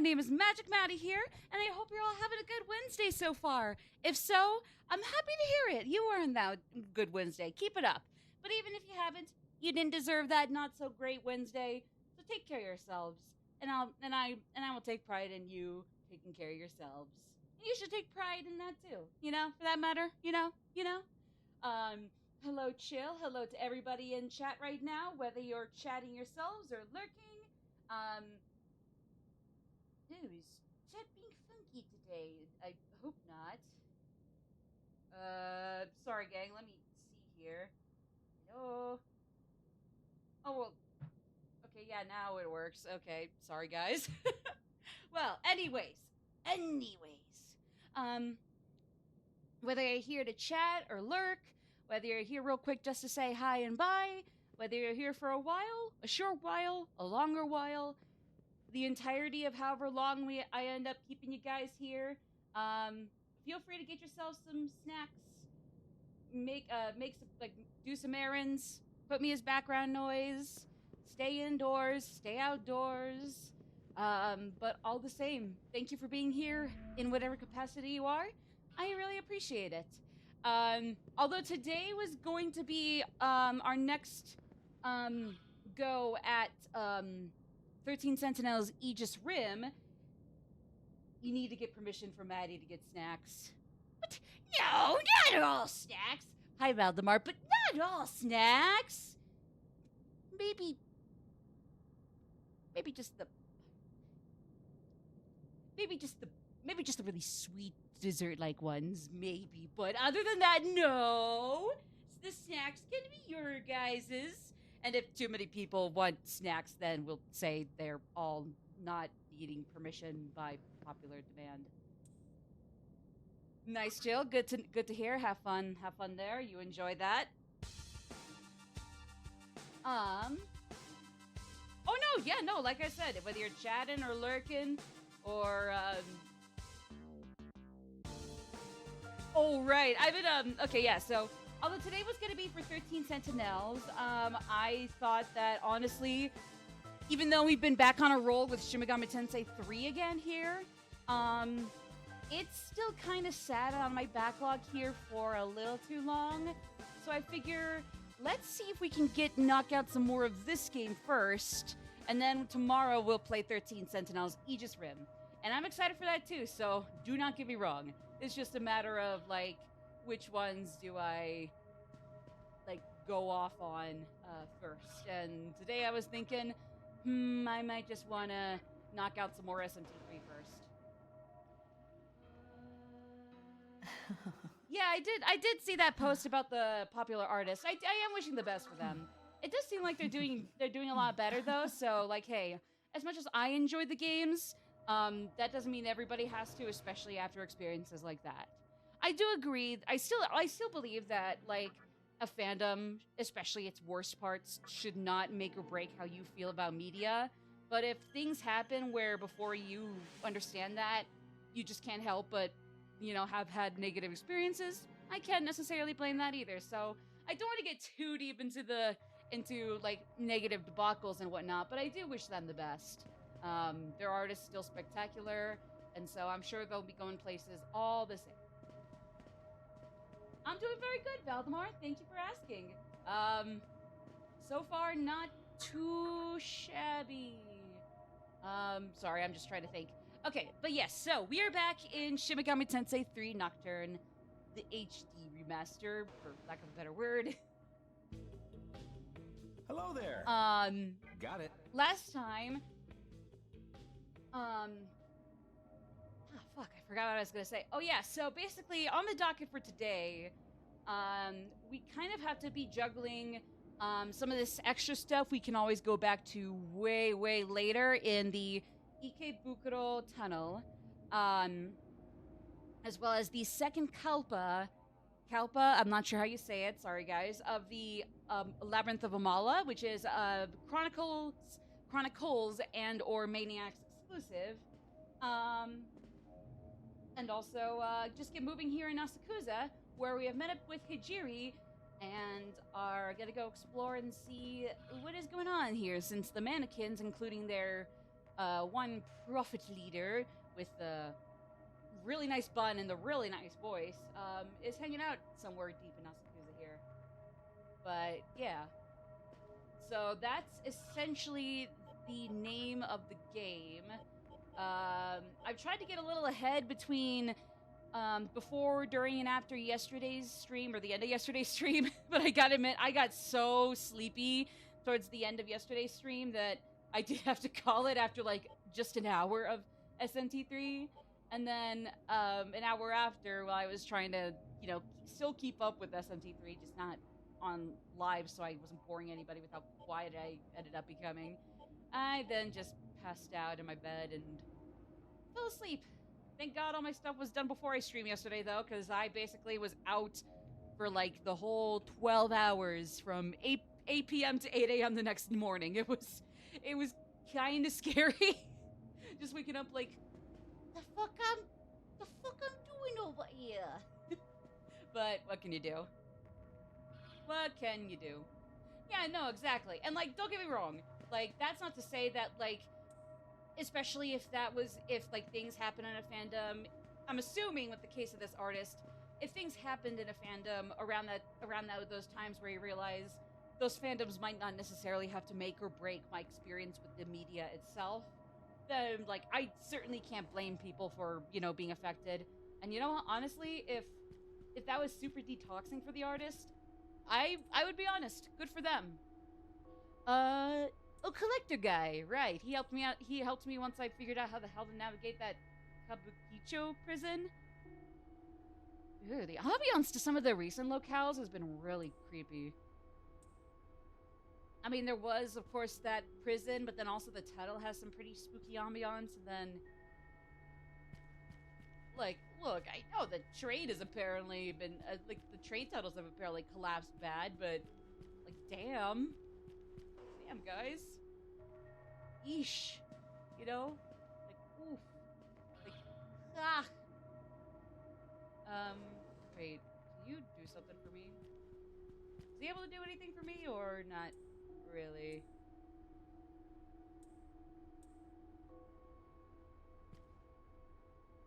name is Magic Maddie here, and I hope you're all having a good Wednesday so far. If so, I'm happy to hear it. You earned that good Wednesday. Keep it up. But even if you haven't, you didn't deserve that not so great Wednesday. So take care of yourselves, and I will take pride in you taking care of yourselves. And you should take pride in that too. For that matter. Hello, chill. Hello to everybody in chat right now, whether you're chatting yourselves or lurking. Is chat being funky today? I hope not. Sorry, gang. Let me see here. Hello. Oh, well. Okay, yeah, now it works. Okay, sorry, guys. Well, anyways. Whether you're here to chat or lurk, whether you're here real quick just to say hi and bye, whether you're here for a while, a short while, a longer while, the entirety of however long I end up keeping you guys here, feel free to get yourself some snacks, do some errands, put me as background noise, stay indoors, stay outdoors, but all the same, thank you for being here in whatever capacity you are. I really appreciate it. Although today was going to be our next go at 13 Sentinels Aegis Rim, you need to get permission from Maddie to get snacks. What? No, not all snacks. Hi, Valdemar, but not all snacks. Maybe just the really sweet dessert-like ones, maybe. But other than that, no. The snacks can be your guys's. And if too many people want snacks, then we'll say they're all not needing permission by popular demand. Nice, Jill. Good to hear. Have fun there. You enjoy that. Oh no, yeah, no. Like I said, whether you're chatting or lurking, or Oh right, I've been Okay, yeah. So although today was gonna be for 13 Sentinels, I thought that honestly, even though we've been back on a roll with Shin Megami Tensei 3 again here, it's still kind of sat on my backlog here for a little too long. So I figure, let's see if we can knock out some more of this game first, and then tomorrow we'll play 13 Sentinels Aegis Rim. And I'm excited for that too, so do not get me wrong. It's just a matter of, like, which ones do I, like, go off on first. And today I was thinking, I might just want to knock out some more SMT III first. Yeah, I did see that post about the popular artists. I am wishing the best for them. It does seem like they're doing a lot better though. So like, hey, as much as I enjoyed the games, that doesn't mean everybody has to, especially after experiences like that. I do agree. I still believe that like a fandom, especially its worst parts, should not make or break how you feel about media. But if things happen where before you understand that, you just can't help but have had negative experiences, I can't necessarily blame that either. So I don't want to get too deep into like negative debacles and whatnot, but I do wish them the best. Their art is still spectacular, and so I'm sure they'll be going places all the same. I'm doing very good, Valdemar. Thank you for asking. So far, not too shabby. Sorry, I'm just trying to think. Okay, but yes, so we are back in Shin Megami Tensei III Nocturne, the HD remaster, for lack of a better word. Hello there. Got it. Last time, fuck, I forgot what I was gonna say. Oh yeah, so basically on the docket for today, we kind of have to be juggling some of this extra stuff we can always go back to way, way later in the Ikebukuro Tunnel, as well as the second Kalpa, I'm not sure how you say it, sorry guys, of the Labyrinth of Amala, which is Chronicles and or Maniacs exclusive. And also just get moving here in Asakusa, where we have met up with Hijiri and are gonna go explore and see what is going on here, since the mannequins, including their one prophet leader with the really nice bun and the really nice voice, is hanging out somewhere deep in Asakusa here. But yeah, so that's essentially the name of the game. I've tried to get a little ahead between before, during, and after yesterday's stream, or the end of yesterday's stream, but I gotta admit, I got so sleepy towards the end of yesterday's stream that I did have to call it after like just an hour of SMT3, and then an hour after, while I was trying to, you know, still keep up with SMT3, just not on live, so I wasn't boring anybody with how quiet I ended up becoming. I then just passed out in my bed and fell asleep. Thank God all my stuff was done before I streamed yesterday, though, because I basically was out for like the whole 12 hours from 8 p.m. to 8 a.m. the next morning. It was kind of scary. Just waking up like, the fuck I'm doing over here. But what can you do? What can you do? Yeah, no, exactly. And like, don't get me wrong. Like, that's not to say that like, especially if like things happen in a fandom, I'm assuming with the case of this artist, if things happened in a fandom around those times where you realize those fandoms might not necessarily have to make or break my experience with the media itself, then like I certainly can't blame people for, you know, being affected. And you know what, honestly, if that was super detoxing for the artist, I would be honest, good for them. Oh, collector guy, right. He helped me out. He helped me once I figured out how the hell to navigate that Kabukicho prison. Ew, the ambiance to some of the recent locales has been really creepy. I mean, there was, of course, that prison, but then also the title has some pretty spooky ambiance, and then... Like, look, I know the trade has apparently been... like, the trade titles have apparently collapsed bad, but... Like, damn. Damn, guys. Yeesh. You know? Like, oof. Like, ah. Wait. Can you do something for me? Is he able to do anything for me, or not really?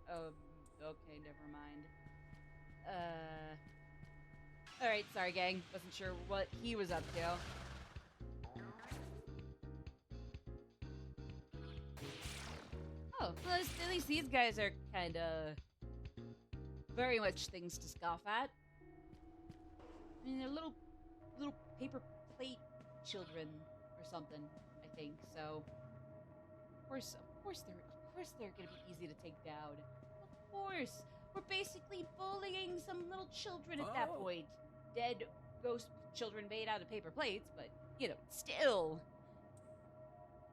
Okay, never mind. Alright, sorry, gang. Wasn't sure what he was up to. Oh, well, at least these guys are kinda... very much things to scoff at. I mean, they're little paper plate children or something, I think, so... Of course they're gonna be easy to take down. Of course! We're basically bullying some little children at that point. Dead ghost children made out of paper plates, but, you know, still.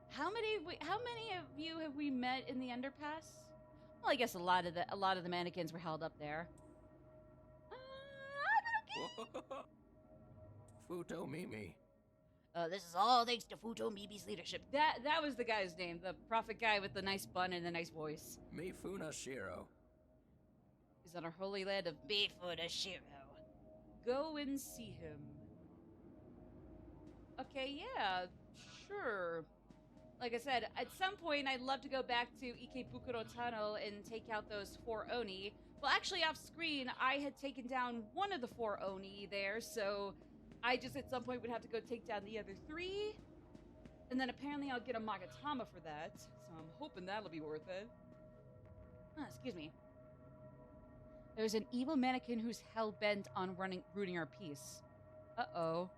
How many of you have we met in the underpass? Well, I guess a lot of the mannequins were held up there. Futo Mimi. This is all thanks to Futo Mimi's leadership. That was the guy's name, the prophet guy with the nice bun and the nice voice. Mifuna Shiro. He's on our holy land of Mifuna Shiro. Go and see him. Okay, yeah, sure. Like I said, at some point I'd love to go back to Ikebukuro Tunnel and take out those 4 Oni. Well, actually, off screen, I had taken down one of the 4 Oni there, so I just at some point would have to go take down the other 3. And then apparently I'll get a Magatama for that, so I'm hoping that'll be worth it. Excuse me. There's an evil mannequin who's hell-bent on ruining our peace. Uh-oh.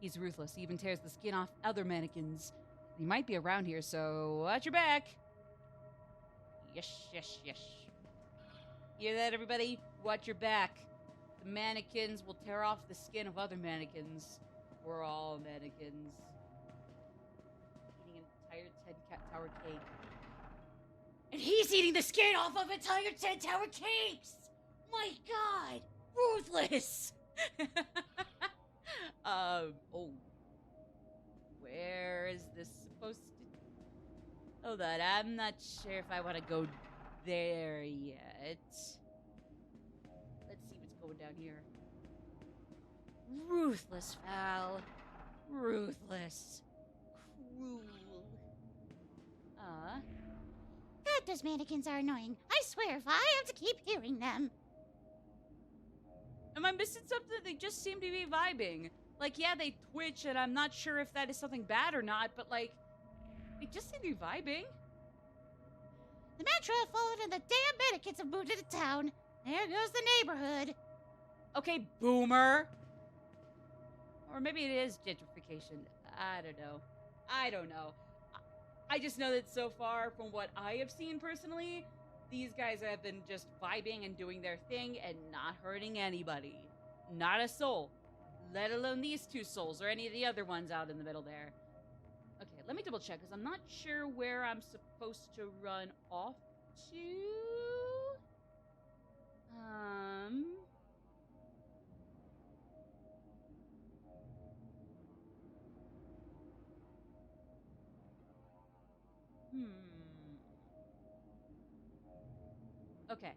He's ruthless. He even tears the skin off other mannequins. He might be around here, so watch your back. Yes, yes, yes. Hear that, everybody? Watch your back. The mannequins will tear off the skin of other mannequins. We're all mannequins. Eating an entire 10 tower cake. And he's eating the skin off of entire 10 tower cakes! My god! Ruthless! Oh. Where is this supposed to... Hold on, I'm not sure if I want to go there yet. Let's see what's going down here. Ruthless, Val. Ruthless. Cruel. God, those mannequins are annoying. I swear, if I have to keep hearing them. Am I missing something? They just seem to be vibing. Like, yeah, they twitch, and I'm not sure if that is something bad or not, but, like, they just seem to be vibing. The metro have fallen and the damn mannequins have moved into town. There goes the neighborhood. Okay, boomer. Or maybe it is gentrification. I don't know. I don't know. I just know that so far, from what I have seen personally, these guys have been just vibing and doing their thing and not hurting anybody. Not a soul. Let alone these two souls or any of the other ones out in the middle there. Okay, let me double check because I'm not sure where I'm supposed to run off to. Okay.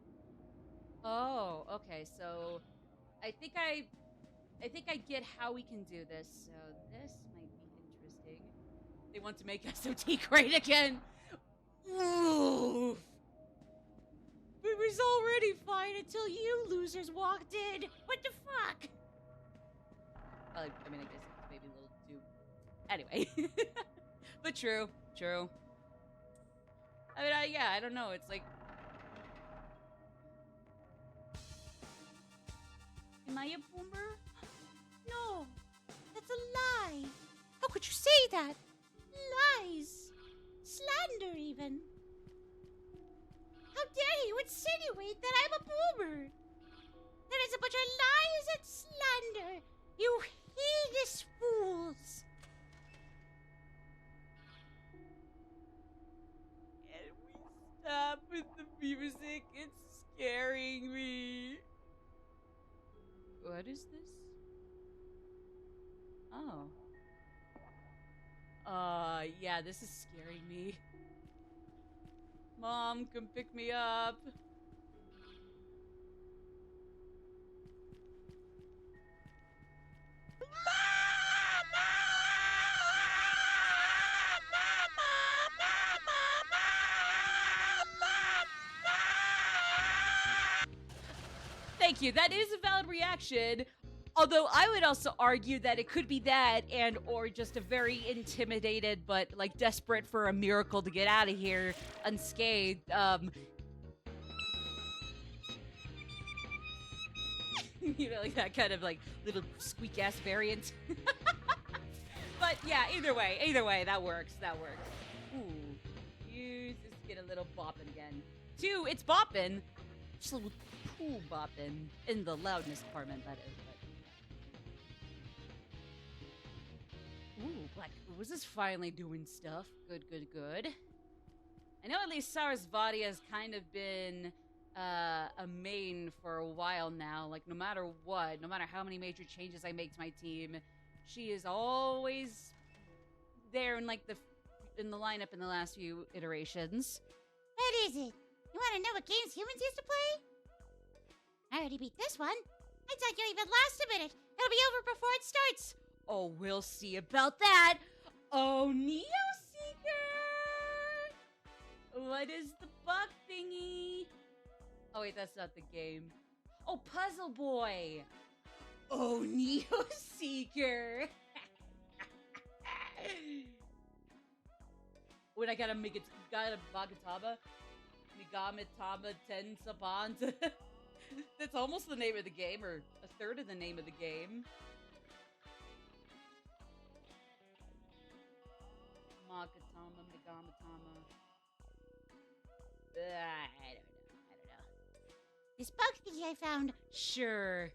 Oh, okay. So I think I get how we can do this. So this might be interesting. They want to make SMT great again. Oof. It was already fine until you losers walked in. What the fuck? I mean, I guess it's maybe a little too. Anyway, but true. I mean, yeah, I don't know. It's like, am I a boomer? No, that's a lie. How could you say that? Lies. Slander, even. How dare you insinuate that I'm a boomer? That is a bunch of lies and slander. You heinous fools. Can we stop with the music? It's scaring me. What is this? Oh. Yeah, this is scaring me. Mom, come pick me up. Thank you. That is a valid reaction. Although I would also argue that it could be that and or just a very intimidated but like desperate for a miracle to get out of here unscathed. You know, like that kind of like little squeak ass variant. But yeah, either way, that works. Ooh. You just get a little bopping again. 2, it's bopping. Just a little cool bopping in the loudness department, that is. Ooh, Black Ooze is finally doing stuff. Good. I know at least Sarah's VOD has kind of been a main for a while now. Like, no matter what, no matter how many major changes I make to my team, she is always there in like in the lineup in the last few iterations. What is it? You want to know what games humans used to play? I already beat this one. I thought you'll even last a minute. It'll be over before it starts. Oh, we'll see about that. Oh, Neo Seeker! What is the bug thingy? Oh, wait, that's not the game. Oh, Puzzle Boy! Oh, Neo Seeker! Wait, I gotta make it. Gotta Bagataba? Migamitaba Tensabant. That's almost the name of the game, or a third of the name of the game. Magatama, Migamatama. I don't know. This bug thingy I found. Sure.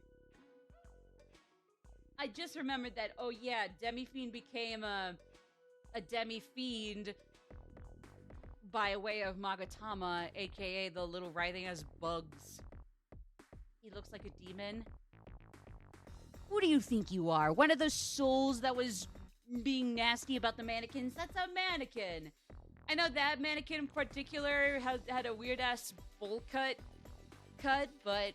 I just remembered that, oh yeah, Demi-Fiend became a Demi-Fiend by way of Magatama, aka the little writhing as bugs. He looks like a demon. Who do you think you are? One of those souls that was being nasty about the mannequins? That's a mannequin. I know that mannequin in particular had a weird-ass bowl cut, but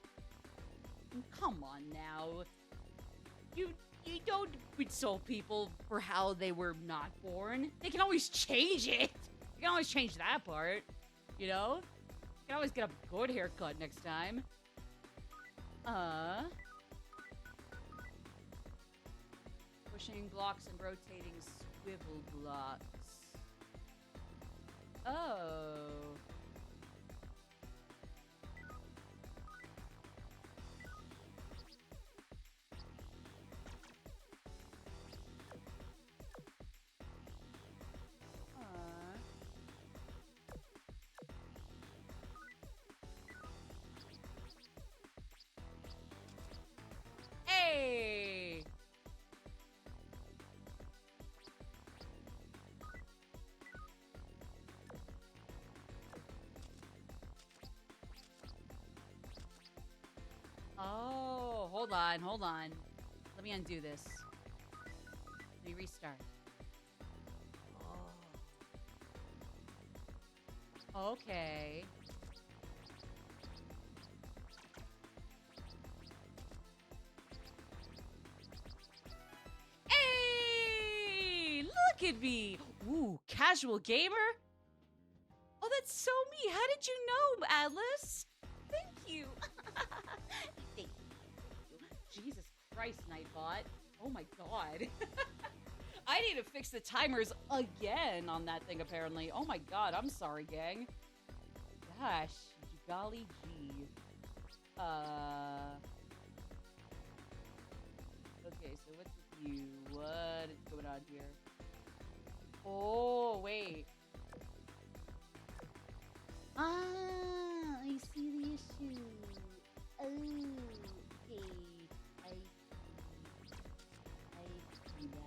come on now. You don't insult people for how they were not born. They can always change it. You can always change that part, you know? You can always get a good haircut next time. Pushing blocks and rotating swivel blocks. Oh. Hey! Oh, hold on, hold on. Let me undo this. Let me restart. Oh. Okay. Hey! Look at me! Ooh, casual gamer? Oh, that's so me. How did you know, Atlas? Thank you. Thank you. Jesus Christ, Nightbot. Oh my god. I need to fix the timers again on that thing, apparently. Oh my god, I'm sorry, gang. Gosh, golly gee. Okay, so what's with you? What is going on here? Oh, wait. Ah, I see the issue. Oh, okay. I see now.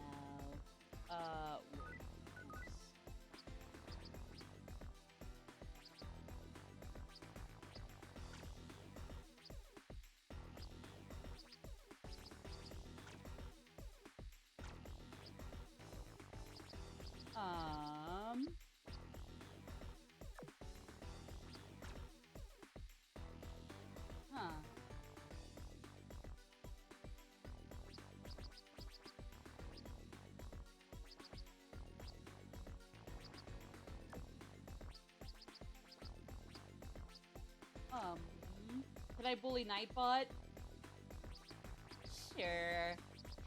Huh. Could I bully Nightbot? Sure.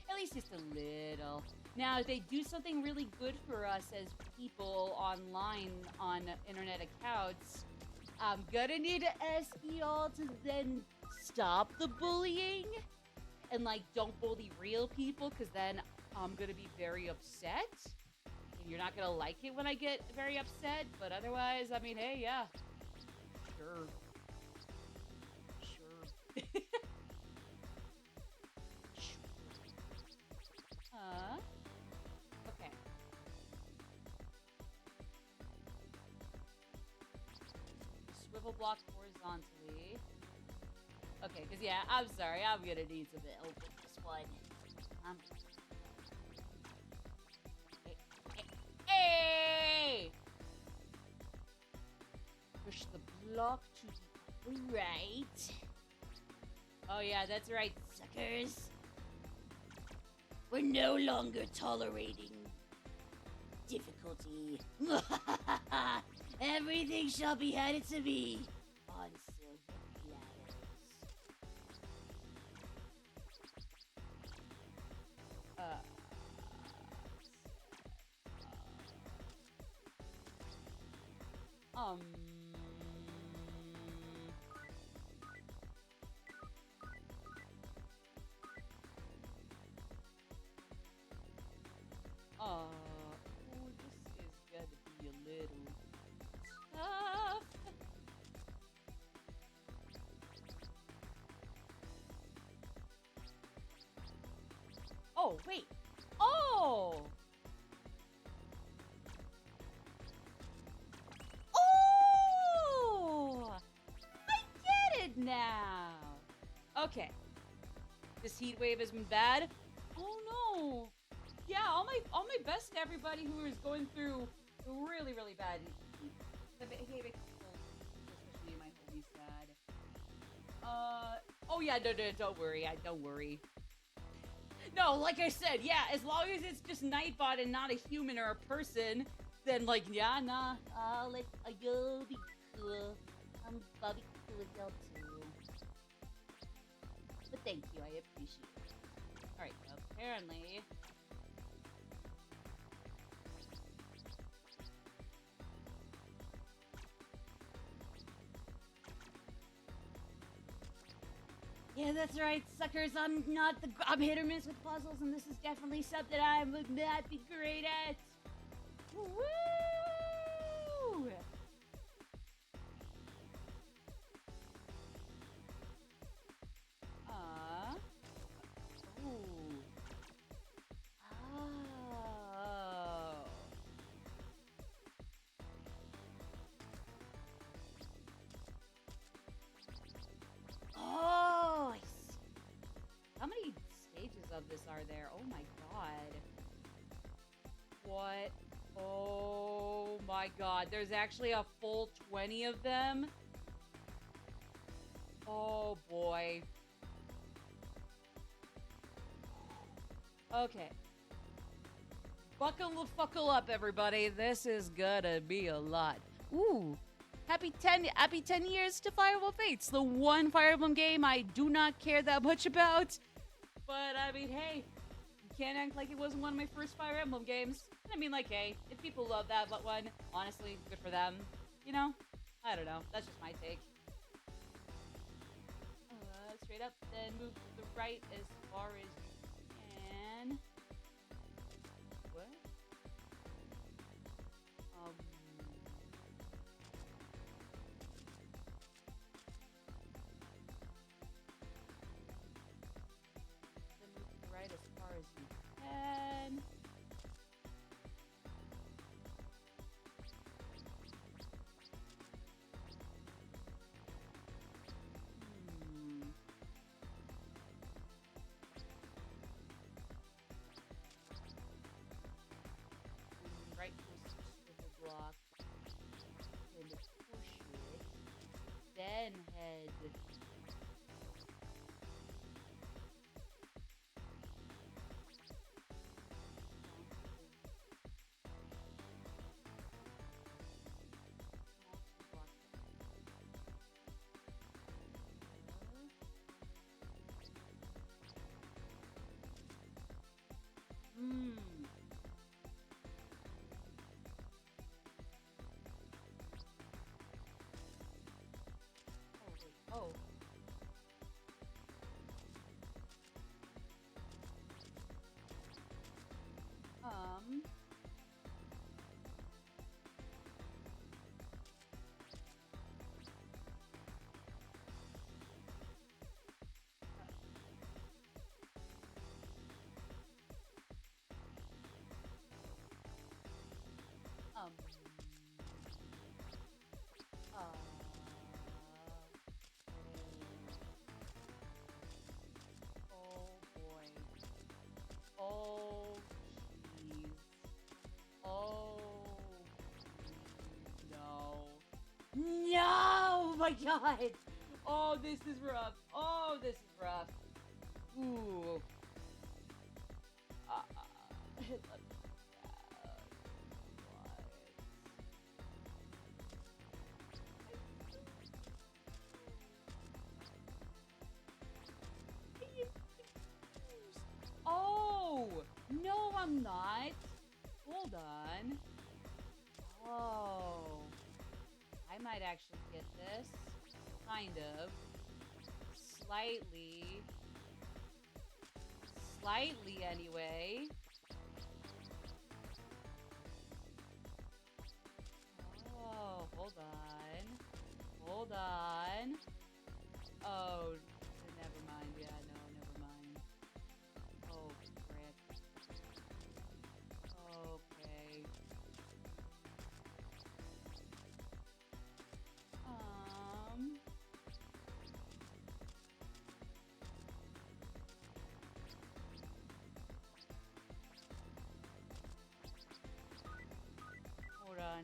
At least just a little. Now, if they do something really good for us as people online on internet accounts, I'm gonna need to ask y'all to then stop the bullying and, like, don't bully real people, because then I'm gonna be very upset. And you're not gonna like it when I get very upset, but otherwise, I mean, hey, yeah. Sure. Okay. Swivel block horizontally. Okay, because, yeah, I'm sorry. I'm going to need some help with this one. Hey! Push the block to the right. Oh, yeah, that's right, suckers. We're no longer tolerating difficulty. Everything shall be handed to me on silver platters. Um. Oh, this is gonna be a little tough. Oh, wait. Oh! Oh! I get it now. Okay. This heat wave has been bad. Oh no. Yeah, all my best to everybody who is going through really, really bad heat. Hey, especially my homie sad. Oh yeah, no, don't worry. Don't worry. No, like I said, yeah, as long as it's just Nightbot and not a human or a person, then like, yeah, nah, you'll be cool. I'll be cool with y'all too. But thank you, I appreciate it. Alright, apparently... Yeah, that's right, suckers. I'm hit or miss with puzzles, and this is definitely something I would not be great at. Woo! Ooh. Oh, I see. How many stages of this are there? Oh my god. What? Oh my god. There's actually a full 20 of them? Oh boy. Okay. Buckle up, everybody. This is gonna be a lot. Ooh. Happy 10 years to Fire Emblem Fates, the one Fire Emblem game I do not care that much about. But I mean, hey, you can't act like it wasn't one of my first Fire Emblem games. I mean, like, hey, if people love that one, honestly, good for them. You know? I don't know. That's just my take. Straight up, then move to the right as far as you can. What? Then move to the right as far as you can. Right swivel block and push it, then head. Oh. Um. Oh boy. Oh jeez. Oh no. No! Oh my god! Oh, this is rough. Oh, this is rough. Ooh. Oh! No, I'm not. Hold on. Oh. I might actually get this. Kind of. Slightly. Slightly, anyway. Oh, hold on. Hold on. Oh, never mind. Yeah, no, never mind. Oh, frick. Okay. Hold on.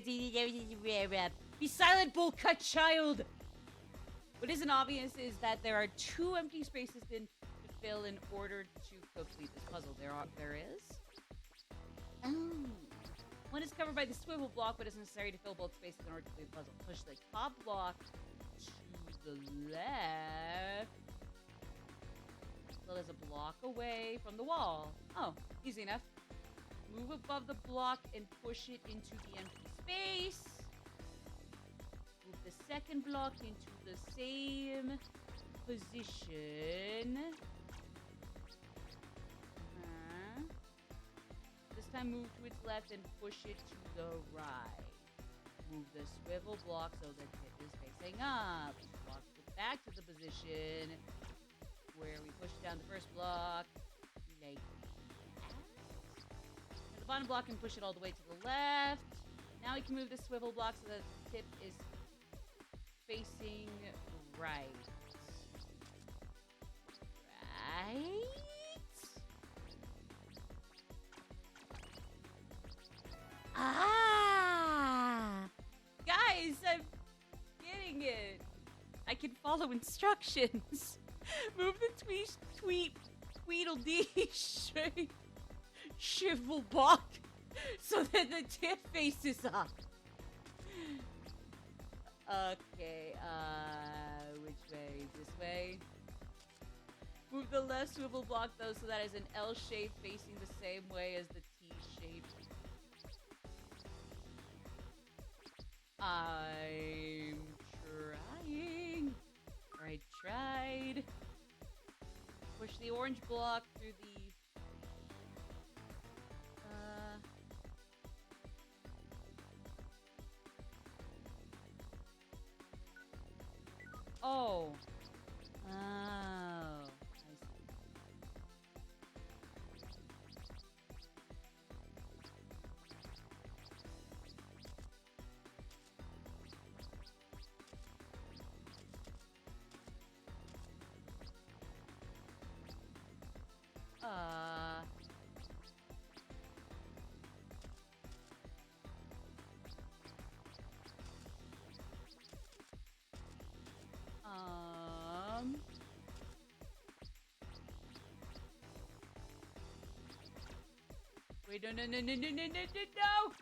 Be silent, bull cut child! What isn't obvious is that there are 2 empty spaces to fill in order to complete this puzzle. There is? Oh. One is covered by the swivel block, but it's necessary to fill both spaces in order to complete the puzzle. Push the top block to the left. So there's a block away from the wall. Oh, easy enough. Move above the block and push it into the empty space. Move the second block into the same position. This time move to its left and push it to the right. Move the swivel block so the tip is facing up. Block it back to the position where we push down the first block. Like that. And the bottom block and push it all the way to the left. Now we can move the swivel block so that the tip is facing right. Right? Ah! Guys, I'm getting it. I can follow instructions. Move the Tweedledee Shivel block so that the tip faces up. Okay, which way? This way? Move the left swivel block though so that is an L shape facing the same way as the T shape. I'm trying. Or I tried. Push the orange block through the... Oh. Oh. I see. Wait, no!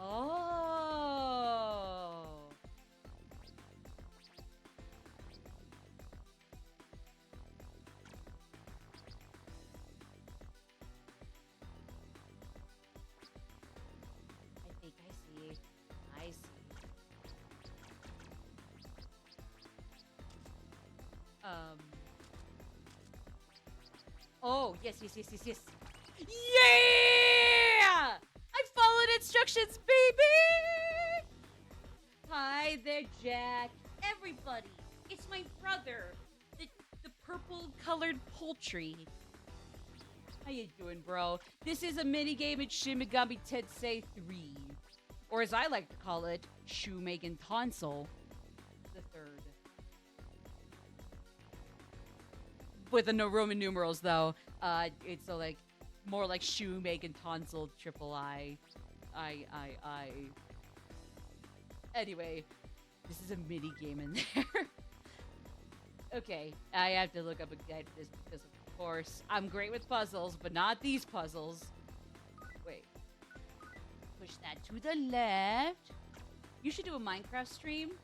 Oh! I think I see. I see. Oh, yes. Yeah! I followed instructions, baby! Hi there, Jack. Everybody, it's my brother, the purple-colored poultry. How you doing, bro? This is a minigame in Shin Megami Tensei 3. Or as I like to call it, Shoemaking Tonsil the Third. With the no Roman numerals, though. It's like more like Shoemaking Tonsil triple I. Anyway, this is a mini game in there. Okay, I have to look up a guide for this because, of course, I'm great with puzzles, but not these puzzles. Wait. Push that to the left. You should do a Minecraft stream.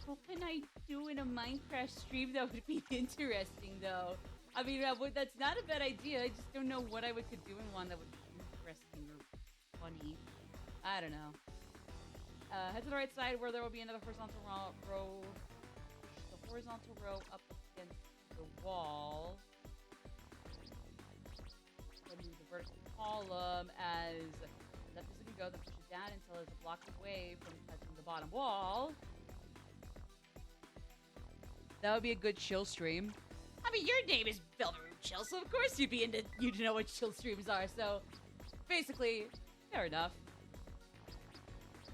What can I do in a Minecraft stream that would be interesting, though? I mean, that's not a bad idea. I just don't know what I could do in one that would be interesting or funny. I don't know. Head to the right side where there will be another horizontal row. Push the horizontal row up against the wall. Then move the vertical column as left as it can go. Then push it down until it's a block away from touching the bottom wall. That would be a good chill stream. I mean, your name is Velvet Chill, so of course you'd know what chill streams are. So, basically, fair enough.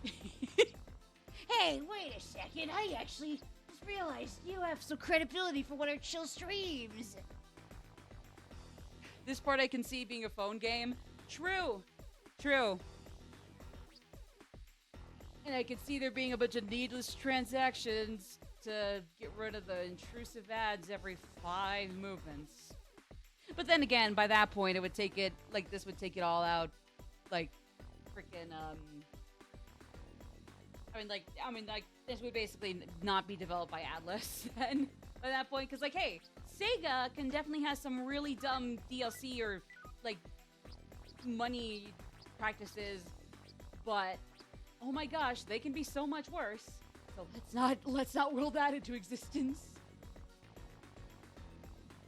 Hey, Hey, wait a second. I actually just realized you have some credibility for one of chill streams. This part I can see being a phone game. True. True. And I can see there being a bunch of needless transactions to get rid of the intrusive ads every 5 movements. But then again, by that point, it would take it, like, this would take it all out, like, freaking, I mean, like, this would basically not be developed by Atlas then, by that point, because, like, hey, Sega can definitely have some really dumb DLC or, like, money practices, but, oh my gosh, they can be so much worse. So let's not will that into existence.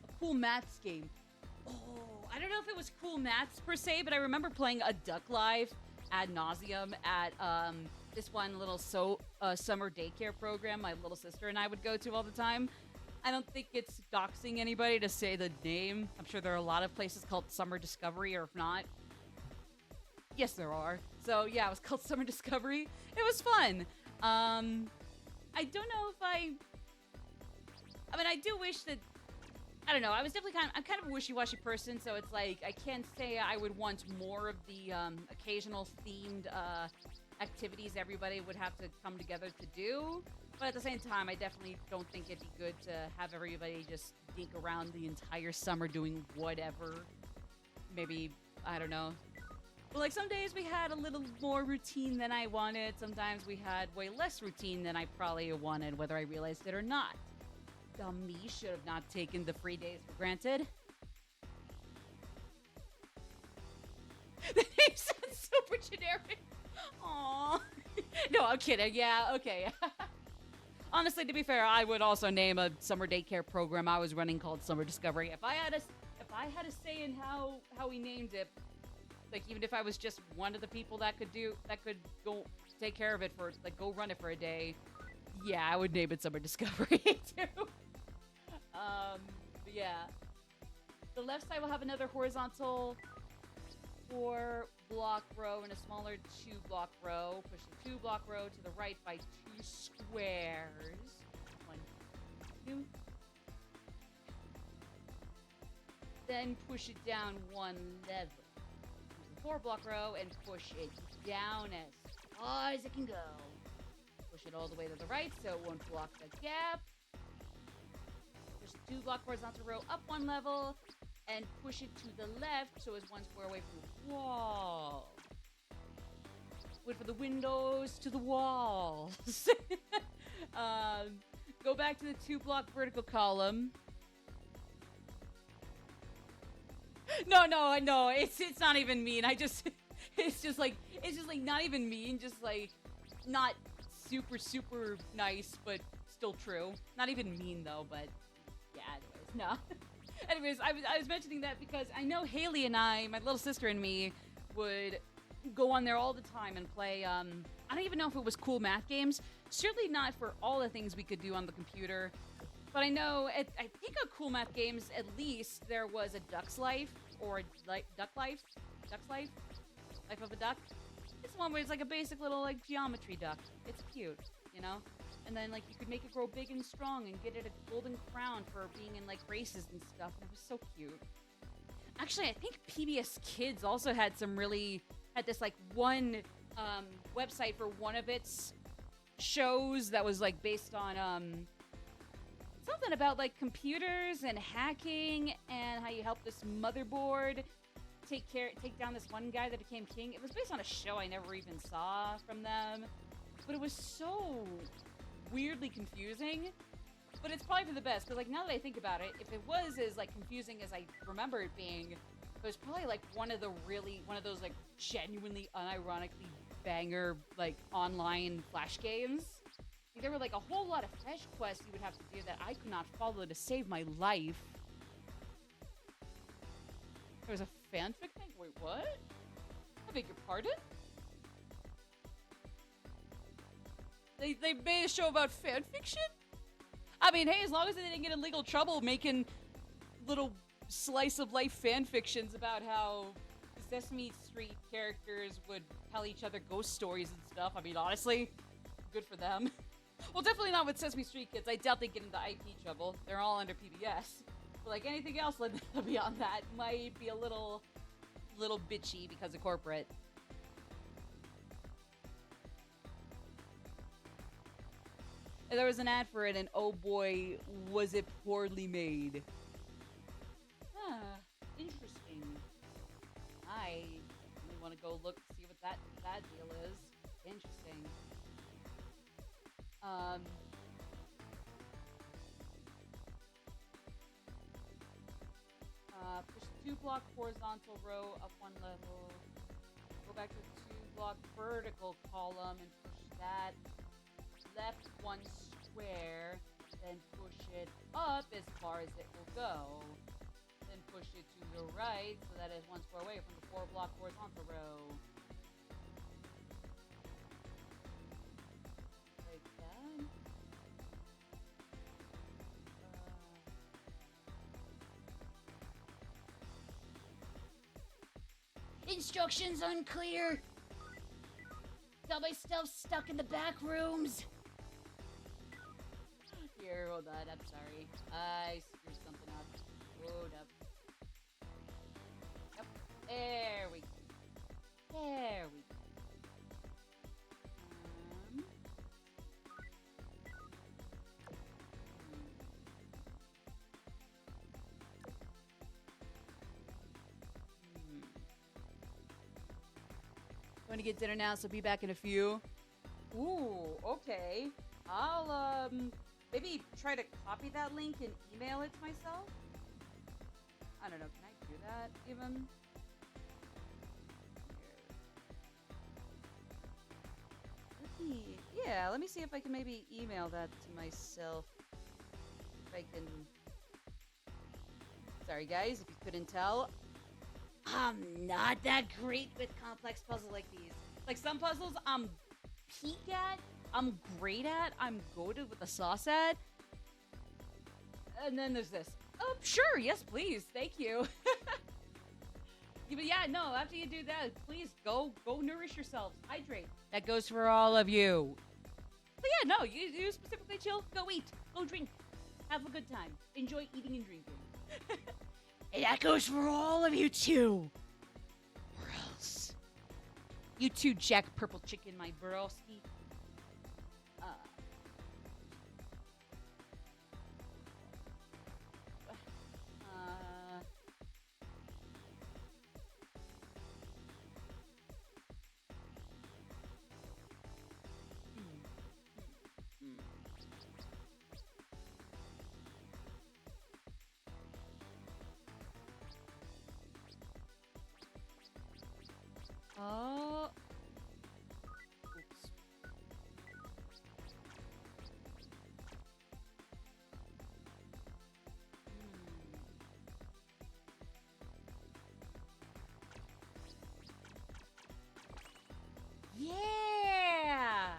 A cool maths game. Oh, I don't know if it was cool maths per se, but I remember playing a Duck Life ad nauseum at this one little summer daycare program my little sister and I would go to all the time. I don't think it's doxing anybody to say the name. I'm sure there are a lot of places called Summer Discovery, or if not, yes, there are. So yeah, it was called Summer Discovery. It was fun. I don't know if I mean, I do wish that, I don't know, I was definitely I'm kind of a wishy-washy person, so it's like, I can't say I would want more of the occasional themed activities everybody would have to come together to do. But at the same time, I definitely don't think it'd be good to have everybody just dink around the entire summer doing whatever. Maybe, I don't know. But like some days we had a little more routine than I wanted. Sometimes we had way less routine than I probably wanted, whether I realized it or not. Dumb me should have not taken the free days for granted. The name sounds super generic. Aww. No, I'm kidding. Yeah, okay. Honestly, to be fair, I would also name a summer daycare program I was running called Summer Discovery. If I had a say in how we named it, like even if I was just one of the people that could go take care of it for, like, go run it for a day, yeah, I would name it Summer Discovery too. But yeah, the left side will have another horizontal 4-block row and a smaller 2-block row. Push the 2-block row to the right by 2 squares. 1, 2. Then push it down 1 level. Use the 4-block row and push it down as far as it can go. Push it all the way to the right so it won't block the gap. Push the 2-block horizontal row up 1 level. And push it to the left so it's 1 square away from the wall. Wait for the windows to the walls. Go back to the 2-block vertical column. No, I know. It's not even mean. It's just like not even mean, just like not super nice, but still true. Not even mean though, but yeah, anyways, no. Anyways, I was mentioning that because I know Haley and I, my little sister and me, would go on there all the time and play, I don't even know if it was cool math games. Certainly not for all the things we could do on the computer. But I know, I think on cool math games, at least, there was a Duck's Life, or Duck Life? Duck's Life? Life of a Duck? It's one where it's like a basic little, like, geometry duck. It's cute, you know? And then, like, you could make it grow big and strong and get it a golden crown for being in, like, races and stuff. And it was so cute. Actually, I think PBS Kids also had this, like, one website for one of its shows that was, like, based on, something about, like, computers and hacking and how you help this motherboard take down this one guy that became king. It was based on a show I never even saw from them. But it was so weirdly confusing, but it's probably for the best, because like now that I think about it, if it was as like confusing as I remember it being, it was probably like one of those like genuinely unironically banger like online flash games. Like, there were like a whole lot of fetch quests you would have to do that I could not follow to save my life. There was a fanfic thing? Wait, what? I beg your pardon? They made a show about fanfiction? I mean, hey, as long as they didn't get in legal trouble making little slice of life fanfictions about how Sesame Street characters would tell each other ghost stories and stuff. I mean, honestly, good for them. Well, definitely not with Sesame Street Kids. I doubt they get into IP trouble. They're all under PBS. But like anything else beyond that might be a little bitchy because of corporate. And there was an ad for it, and oh boy, was it poorly made. Huh. Interesting. I really want to go look see what that deal is. Interesting. Push 2-block horizontal row up 1 level. Go back to the 2-block vertical column and push that left 1 square. Then push it up as far as it will go. Then push it to the right so that it's 1 square away from the 4-block horizontal row. Like that. Instructions unclear. Got my stuff stuck in the back rooms. Here, hold on. I'm sorry. I screwed something up. Hold up. Yep. There we go. There we go. Going to get dinner now, so be back in a few. Ooh, okay. I'll maybe try to copy that link and email it to myself. I don't know. Can I do that even? Let me see if I can maybe email that to myself. If I can. Sorry guys, if you couldn't tell. I'm not that great with complex puzzles like these. Like some puzzles I'm peak at, I'm great at, I'm goated with the sauce at. And then there's this. Oh, sure, yes, please, thank you. Yeah, but yeah, no, after you do that, please go nourish yourselves. Hydrate. That goes for all of you. But yeah, no, you specifically chill, go eat, go drink. Have a good time. Enjoy eating and drinking. And that goes for all of you too. Or else. You too, Jack Purple Chicken, my broski. Oh. Oops. Yeah!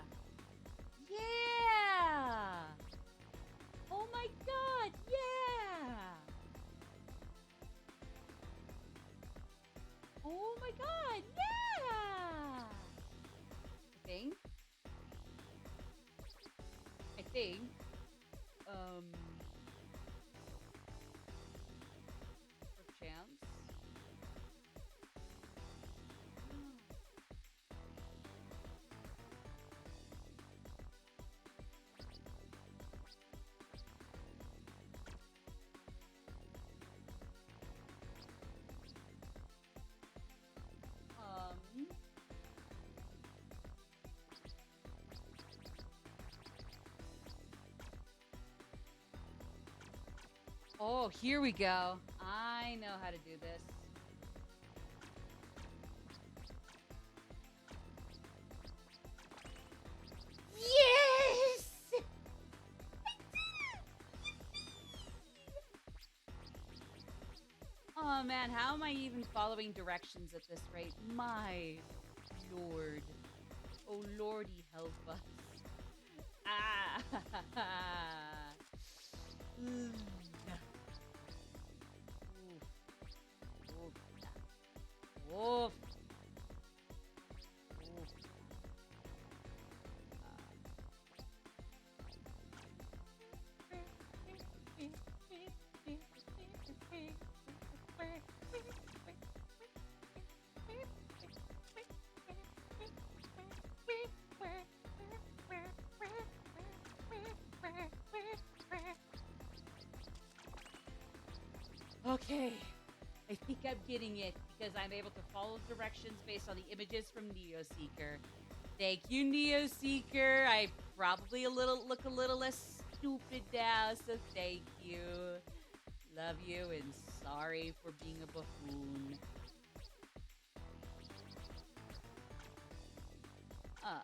Yeah! Oh my god, yeah! Oh my god, yeah! I think, perchance. Oh, here we go. I know how to do this. Yes! Oh man, how am I even following directions at this rate? My lord. Oh lordy, help us. Ah! Oof. Oof. Okay. I think I'm getting it because I'm able to follow directions based on the images from Neoseeker. Thank you, Neoseeker. I probably look a little less stupid now, so thank you. Love you and sorry for being a buffoon. Uh.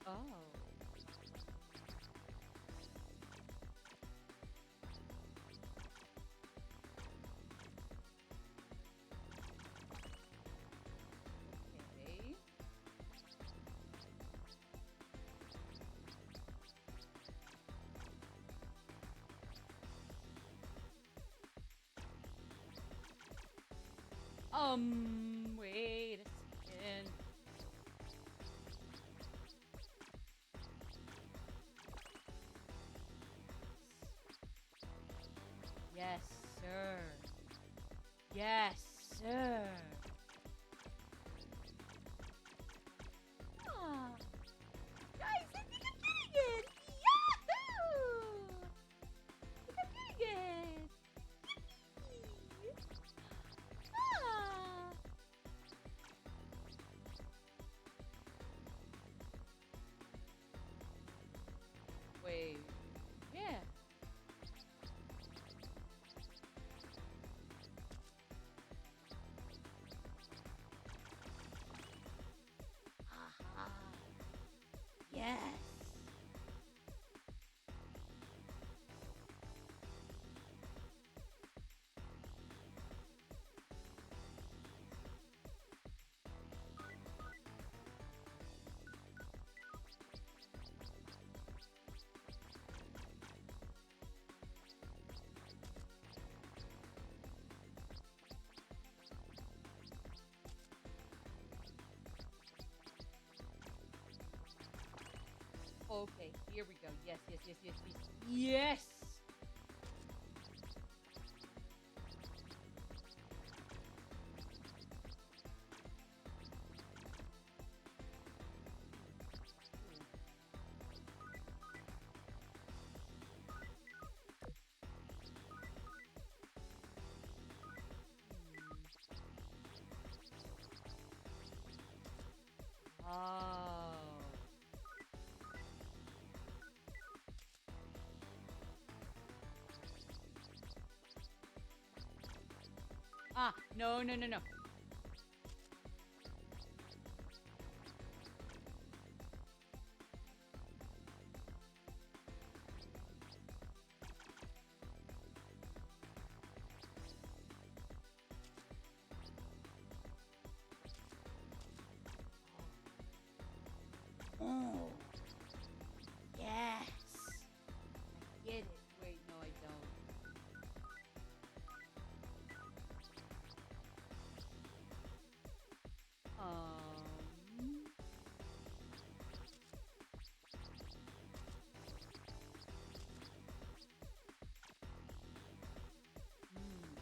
Oh. Okay. Wait a second. Yes, sir. Yes, sir. Ah, guys, I think I'm getting it. Yahoo! I think I'm getting it. Yippee! Ah. Wait. Yeah. Aha. Yes. Okay, here we go. Yes, yes, yes, yes, yes. Yes! Oh. Ah, no, no, no, no. Oh. Yes. Get it. Wait, no, I don't. Um. Hmm.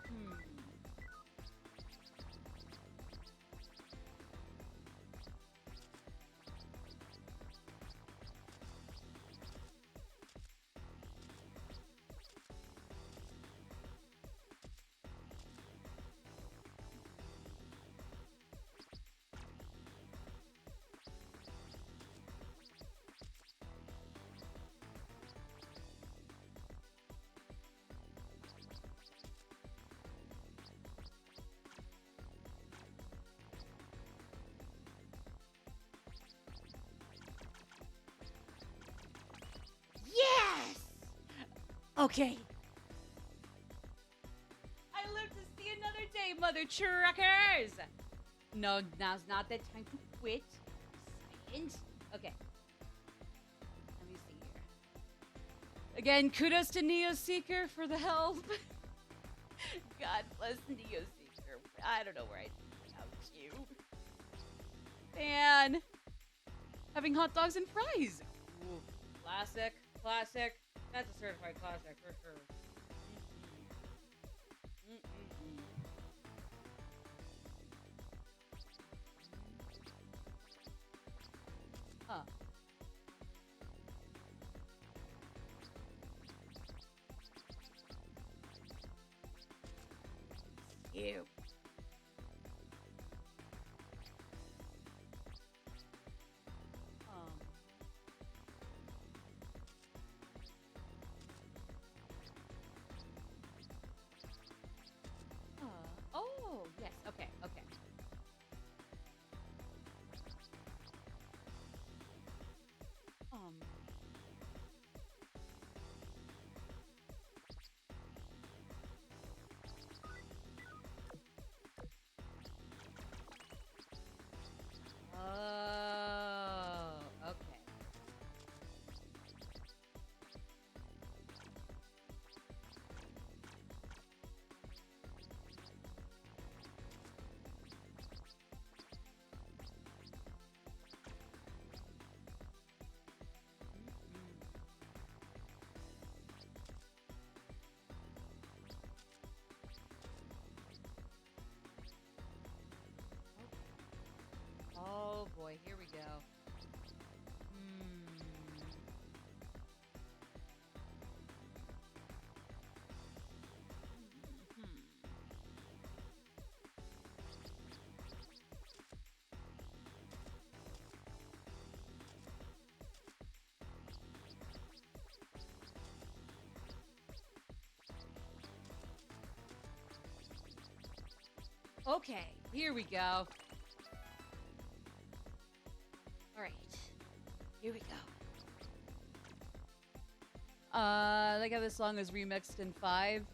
Hmm. Yes. Okay. I live to see another day, mother truckers! No, now's not the time to quit. Silent. Okay. Let me see here. Again, kudos to Neo Seeker for the help. God bless Neo Seeker. I don't know where I'd without you. Man. Having hot dogs and fries. Ooh, classic. Classic. That's a certified classic for sure. Huh. Ew. Oh, yes. Okay, okay. Um. Oh, okay. Oh boy, here we go. Okay, here we go. Alright. Here we go. I like how this song is remixed in 5.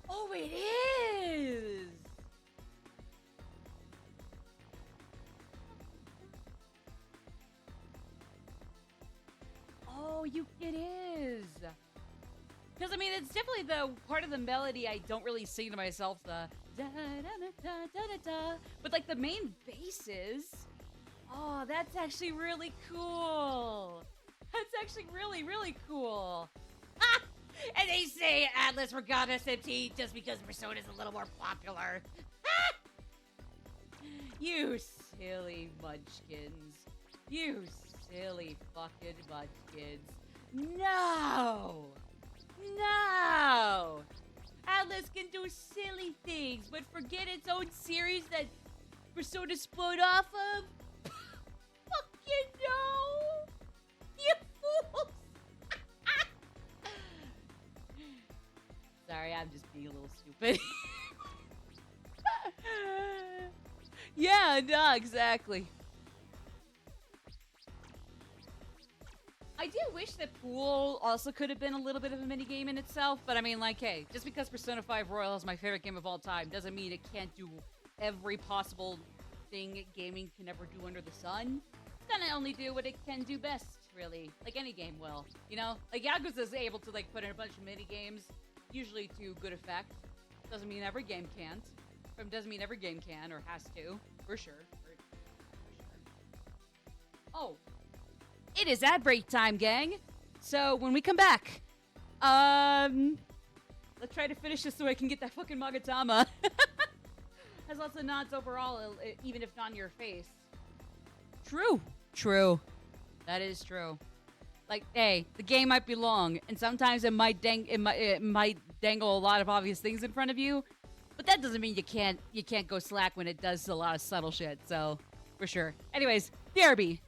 Oh, it is! Oh, it is! Because, I mean, it's definitely the part of the melody I don't really sing to myself, the da-da-da-da-da-da-da. But, like, the main basses, oh, that's actually really cool. That's actually really, really cool. Ah! And they say Atlas forgot SMT just because Persona's a little more popular. Ah! You silly munchkins. You silly fucking munchkins. No! No! Atlas can do silly things, but forget its own series that Persona split off of? Fuck you, no! You fools! Sorry, I'm just being a little stupid. Yeah, no, exactly. I do wish that Pool also could have been a little bit of a minigame in itself, but I mean, like, hey, just because Persona 5 Royal is my favorite game of all time doesn't mean it can't do every possible thing gaming can ever do under the sun. It's gonna only do what it can do best, really. Like any game will, you know? Like, Yakuza's able to, like, put in a bunch of minigames, usually to good effect. Doesn't mean every game can't. Doesn't mean every game can or has to, for sure. For sure. Oh. It is ad break time, gang. So when we come back, let's try to finish this so I can get that fucking Magatama. Has lots of nods overall, even if not in your face. True. True. That is true. Like, hey, the game might be long, and sometimes it might dangle a lot of obvious things in front of you, but that doesn't mean you can't go slack when it does a lot of subtle shit. So, for sure. Anyways, BRB.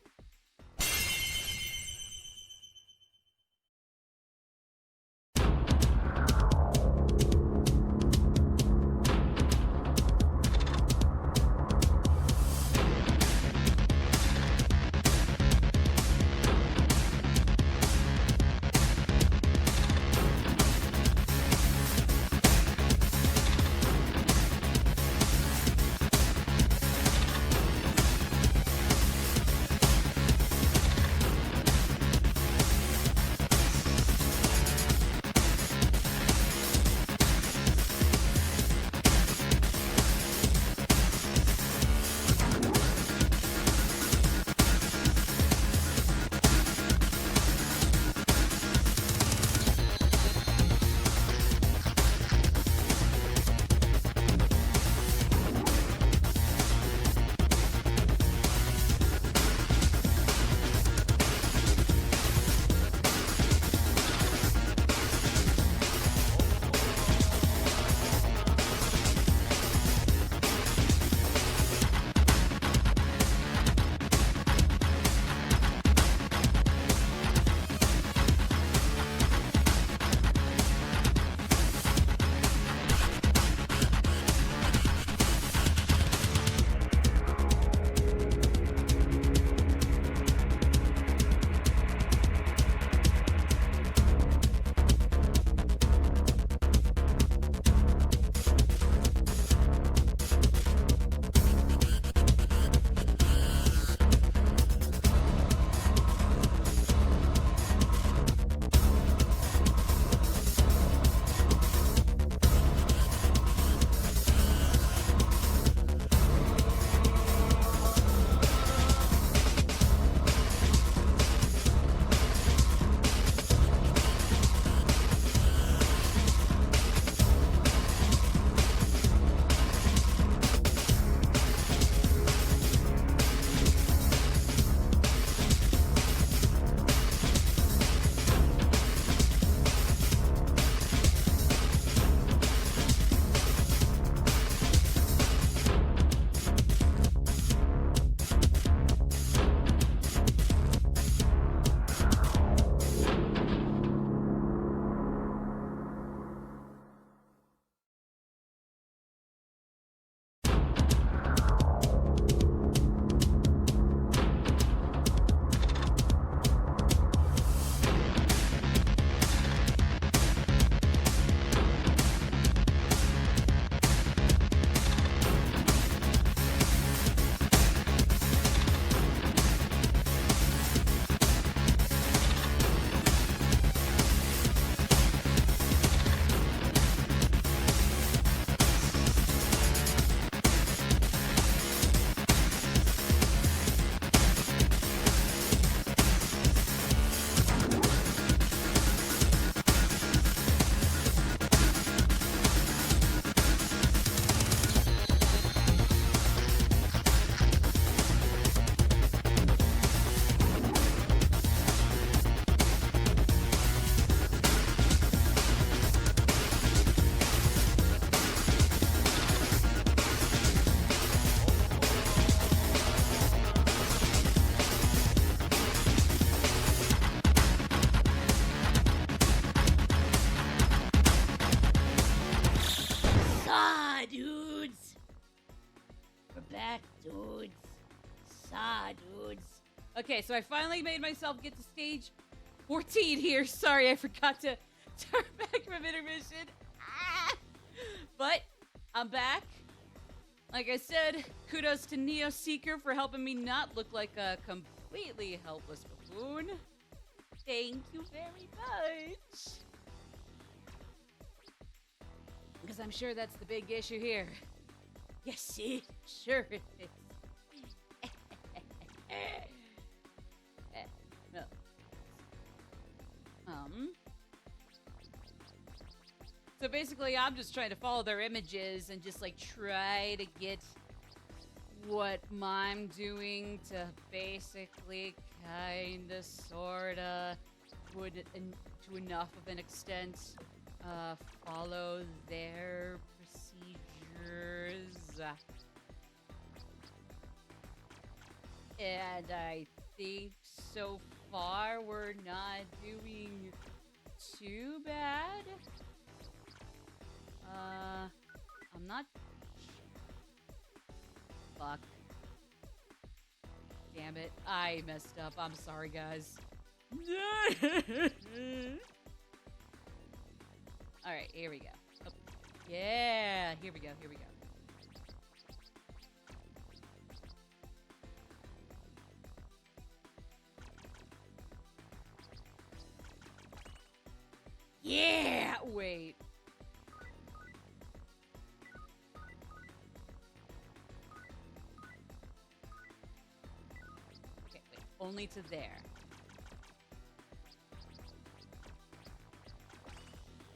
Okay, so I finally made myself get to stage 14 here. Sorry, I forgot to turn back from intermission. Ah! But I'm back. Like I said, kudos to Neo Seeker for helping me not look like a completely helpless buffoon. Thank you very much. Because I'm sure that's the big issue here. Yes, it sure is. No. So basically, I'm just trying to follow their images and just like try to get what I'm doing to basically kinda sorta to enough of an extent follow their procedures. And I think so far we're not doing too bad. I'm not. Fuck. Damn it. I messed up. I'm sorry, guys. Alright, here we go. Oh. Yeah, here we go, here we go. Yeah! Wait. Okay, wait. Only to there.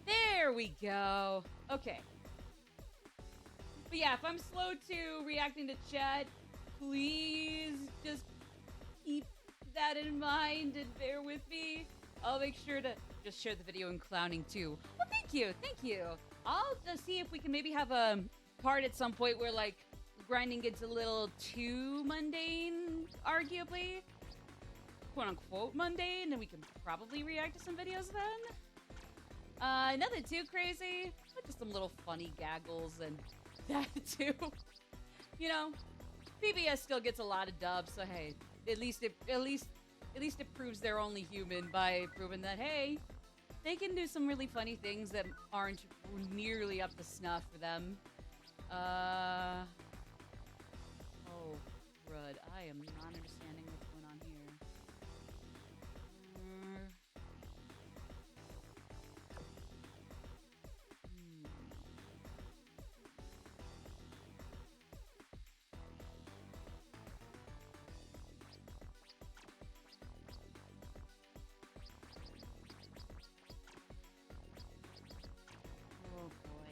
There we go. Okay. But yeah, if I'm slow to reacting to chat, please just keep that in mind and bear with me. I'll make sure to just share the video in clowning too. Well, thank you, thank you. I'll just see if we can maybe have a part at some point where like grinding gets a little too mundane, arguably. Quote unquote mundane, and we can probably react to some videos then. Nothing too crazy, but just some little funny gaggles and that too. You know, PBS still gets a lot of dubs, so hey, at least it proves they're only human by proving that hey, they can do some really funny things that aren't nearly up to snuff for them. Oh, crud. I am not understanding what's going on here. Oh boy.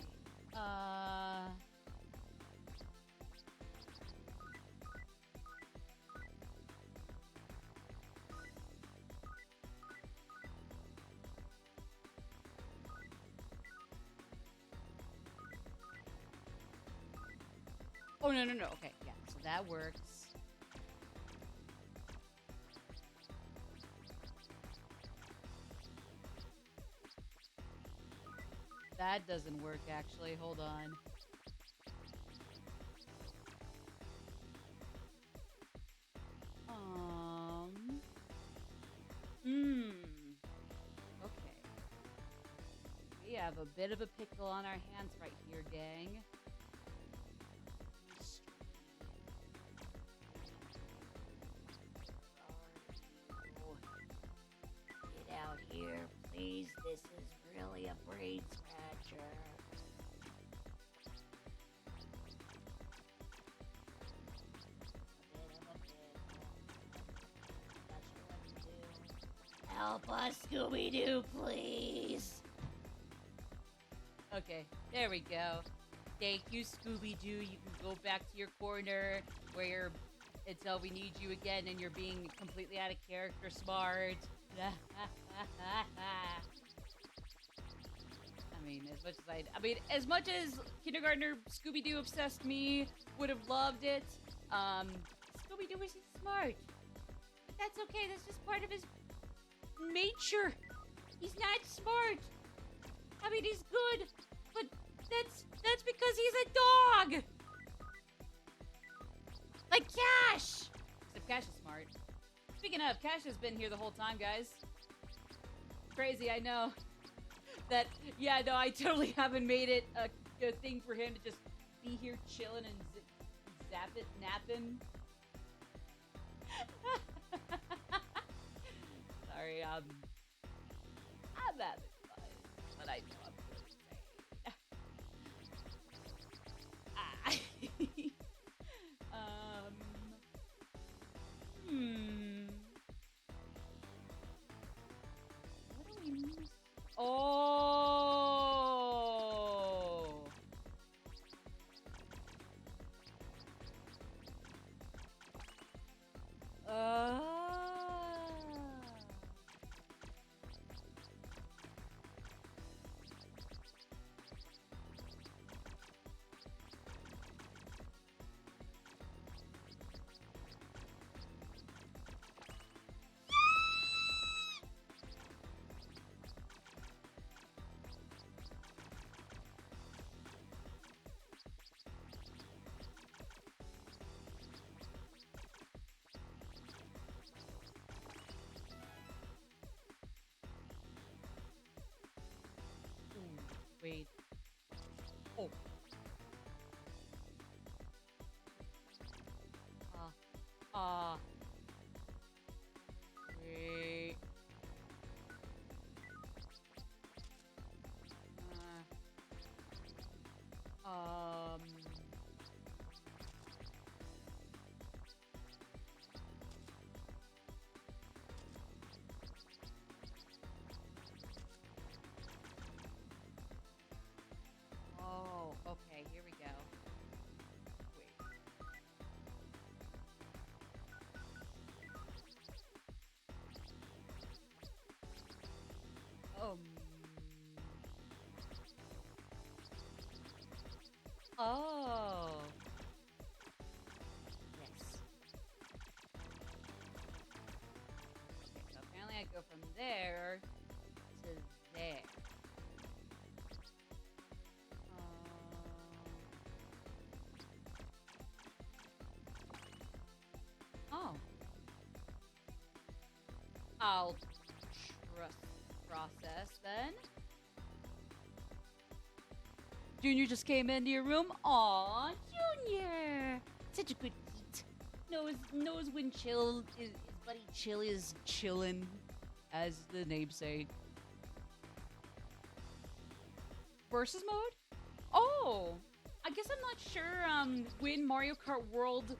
Oh, no. Okay, yeah, so that works. That doesn't work, actually. Hold on. Okay. We have a bit of a pickle on our hands right here, gang. Get out here, please. This is really a brain scratcher. Help us, Scooby-Doo, please. Okay, there we go. Thank you, Scooby-Doo. You can go back to your corner where you're until we need you again and you're being completely out of character smart. as much as kindergartner Scooby-Doo obsessed me would have loved it, Scooby-Doo isn't smart. But that's okay, that's just part of his nature. He's not smart. I mean, he's good, but that's because he's a dog. Like Cash. Except Cash is smart. Speaking of, Cash has been here the whole time, guys. Crazy, I know. That, yeah, no, I totally haven't made it a good thing for him to just be here chilling and zap it, napping. Sorry, I'm having fun, but I know I'm really insane. What do we miss? Oh! Wait. Oh. Uh. Wait. Um. Oh, okay, here we go. Wait. Oh. Yes. Okay, so apparently I go from there to there. Oh. I'll trust the process then. Junior just came into your room. Aw, Junior! Such a good eat. Knows when his buddy Chill is chillin', as the namesake. Versus mode? Oh! I guess I'm not sure when Mario Kart World's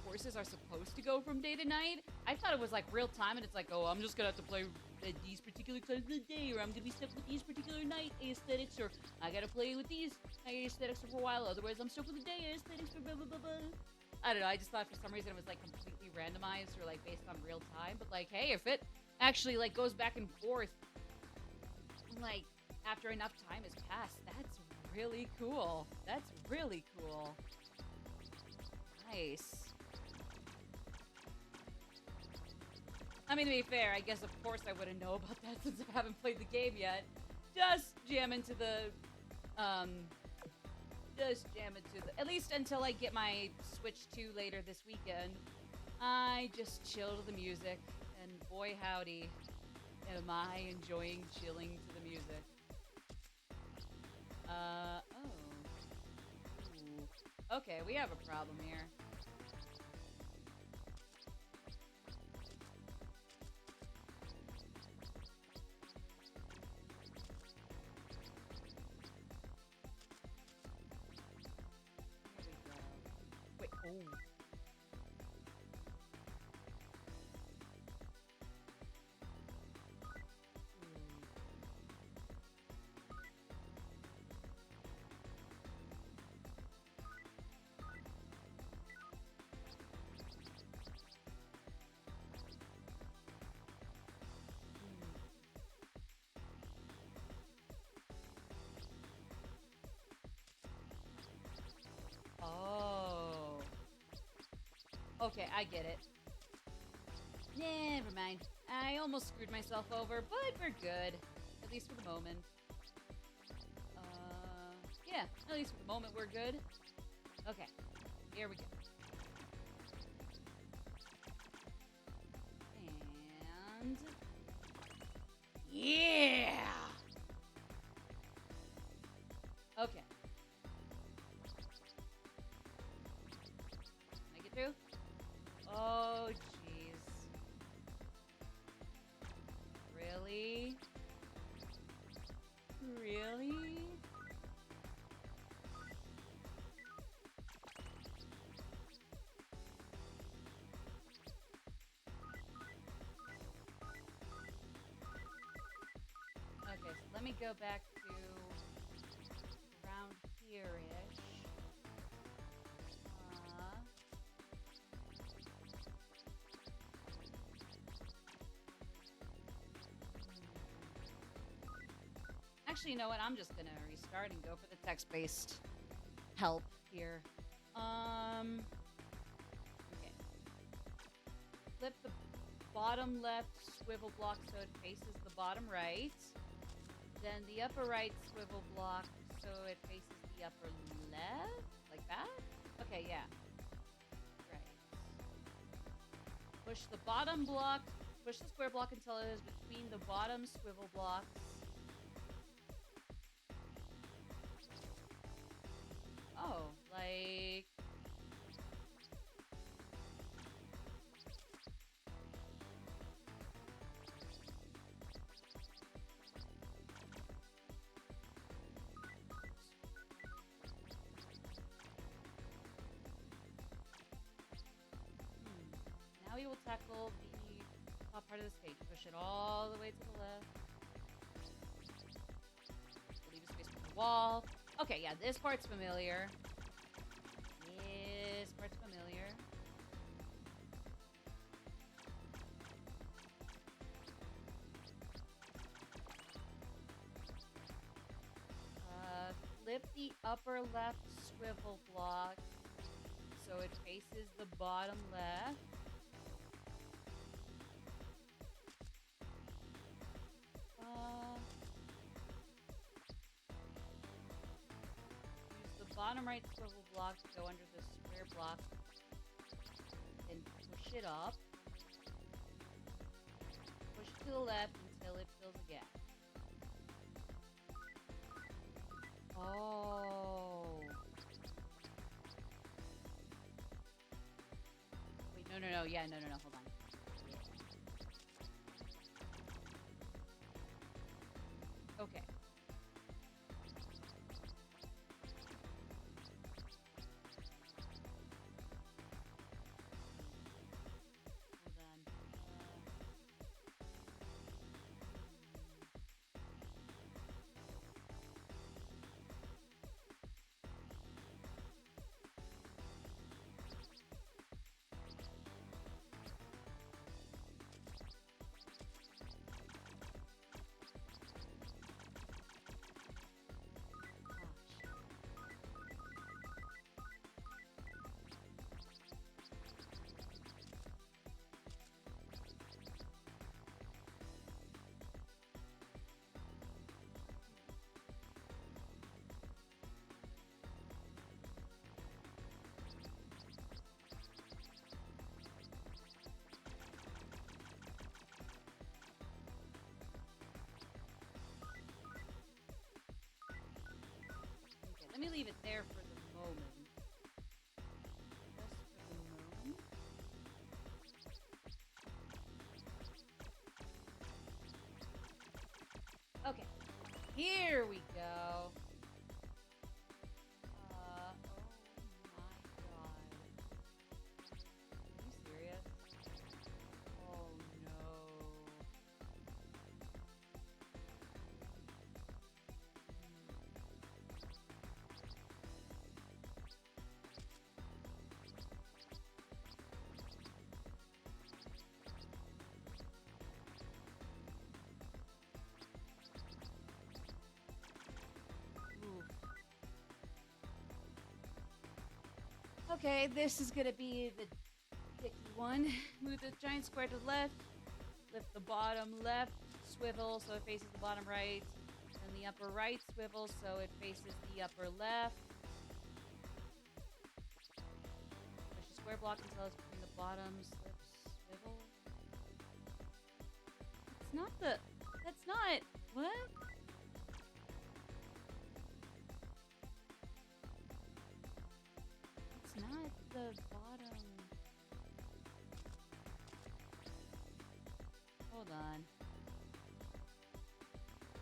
courses are supposed to go from day to night. I thought it was like real time and it's like, oh, I'm just gonna have to play at these particular times of the day, or I'm gonna be stuck with these particular night aesthetics, or I gotta play with these night aesthetics for a while, otherwise I'm stuck with the day aesthetics for blah blah blah blah. I don't know, I just thought for some reason it was like completely randomized or like based on real time, but like, hey, if it actually like goes back and forth like after enough time has passed, that's really cool. That's really cool. Nice. I mean, to be fair, I guess of course I wouldn't know about that since I haven't played the game yet. Just jam into the, at least until I get my Switch 2 later this weekend. I just chill to the music, and boy howdy, am I enjoying chilling to the music. Oh. Ooh. Okay, we have a problem here. Wait, oh. Oh. Okay, I get it. Never mind. I almost screwed myself over, but we're good. At least for the moment. Yeah, at least for the moment we're good. Okay, here we go. And yeah. Okay. Can I get through? Oh, jeez. Really? Really? Okay, so let me go back to around here-ish. Actually, you know what? I'm just gonna restart and go for the text-based help here. Okay. Flip the bottom left swivel block so it faces the bottom right. Then the upper right swivel block so it faces the upper left? Like that? Okay, yeah. Right. Push the bottom block, push the square block until it is between the bottom swivel blocks. Oh, like... Now we will tackle the top part of this page. Push it all the way to the left. Leave a space for the wall. Okay, yeah, this part's familiar. This part's familiar. Flip the upper left swivel block so it faces the bottom left. Use the bottom right swivel block to go under the square block and push it up. Push to the left until it fills again. Oh. Wait, no, yeah, no, hold on. Okay. Hold on. Let me leave it there for the moment. Just for the moment. Okay. Here we go. Oh my god. Are you serious? Oh no. Okay, this is gonna be the dicky one. Move the giant square to the left. Lift the bottom left swivel so it faces the bottom right. And the upper right swivel so it faces the upper left. Push the square block until it's between the bottom swivel. That's not the... That's not... What? It's not the bottom... Hold on.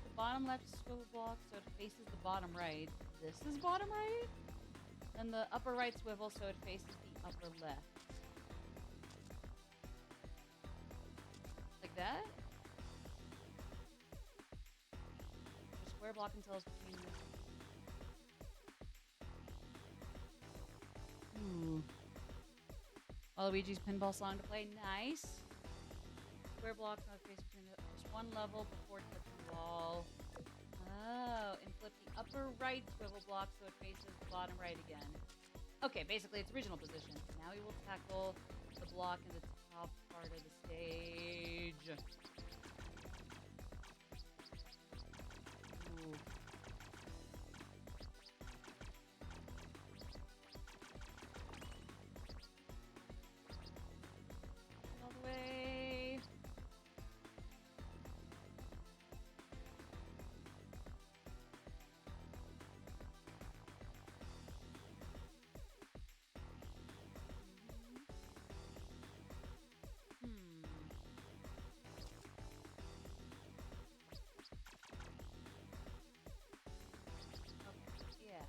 The bottom left swivel block so it faces the bottom right. This is bottom right? And the upper right swivel so it faces the upper left. Like that? Just square block until it's between the... Ooh. Waluigi's pinball song to play. Nice. Square block on the face between just one level before touching the wall. Oh, and flip the upper right swivel block so it faces the bottom right again. Okay, basically its original position. Now we will tackle the block in the top part of the stage. Ooh. All the way. Okay, yeah.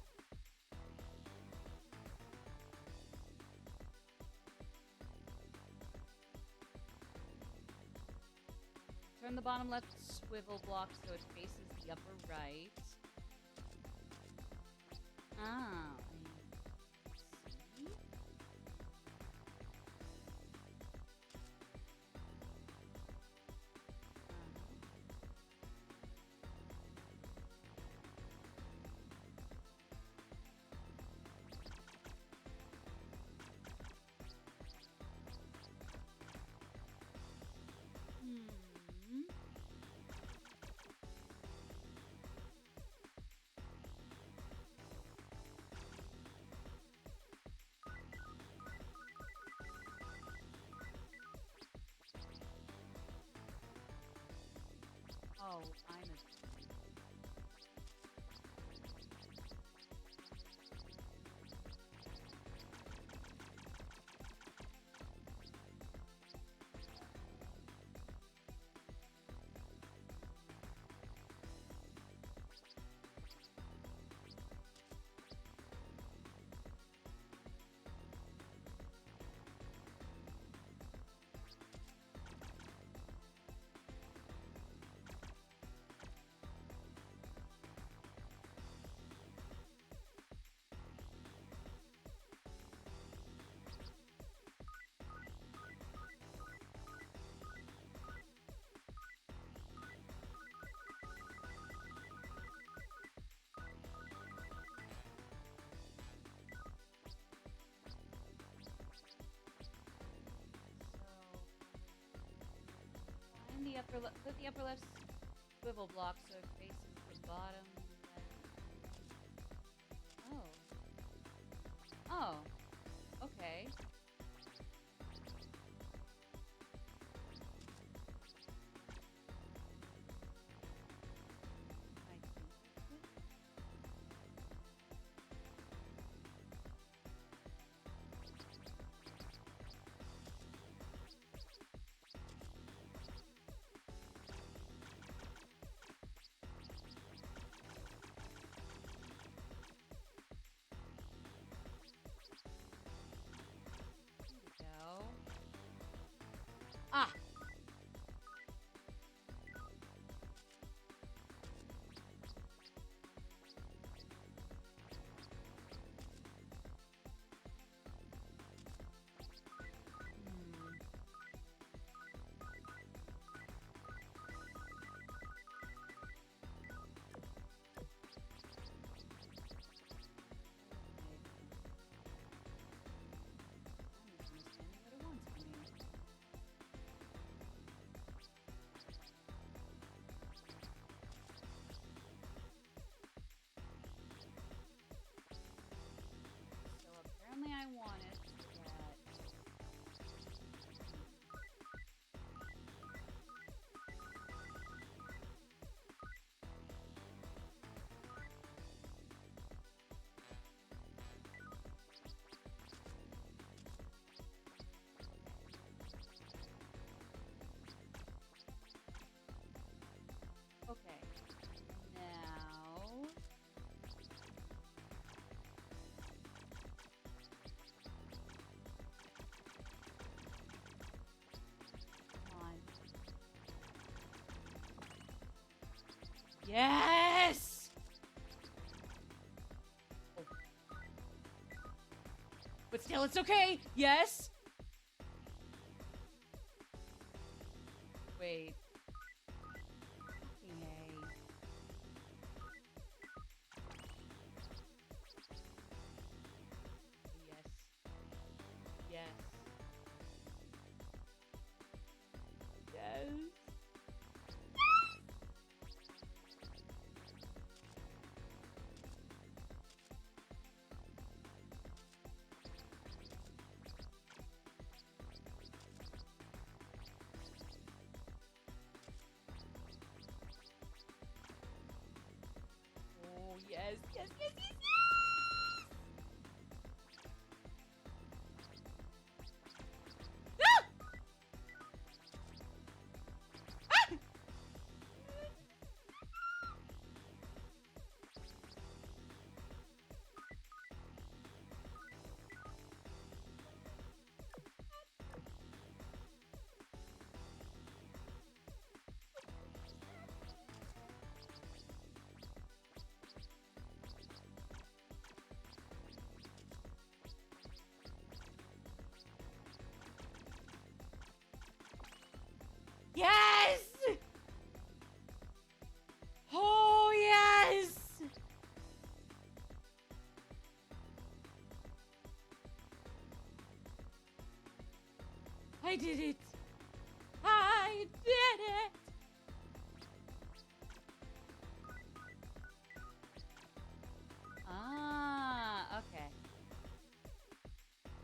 Turn the bottom left swivel block so it faces the upper right. Ah, I see. Hmm. Oh, I'm a... Find the upper left, put the upper left swivel block so it faces the bottom left. Oh. Oh. Okay. I think that's it. There we go. Ah! Hmm. I'm just understanding what it wants from me. So apparently I want it that... Yes! Oh. But still, it's okay. Yes. Wait. Fucking A. Yes. Yes. Yes. Oh, yes, yes, yes, yes, yes! Ah! Ah! Yes! Oh, yes! I did it! I did it! Ah, okay.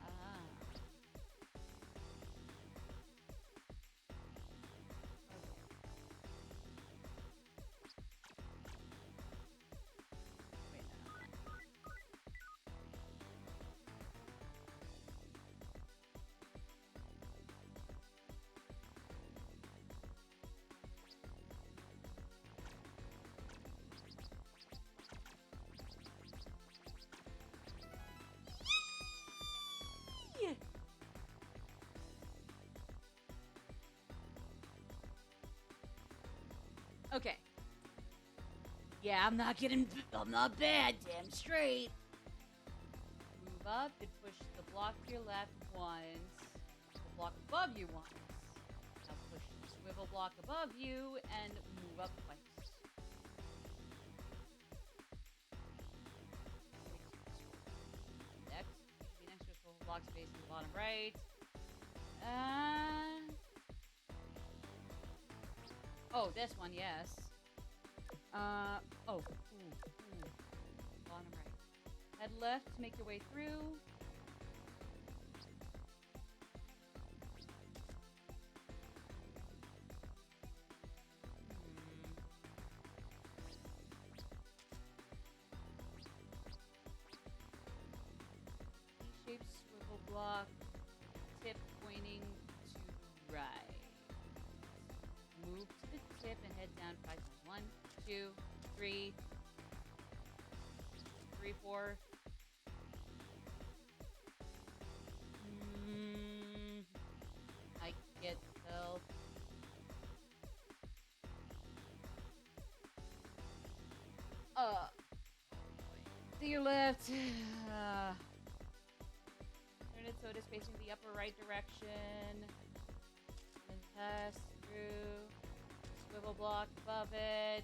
Ah. Wait, no, no. Yeah. Okay. Yeah, I'm not bad, damn straight. Move up and push the block to your left once. The block above you once. Now push the swivel block above you and move up twice. Next, you should be next to a swivel block space in the bottom right. Oh, this one, yes. Oh, ooh. Bottom right. Head left to make your way through. T-shaped swivel block, tip pointing to the right. Move to the tip and head down 5 times. 1, 2, 3, 3, 4. I get help. To your left. Turn it so it is facing the upper right direction. And pass through. Swivel block above it.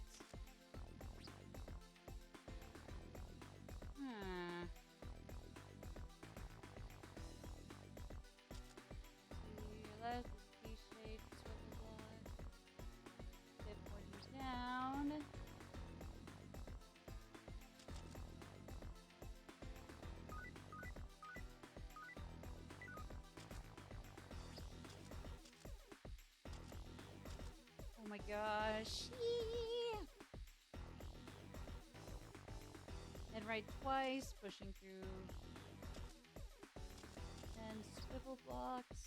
To your left is T-shaped swivel block. Tip pointing down. Oh my gosh. And right twice, pushing through 10 swivel blocks.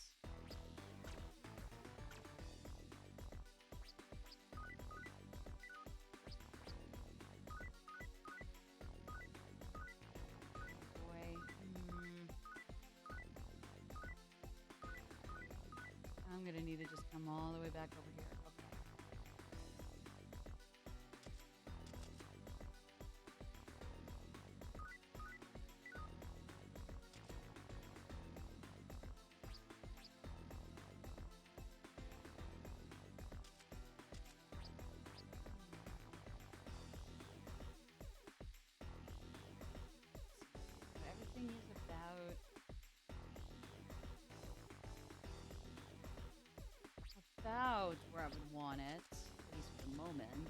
Boy. I'm gonna need to just come all the way back over here. Okay. moment.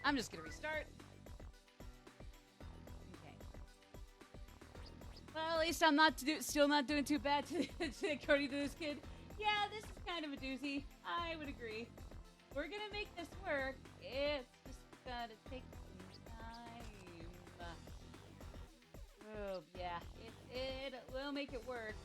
I'm just gonna restart. Okay. Well, at least I'm still not doing too bad according to this kid. Yeah, this is kind of a doozy. I would agree. We're gonna make this work. It's just gotta take some time. Oh yeah, it will make it work.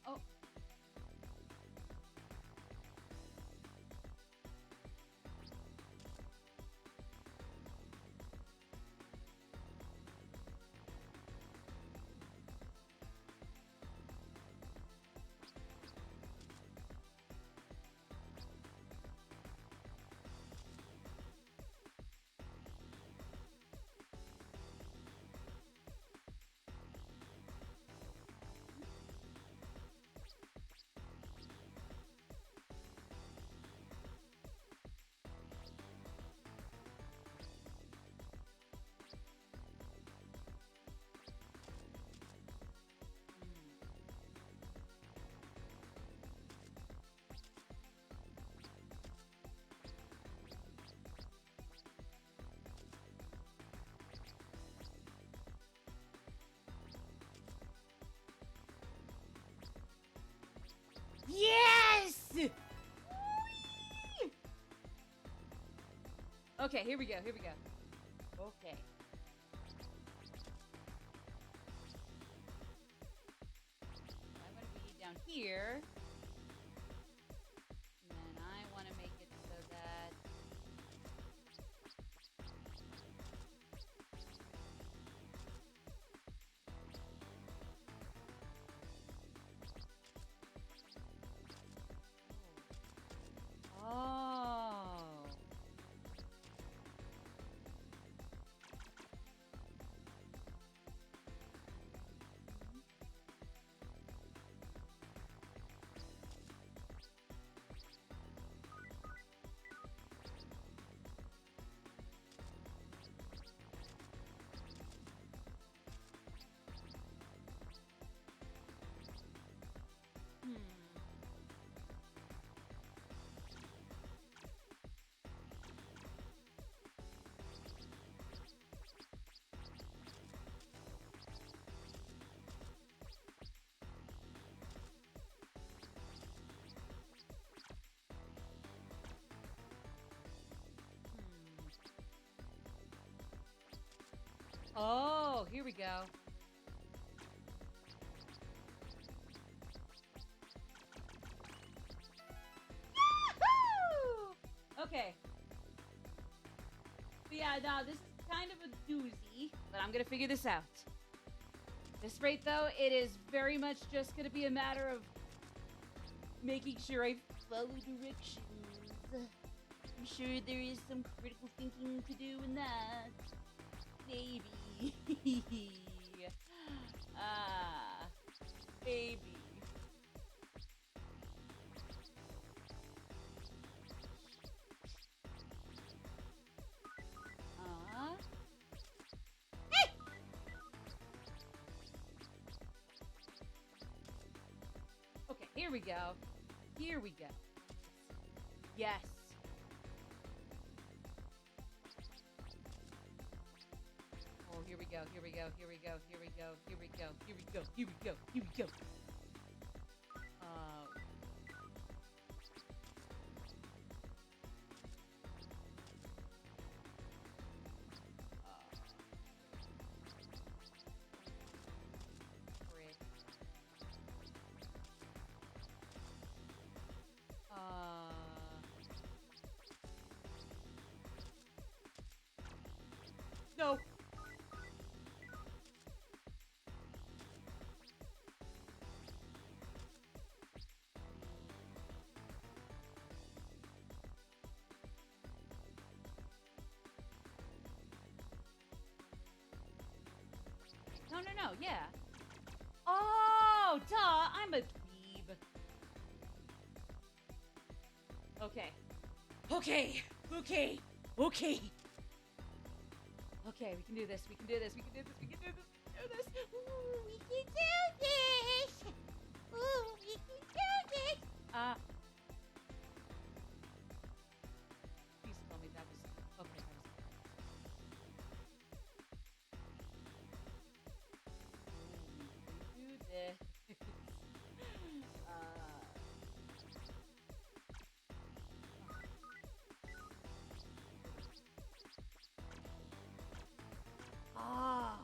Oh. Yes! Whee! Okay, here we go. Okay. I'm gonna be down here. And then I want to make it so that... Oh. Oh, here we go. Yahoo! Okay. But yeah, no, this is kind of a doozy, but I'm gonna figure this out. At this rate, though, it is very much just gonna be a matter of making sure I follow directions. I'm sure there is some critical thinking to do in that. Maybe. Baby. Hey! Okay, here we go. Yes. Oh, here we go. Frick. No. No, no, no, yeah. Oh, duh, I'm a dweeb. Okay. Okay, okay, okay. Okay, we can do this, we can do this, we can do this, we can do this, we can do this. Ooh, we can do this. Ooh, we can do this. Please tell me that was, okay, that was, ooh, we can do this. Ah.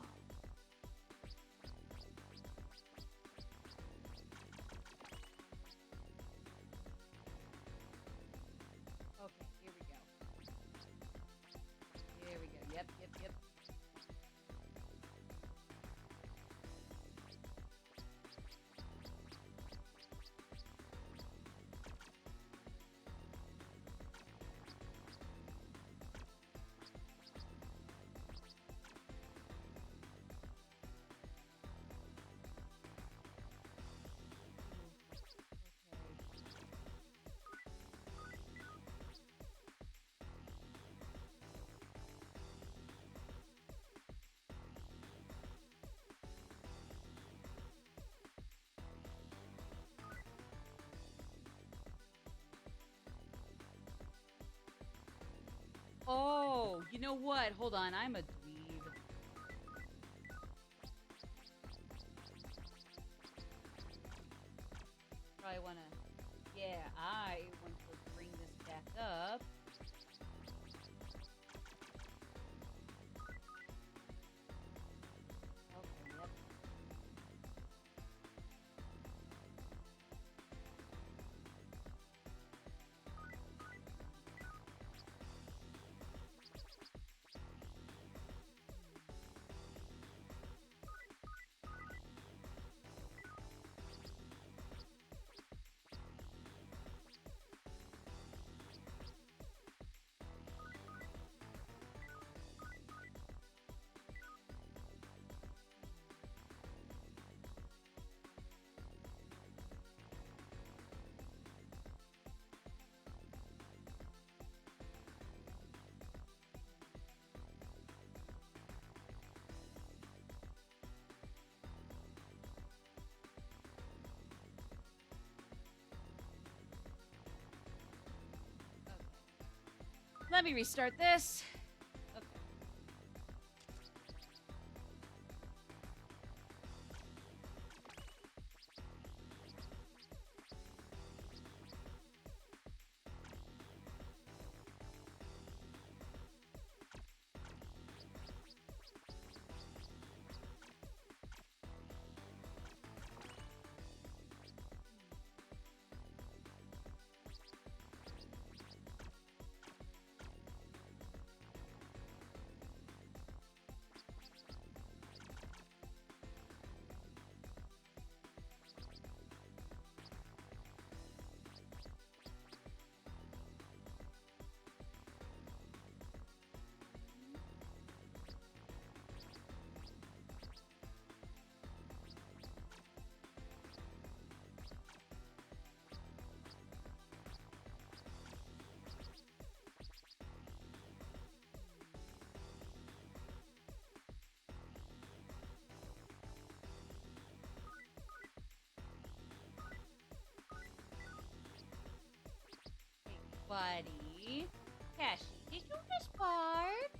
Okay, here we go. Here we go. Yep, yep, yep. Oh, you know what? Hold on, I'm a dweeb. Probably wanna, yeah, I want to bring this back up. Okay, yep. Let me restart this. Okay. Buddy. Cashy, did you just bark?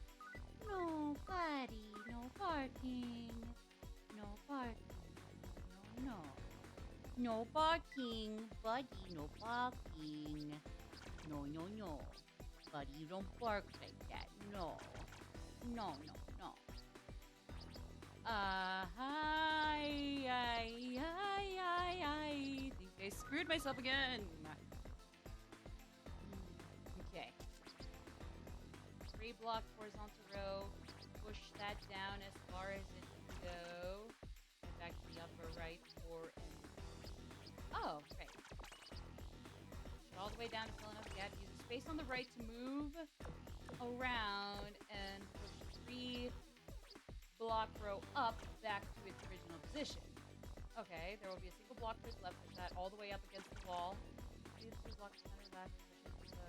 No, buddy, no barking. No barking. No, no. No barking, buddy, no barking. No, no, no. Buddy, you don't bark like that. No. No, no, no. I think I screwed myself again. Okay. 3 block horizontal row, push that down as far as it can go. Head back to the upper right for an... Oh, right. Push it all the way down to fill enough gap. Use the space on the right to move around and push 3 block row up back to its original position. Okay, there will be a single block to its left. Push that all the way up against the wall. 2 blocks center left. Push it so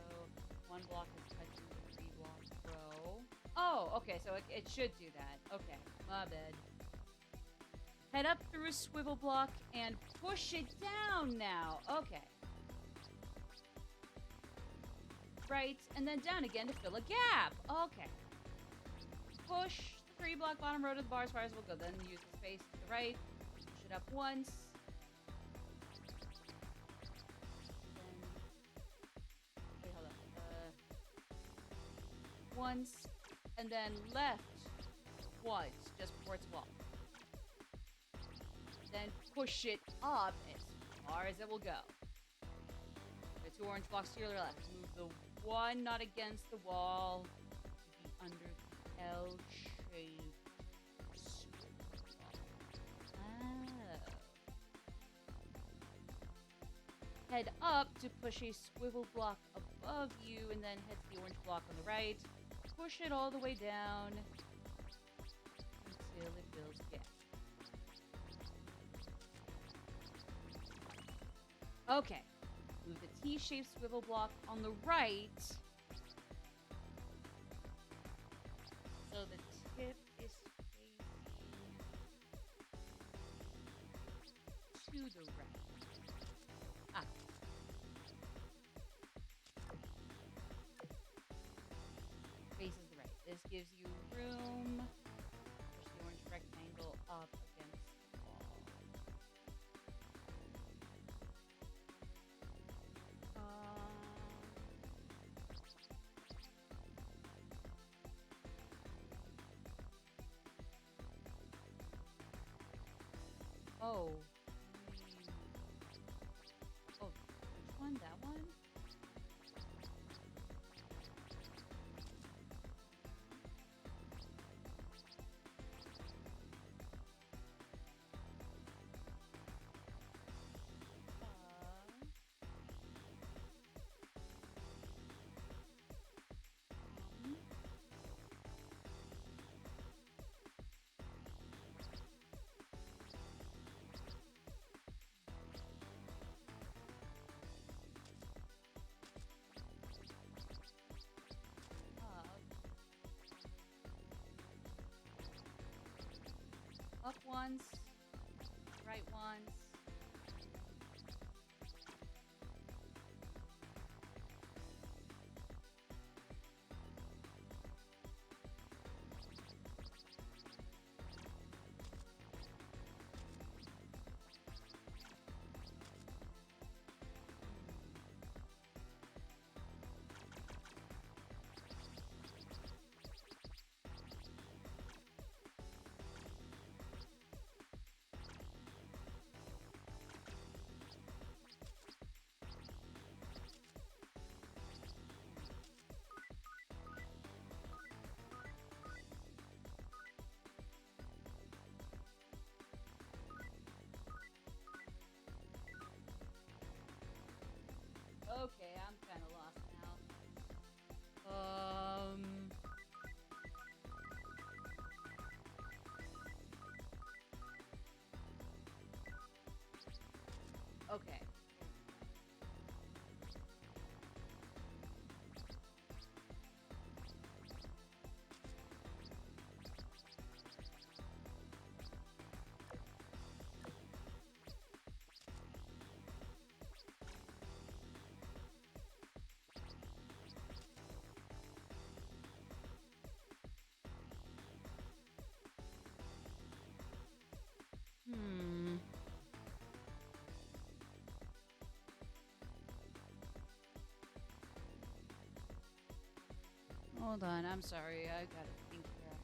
1 block is touching the 3 block row. Oh, okay, so it should do that. Okay, my bad. Head up through a swivel block and push it down now. Okay. Right, and then down again to fill a gap. Okay. Push the 3 block bottom row to the bar as far as we'll go. Then use the space to the right. Push it up once. Then, wait, hold on. Once, and then left once, just before its wall. Then push it up as far as it will go. The 2 orange blocks to your left. Move the 1 not against the wall to be under the L-shaped. Head up to push a swivel block above you, and then head to the orange block on the right. Push it all the way down until it fills again. Okay. Move the T-shaped swivel block on the right so the tip is facing to the right. Ah. Faces the right. This gives you room. Push the orange rectangle up against the wall. Oh. Oh, which one? That one? Up once, right once. Okay, I'm kind of lost now. Okay. Hold on, I'm sorry. I gotta think here.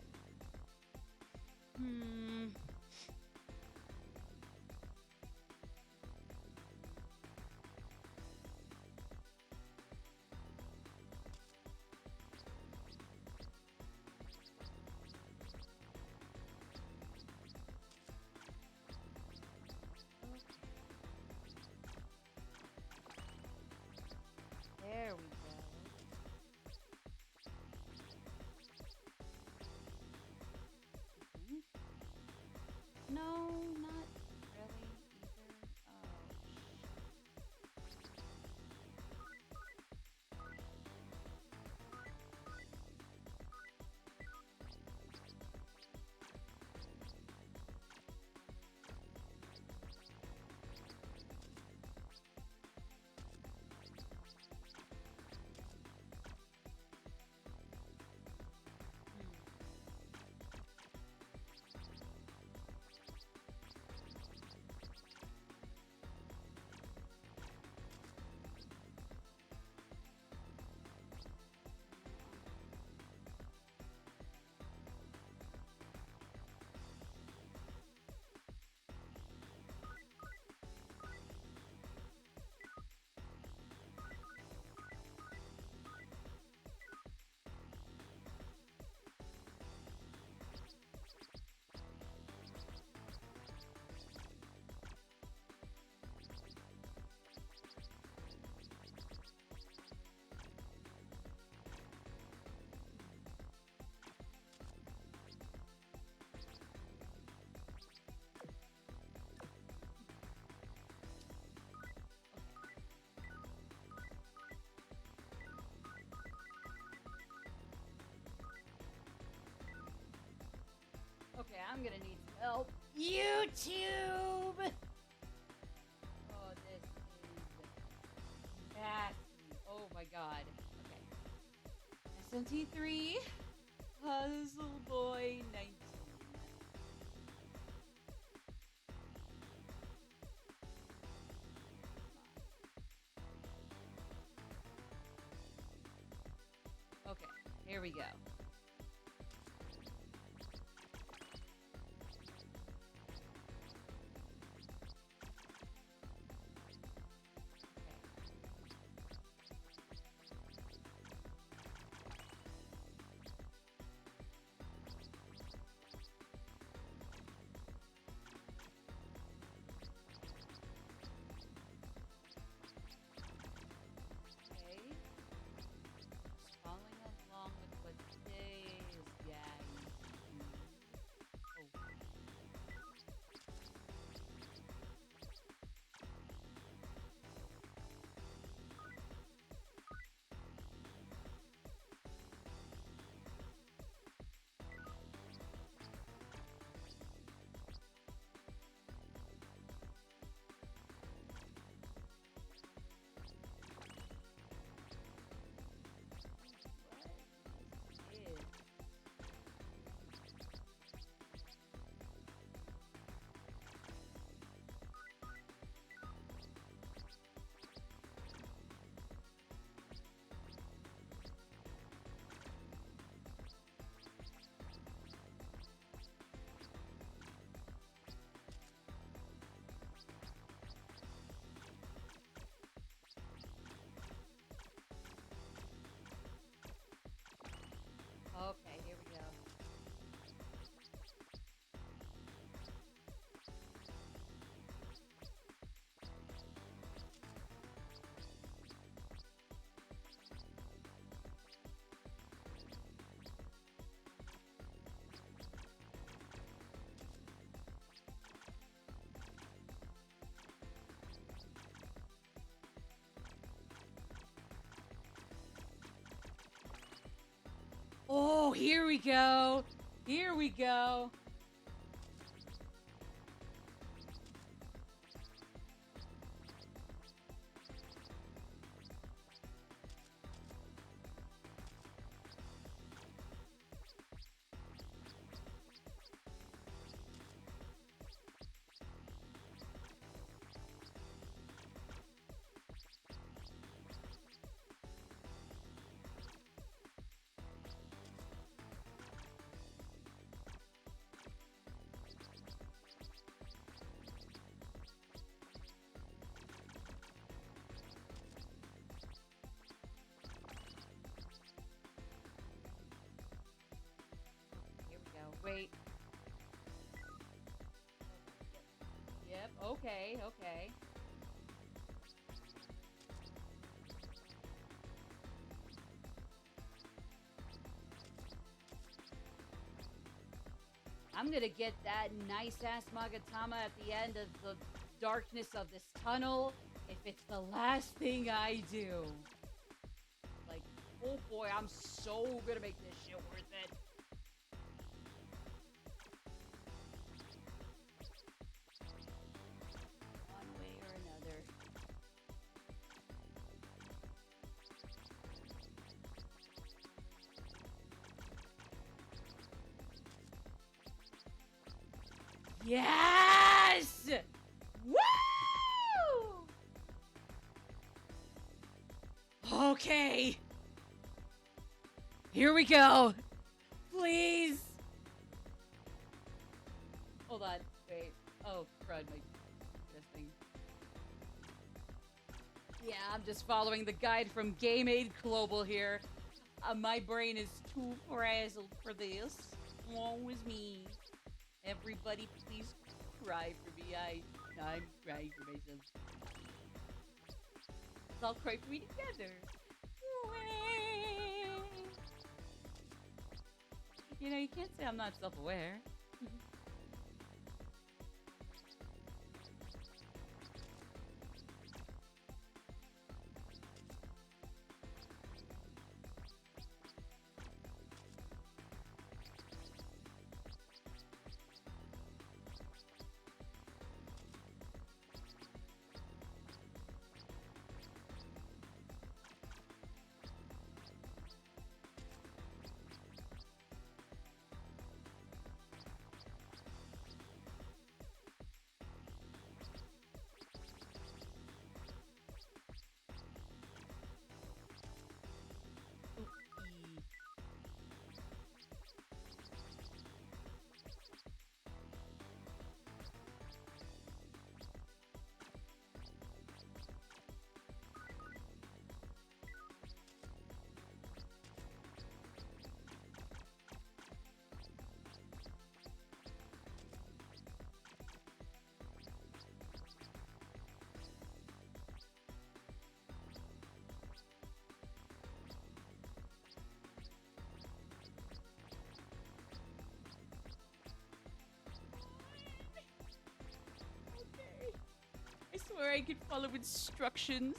I'm gonna need some help. YouTube! Oh, this is nasty. Oh my god. Okay. SMT III Puzzle Boy 19. Okay, here we go. Okay. Just following along with what today is. Yeah. Oh. What is Okay, here we go. Oh, here we go. Here we go. Here we go. Wait. Yep. Okay. Okay. I'm gonna get that nice ass Magatama at the end of the darkness of this tunnel if it's the last thing I do. Like, oh boy, I'm so gonna make this shit worth it. One way or another. Yes! Woo! Okay. Here we go. Please. Hold on. Wait. Oh, crud. My this thing. Yeah, I'm just following the guide from Game Aid Global here. My brain is too frazzled for this. Woe is me. Everybody, please cry for me. I'm crying for myself. Let's all cry for me together. You know, you can't say I'm not self-aware. where I can follow instructions.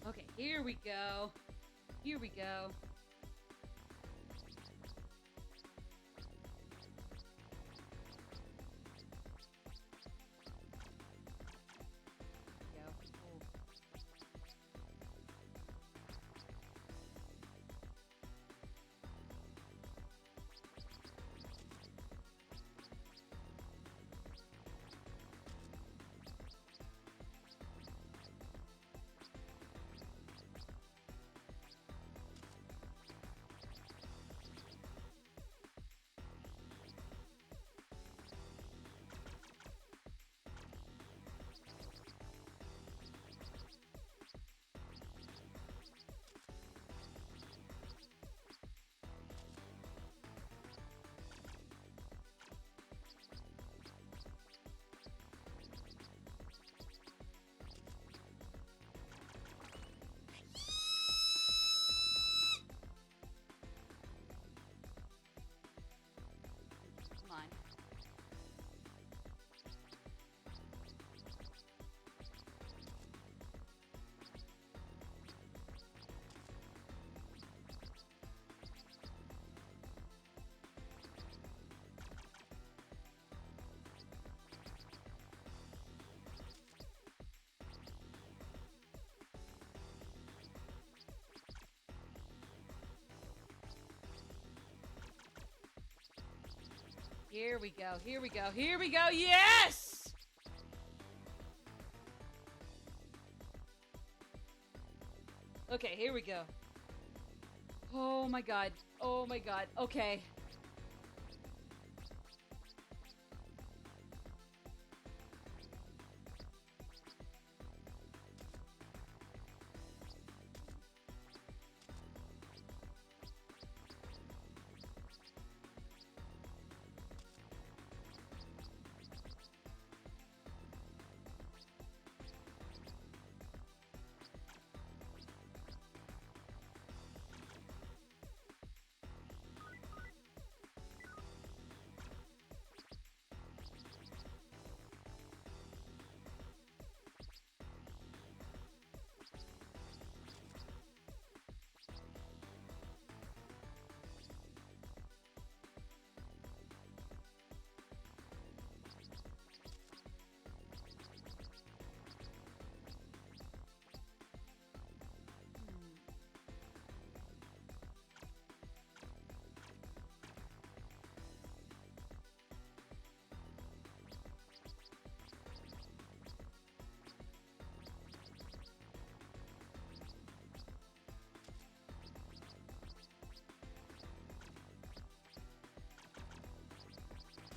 Okay, here we go. Here we go. Come on. Here we go, here we go, here we go, yes! Okay, here we go. Oh my god, okay.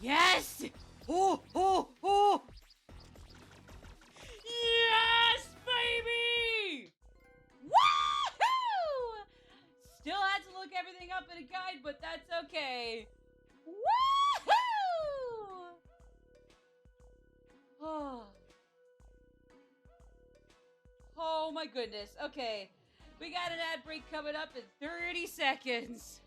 Yes! Oh, oh, oh! Yes, baby! Woohoo! Still had to look everything up in a guide, but that's okay. Woohoo! Oh. Oh my goodness. Okay. We got an ad break coming up in 30 seconds.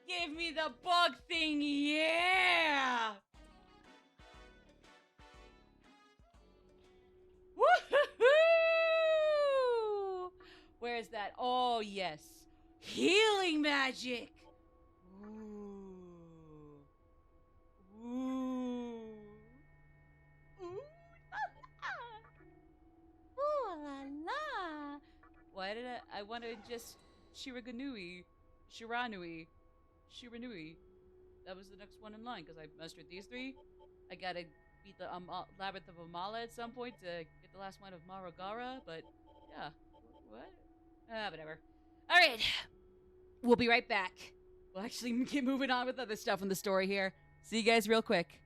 Give me the bug thing, yeah! Woohoo! Where's that? Oh, yes. healing magic. Ooh la la. Why did I want to just Shiraganui, Shiranui, Shiranui. That was the next one in line because I mastered these three. I gotta beat the Labyrinth of Amala at some point to get the last one of Maragara, but yeah. What? Whatever. Alright. We'll be right back. We'll actually keep moving on with other stuff in the story here. See you guys real quick.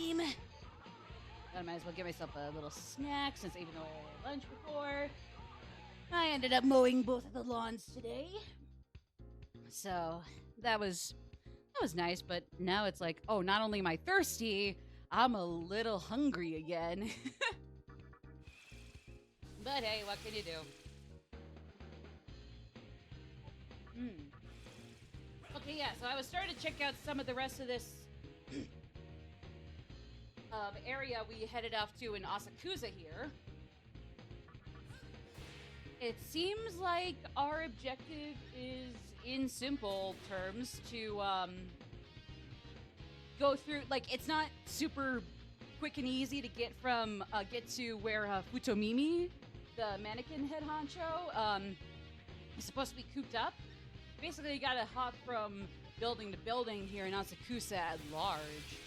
game. I might as well give myself a little snack since even though I had lunch before, I ended up mowing both of the lawns today. So that was nice, but now it's like, oh, not only am I thirsty, I'm a little hungry again. But hey, what can you do? Okay, yeah, so I was starting to check out some of the rest of this area we headed off to in Asakusa here. It seems like our objective is, in simple terms, to go through, like, it's not super quick and easy to get to where Futomimi, the mannequin head honcho, is supposed to be cooped up. Basically, you gotta hop from building to building here in Asakusa at large,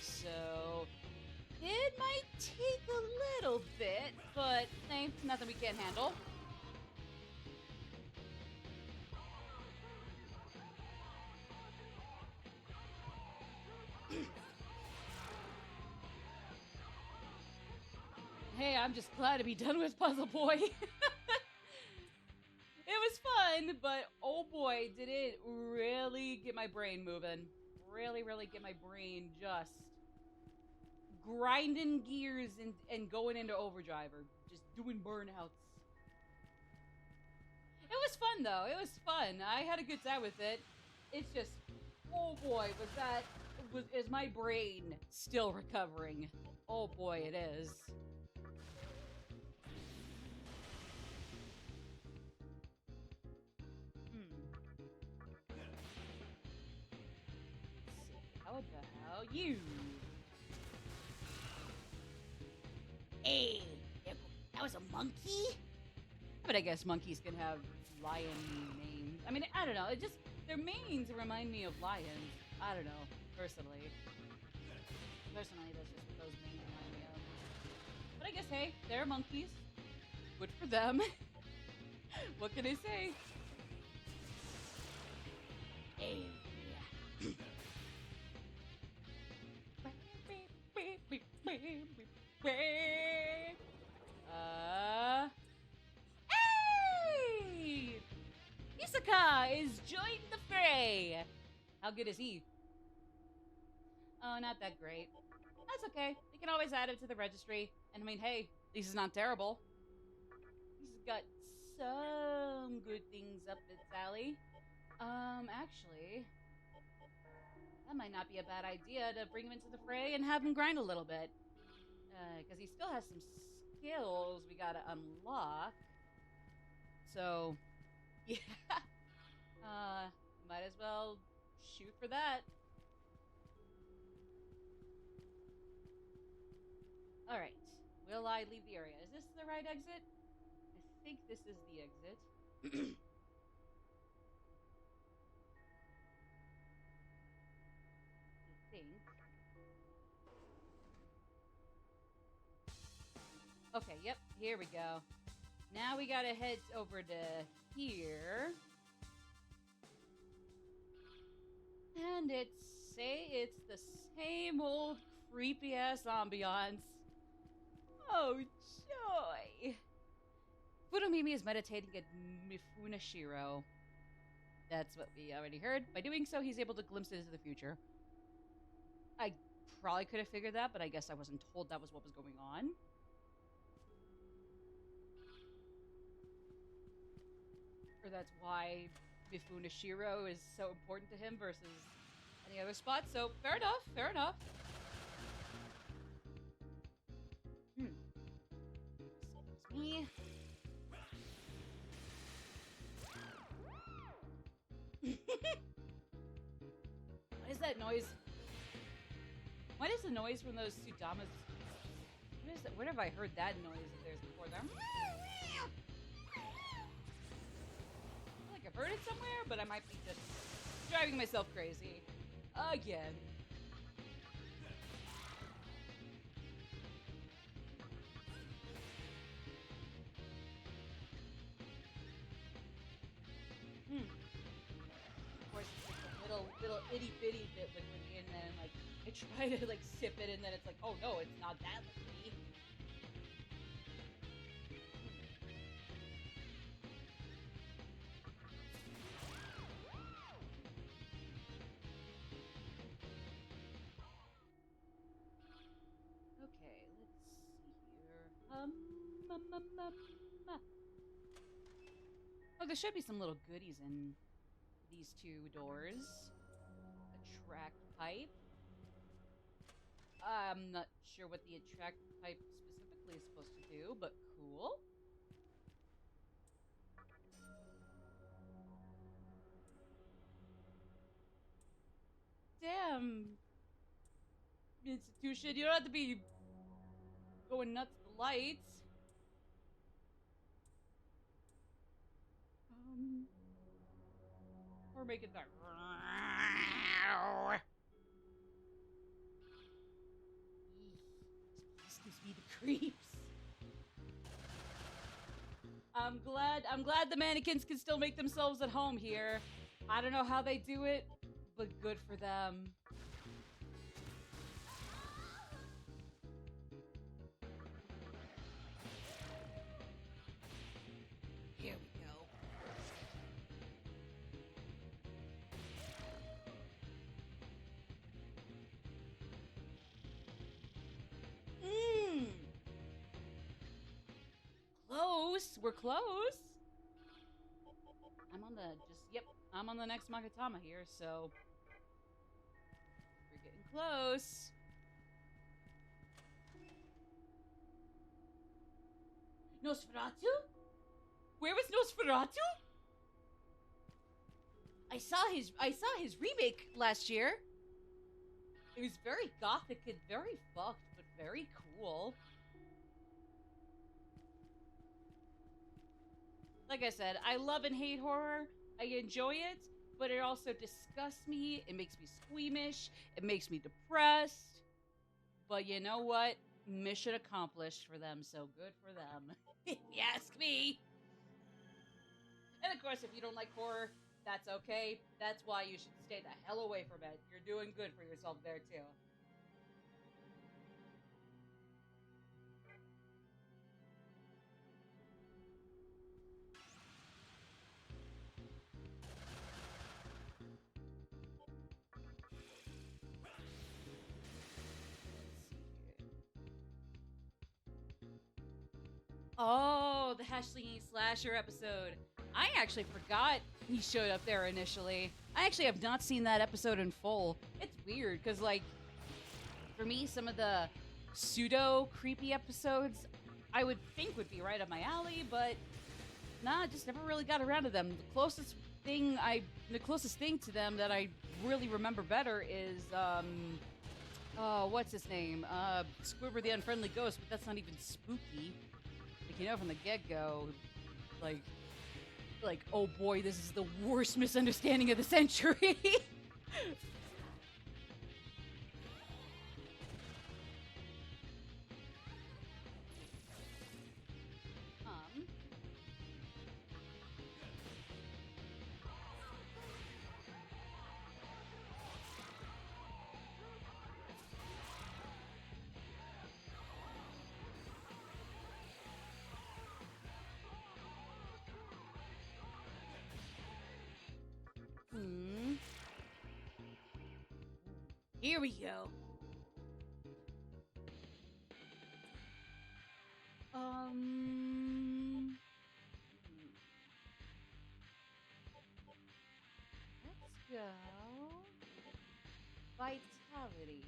so it might take a little bit, but hey, nothing we can't handle. Hey, I'm just glad to be done with Puzzle Boy. It was fun, but oh boy, did it really get my brain moving. Really, really get my brain just grinding gears and going into overdrive or just doing burnouts. It was fun, though. It was fun. I had a good time with it. It's just, oh boy, is my brain still recovering? Oh boy, it is. How about you? Hey, that was a monkey? But I guess monkeys can have lion names. I mean, I don't know. It just, their manes remind me of lions. I don't know, personally. Personally, that's just what those manes remind me of. But I guess, hey, they're monkeys. Good for them. What can I say? Hey. Hey! Isaka is joined the fray! How good is he? Oh, not that great. That's okay. We can always add him to the registry. And I mean, hey, at least he's not terrible. He's got some good things up its alley. Actually, that might not be a bad idea to bring him into the fray and have him grind a little bit. Because he still has some skills we gotta unlock. So, yeah. Might as well shoot for that. Alright. Will I leave the area? Is this the right exit? I think this is the exit. I think. Okay, yep, here we go. Now we gotta head over to here. And it's the same old creepy ass ambiance. Oh joy! Futomimi is meditating at Mifunashiro. That's what we already heard. By doing so, he's able to glimpse into the future. I probably could have figured that, but I guess I wasn't told that was what was going on. Or that's why Mifunashiro is so important to him versus any other spot. So, fair enough, fair enough. Excuse me. What is that noise? What is the noise from those Sudamas? What is that? Where have I heard that noise of theirs before? I feel like I've heard it somewhere, but I might be just driving myself crazy. Again. Of course, it's like a little itty bitty bit liquidy, and then like I try to like sip it, and then it's like, oh no, it's not that liquidy. Okay, let's see here. Oh, there should be some little goodies in these two doors. Attract pipe. I'm not sure what the attract pipe specifically is supposed to do, but cool. Damn, institution, you don't have to be going nuts with the lights. Or make it that. This place gives me the creeps. I'm glad the mannequins can still make themselves at home here. I don't know how they do it, but good for them. Here we go. Close. We're close. I'm on the next Magatama here, so we're getting close. Nosferatu? Where was Nosferatu? I saw his remake last year. It was very gothic and very fucked, but very cool. Like I said, I love and hate horror. I enjoy it, but it also disgusts me. It makes me squeamish. It makes me depressed. But you know what? Mission accomplished for them, so good for them. If you ask me. And of course, if you don't like horror, that's okay. That's why you should stay the hell away from it. You're doing good for yourself there, too. Oh, the Ashley Slasher episode. I actually forgot he showed up there initially. I actually have not seen that episode in full. It's weird, because, like, for me, some of the pseudo-creepy episodes I would think would be right up my alley, but nah, just never really got around to them. The closest thing to them that I really remember better is, what's his name? Squibber the Unfriendly Ghost, but that's not even spooky. Like, you know, from the get-go, like, oh boy, this is the worst misunderstanding of the century. Here we go. Let's go. Vitality.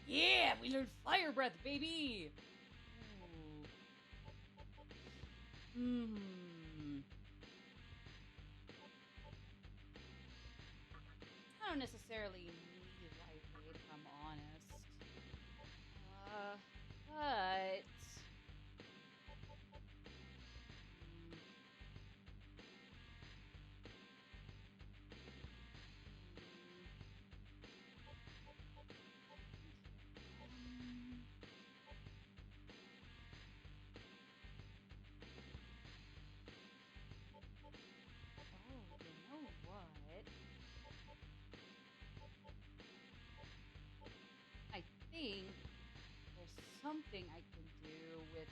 Yeah, we learned fire breath, baby. I don't necessarily need life aid, if I'm honest. But oh, you know what? something I can do with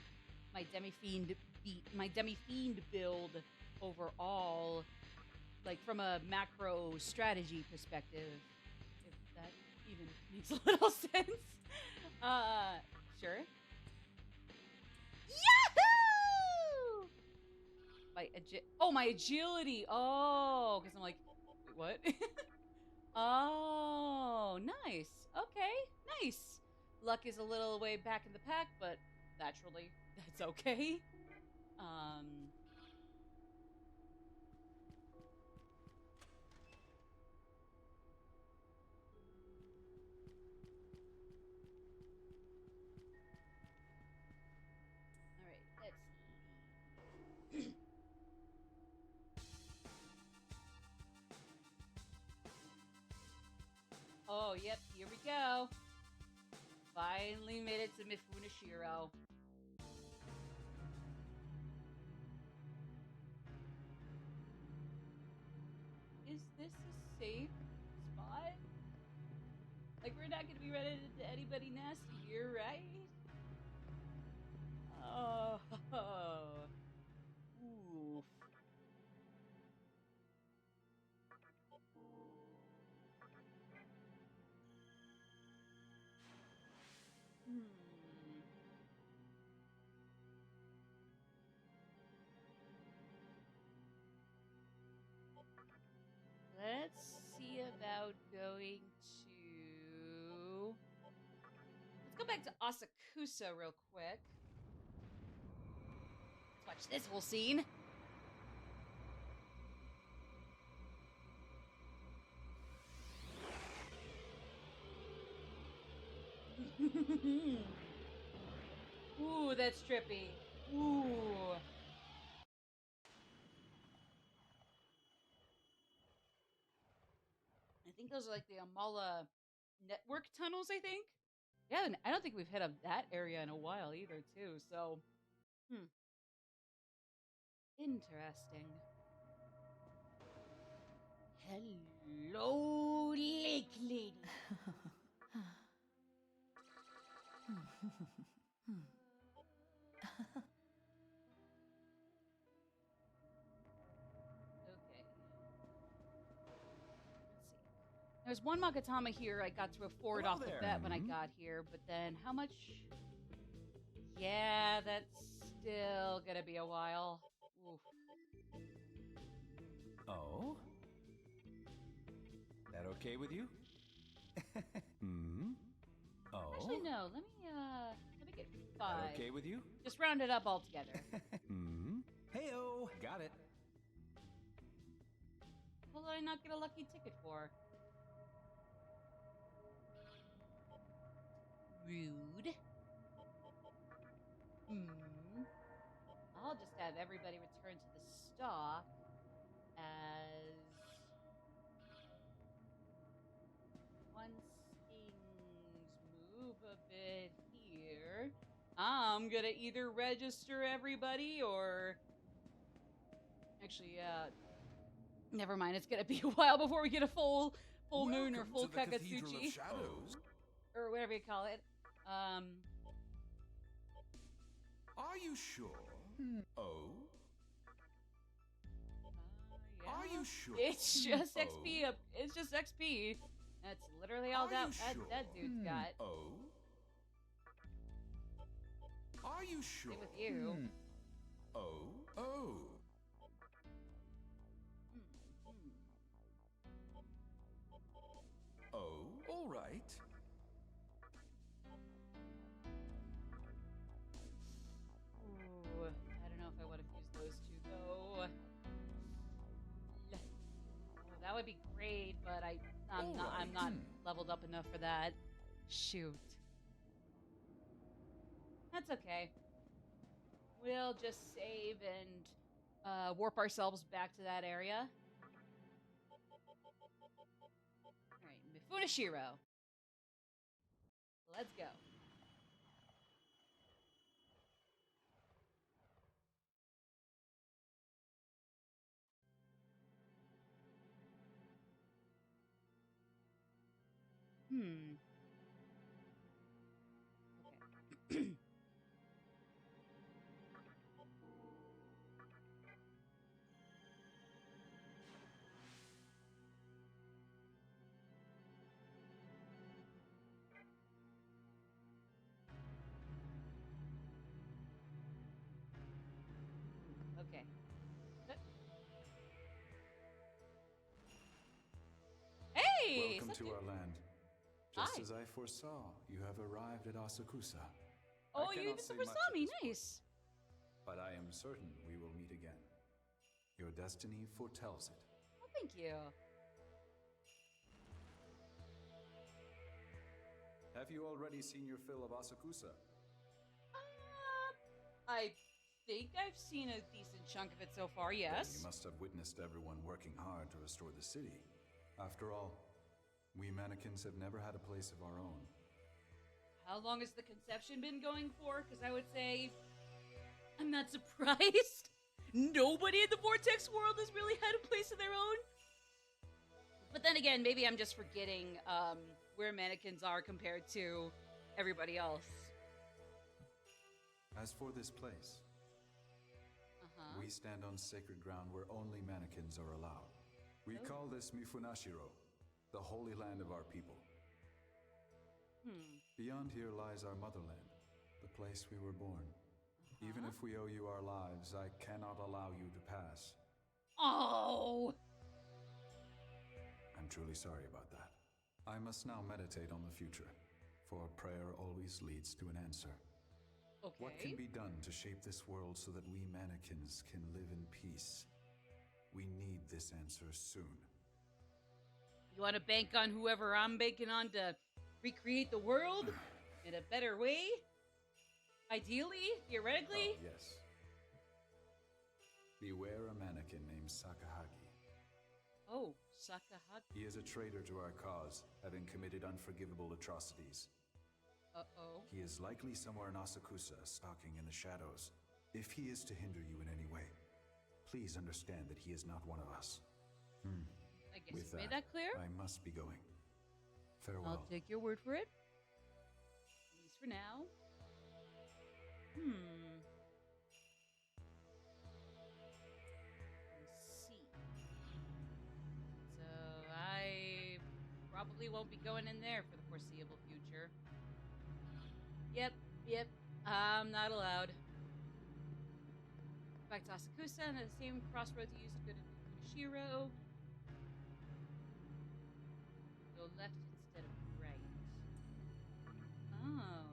my Demi Fiend build overall, like from a macro strategy perspective, if that even makes a little sense. Sure. Yahoo! My agility. Oh, because I'm like, wait, what? Oh, nice. Okay, nice. Luck is a little way back in the pack, but naturally, that's okay. All right, let's see. Oh, yep, here we go. Finally made it to Mifune Shiro. Is this a safe spot? Like, we're not gonna be running into anybody nasty here, right? Oh. Oof. Hmm. Let's see about going to... Let's go back to Asakusa real quick. Let's watch this whole scene. Ooh, that's trippy. Ooh. I think those are like the Amala network tunnels, I think. Yeah, and I don't think we've hit up that area in a while either, too, so... Interesting. Hello, Lake Lady. Okay. Let's see. There's one Magatama here I got to afford Hello off the there. bat when I got here, but then how much? Yeah, that's still gonna be a while. Oof. Oh? That okay with you? Hmm? Oh? Actually, no. Let me get 5. That okay with you? Just round it up all together. Hmm? Heyo! Got it. What did I not get a lucky ticket for? Rude. I'll just have everybody return to the stock as once things move a bit here, I'm gonna either register everybody or actually, never mind. It's gonna be a while before we get a full moon or Welcome full to the Cathedral of Kakatsuchi Shadows. or whatever you call it. Are you sure? Oh? Yeah. Are you sure? It's just Oh. XP. It's just XP. That's literally all Are that you sure? that dude's got. Oh? Are you sure? Same with you. Oh? Oh? Oh? All right. Ooh, I don't know if I want to fuse those two though. Oh, that would be great, but I'm not leveled up enough for that. Shoot. That's okay. We'll just save and warp ourselves back to that area. Alright, Mifune Shiro. Let's go. Okay. Welcome that to do? our land. Just Hi. as I foresaw, you have arrived at Asakusa. Oh, you cannot even say foresaw much at me. this point, Nice. but I am certain we will meet again. Your destiny foretells it. Oh, thank you. Have you already seen your fill of Asakusa? I think I've seen a decent chunk of it so far, Then yes. you must have witnessed everyone working hard to restore the city. After all, we mannequins have never had a place of our own. How long has the conception been going for? Because I would say I'm not surprised. Nobody in the Vortex world has really had a place of their own. But then again, maybe I'm just forgetting where mannequins are compared to everybody else. As for this place, Uh-huh. we stand on sacred ground where only mannequins are allowed. We Oh. call this Mifunashiro, the holy land of our people. Beyond here lies our motherland, the place we were born. Even if we owe you our lives, I cannot allow you to pass. Oh! I'm truly sorry about that. I must now meditate on the future, for prayer always leads to an answer. Okay. What can be done to shape this world so that we mannequins can live in peace? We need this answer soon. You want to bank on whoever I'm banking on to recreate the world in a better way? Ideally? Theoretically? Oh, yes. Beware a mannequin named Sakahagi. Oh, Sakahagi. He is a traitor to our cause, having committed unforgivable atrocities. Uh-oh. He is likely somewhere in Asakusa, stalking in the shadows. If he is to hinder you in any way, please understand that he is not one of us. I guess With you made that clear. I must be going. Farewell. I'll take your word for it. At least for now. Let's see. So I probably won't be going in there for the foreseeable future. Yep. I'm not allowed. Back to Asakusa and the same crossroads you used to go to Kunishiro. Go left instead of right. Oh.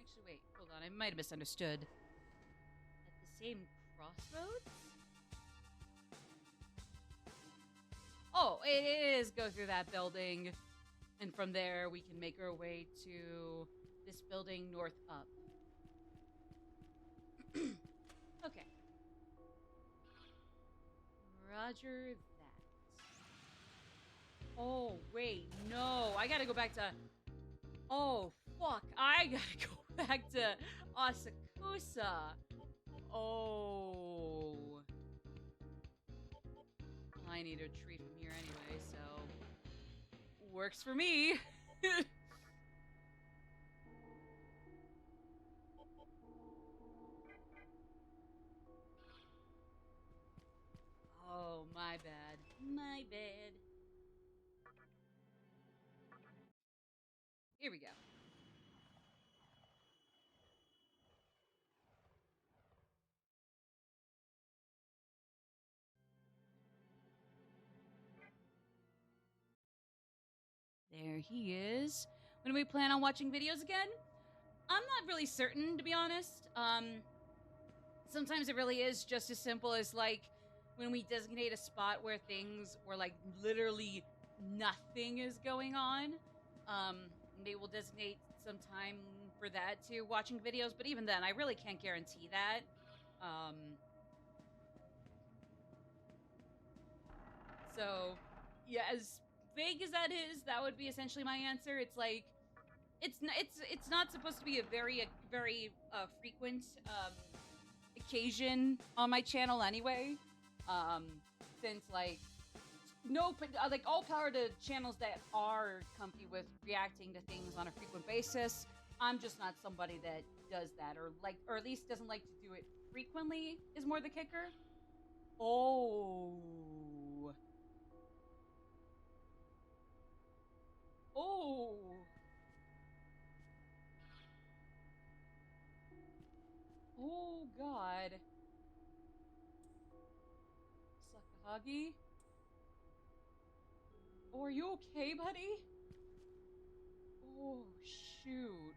Actually, wait, hold on. I might have misunderstood. At the same crossroads? Oh, it is go through that building. And from there, we can make our way to this building north up. Okay. Roger that. Oh, wait, no. I gotta go back to... Oh, fuck. I gotta go back to Asakusa. Oh. I need a treat from here anyway, so... Works for me. Oh, my bad. My bad. Here we go. There he is. When do we plan on watching videos again? I'm not really certain, to be honest. Sometimes it really is just as simple as, like, when we designate a spot where like, literally nothing is going on. Maybe we'll designate some time for that to watching videos, but even then, I really can't guarantee that. So, yeah, as vague as that is, that would be essentially my answer. It's like, it's not supposed to be a very frequent occasion on my channel anyway. Since like like all power to channels that are comfy with reacting to things on a frequent basis. I'm just not somebody that does that, or at least doesn't like to do it frequently. Is more the kicker. Oh. Oh. Oh, God. Sakahagi? Oh, are you okay, buddy? Oh, shoot.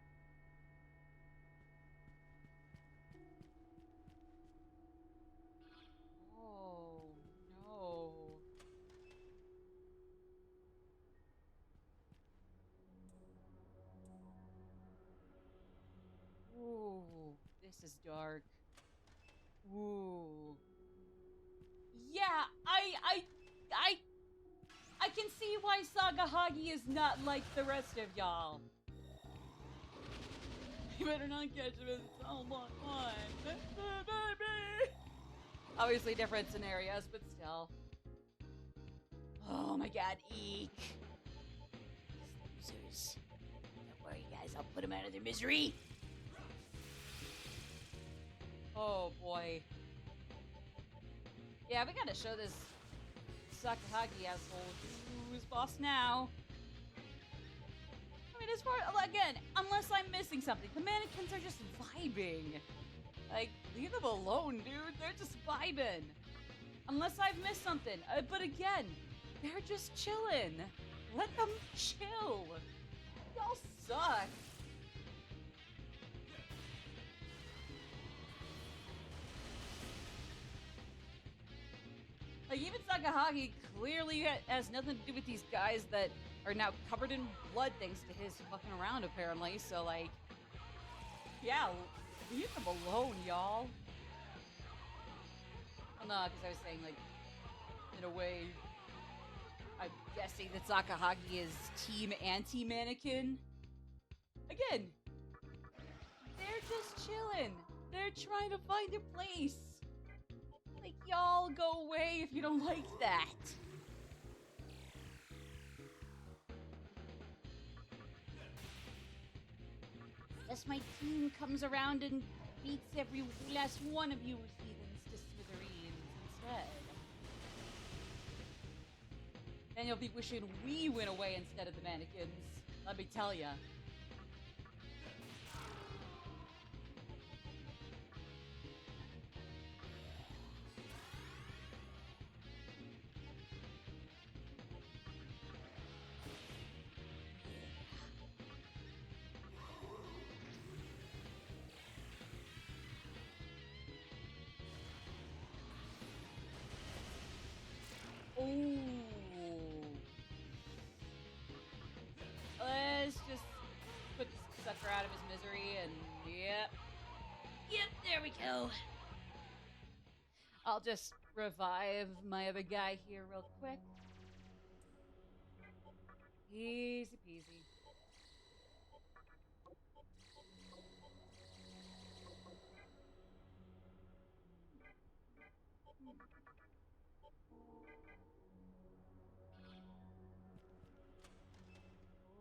Oh, no. Ooh, this is dark. Ooh. Yeah, I can see why Sagahagi is not like the rest of y'all. You better not catch him in someone. Baby. Obviously different scenarios, but still. Oh my god, eek. These losers. Don't worry, guys, I'll put them out of their misery. Oh boy. Yeah, we gotta show this Sakahagi asshole who's boss now. I mean, as far again, unless I'm missing something, the mannequins are just vibing. Like, leave them alone, dude. They're just vibing. Unless I've missed something. But again, they're just chilling. Let them chill. Y'all suck. Like, even Sakahagi clearly has nothing to do with these guys that are now covered in blood thanks to his fucking around, apparently. So, like, yeah, leave them alone, y'all. Well, no, because I was saying, like, in a way, I'm guessing that Sakahagi is team anti-mannequin. Again, they're just chilling. They're trying to find a place. Like, y'all go away if you don't like that. Unless my team comes around and beats every last one of you heathens to smithereens instead. Then you'll be wishing we went away instead of the mannequins. Let me tell ya. Ooh. Let's just put this sucker out of his misery and yep. Yep, there we go. I'll just revive my other guy here real quick. Easy peasy.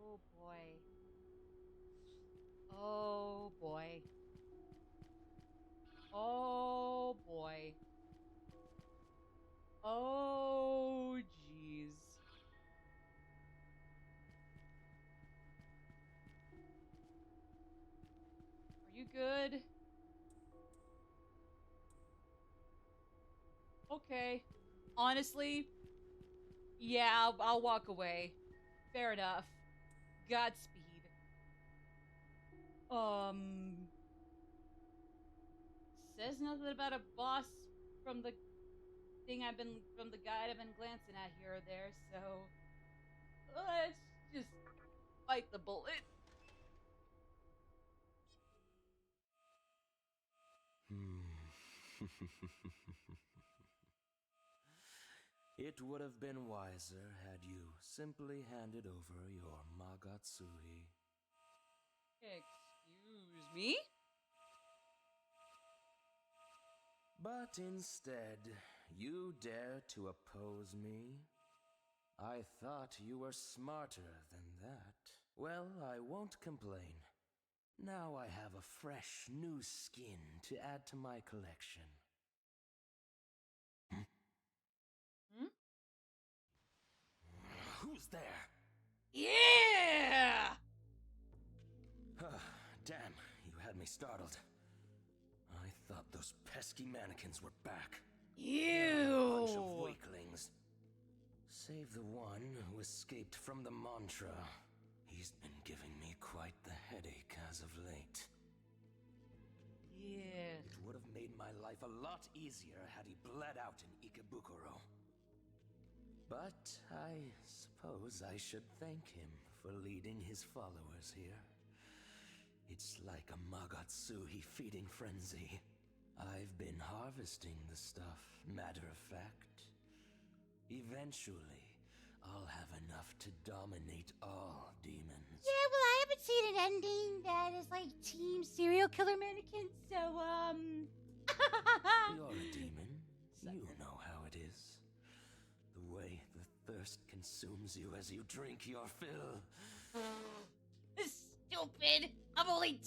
Oh boy. Oh boy. Oh boy. Oh jeez. Are you good? Okay. Honestly, yeah, I'll walk away. Fair enough. Godspeed. Says nothing about a boss from the from the guide I've been glancing at here or there, so let's just bite the bullet. It would have been wiser had you simply handed over your Magatsuhi. Excuse me? But instead, you dare to oppose me? I thought you were smarter than that. Well, I won't complain. Now I have a fresh, new skin to add to my collection. Who's there? Yeah! Damn, you had me startled. I thought those pesky mannequins were back. Bunch of Ew! weaklings. Save the one who escaped from the mantra. He's been giving me quite the headache as of late. Yeah. It would have made my life a lot easier had he bled out in Ikebukuro. But I suppose I should thank him for leading his followers here. It's like a Magatsuhi feeding frenzy. I've been harvesting the stuff, matter of fact. Eventually, I'll have enough to dominate all demons. Yeah, well, I haven't seen an ending that is like Team Serial Killer Mannequin, so, You're a demon. You know how it is. The way the thirst consumes you as you drink your fill. Stupid! I'm only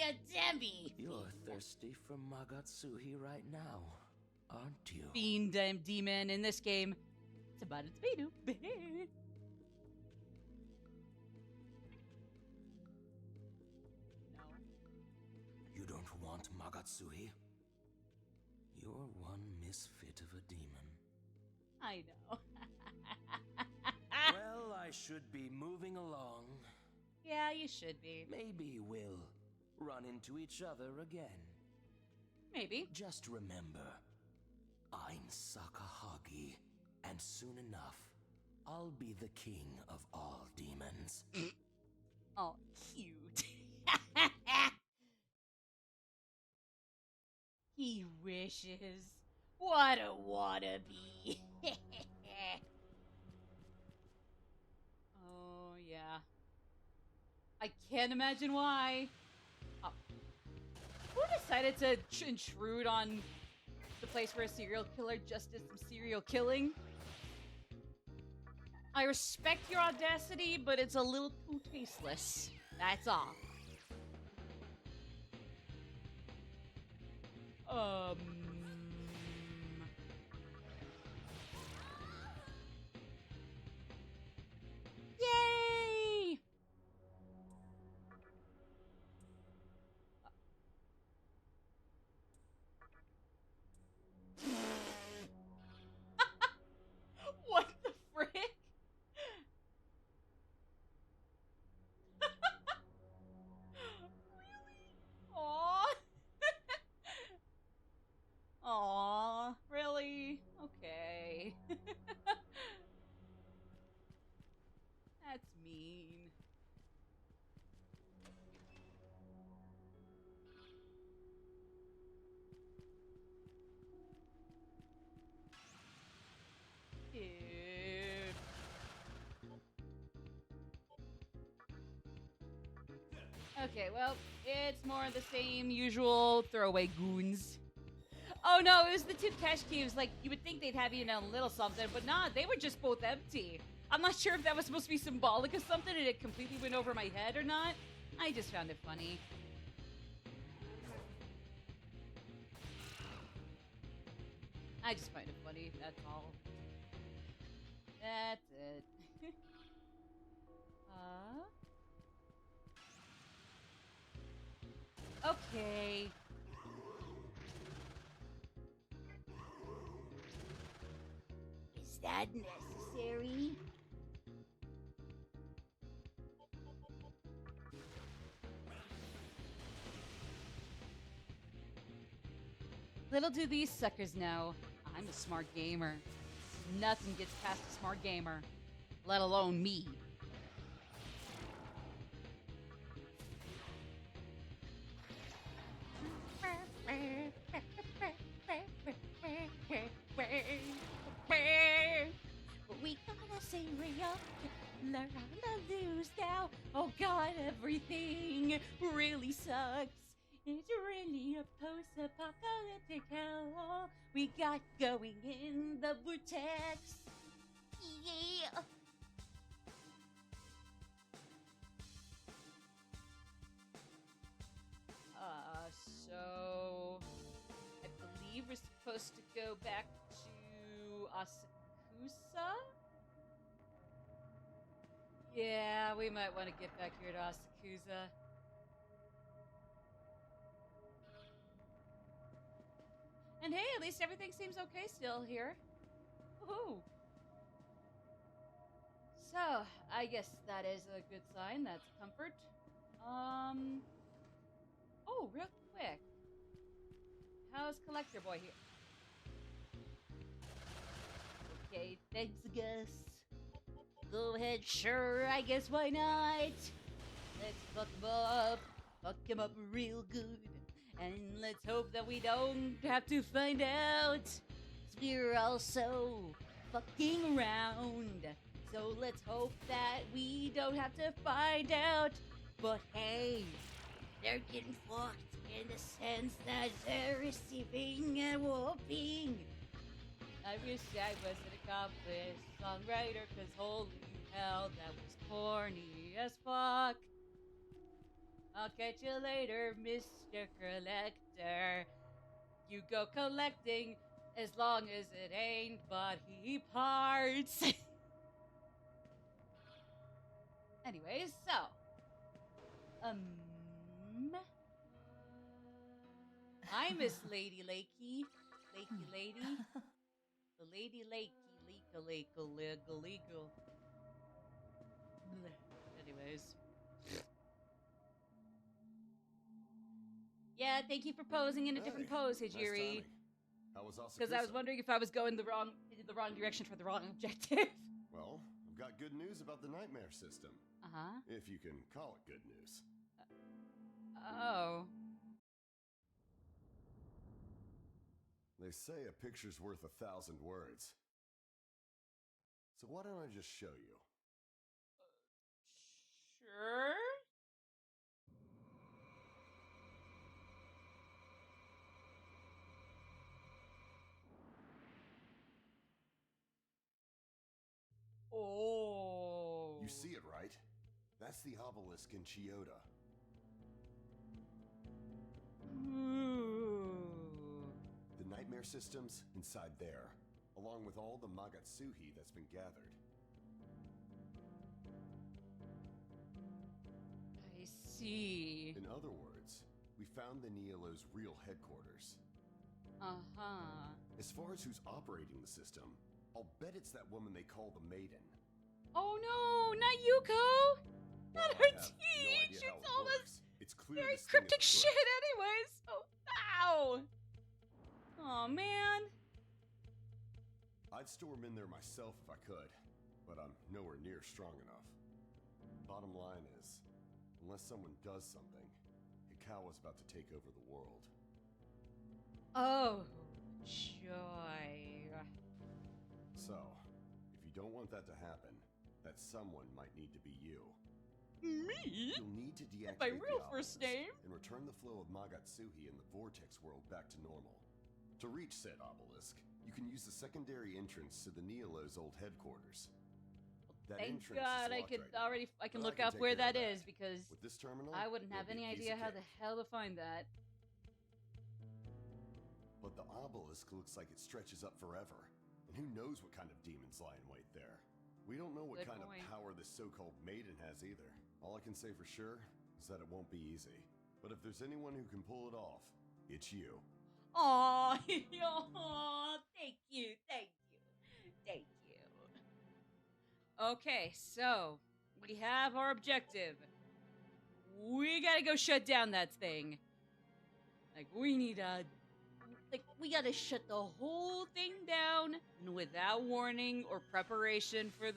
a Debbie! You're thirsty for Magatsuhi right now, aren't you? Fiend demon in this game. It's about its tomato. No. You don't want Magatsuhi? You're one misfit of a demon. I know. Well, I should be moving along. Yeah, you should be. Maybe we'll run into each other again. Maybe. Just remember, I'm Sakahagi, and soon enough, I'll be the king of all demons. Oh, cute. He wishes. What a wannabe. Oh, yeah. I can't imagine why. Oh. Who decided to intrude on the place where a serial killer just did some serial killing? I respect your audacity, but it's a little too tasteless. That's all. Yay! What the frick? Really? Aww. Aw, really? Okay. That's mean. Dude. Okay, well, it's more of the same usual throwaway goons. Oh no, it was the two cash cubes. Like, you would think they'd have, you know, a little something, but nah, they were just both empty. I'm not sure if that was supposed to be symbolic of something and it completely went over my head or not. I just found it funny. I just find it funny, that's all. That's it. Okay. is that necessary? Little do these suckers know, I'm a smart gamer. Nothing gets past a smart gamer, let alone me. But we got a serial killer on the loose now. Oh god, everything really sucks. It's really a post-apocalyptic hell we got going in the vortex. Yeah. So I believe we're supposed to go back to Asakusa? Yeah, we might want to get back here to Asakusa. And hey, at least everything seems okay still here. Woohoo! So, I guess that is a good sign. That's comfort. Oh, real quick. How's Collector Boy here? Okay, thanks, Gus. Go ahead, sure, I guess why not? Let's fuck him up. Fuck him up real good. And let's hope that we don't have to find out. 'Cause we're also fucking around. So let's hope that we don't have to find out. But hey, they're getting fucked in the sense that they're receiving a whooping. I wish I was an accomplished songwriter, cause holy hell, that was corny as fuck. I'll catch you later, Mr. Collector. You go collecting as long as it ain't body parts. Anyways, so. Hi, Miss Lady Lakey. Lakey Lady. The Lady Lakey, legal. Anyways. Yeah, thank you for posing in a different pose, Hijiri. How was Asakusa? Because I was wondering if I was going the wrong direction for the wrong objective. Well, I've got good news about the nightmare system. Uh-huh. If you can call it good news. Oh. They say a picture's worth 1,000 words. So why don't I just show you? Sure. Oh. You see it, right? That's the obelisk in Chiyoda. Ooh. The nightmare system's inside there, along with all the Magatsuhi that's been gathered. I see. In other words, we found the Nihilo's real headquarters. Uh-huh. As far as who's operating the system, I'll bet it's that woman they call the Maiden. Oh no, not Yuko! While Not I her have teeth! no idea how It's it all this works, it's clear very this thing is cryptic a shit threat. anyways. Oh, ow! Oh man. I'd store him in there myself if I could, but I'm nowhere near strong enough. Bottom line is, unless someone does something, Hikawa's about to take over the world. Oh, joy. So, if you don't want that to happen, that someone might need to be you. Me? You'll need to deactivate My the real first obelisk name? and return the flow of Magatsuhi in the vortex world back to normal. To reach said obelisk, you can use the secondary entrance to the Nihilo's old headquarters. That Thank entrance God is I locked could right now, already I can but look can up take where care that of is because With this terminal, I wouldn't have it'll any be a piece idea of how the cake. hell to find that. But the obelisk looks like it stretches up forever, and who knows what kind of demons lie in wait there. We don't know what Good kind point. of power this so-called maiden has either. All I can say for sure is that it won't be easy. But if there's anyone who can pull it off, it's you. Aw, thank you. Okay, so we have our objective. We gotta go shut down that thing. Like, we gotta shut the whole thing down without warning or preparation for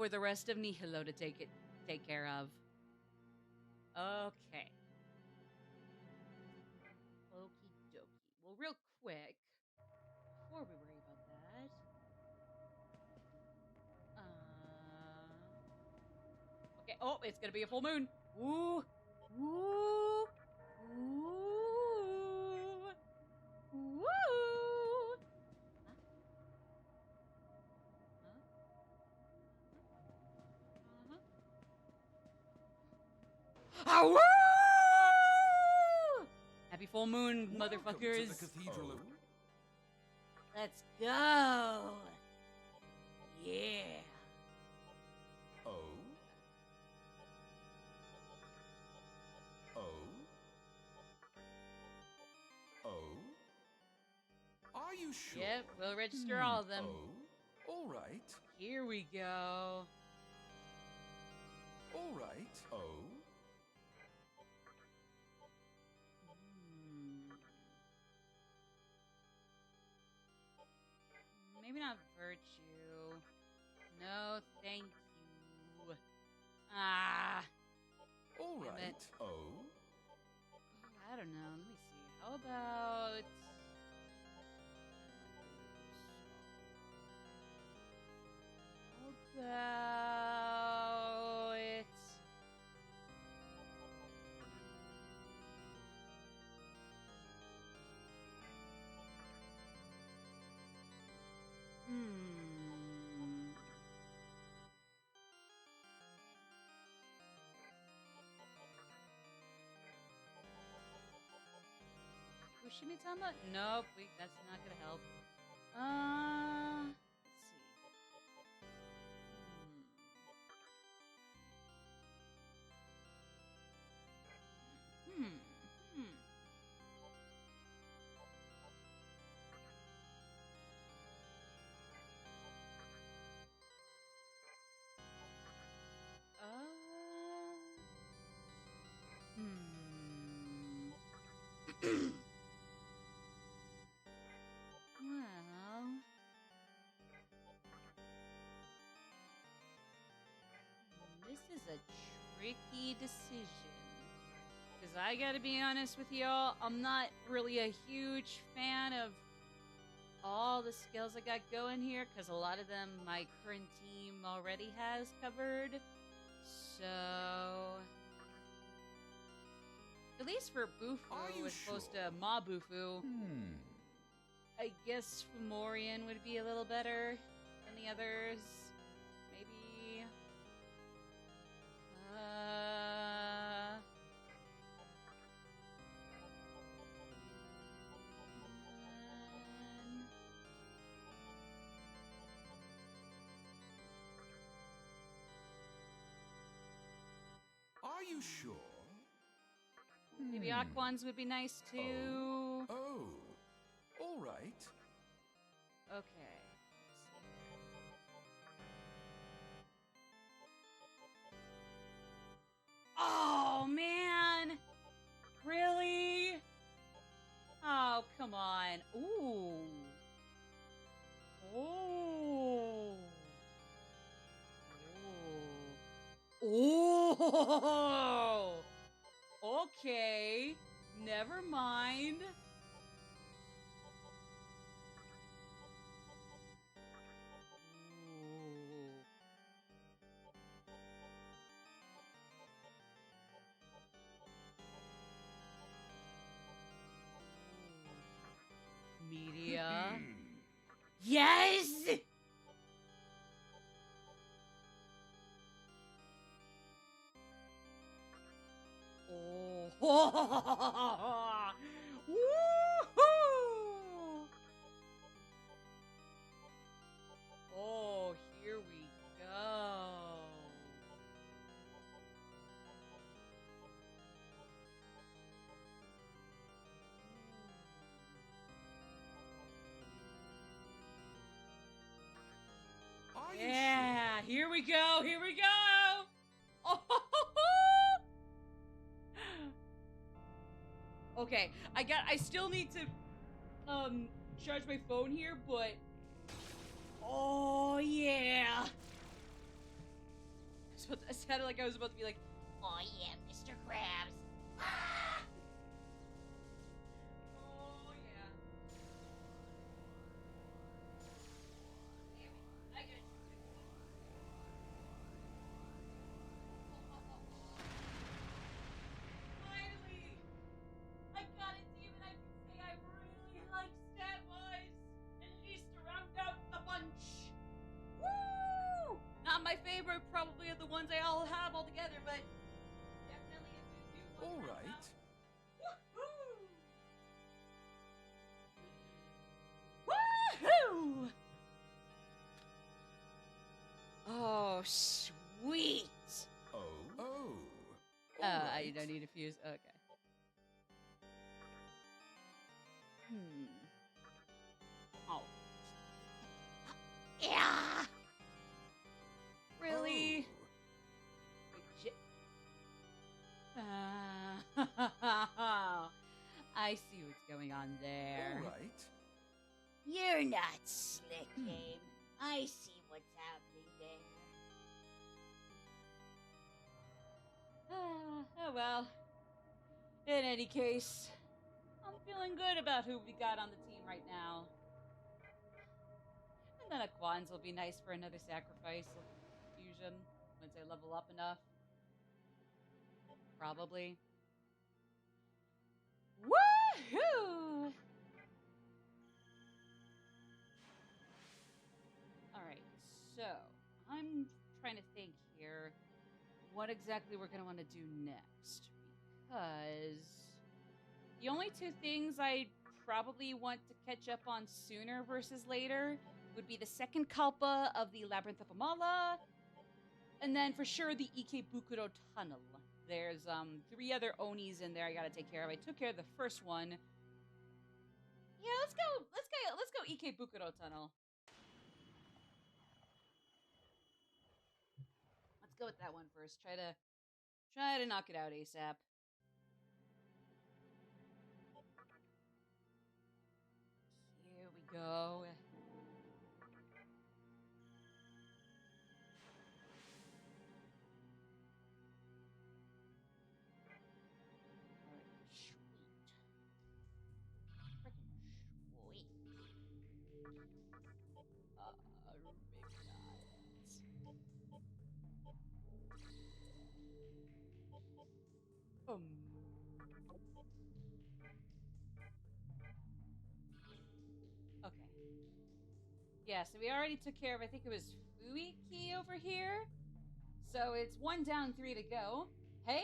the rest of Nihilo to take care of. Okay. Okie dokie. Well, real quick, before we worry about that, okay. Oh, it's gonna be a full moon. Woo, woo, woo, woo. Huh? Woo! Happy full moon, Welcome motherfuckers. to the Cathedral of... Let's go. Yeah. Oh, sure? Yep, we'll register all of them. Oh, all right. Here we go. All right. Oh, Hmm. Maybe not virtue. No, thank you. Ah, all Damn right. it. Oh, I don't know. Let me see. How about it? Hmm. Fushimi-sama? Nope, that's not gonna help. Let's see. Hmm. Hmm. Hmm. Hmm. Well, this is a tricky decision. Because I gotta be honest with y'all, I'm not really a huge fan of all the skills I got going here, because a lot of them my current team already has covered. So, at least for Are Bufu you as opposed sure? to Ma Bufu, hmm. I guess Fomorian would be a little better than the others. Maybe. Uh. um, Are you sure? Maybe Hmm. Aquans would be nice too. Oh, all right. Okay. Oh man! Really? Oh, come on. Ooh. Oh. Oh. Oh. Okay. Never mind. Ooh. Media. Yes! Oh. Woohoo! Oh, here we go. Are you Yeah, here we go. Here we go. Oh. Okay, I still need to charge my phone here, but oh yeah. I sounded like I was about to be like, Oh yeah, Mr. Krabs. Ah! oh yeah. Damn it, I got finally, I got a demon I can say I really like stat-wise, at least to round out a bunch. Woo! Not my favorite, probably, of the ones I all have all together, but definitely a good new one. All to round right. out. Woohoo! Woohoo! Oh, sweet. Oh, oh. I All right. don't need a fuse. Okay. going on there. All right. You're not slick, Game. I see what's happening there. Oh well. In any case, I'm feeling good about who we got on the team right now. And then Aquans will be nice for another sacrifice of fusion once I level up enough. Probably. Woohoo! Alright, so I'm trying to think here what exactly we're going to want to do next. Because the only two things I probably want to catch up on sooner versus later would be the second Kalpa of the Labyrinth of Amala, and then for sure the Ikebukuro Tunnel. There's 3 other Onis in there I gotta take care of. I took care of the first one. Yeah, let's go Ikebukuro Tunnel. Let's go with that one first. Try to knock it out ASAP. Here we go. Okay. Yeah, so we already took care of, I think it was Fuiki over here. So it's 1 down, 3 to go. Hey,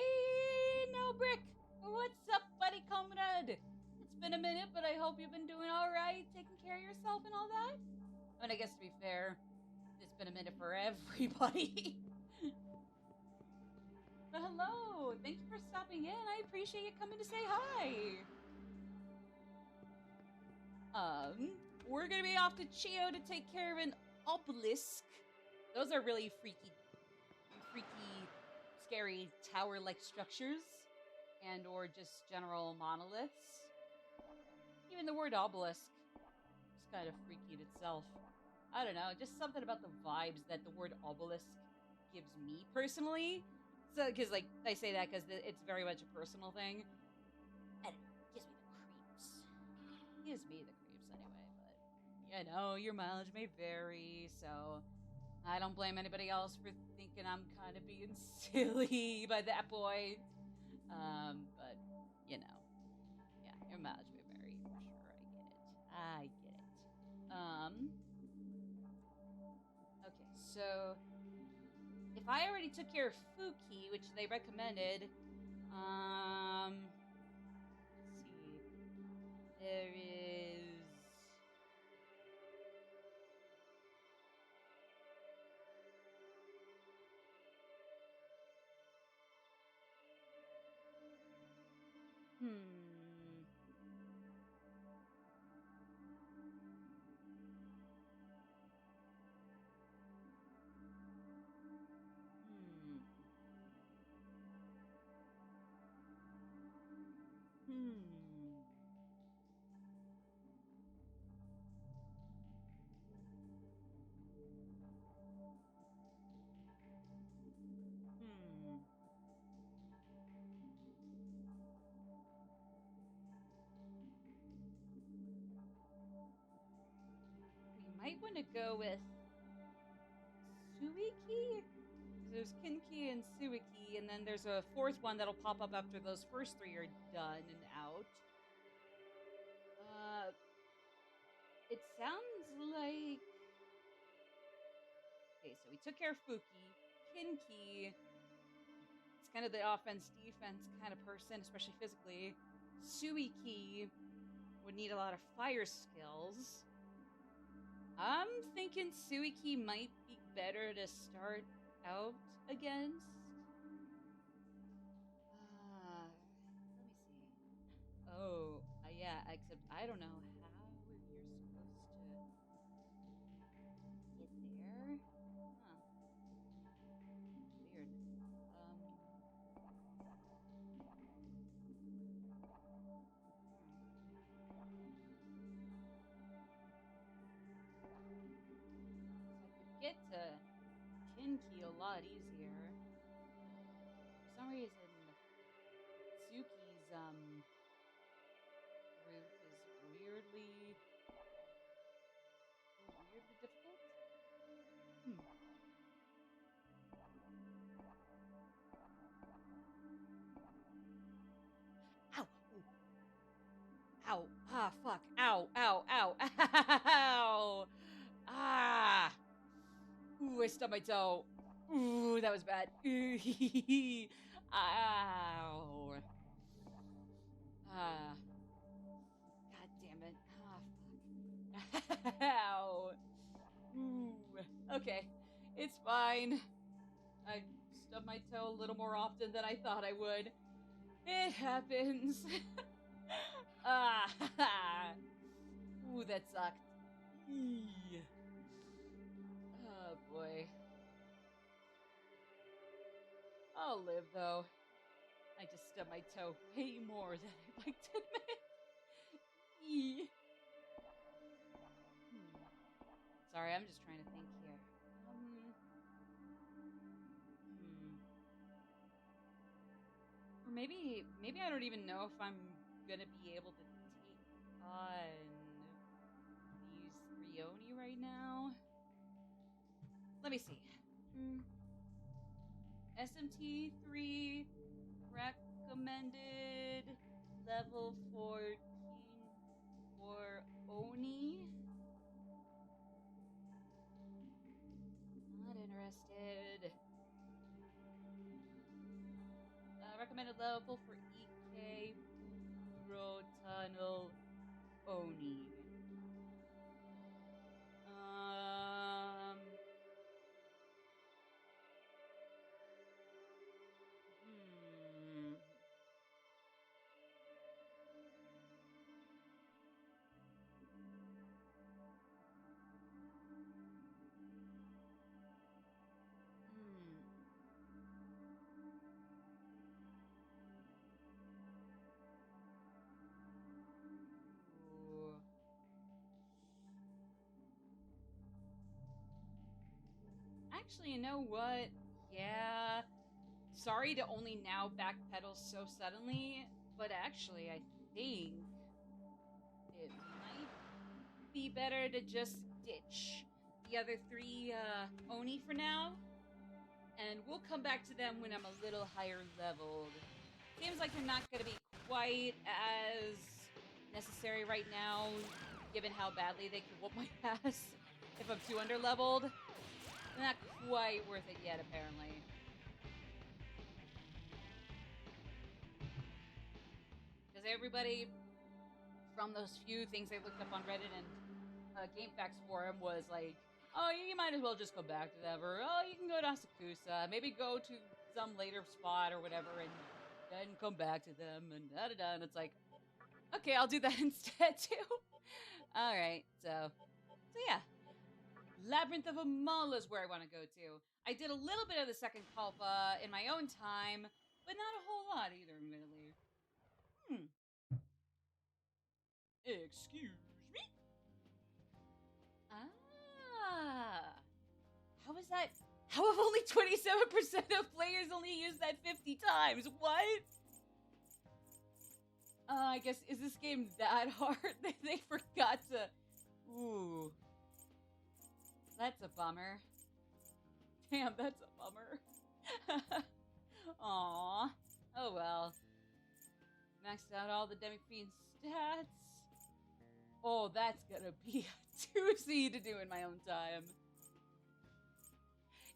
No Brick! What's up, buddy comrade? It's been a minute, but I hope you've been doing alright, taking care of yourself and all that. I mean, I guess to be fair, it's been a minute for everybody. But hello! Thank you for stopping in. I appreciate you coming to say hi. We're gonna be off to Chio to take care of an obelisk. Those are really freaky, scary tower-like structures, and or just general monoliths. Even the word obelisk is kind of freaky in itself. I don't know, just something about the vibes that the word obelisk gives me personally. So, because like I say that because it's very much a personal thing, and it gives me the creeps. Gives me the creeps anyway. But you know, your mileage may vary, so I don't blame anybody else for thinking I'm kind of being silly by that point. But you know, yeah, your mileage may vary for sure. I get it. Okay, so if I already took care of Fuki, which they recommended, let's see, there is. We might want to go with Suiki? There's Kinki and Suiki, and then there's a 4th one that'll pop up after those first 3 are done and out. It sounds like... Okay, so we took care of Fuki. Kinki, it's kind of the offense-defense kind of person, especially physically. Suiki would need a lot of fire skills. I'm thinking Suiki might be better to start out against. Let me see. Oh, yeah, except I don't know how you're supposed to get there. Huh. Weird. lot easier. For some reason, Suki's route is weirdly difficult. Ow! Ow! Ah! Fuck! Ow! Ow! Ow! Ow! Ah! Ooh! I stubbed my toe. Ooh! That was bad. Ow! Ah! God damn it! Ah! Fuck! Ow! Ooh. Okay, it's fine. I stubbed my toe a little more often than I thought I would. It happens. Ah! Ooh, that sucked. Eee. Oh boy. I'll live though. I just stubbed my toe way more than I'd like to admit. Eee. Sorry, I'm just trying to think here. Or maybe I don't even know if I'm gonna be able to take on these 3 Oni right now. Let me see. SMT III recommended level 14 for Oni. Not interested. Recommended level for EK Bro Tunnel Oni. Actually, you know what? Yeah. Sorry to only now backpedal so suddenly, but actually, I think it might be better to just ditch the other 3 Oni for now, and we'll come back to them when I'm a little higher leveled. Seems like they're not going to be quite as necessary right now, given how badly they can whoop my ass if I'm too underleveled. Not quite worth it yet, apparently. Because everybody from those few things I looked up on Reddit and GameFAQs forum was like, oh, you might as well just go back to them, or oh, you can go to Asakusa, maybe go to some later spot or whatever, and then come back to them, and da-da-da, and it's like, okay, I'll do that instead, too. Alright, so yeah. Labyrinth of Amal is where I want to go to. I did a little bit of the second Kalpa in my own time, but not a whole lot either, admittedly. Excuse me? Ah. How is that? How have only 27% of players only used that 50 times? What? I guess, is this game that hard that they forgot to... Ooh. That's a bummer. Damn, that's a bummer. Aww. Oh well. Maxed out all the Demi-Queen stats. Oh, that's gonna be a doozy to do in my own time.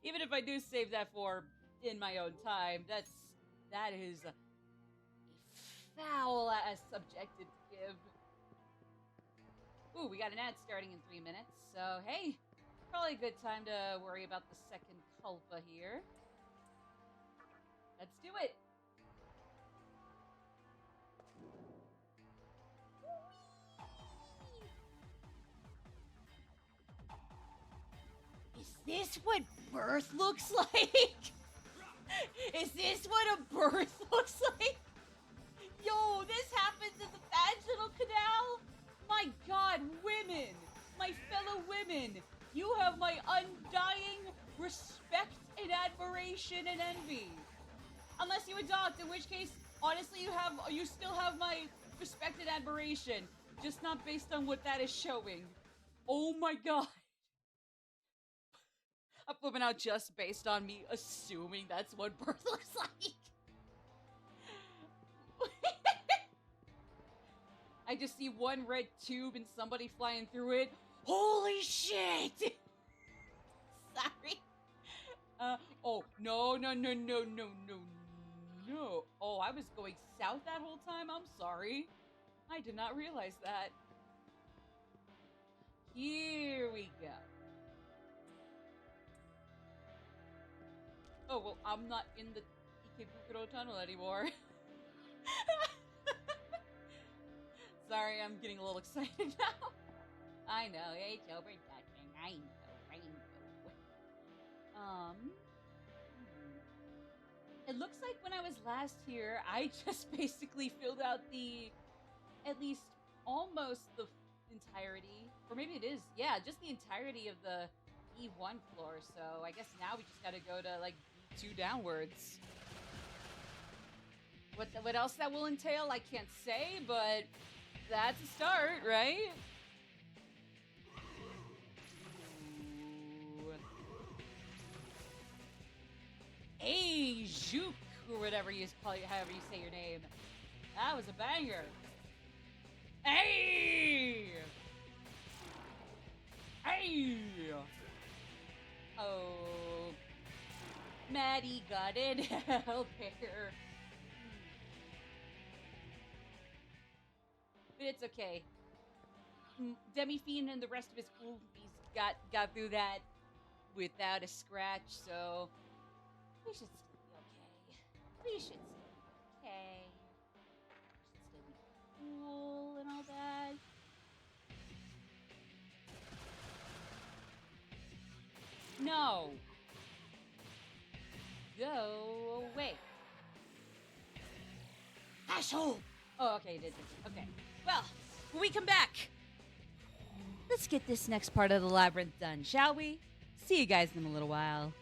Even if I do save that for in my own time, that is a foul-ass subjective to give. Ooh, we got an ad starting in 3 minutes, so hey. Probably a good time to worry about the second Kalpa here. Let's do it! Is this what birth looks like? Is this what a birth looks like? Yo, this happens in the vaginal canal? My god, women! My fellow women! You have my undying respect and admiration. admiration and envy. Unless you adopt, in which case, honestly, you still have my respect and admiration, just not based on what that is showing. Oh my god. I'm flipping out just based on me assuming that's what birth looks like. I just see one red tube and somebody flying through it. Holy shit! Sorry. Oh, no. Oh, I was going south that whole time? I'm sorry. I did not realize that. Here we go. Oh, well, I'm not in the Ikebukuro tunnel anymore. Sorry, I'm getting a little excited now. I know, it's overducting. I know. It looks like when I was last here, I just basically filled out at least almost the entirety, or maybe it is, yeah, just the entirety of the E1 floor, so I guess now we just gotta go to, like, E2 downwards. What else that will entail, I can't say, but that's a start, right? Hey, Juke, or whatever however you say your name. That was a banger. Hey! Oh, Maddie got in hell there. But it's okay. Demi-Fiend and the rest of his groupies got through that without a scratch, so we should still be okay. We should still be okay. We should still be cool and all that. No. Go away. Asshole! Oh, okay, it did. Okay. Well, when we come back, let's get this next part of the labyrinth done, shall we? See you guys in a little while.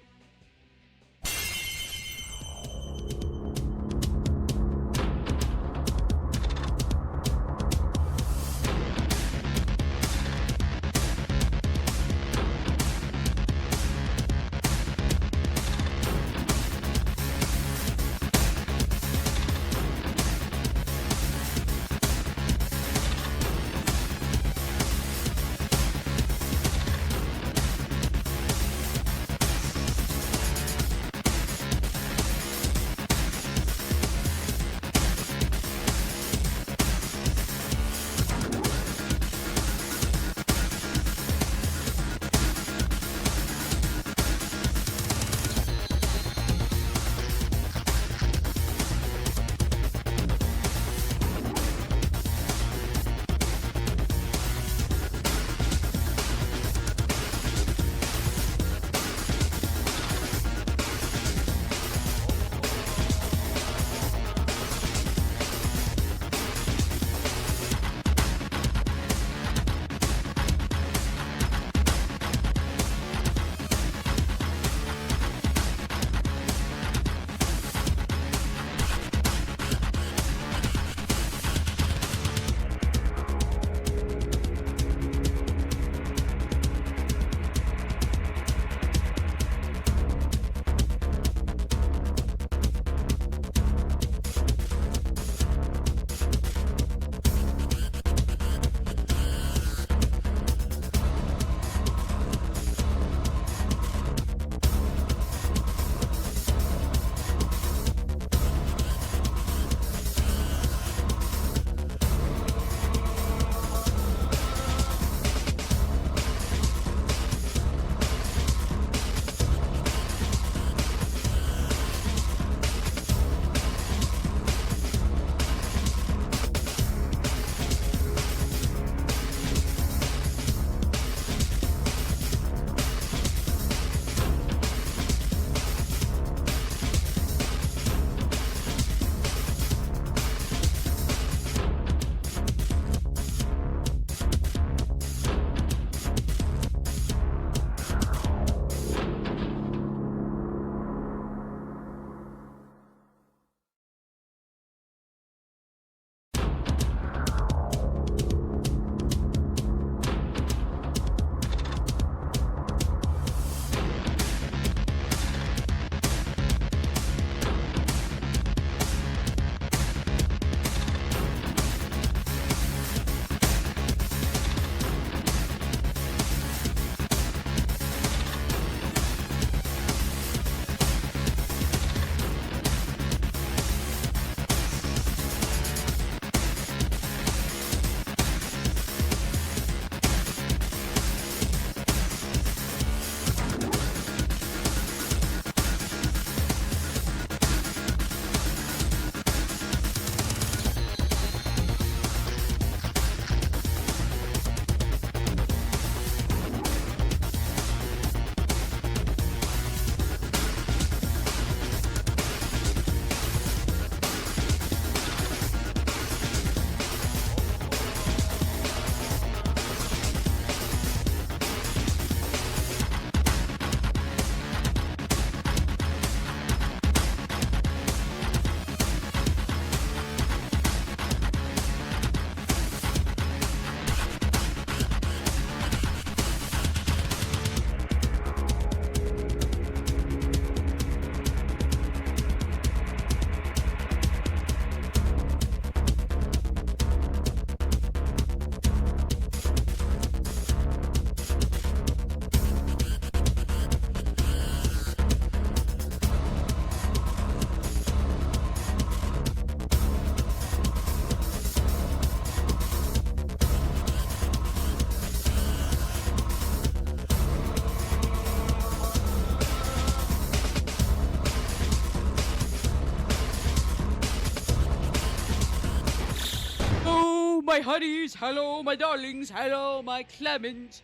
my honeys. Hello, my darlings. Hello, my clementines.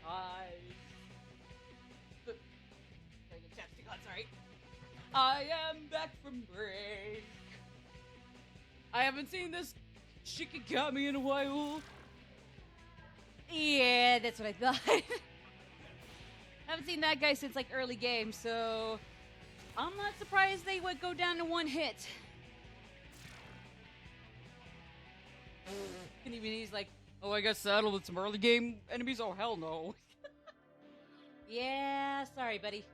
Sorry. I am back from break. I haven't seen this Shikigami in a while. Yeah, that's what I thought. Haven't seen that guy since like early game, so I'm not surprised they would go down to one hit. And even he's like, oh, I got saddled with some early game enemies? Oh, hell no. Yeah, sorry, buddy.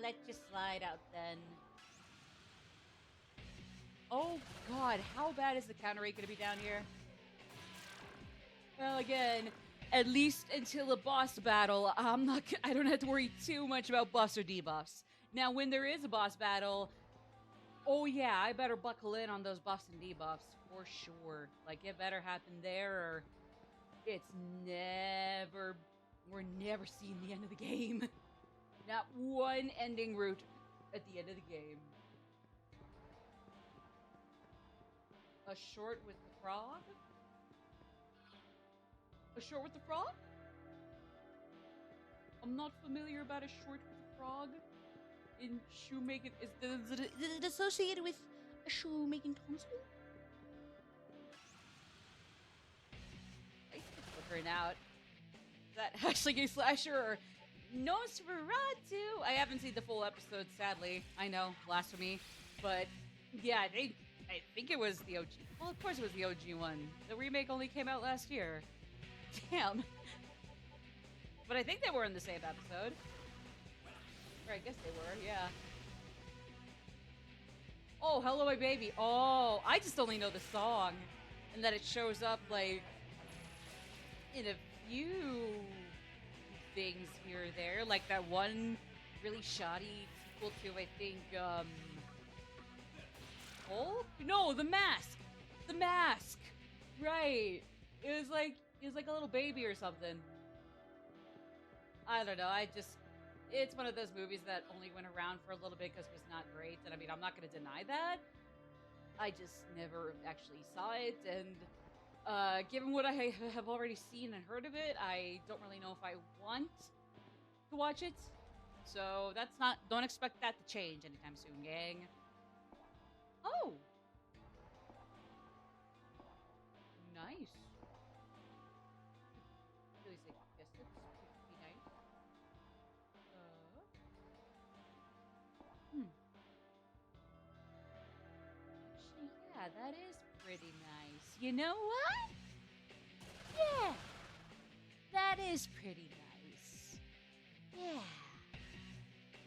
Let you slide out then. Oh, God, how bad is the counter rate gonna be down here? Well, again, at least until a boss battle, I don't have to worry too much about buffs or debuffs. Now, when there is a boss battle, oh yeah, I better buckle in on those buffs and debuffs for sure. Like, it better happen there, or we're never seeing the end of the game. Not one ending route at the end of the game. A short with the frog? A short with the frog? I'm not familiar about a short with the frog. In shoemaking, is it associated with a shoemaking tonsil? I keep flickering out. Is that actually a slasher or Nosferatu? I haven't seen the full episode, sadly. I know, blasphemy. But yeah, I think it was the OG. Well, of course it was the OG one. The remake only came out last year. Damn. But I think they were in the same episode. Or I guess they were, yeah. Oh, Hello My Baby. Oh, I just only know the song. And that it shows up, like, in a few things here or there. Like that one really shoddy sequel to, I think, Hulk? No, The Mask! The Mask! Right. It was like a little baby or something. I don't know, it's one of those movies that only went around for a little bit because it was not great. And I mean, I'm not going to deny that. I just never actually saw it. And given what I have already seen and heard of it, I don't really know if I want to watch it. So don't expect that to change anytime soon, gang. Oh! Nice. Really sick. Yes, it's pretty nice. Actually, yeah, that is pretty nice. You know what? Yeah. That is pretty nice. Yeah.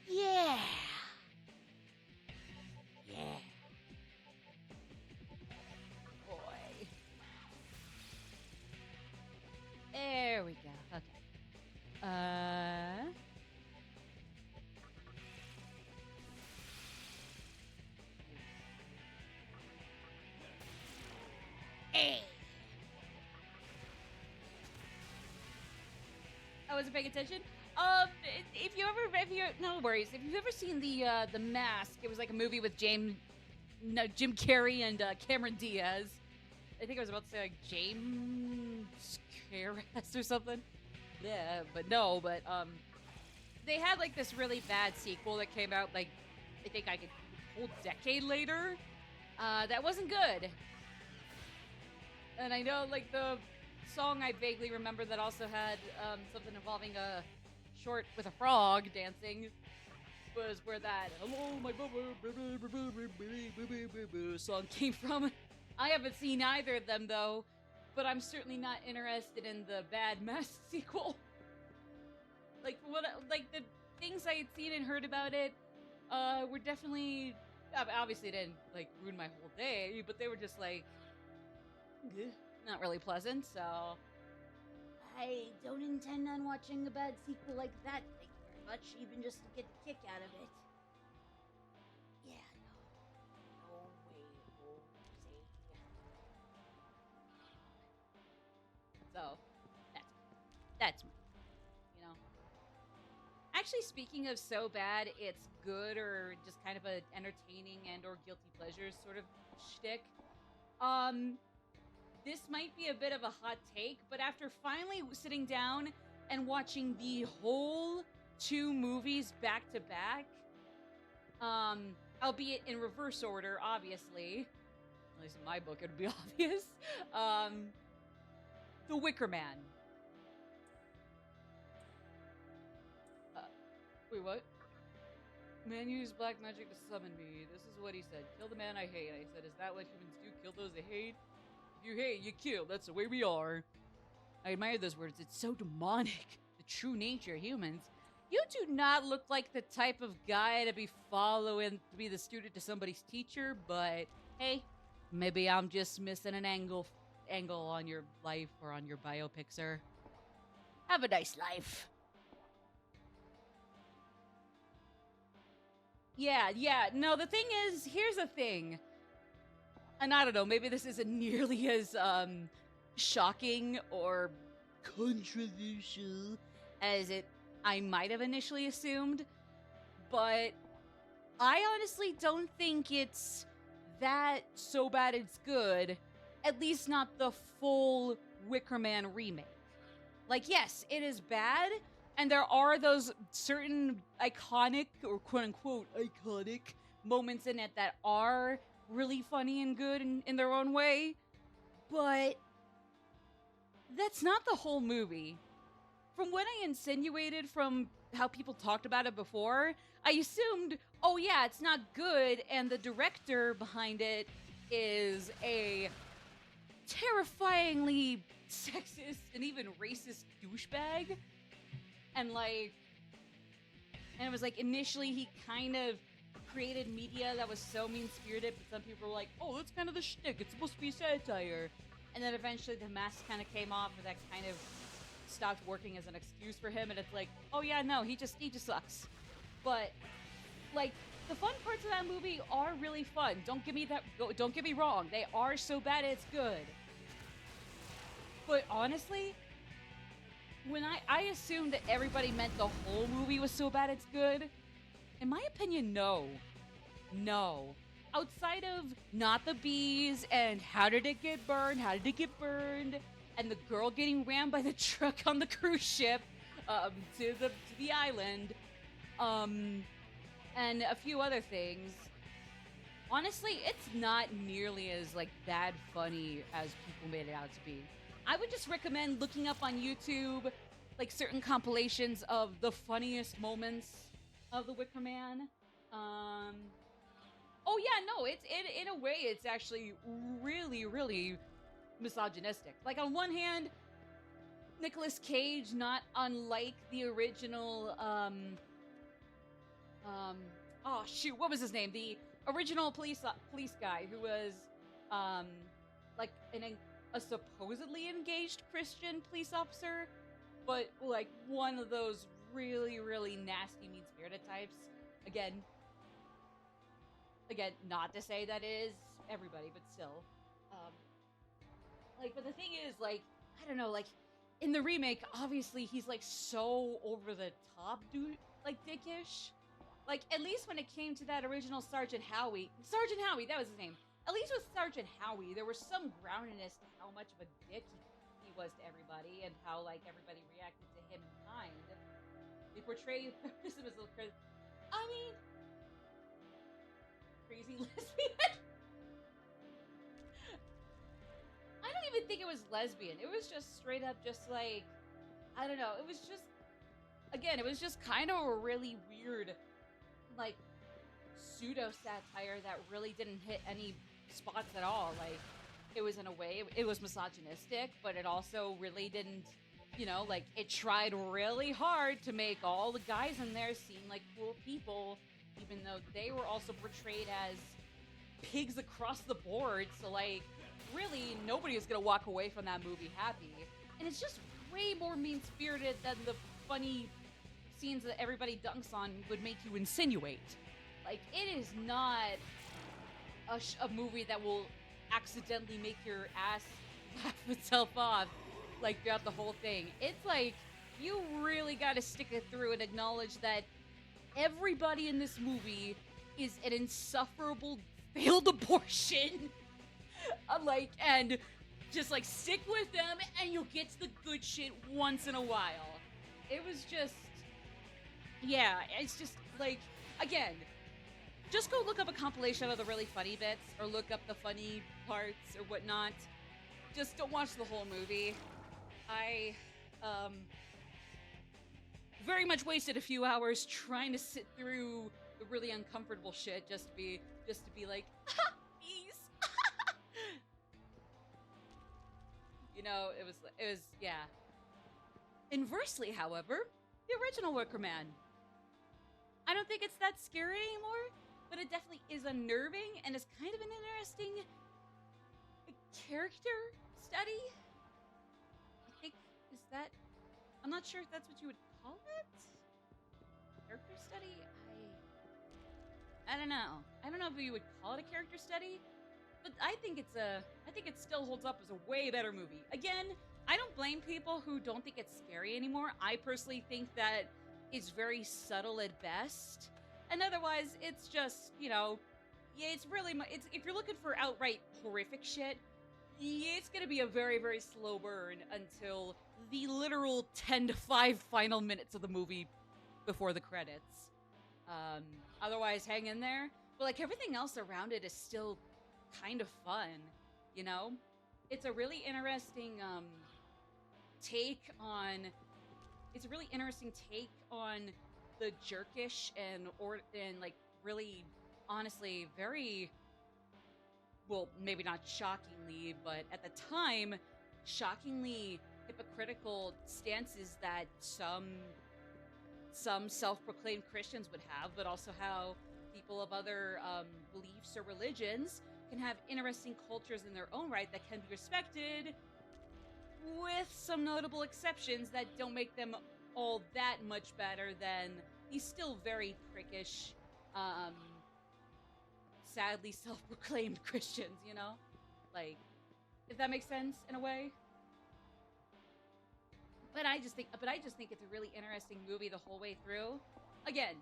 Yeah. Yeah. Boy. There we go. Okay. Hey. I wasn't paying attention. No worries. If you've ever seen the Mask, it was like a movie with Jim Carrey and Cameron Diaz. I think I was about to say like James Carras or something. Yeah, but no, they had like this really bad sequel that came out like I think like a whole decade later. That wasn't good. And I know like the song I vaguely remember that also had something involving a short with a frog dancing was where that "Hello My Bubba" song came from. I haven't seen either of them though, but I'm certainly not interested in the Bad Mask sequel. Like the things I had seen and heard about it were definitely obviously didn't like ruin my whole day, but they were just like not really pleasant, so I don't intend on watching a bad sequel like that, thank you very much, even just to get the kick out of it. Yeah, no way, Jose. So, that's me, you know. Actually, speaking of so bad, it's good or just kind of a entertaining and or guilty pleasures sort of shtick. this might be a bit of a hot take, but after finally sitting down and watching the whole 2 movies back to back, albeit in reverse order, obviously, at least in my book, it would be obvious. The Wicker Man. Wait, what? Man used black magic to summon me. This is what he said. Kill the man I hate. I said, is that what humans do? Kill those they hate? If you hate, you kill. That's the way we are. I admire those words. It's so demonic. The true nature of humans. You do not look like the type of guy to be following, to be the student to somebody's teacher, but hey, maybe I'm just missing an angle on your life or on your biopic, sir. Have a nice life. Yeah. No, the thing is, here's the thing. And I don't know, maybe this isn't nearly as shocking or controversial as I might have initially assumed, but I honestly don't think it's that so bad it's good, at least not the full Wicker Man remake. Like, yes, it is bad, and there are those certain iconic, or quote-unquote iconic, moments in it that are really funny and good in their own way, but that's not the whole movie. From what I insinuated from how people talked about it before, I assumed, oh yeah, it's not good, and the director behind it is a terrifyingly sexist and even racist douchebag. And it was like, initially he kind of created media that was so mean-spirited, but some people were like, oh, that's kind of the shtick, it's supposed to be satire. And then eventually the mask kind of came off, or that kind of stopped working as an excuse for him, and it's like, oh yeah, no, he just sucks. But like, the fun parts of that movie are really fun. Don't get me wrong, they are so bad it's good. But honestly, when I assumed that everybody meant the whole movie was so bad it's good, in my opinion, no. Outside of not the bees and how did it get burned, and the girl getting rammed by the truck on the cruise ship to the island, and a few other things, honestly, it's not nearly as like bad funny as people made it out to be. I would just recommend looking up on YouTube like certain compilations of the funniest moments of the Wicker Man. Oh yeah, no, it's in a way it's actually really, really misogynistic. Like, on one hand, Nicolas Cage, not unlike the original oh shoot, what was his name? The original police guy who was like a supposedly engaged Christian police officer, but like one of those really, really nasty, mean-spirited types. Again, not to say that it is everybody, but still. But the thing is, like, I don't know, like, in the remake, obviously, he's, like, so over the top, dude, like, dickish. Like, at least when it came to that original Sergeant Howie, that was his name. At least with Sergeant Howie, there was some groundedness to how much of a dick he was to everybody, and how, like, everybody reacted to him in kind. They portrayed him as a little crazy. I mean, crazy lesbian? I don't even think it was lesbian. It was just straight up just like, I don't know. It was just, again, it was just kind of a really weird, like, pseudo-satire that really didn't hit any spots at all. Like, it was, in a way, it was misogynistic, but it also really didn't, you know, like, it tried really hard to make all the guys in there seem like cool people, even though they were also portrayed as pigs across the board. So, like, really, nobody is gonna walk away from that movie happy. And it's just way more mean-spirited than the funny scenes that everybody dunks on would make you insinuate. Like, it is not a movie that will accidentally make your ass laugh itself off, like, throughout the whole thing. It's like, you really gotta stick it through and acknowledge that everybody in this movie is an insufferable failed abortion. And Just like stick with them and you'll get to the good shit once in a while. It was just, yeah, it's just like, again, just go look up a compilation of the really funny bits or look up the funny parts or whatnot. Just don't watch the whole movie. I very much wasted a few hours trying to sit through the really uncomfortable shit just to be like, peace. You know, it was yeah. Inversely, however, the original Wicker Man. I don't think it's that scary anymore, but it definitely is unnerving and is kind of an interesting character study. I think, is that, I'm not sure if that's what you would call it? Character study? I don't know. I don't know if you would call it a character study, but I think it still holds up as a way better movie. Again, I don't blame people who don't think it's scary anymore. I personally think that it's very subtle at best, and otherwise it's just, you know, yeah, it's really, if you're looking for outright horrific shit, yeah, it's gonna be a very, very slow burn until the literal 10 to 5 final minutes of the movie before the credits. Otherwise, hang in there. But like everything else around it is still kind of fun, you know? It's a really interesting take on the jerkish and like really honestly very, well, maybe not shockingly, but at the time shockingly hypocritical stances that some self-proclaimed Christians would have, but also how people of other beliefs or religions can have interesting cultures in their own right that can be respected, with some notable exceptions that don't make them all that much better than these still very prickish, sadly self-proclaimed Christians, you know? Like, if that makes sense in a way. But I just think it's a really interesting movie the whole way through. Again,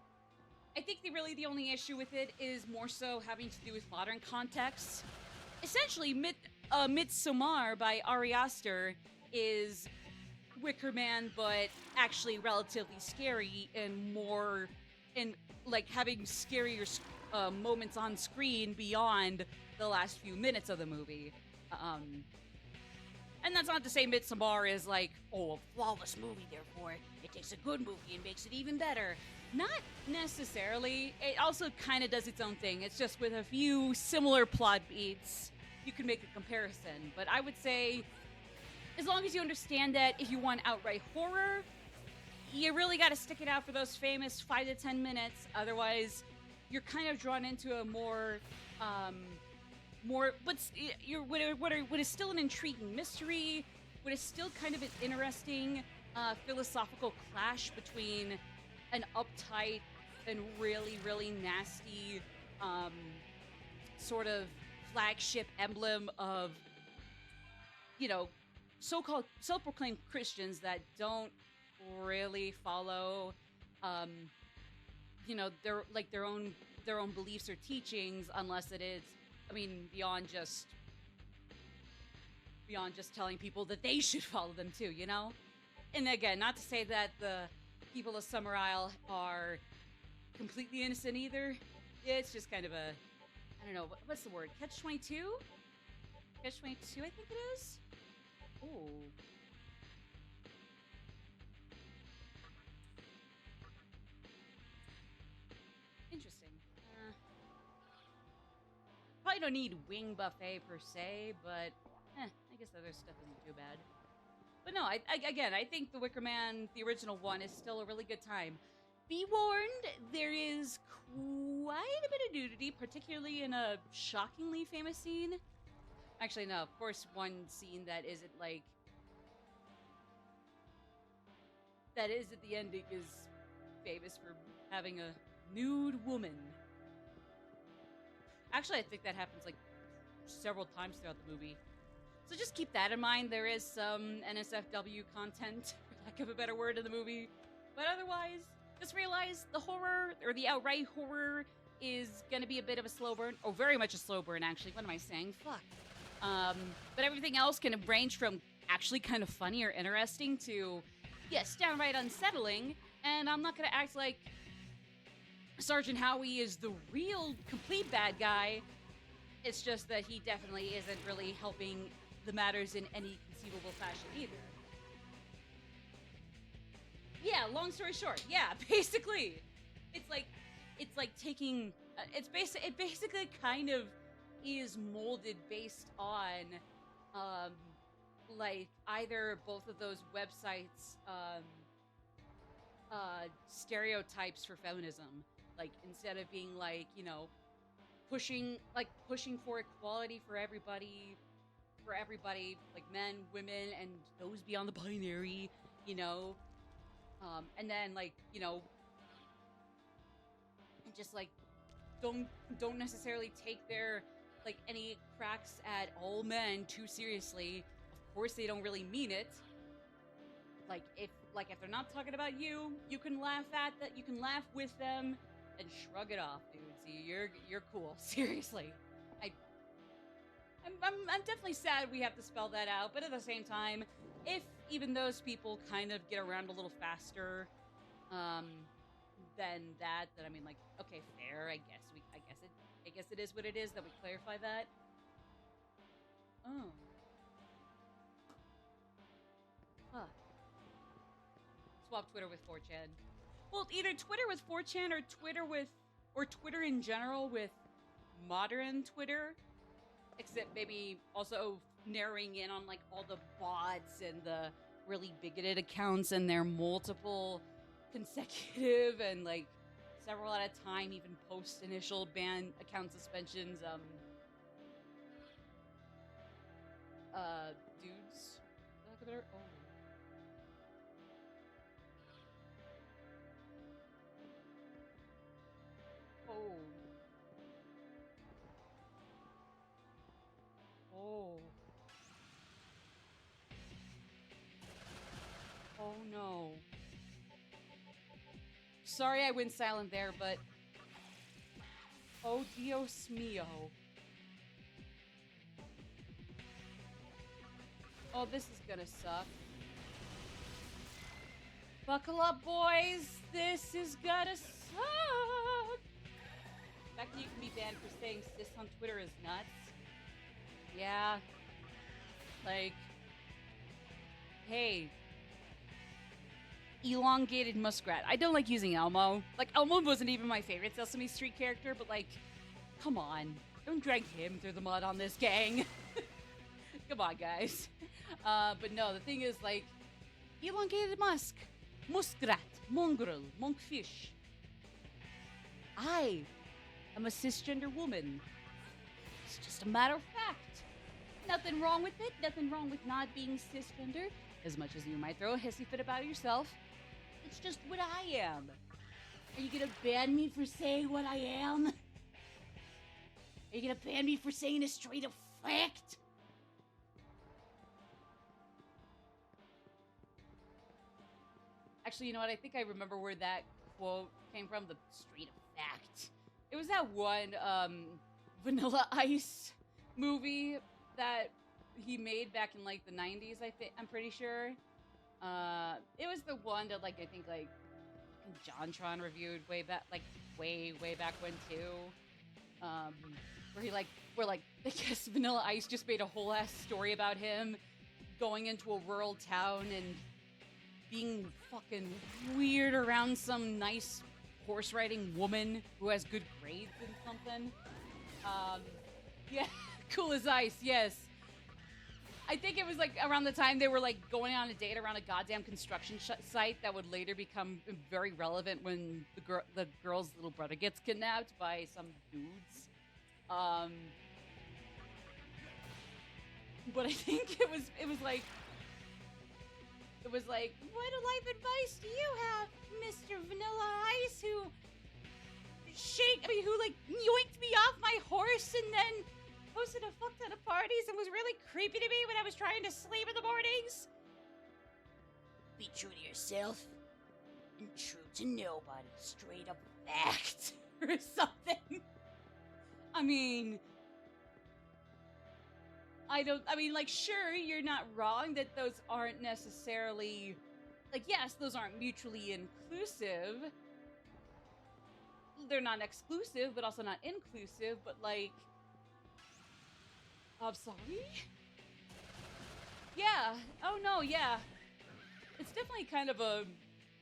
I think the only issue with it is more so having to do with modern context. Essentially, Midsommar by Ari Aster is Wicker Man, but actually relatively scary and more, and like having scarier moments on screen beyond the last few minutes of the movie. And that's not to say Midsommar is like, oh, a flawless movie, therefore it takes a good movie and makes it even better. Not necessarily. It also kind of does its own thing. It's just with a few similar plot beats, you can make a comparison. But I would say, as long as you understand that if you want outright horror, you really got to stick it out for those famous 5 to 10 minutes. Otherwise, you're kind of drawn into a more, what is still an intriguing mystery, what is still kind of an interesting philosophical clash between an uptight and really, really nasty sort of flagship emblem of, you know, so-called self-proclaimed Christians that don't really follow, you know, their own beliefs or teachings, unless it is, I mean, beyond just telling people that they should follow them too, you know? And again, not to say that the people of Summer Isle are completely innocent either. It's just kind of a, I don't know, what's the word? Catch-22? Catch-22, I think it is? Ooh. Interesting. Probably don't need wing buffet per se, but I guess other stuff isn't too bad. But no, I think The Wicker Man, the original one, is still a really good time. Be warned, there is quite a bit of nudity, particularly in a shockingly famous scene. Actually, no, of course, one scene that isn't like... that is at the ending is famous for having a nude woman. Actually, I think that happens like several times throughout the movie. So just keep that in mind. There is some NSFW content, for lack of a better word, in the movie. But otherwise, just realize the horror, or the outright horror, is going to be a bit of a slow burn. Oh, very much a slow burn, actually. What am I saying? Fuck. But everything else kind of ranged from actually kind of funny or interesting to, yes, downright unsettling. And I'm not gonna act like Sergeant Howie is the real complete bad guy. It's just that he definitely isn't really helping the matters in any conceivable fashion either. Yeah, long story short, yeah, basically, it's like taking, it basically kind of is molded based on, like either both of those websites, stereotypes for feminism. Like instead of being like, you know, pushing for equality for everybody, like men, women, and those beyond the binary, you know, and then like, you know, just like don't necessarily take their like any cracks at all men too seriously. Of course, they don't really mean it. Like if they're not talking about you, you can laugh at that. You can laugh with them and shrug it off, dude. See, you're cool. Seriously, I'm definitely sad we have to spell that out, but at the same time, if even those people kind of get around a little faster, than that, then I mean, like, okay, fair. I guess it is what it is that we clarify that. Oh. Huh. Swap Twitter with 4chan. Well, either Twitter with 4chan or Twitter in general with modern Twitter, except maybe also narrowing in on like all the bots and the really bigoted accounts and their multiple consecutive and like several at a time, even post initial ban account suspensions. Dudes. Oh. Oh. Oh no. Sorry I went silent there, but oh Dios mio. Oh, this is gonna suck. Buckle up, boys. This is gonna suck. The fact that you can be banned for saying cis on Twitter is nuts. Yeah. Like, hey. Elongated muskrat. I don't like using Elmo. Like, Elmo wasn't even my favorite Sesame Street character, but like, come on. Don't drag him through the mud on this, gang. Come on, guys. But no, the thing is, like, elongated muskrat, mongrel, monkfish. I am a cisgender woman. It's just a matter of fact. Nothing wrong with it. Nothing wrong with not being cisgender. As much as you might throw a hissy fit about yourself, it's just what I am. Are you gonna ban me for saying what I am? Are you gonna ban me for saying a straight up fact? Actually, you know what? I think I remember where that quote came from. The straight up fact. It was that one Vanilla Ice movie that he made back in like the 90s. I'm pretty sure. It was the one that like I think like JonTron reviewed way back, like way back when too. Where I guess Vanilla Ice just made a whole ass story about him going into a rural town and being fucking weird around some nice horse riding woman who has good grades and something. Yeah, cool as ice. Yes. I think it was like around the time they were like going on a date around a goddamn construction site that would later become very relevant when the girl's little brother gets kidnapped by some dudes. But I think it was like, what life advice do you have, Mr. Vanilla Ice, who like yoinked me off my horse and then hosted a fuck ton of parties and was really creepy to me when I was trying to sleep in the mornings? Be true to yourself and true to nobody. Straight up fact or something. I mean, I mean, like, sure, you're not wrong that those aren't necessarily, like, yes, those aren't mutually inclusive. They're not exclusive, but also not inclusive, but, like, I'm sorry? Yeah. Oh, no, yeah. It's definitely kind of a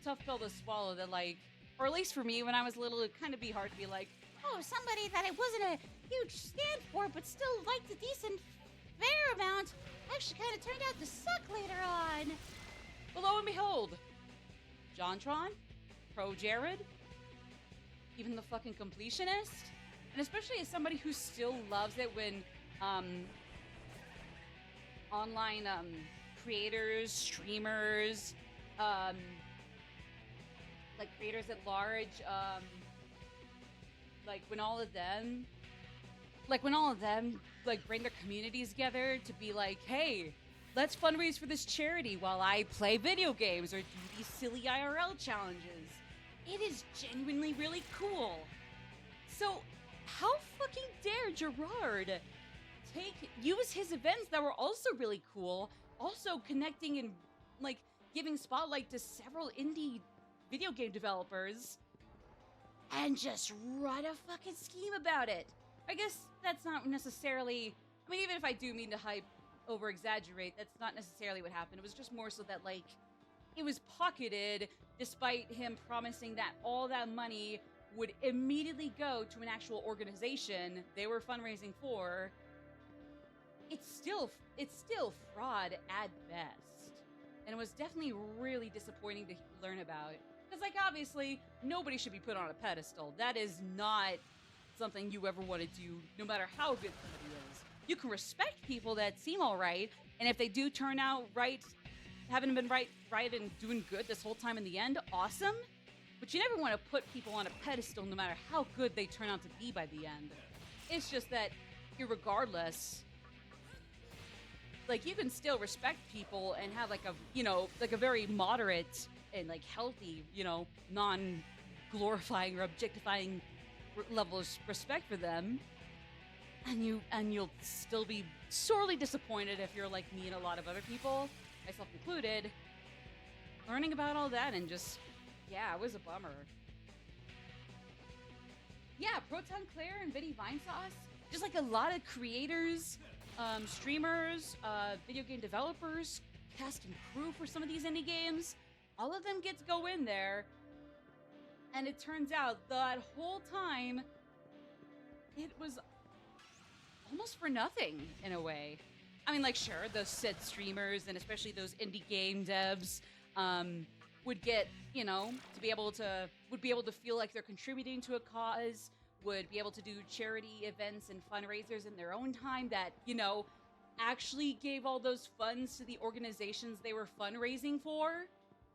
tough pill to swallow that, like, or at least for me, when I was little, it'd kind of be hard to be like, Oh, somebody that it wasn't a huge stand for, but still liked a decent fair amount, actually kind of turned out to suck later on. well, lo and behold, JonTron, Pro Jared, even the fucking completionist, and especially as somebody who still loves it when online creators, streamers, like creators at large, like when all of them like bring their communities together to be like, hey, let's fundraise for this charity while I play video games or do these silly IRL challenges. It is genuinely really cool. So how fucking dare Gerard use his events that were also really cool, also connecting and like giving spotlight to several indie video game developers, and just run a fucking scheme about it. I guess that's not necessarily, I mean, even if I do mean to hype over exaggerate, that's not necessarily what happened. It was just more so that, like, it was pocketed despite him promising that all that money would immediately go to an actual organization they were fundraising for. It's still fraud at best. And it was definitely really disappointing to learn about. Because, like, obviously, nobody should be put on a pedestal. That is not something you ever want to do, no matter how good somebody is. You can respect people that seem all right, and if they do turn out right, having been right and doing good this whole time in the end, awesome. But you never want to put people on a pedestal, no matter how good they turn out to be by the end. It's just that, irregardless, like, you can still respect people and have, like, a, you know, like a very moderate and, like, healthy, you know, non-glorifying or objectifying level of respect for them. And you'll still be sorely disappointed if you're like me and a lot of other people, myself included, learning about all that and just, yeah, it was a bummer. Yeah, Proton Claire and Vinny Vinesauce, just like a lot of creators, streamers, video game developers, cast and crew for some of these indie games, all of them get to go in there, and it turns out that whole time it was almost for nothing in a way. I mean, like, sure, those said streamers and especially those indie game devs would get, you know, would be able to feel like they're contributing to a cause, would be able to do charity events and fundraisers in their own time that, you know, actually gave all those funds to the organizations they were fundraising for.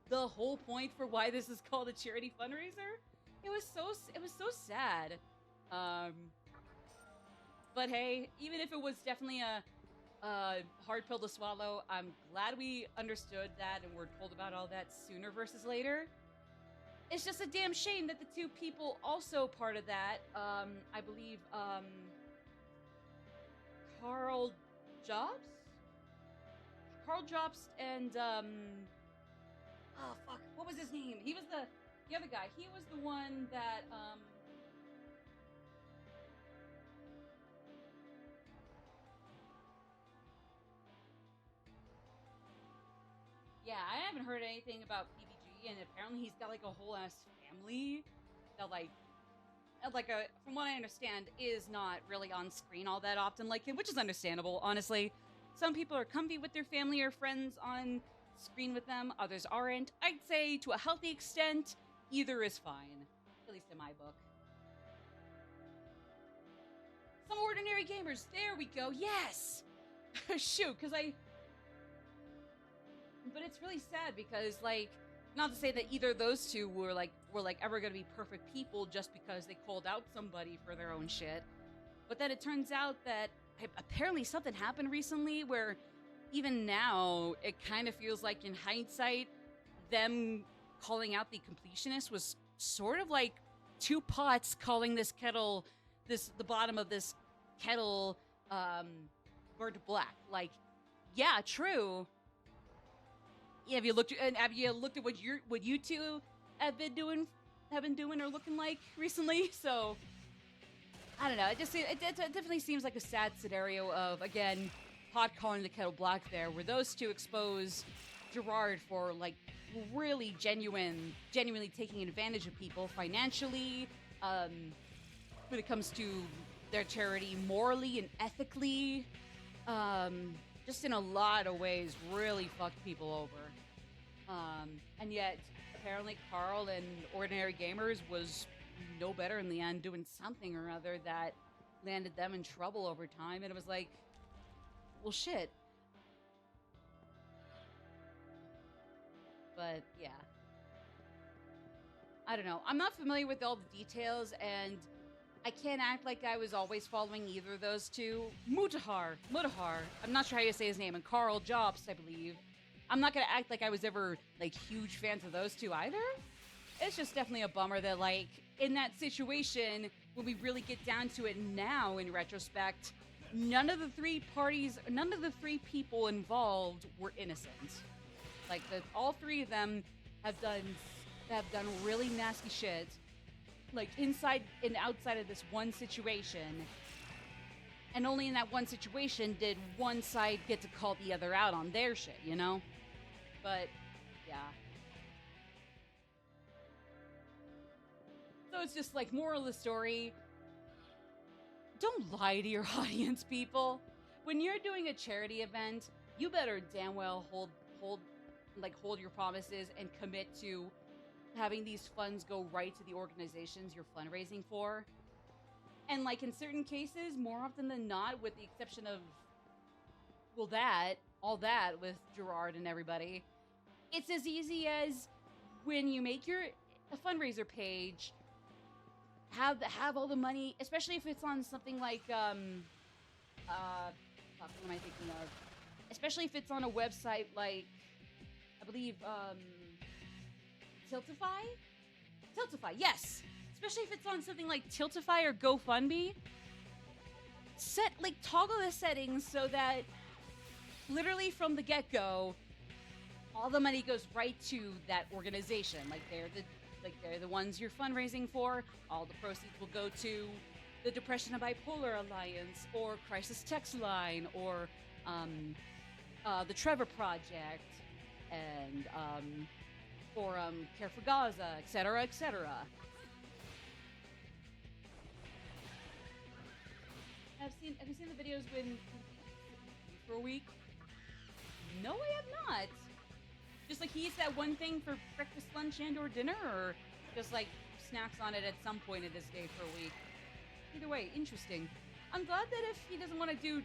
The whole point for why this is called a charity fundraiser. It was so sad. But hey, even if it was definitely a hard pill to swallow, I'm glad we understood that and were told about all that sooner versus later. It's just a damn shame that the two people also part of that, I believe, Carl Jobst and, oh fuck, what was his name? He was the other guy. He was the one that, yeah, I haven't heard anything about PBG, and apparently he's got like a whole ass family that like from what I understand, is not really on screen all that often like him, which is understandable, honestly. Some people are comfy with their family or friends on screen with them, others aren't. I'd say to a healthy extent, either is fine, at least in my book. Some ordinary gamers, there we go, yes! Shoot, but it's really sad because, like, not to say that either of those two were ever gonna be perfect people just because they called out somebody for their own shit. But then it turns out that apparently something happened recently where even now it kind of feels like in hindsight, them calling out the completionist was sort of like two pots calling this kettle, the bottom of this kettle, burnt black. Like, yeah, true. Yeah, have you looked at what you two have been doing or looking like recently? So I don't know. It definitely seems like a sad scenario of, again, pot calling the kettle black there, where those two expose Gerard for like really genuinely taking advantage of people financially, when it comes to their charity, morally and ethically, just in a lot of ways, really fucked people over. And yet, apparently, Carl and Ordinary Gamers was no better in the end, doing something or other that landed them in trouble over time. And it was like, well, shit. But yeah, I don't know. I'm not familiar with all the details, and I can't act like I was always following either of those two. Mutahar. I'm not sure how you say his name. And Carl Jobst, I believe. I'm not gonna act like I was ever like huge fans of those two either. It's just definitely a bummer that, like, in that situation, when we really get down to it now in retrospect, none of the three people involved were innocent. Like, all three of them have done really nasty shit, like, inside and outside of this one situation. And only in that one situation did one side get to call the other out on their shit, you know? But, yeah. So it's just like, moral of the story, don't lie to your audience, people. When you're doing a charity event, you better damn well hold your promises and commit to having these funds go right to the organizations you're fundraising for. And like, in certain cases, more often than not, with the exception of, well, all that with Gerard and everybody, it's as easy as when you make a fundraiser page, have all the money, especially if it's on something like what am I thinking of? Especially if it's on a website like, I believe, Tiltify? Tiltify, yes! Especially if it's on something like Tiltify or GoFundMe. Toggle the settings so that literally from the get-go, all the money goes right to that organization. Like, they're the ones you're fundraising for. All the proceeds will go to the Depression and Bipolar Alliance, or Crisis Text Line, or the Trevor Project, and Forum Care for Gaza, etc., etc. Have you seen the videos when for a week? No, I have not. Just like he eats that one thing for breakfast, lunch, and or dinner, or just like snacks on it at some point in his day for a week. Either way, interesting. I'm glad that if he doesn't want to do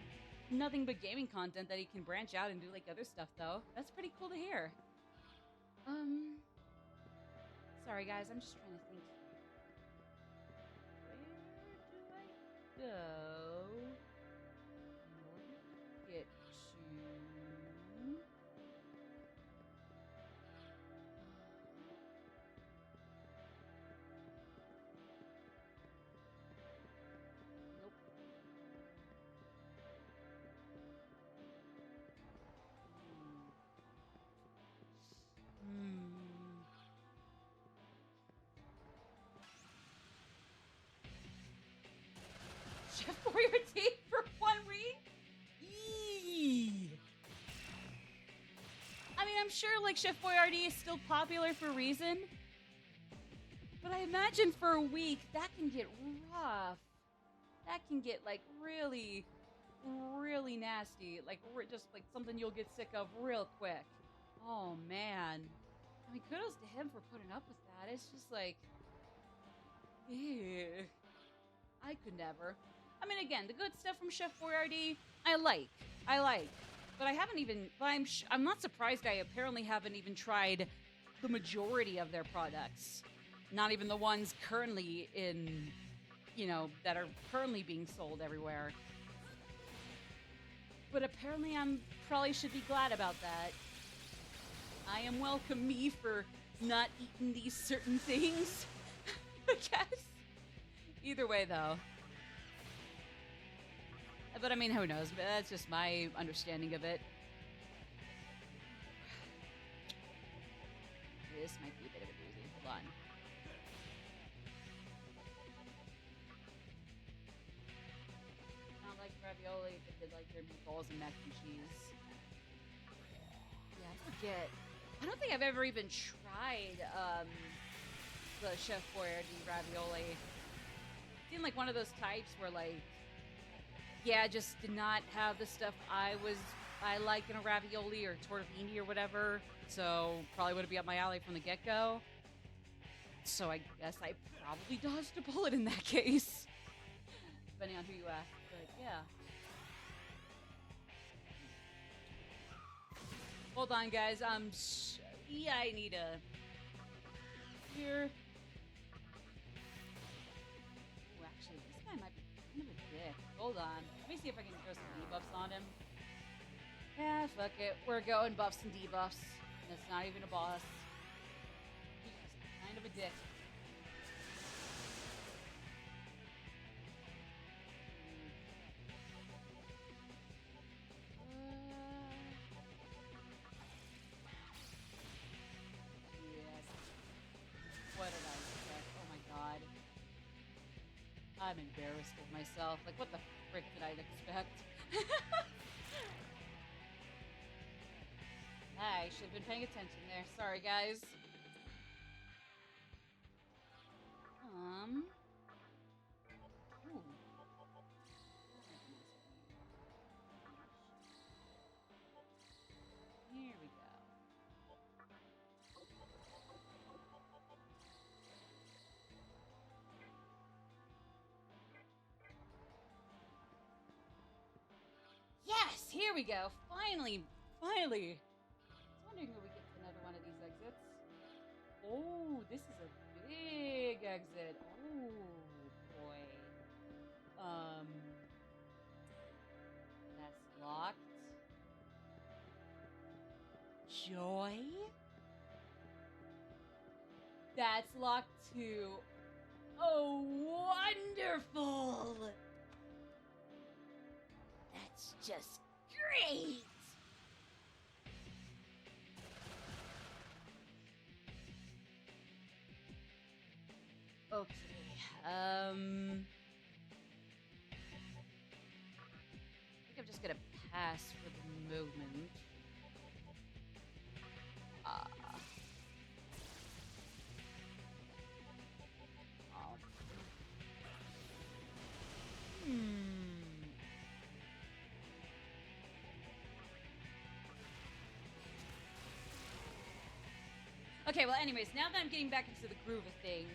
nothing but gaming content, that he can branch out and do like other stuff, though. That's pretty cool to hear. Sorry guys, I'm just trying to think. Where do I go in order to get to... Nope. Chef Boyardee for 1 week? Eee. I mean, I'm sure like Chef Boyardee is still popular for a reason, but I imagine for a week that can get rough. That can get like really, really nasty. Like just like something you'll get sick of real quick. Oh man. I mean, kudos to him for putting up with that. It's just like, ew. I could never. I mean, again, the good stuff from Chef Boyardee, I like. But I haven't even, I'm not surprised I apparently haven't even tried the majority of their products. Not even the ones currently in, that are currently being sold everywhere. But apparently probably should be glad about that. I am welcome me for not eating these certain things, I guess. Either way, though. but I mean, who knows? That's just my understanding of it. This might be a bit of a doozy. Hold on. Not like ravioli, but did like their meatballs and mac and cheese. Yeah, I forget. I don't think I've ever even tried the Chef Boyardee ravioli. Seemed like one of those types where like, yeah, just did not have the stuff I like in a ravioli or tortellini or whatever. So probably wouldn't be up my alley from the get-go. So I guess I probably dodged a bullet in that case. Depending on who you ask. But yeah. Hold on, guys. Yeah, I need a... Here. Ooh, actually, this guy might be kind of a dick. Hold on. Let me see if I can throw some debuffs on him. Yeah, fuck it. We're going buffs and debuffs. And it's not even a boss. He's just kind of a dick. Yes. What did I expect? Oh my god. I'm embarrassed of myself. Like, what the frick did I expect? I should have been paying attention there. Sorry, guys. Ooh. Here we go. Yes, here we go. Finally. I was wondering when we get to another one of these exits. Oh, this is a big exit. Oh, boy. That's locked. Joy? That's locked too. Oh, wonderful! That's just great! Okay. I think I'm just gonna pass for the moment. Okay, well, anyways, now that I'm getting back into the groove of things,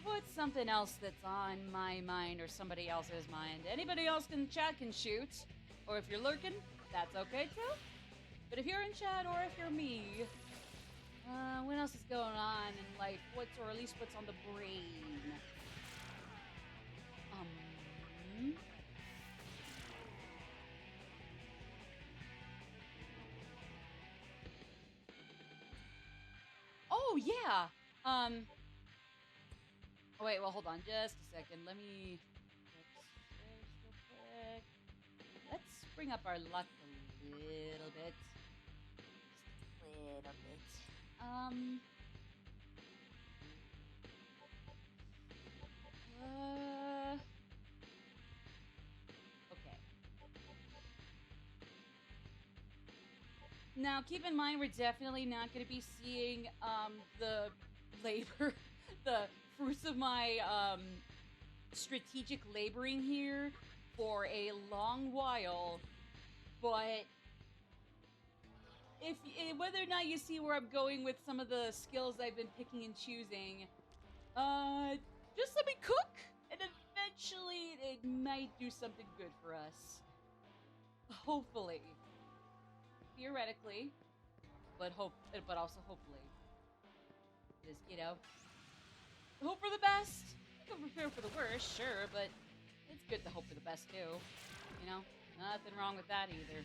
what's something else that's on my mind or somebody else's mind? Anybody else in chat can shoot, or if you're lurking, that's okay too. But if you're in chat or if you're me, what else is going on in life? Or at least what's on the brain? Oh yeah. Oh wait, well hold on just a second. Let me real quick. Let's bring up our luck a little bit. Just a little bit. Okay. Now, keep in mind, we're definitely not going to be seeing the labor, the fruits of my strategic laboring here for a long while. But whether or not you see where I'm going with some of the skills I've been picking and choosing, just let me cook, and eventually it might do something good for us. Hopefully. Theoretically, but also hopefully. Just, hope for the best. You can prepare for the worst, sure, but it's good to hope for the best too. Nothing wrong with that either.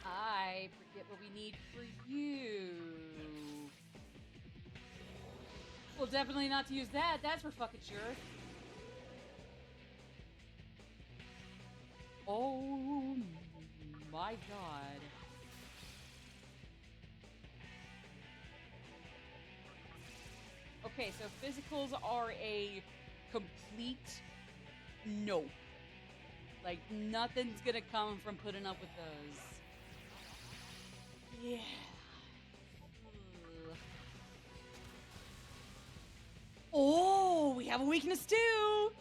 I forget what we need for you. Well, definitely not to use that. That's for fucking sure. Oh my god. Okay, so physicals are a complete no. Like, nothing's gonna come from putting up with those. Yeah. Ugh. Oh, we have a weakness too!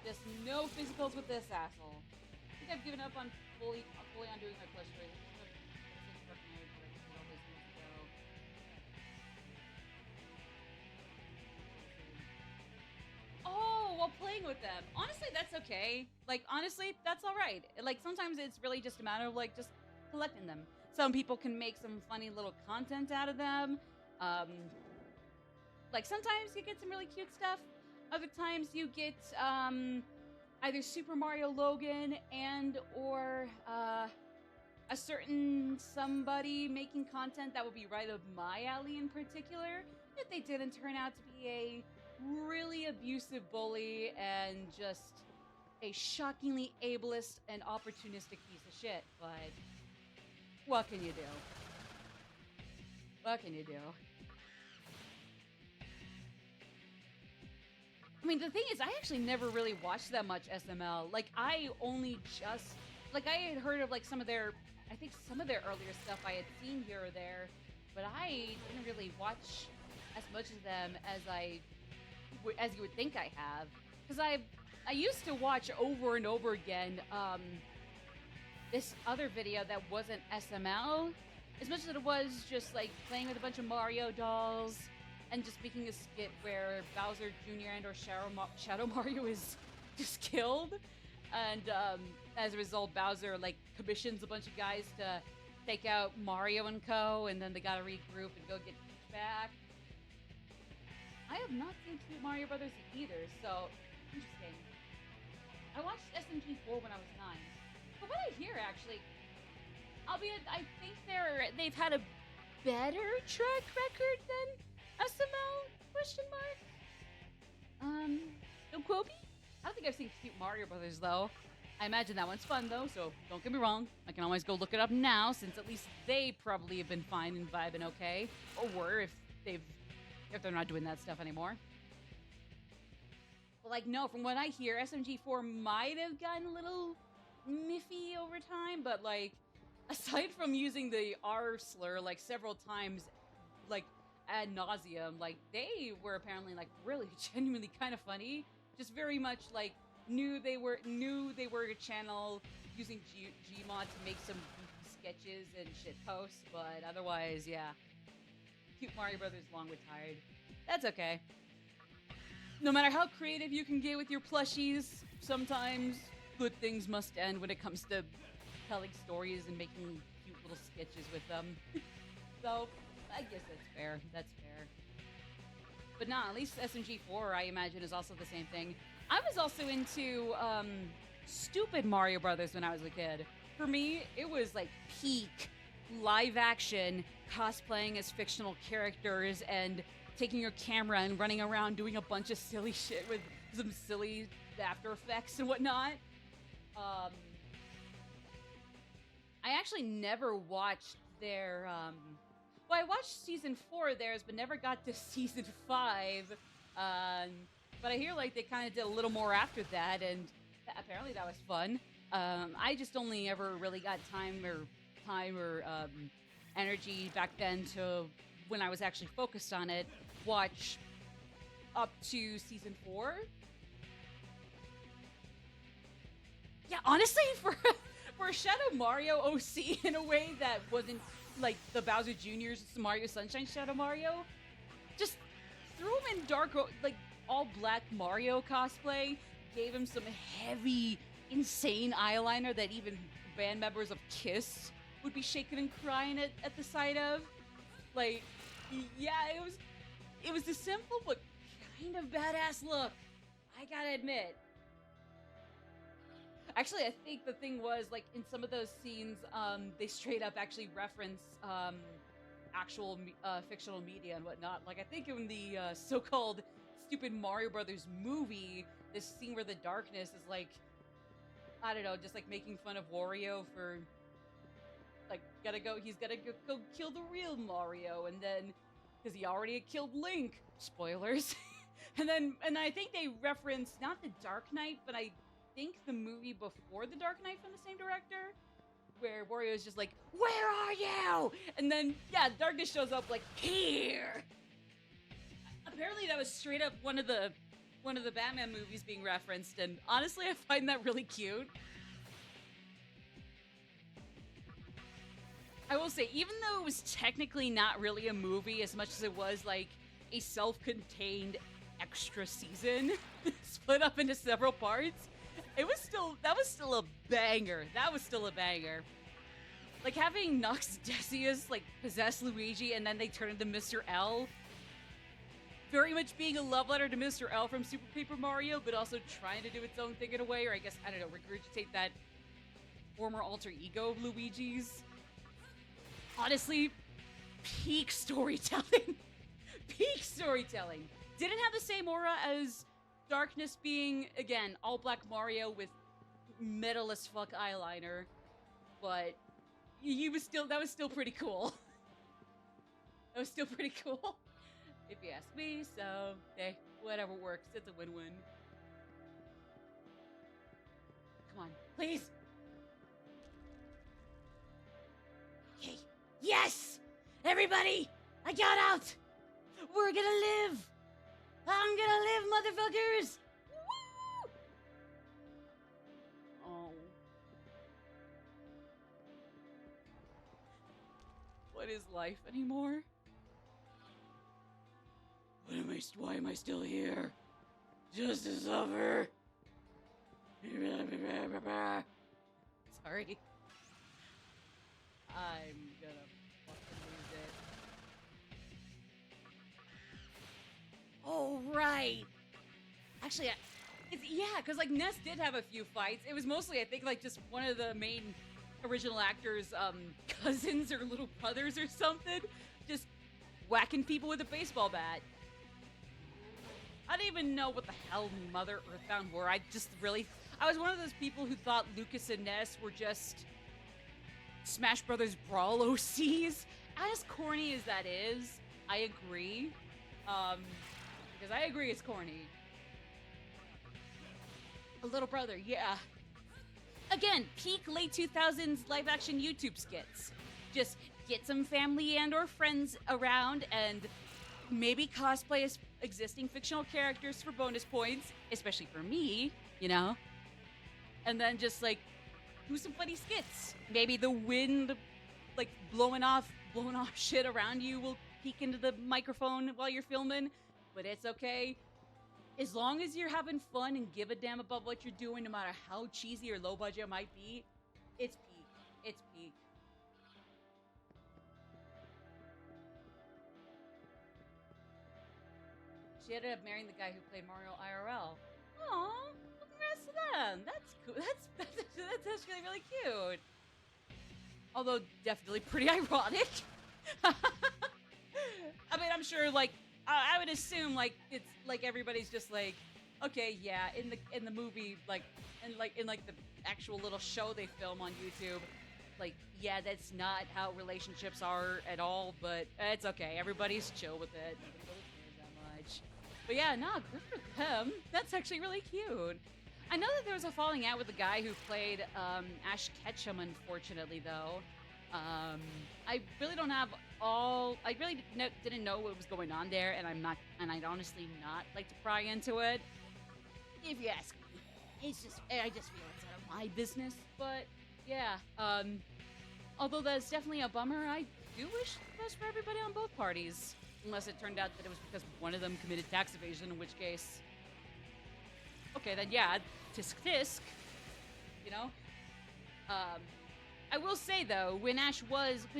Just no physicals with this asshole. I think I've given up on fully on doing my plush race. Oh, while playing with them. Honestly, that's okay. Like, honestly, that's all right. Like, sometimes it's really just a matter of, like, just collecting them. Some people can make some funny little content out of them. Like, sometimes you get some really cute stuff. Other times you get, either Super Mario Logan and or, a certain somebody making content that would be right up my alley in particular, if they didn't turn out to be a really abusive bully and just a shockingly ableist and opportunistic piece of shit. But what can you do? What can you do? I mean, the thing is, I actually never really watched that much SML. Like, I only just, like, I had heard of, like, some of their earlier stuff I had seen here or there, but I didn't really watch as much of them as you would think I have. Because I used to watch over and over again, this other video that wasn't SML, as much as it was just, like, playing with a bunch of Mario dolls, and just making a skit where Bowser Jr. and or Shadow Mario is just killed. And as a result, Bowser, like, commissions a bunch of guys to take out Mario and co. And then they gotta regroup and go get Peach back. I have not seen Super Mario Brothers either, so interesting. I watched SMT 4 when I was 9. But what I hear, actually, albeit I think they've had a better track record than SML? Question mark. Don't quote me? I don't think I've seen Cute Mario Brothers though. I imagine that one's fun though, so don't get me wrong. I can always go look it up now, since at least they probably have been fine and vibing okay, or were if they're not doing that stuff anymore. But like, no, from what I hear, SMG4 might have gotten a little miffy over time, but like, aside from using the R slur like several times, like ad nauseum, like they were apparently like really genuinely kind of funny. Just very much like knew they were a channel using Gmod to make some sketches and shit posts, but otherwise, yeah. Cute Mario Brothers long retired. That's okay. No matter how creative you can get with your plushies, sometimes good things must end when it comes to telling stories and making cute little sketches with them. So I guess that's fair. That's fair. But nah, at least SMG4, I imagine, is also the same thing. I was also into stupid Mario Brothers when I was a kid. For me, it was like peak live action cosplaying as fictional characters and taking your camera and running around doing a bunch of silly shit with some silly After Effects and whatnot. I actually never watched their well, I watched season 4 of theirs, but never got to season 5. But I hear like they kind of did a little more after that, and apparently that was fun. I just only ever really got time or energy back then to, when I was actually focused on it, watch up to season 4. Yeah, honestly, for Shadow Mario OC in a way that wasn't like the Bowser Jr.'s Mario Sunshine Shadow Mario, just threw him in dark, like all black Mario cosplay, gave him some heavy, insane eyeliner that even band members of Kiss would be shaking and crying at the sight of. Like, yeah, it was a simple but kind of badass look, I gotta admit. Actually, I think the thing was, like, in some of those scenes, they straight up actually reference actual fictional media and whatnot. Like, I think in the so-called stupid Mario Brothers movie, this scene where the darkness is, like, I don't know, just like making fun of Wario for like he's gotta go kill the real Mario, and then because he already had killed Link, spoilers. and I think they referenced not the Dark Knight, but I think the movie before the Dark Knight from the same director, where Wario's just like, "Where are you?" And then yeah, Darkness shows up like, "Here." Apparently that was straight up one of the Batman movies being referenced, and honestly I find that really cute. I will say, even though it was technically not really a movie as much as it was like a self-contained extra season split up into several parts, that was still a banger. That was still a banger. Like having Nux Decius like possess Luigi and then they turn into Mr. L, very much being a love letter to Mr. L from Super Paper Mario, but also trying to do its own thing in a way, or I guess, I don't know, regurgitate that former alter ego of Luigi's. Honestly, peak storytelling. Peak storytelling. Didn't have the same aura as Darkness being, again, all black Mario with metal as fuck eyeliner, but that was still pretty cool. That was still pretty cool. If you ask me, so, hey, whatever works. It's a win-win. Come on, please! Okay. Yes! Everybody! I got out! We're gonna live! I'm gonna live, motherfuckers! Woo! Oh. What is life anymore? Why am I still here? Just to suffer. Sorry. I'm gonna fucking lose it. Oh, right. Actually, because like Ness did have a few fights. It was mostly, I think, like just one of the main original actors' cousins or little brothers or something, just whacking people with a baseball bat. I didn't even know what the hell Mother Earthbound were. I was one of those people who thought Lucas and Ness were just Smash Brothers Brawl OCs. As corny as that is, I agree. Because I agree it's corny. A little brother, yeah. Again, peak late 2000s live-action YouTube skits. Just get some family and or friends around and maybe cosplay as existing fictional characters for bonus points, especially for me, you know? And then just, like, do some funny skits. Maybe the wind, like, blowing off shit around you will peek into the microphone while you're filming, but it's okay. As long as you're having fun and give a damn about what you're doing, no matter how cheesy or low budget it might be, it's peak. It's peak. She ended up marrying the guy who played Mario IRL. Aw, congrats to them. That's cool. That's really, really cute. Although definitely pretty ironic. I mean, I'm sure, like, I would assume, like, it's like everybody's just like, okay, yeah, in the movie, like, in the actual little show they film on YouTube, like, yeah, that's not how relationships are at all, but it's okay. Everybody's chill with it. Nobody really cares that much. But yeah, no, good for them. That's actually really cute. I know that there was a falling out with the guy who played Ash Ketchum, unfortunately, though. I really don't have I really didn't know what was going on there, and I'd honestly not like to pry into it. If you ask me, I just feel it's out of my business. But yeah, although that's definitely a bummer, I do wish the best for everybody on both parties. Unless it turned out that it was because one of them committed tax evasion, in which case, okay, then yeah, tisk tisk, you know? I will say, though, when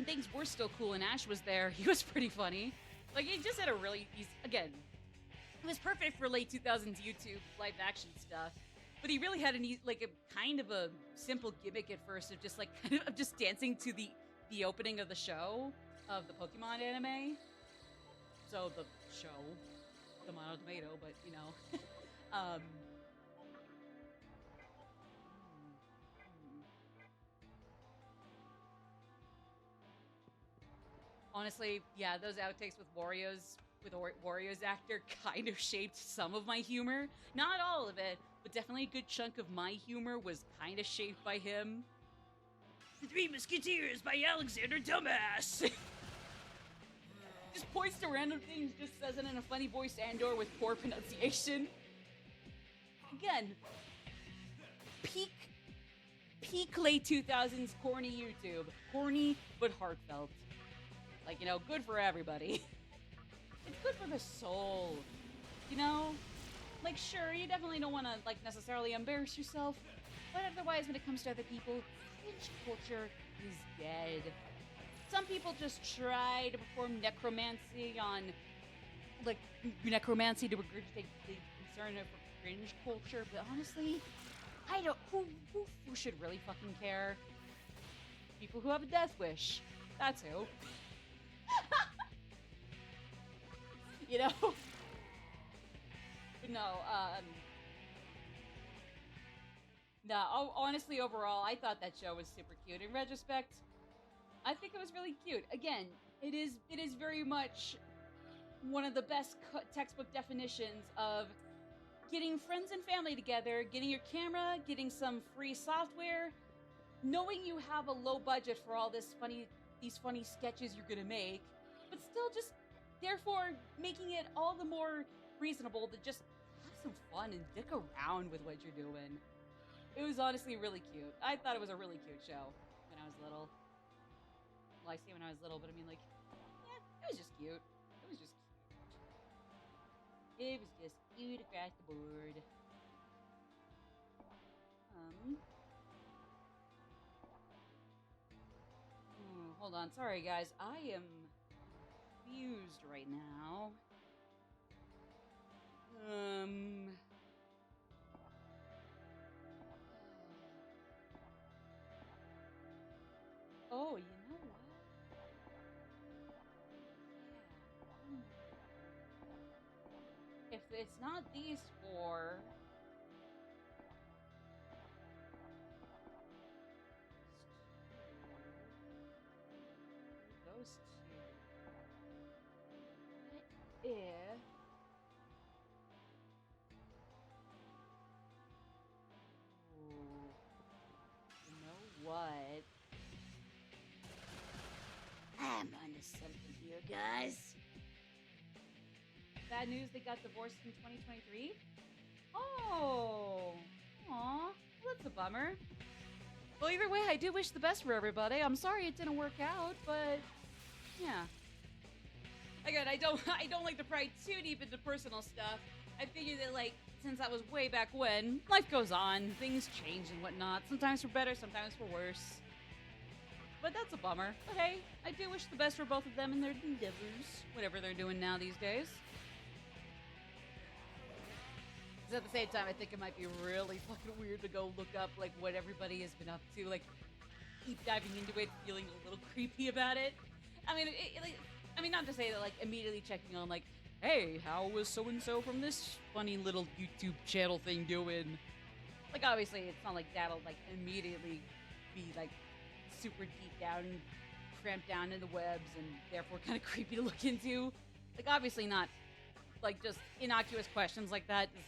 things were still cool and Ash was there, he was pretty funny. Like, he just had again, it was perfect for late 2000s YouTube live-action stuff, but he really had a kind of a simple gimmick at first of just, like, kind of just dancing to the opening of the show, of the Pokemon anime. So, the show, Tomato, but, you know. Honestly, yeah, those outtakes with Wario's actor kind of shaped some of my humor. Not all of it, but definitely a good chunk of my humor was kind of shaped by him. The Three Musketeers by Alexander Dumbass. Just points to random things, just says it in a funny voice and/or with poor pronunciation. Again, peak late 2000s corny YouTube. Corny but heartfelt. Like, you know, good for everybody. It's good for the soul. You know? Like, sure, you definitely don't want to, like, necessarily embarrass yourself. But otherwise, when it comes to other people, cringe culture is dead. Some people just try to perform necromancy on, like, necromancy to regurgitate the concern of cringe culture. But honestly, I don't. Who should really fucking care? People who have a death wish. That's who. You know? But no, honestly, overall, I thought that show was super cute. In retrospect, I think it was really cute. Again, it is very much one of the best textbook definitions of getting friends and family together, getting your camera, getting some free software, knowing you have a low budget for all these funny sketches you're gonna make, but still just therefore making it all the more reasonable to just have some fun and dick around with what you're doing. It was honestly really cute. I thought it was a really cute show when I was little. Well, I say when I was little, but I mean, like, yeah, it was just cute. It was just cute across the board. Hold on. Sorry, guys. I am confused right now. Oh, you know what? Yeah. If it's not these four, those two. What if? Ooh, you know what? I'm onto something here, guys. Bad news, they got divorced in 2023? Oh! Aw, well, that's a bummer. Well, either way, I do wish the best for everybody. I'm sorry it didn't work out, but yeah. Again, I don't like to pry too deep into personal stuff. I figured that, like, since that was way back when, life goes on, things change and whatnot. Sometimes for better, sometimes for worse. But that's a bummer. But hey, I do wish the best for both of them in their endeavors, whatever they're doing now these days. Because at the same time, I think it might be really fucking weird to go look up, like, what everybody has been up to, like, keep diving into it, feeling a little creepy about it. I mean, not to say that, like, immediately checking on, like, hey, how was so-and-so from this funny little YouTube channel thing doing? Like, obviously, it's not like that'll, like, immediately be, like, super deep down, cramped down in the webs, and therefore kind of creepy to look into. Like, obviously not, like, just innocuous questions like that is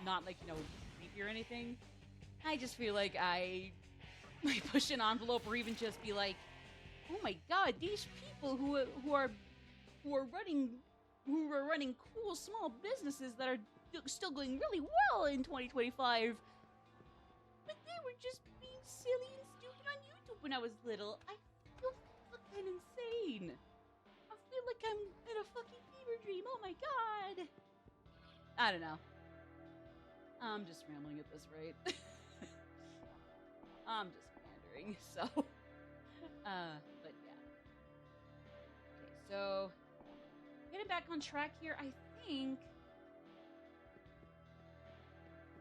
not, like, you know, creepy or anything. I just feel like I might push an envelope or even just be like, oh my god, these people who are running cool small businesses that are still going really well in 2025, but they were just being silly and stupid on YouTube when I was little. I feel fucking insane. I feel like I'm in a fucking fever dream. Oh my god. I don't know. I'm just rambling at this rate. I'm just meandering, so. But yeah. Okay, so getting back on track here, I think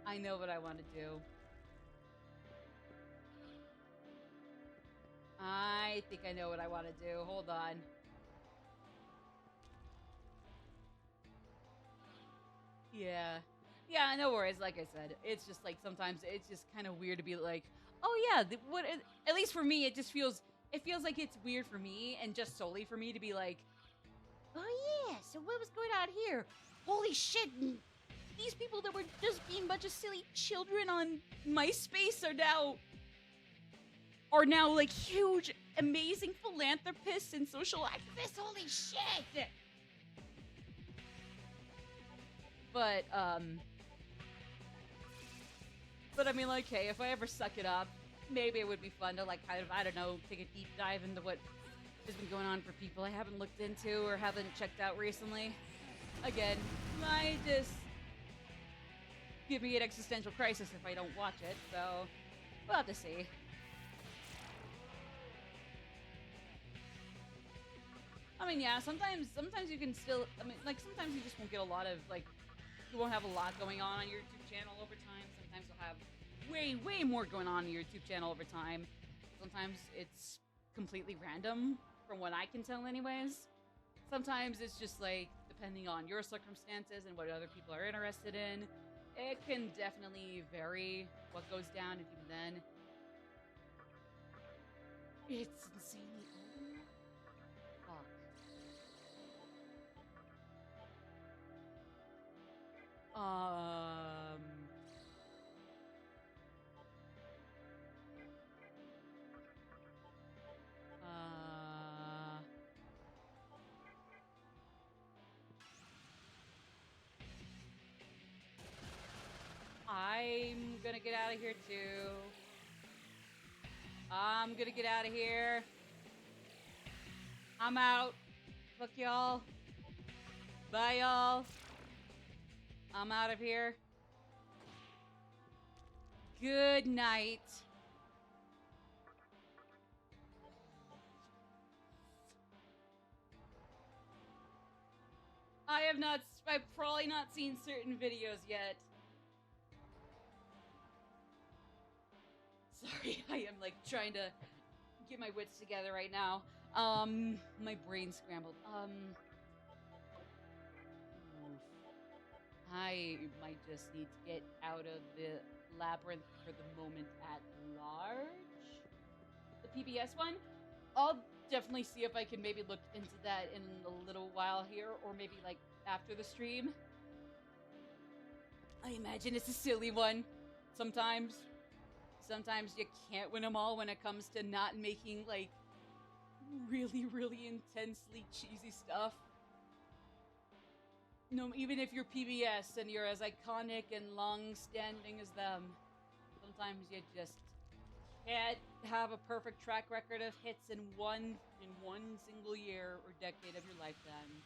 I know what I want to do. I think I know what I want to do. Hold on. Yeah. Yeah, no worries. Like I said, it's just like sometimes it's just kind of weird to be like, oh yeah, at least for me, it just feels it feels like it's weird for me and just solely for me to be like, oh yeah, so what was going on here? Holy shit, these people that were just being a bunch of silly children on MySpace are now like huge, amazing philanthropists and social activists. Holy shit! But I mean, like, hey, if I ever suck it up, maybe it would be fun to, like, kind of, I don't know, take a deep dive into what has been going on for people I haven't looked into or haven't checked out recently. Again, might just give me an existential crisis if I don't watch it, so we'll have to see. I mean, yeah, sometimes you can still, I mean, like, sometimes you just won't get a lot of, like, you won't have a lot going on your YouTube channel over time. Sometimes you'll have way more going on your YouTube channel over time. Sometimes it's completely random, from what I can tell anyways. Sometimes it's just, like, depending on your circumstances and what other people are interested in, it can definitely vary what goes down, and even then, it's insanely fuck. I'm gonna get out of here too. I'm gonna get out of here. I'm out. Fuck y'all. Bye, y'all. I'm out of here. Good night. I've probably not seen certain videos yet. Sorry, I am like trying to get my wits together right now. My brain's scrambled. I might just need to get out of the labyrinth for the moment at large. The PBS one? I'll definitely see if I can maybe look into that in a little while here, or maybe like after the stream. I imagine it's a silly one. Sometimes you can't win them all when it comes to not making like really intensely cheesy stuff. No, even if you're PBS and you're as iconic and long-standing as them, sometimes you just can't have a perfect track record of hits in one single year or decade of your lifetime.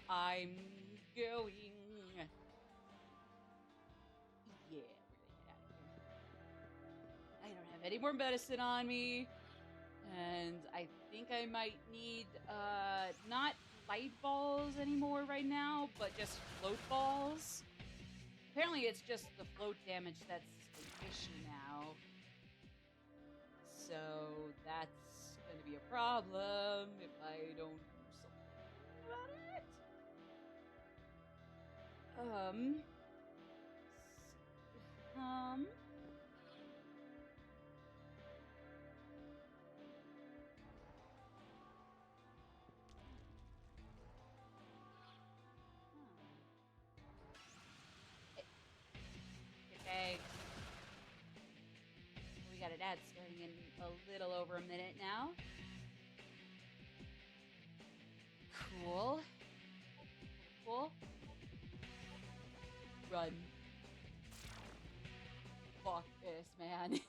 I'm going. Yeah, we're gonna get out of here. I don't have any more medicine on me. And I think I might need, not light balls anymore right now, but just float balls. Apparently it's just the float damage that's the issue now. So that's gonna be a problem if I don't do something about it. Okay. We got an ad starting in a little over a minute now. Cool. Cool. Run. Fuck this, man.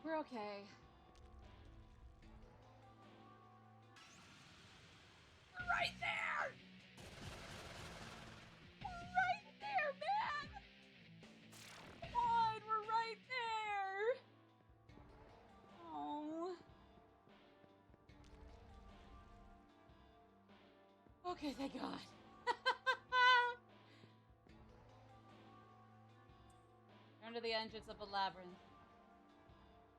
We're okay. We're right there! We're right there, man! Come on, we're right there! Oh. Okay, thank God. Turn to the entrance of the labyrinth.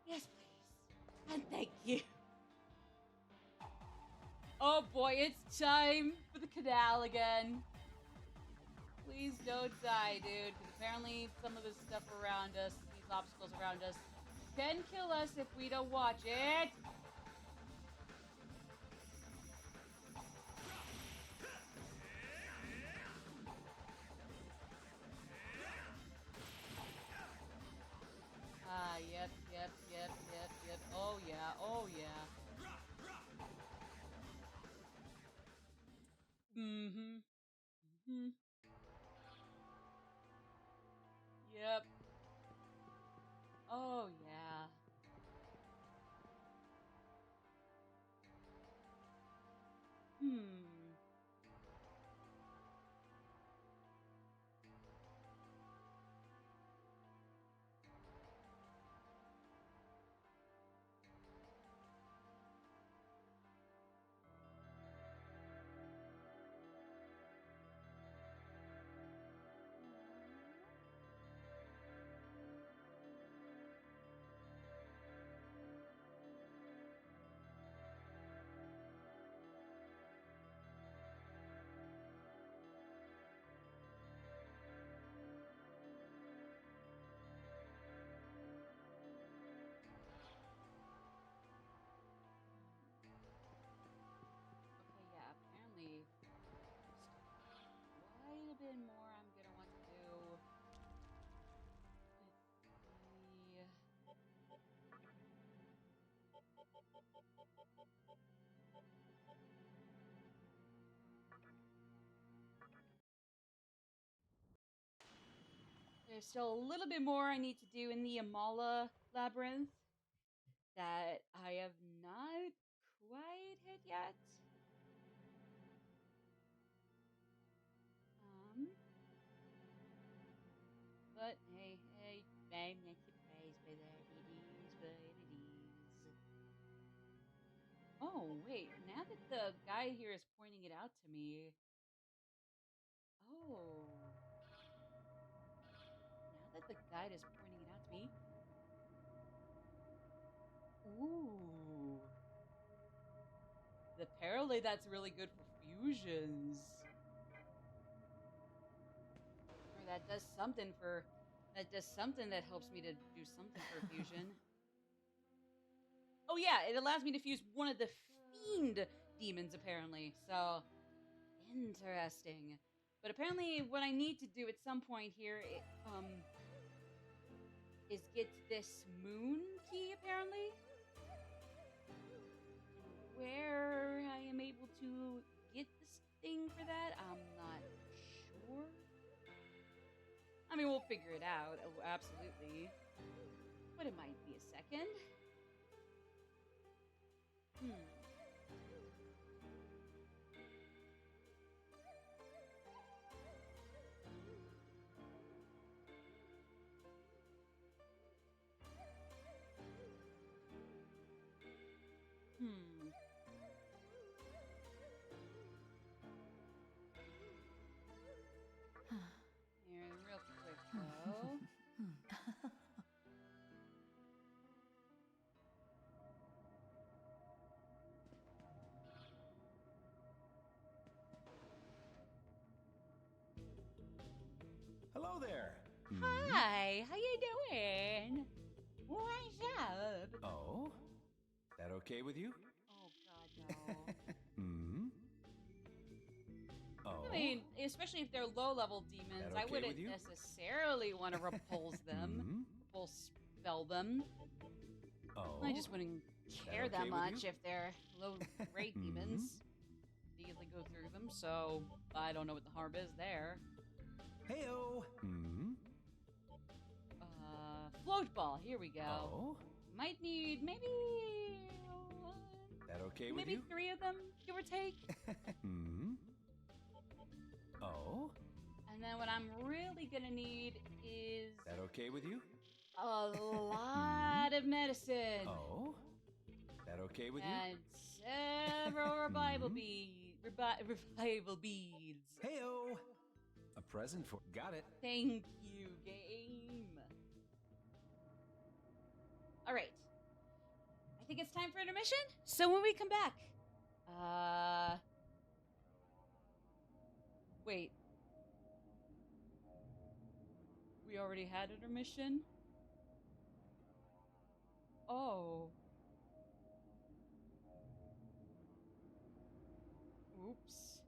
Yes, please. And thank you. Oh boy, it's time for the canal again. Please don't die, dude. Because apparently some of the stuff around us, these obstacles around us, can kill us if we don't watch it. Ah, yep. Oh yeah. Mm-hmm. Yep. Oh yeah. Hmm. Okay, yeah, apparently just quite a bit more I'm gonna want to do. There's still a little bit more I need to do in the Amala labyrinth that I have not quite hit yet. But hey, I'm not surprised by that. It is what it is. Oh, wait, now that the guy here is pointing it out to me. Oh. Now that the guide is pointing it out to me. Ooh. Apparently that's really good for fusions. Or that does something that helps me to do something for fusion. Oh yeah, it allows me to fuse one of the fiend demons apparently. So interesting. But apparently what I need to do at some point here is get this moon key apparently. Where I am able to get this thing for that, I'm not sure. I mean, we'll figure it out, absolutely. But it might be a second. Here, real quick though. Hello there. Hi, how you doing? What's up? Oh? That okay with you? Oh God, no. Oh? I mean, especially if they're low-level demons, That I okay wouldn't with you? necessarily want to repulse them, repulse spell them. Oh? I just wouldn't care okay that with much you? if they're low-rate demons. Easily go through them, so I don't know what the harm is there. Heyo. Float ball, here we go. Oh? might need maybe That okay with maybe you? 3 of them, give or take. Hmm? Oh? And then what I'm really gonna need is That okay with you? a lot of medicine Oh? That okay with you? and several revival beads. Heyo! A present for. Got it. Thank you, game. All right. I think it's time for intermission. So when we come back, wait. We already had intermission? Oh. Oops.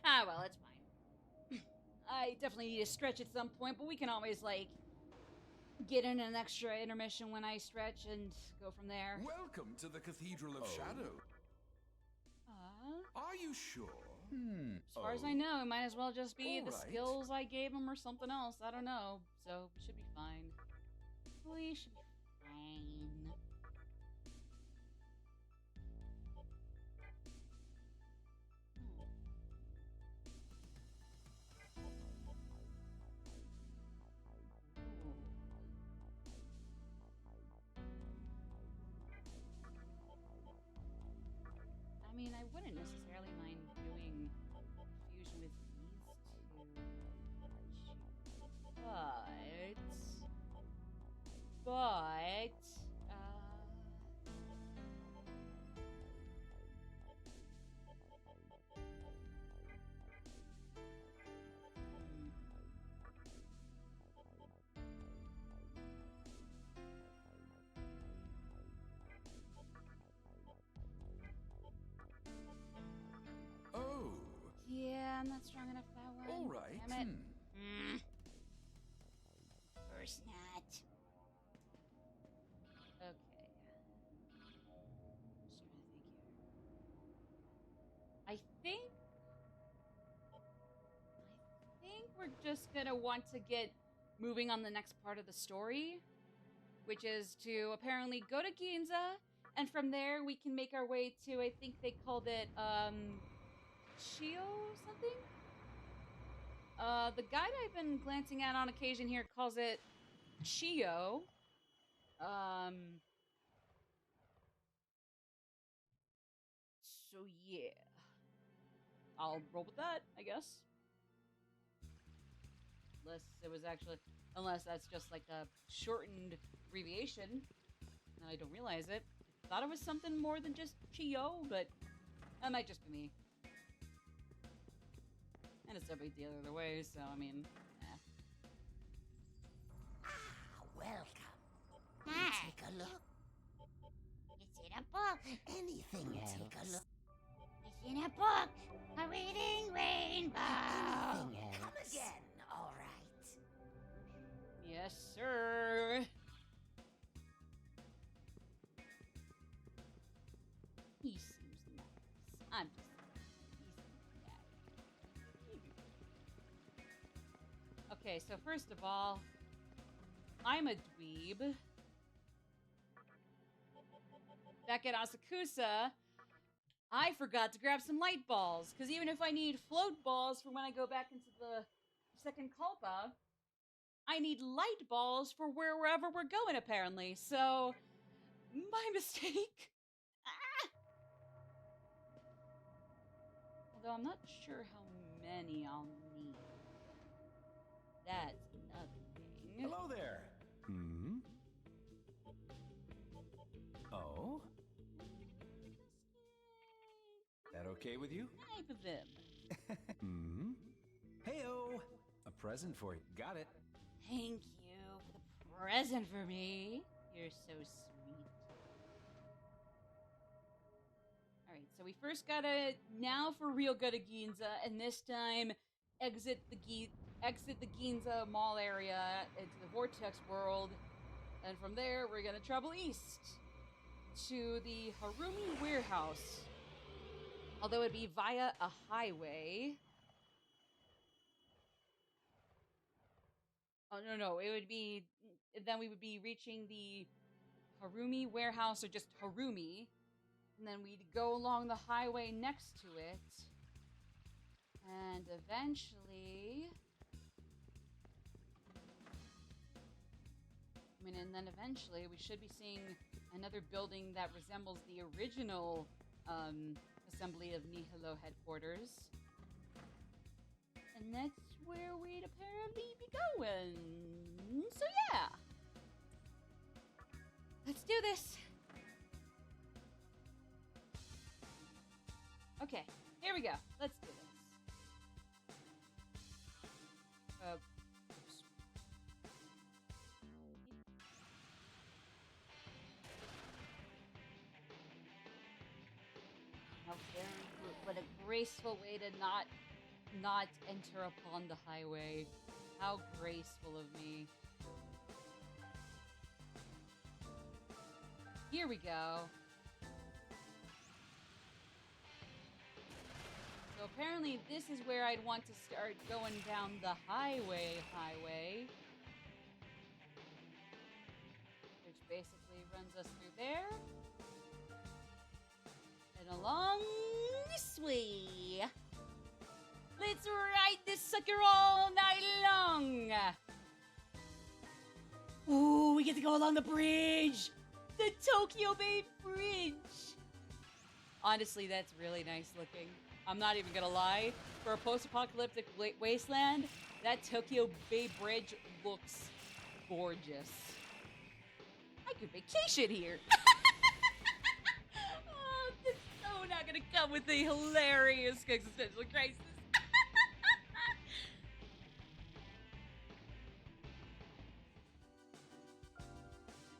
Ah, well, it's fine. I definitely need to stretch at some point, but we can always, like, get in an extra intermission when I stretch and go from there. Welcome to the Cathedral of Shadow. Are you sure? As far as I know, it might as well just be the Alright. skills I gave him or something else. I don't know. So, should be fine. We should be fine. I mean, I wouldn't necessarily mind doing fusion with these two. But, Oh, yeah, I'm not strong enough for that one. all right. Damn it. Hmm. First not. Okay. Just trying to think here. I think we're just gonna want to get moving on the next part of the story, which is to apparently go to Ginza, and from there we can make our way to, I think they called it Chio something. The guide I've been glancing at on occasion here calls it Chio. So yeah, I'll roll with that, I guess. Unless that's just like a shortened abbreviation, and I don't realize it. I thought it was something more than just Chio, but that might just be me. And it's no big deal either way, so I mean, Welcome. Hi. Take a look. It's in a book. Anything else? Take a look. It's in a book. A reading rainbow. Anything else? Come again. All right. yes, sir. He seems nice. I'm just okay, so first of all, I'm a dweeb. Back at Asakusa, I forgot to grab some light balls, because even if I need float balls for when I go back into the second Kalpa, I need light balls for wherever we're going, apparently. So, my mistake. Although I'm not sure how many I'll need. That's another thing. Hello there. Hmm? Oh? That okay with you? Type of them. Hmm? Heyo! A present for you. Got it. Thank you for the present for me. You're so sweet. Alright, so we first gotta now for real go to Ginza, and this time exit the Ginza Mall area into the Vortex world, and from there we're gonna travel east to the Harumi warehouse. Although it'd be via a highway. Oh, no, it would be then we would be reaching the Harumi warehouse, or just Harumi, and then we'd go along the highway next to it, and eventually, we should be seeing another building that resembles the original assembly of Nihilo headquarters. And that's where we'd apparently be going. So yeah. Let's do this. Okay, here we go. Let's do this. Oops. How very what a graceful way to not enter upon the highway. How graceful of me. Here we go. So apparently this is where I'd want to start going down the highway, which basically runs us through there and along this way. Let's ride this sucker all night long. Ooh, we get to go along the bridge. The Tokyo Bay Bridge. Honestly, that's really nice looking. I'm not even gonna lie. For a post-apocalyptic wasteland, that Tokyo Bay Bridge looks gorgeous. I could vacation here. Oh, this is so not gonna come with a hilarious existential crisis.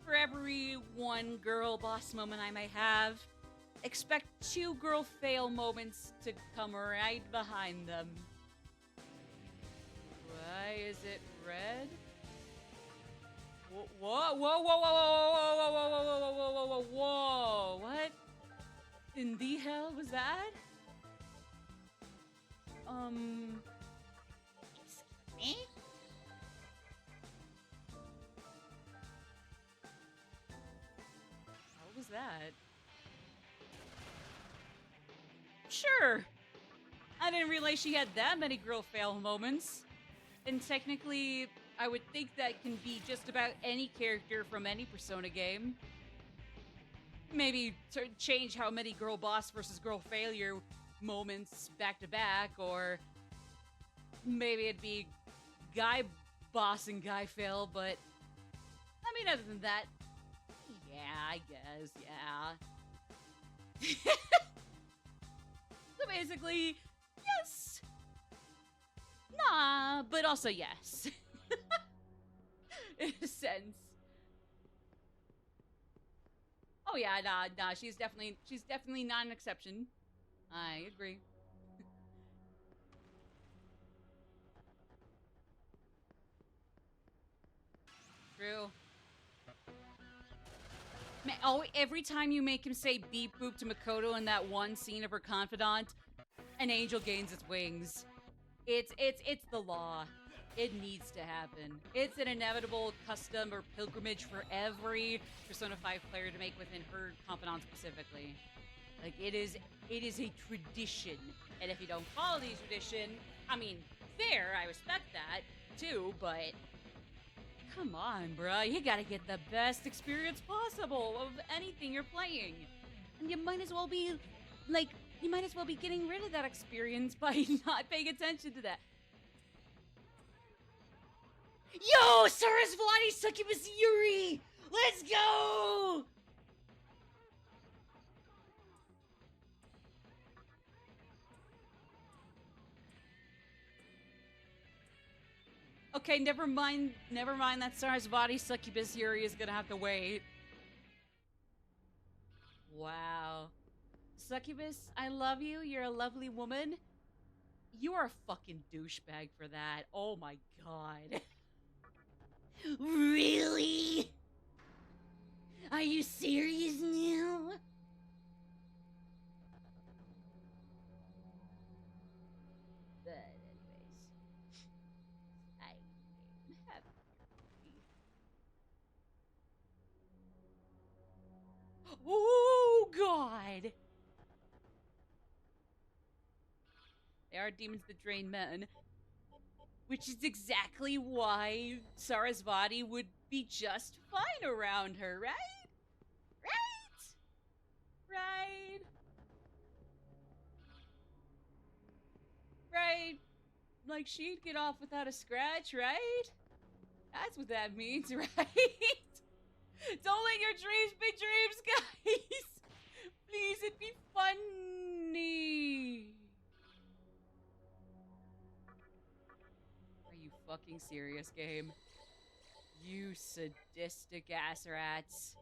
For every one girl boss moment I may have, expect 2 girl fail moments to come right behind them. Why is it red? Whoa, whoa, whoa, whoa, whoa, whoa, whoa, whoa, whoa, whoa, whoa, whoa, whoa, whoa, what in the hell was that? Excuse me? What was that? Sure. I didn't realize she had that many girl fail moments. And technically, I would think that can be just about any character from any Persona game. Maybe change how many girl boss versus girl failure moments back to back, or maybe it'd be guy boss and guy fail, but I mean, other than that, yeah, I guess, yeah. So basically, yes. Nah, but also yes. In a sense. Oh yeah, nah, she's definitely not an exception. I agree. True. Man, oh, every time you make him say beep boop to Makoto in that one scene of her confidant, an angel gains its wings. It's the law. It needs to happen. It's an inevitable custom or pilgrimage for every Persona 5 player to make within her confidant specifically. Like, it is a tradition. And if you don't follow the tradition, I mean, fair, I respect that, too, but come on, bruh. You gotta get the best experience possible of anything you're playing. And you might as well be, getting rid of that experience by not paying attention to that. Yo, Sarasvati Succubus Yuri! Let's go! Okay, never mind that Sarasvati Succubus Yuri is gonna have to wait. Wow. Succubus, I love you. You're a lovely woman. You are a fucking douchebag for that. Oh my god. Really? Are you serious now? But anyways, I am happy. are demons that drain men. Which is exactly why Sarasvati would be just fine around her, right? Right? Right? Like, she'd get off without a scratch, right? That's what that means, right? Don't let your dreams be dreams, guys! Please, it'd be funny! Are you fucking serious, game? You sadistic ass rats.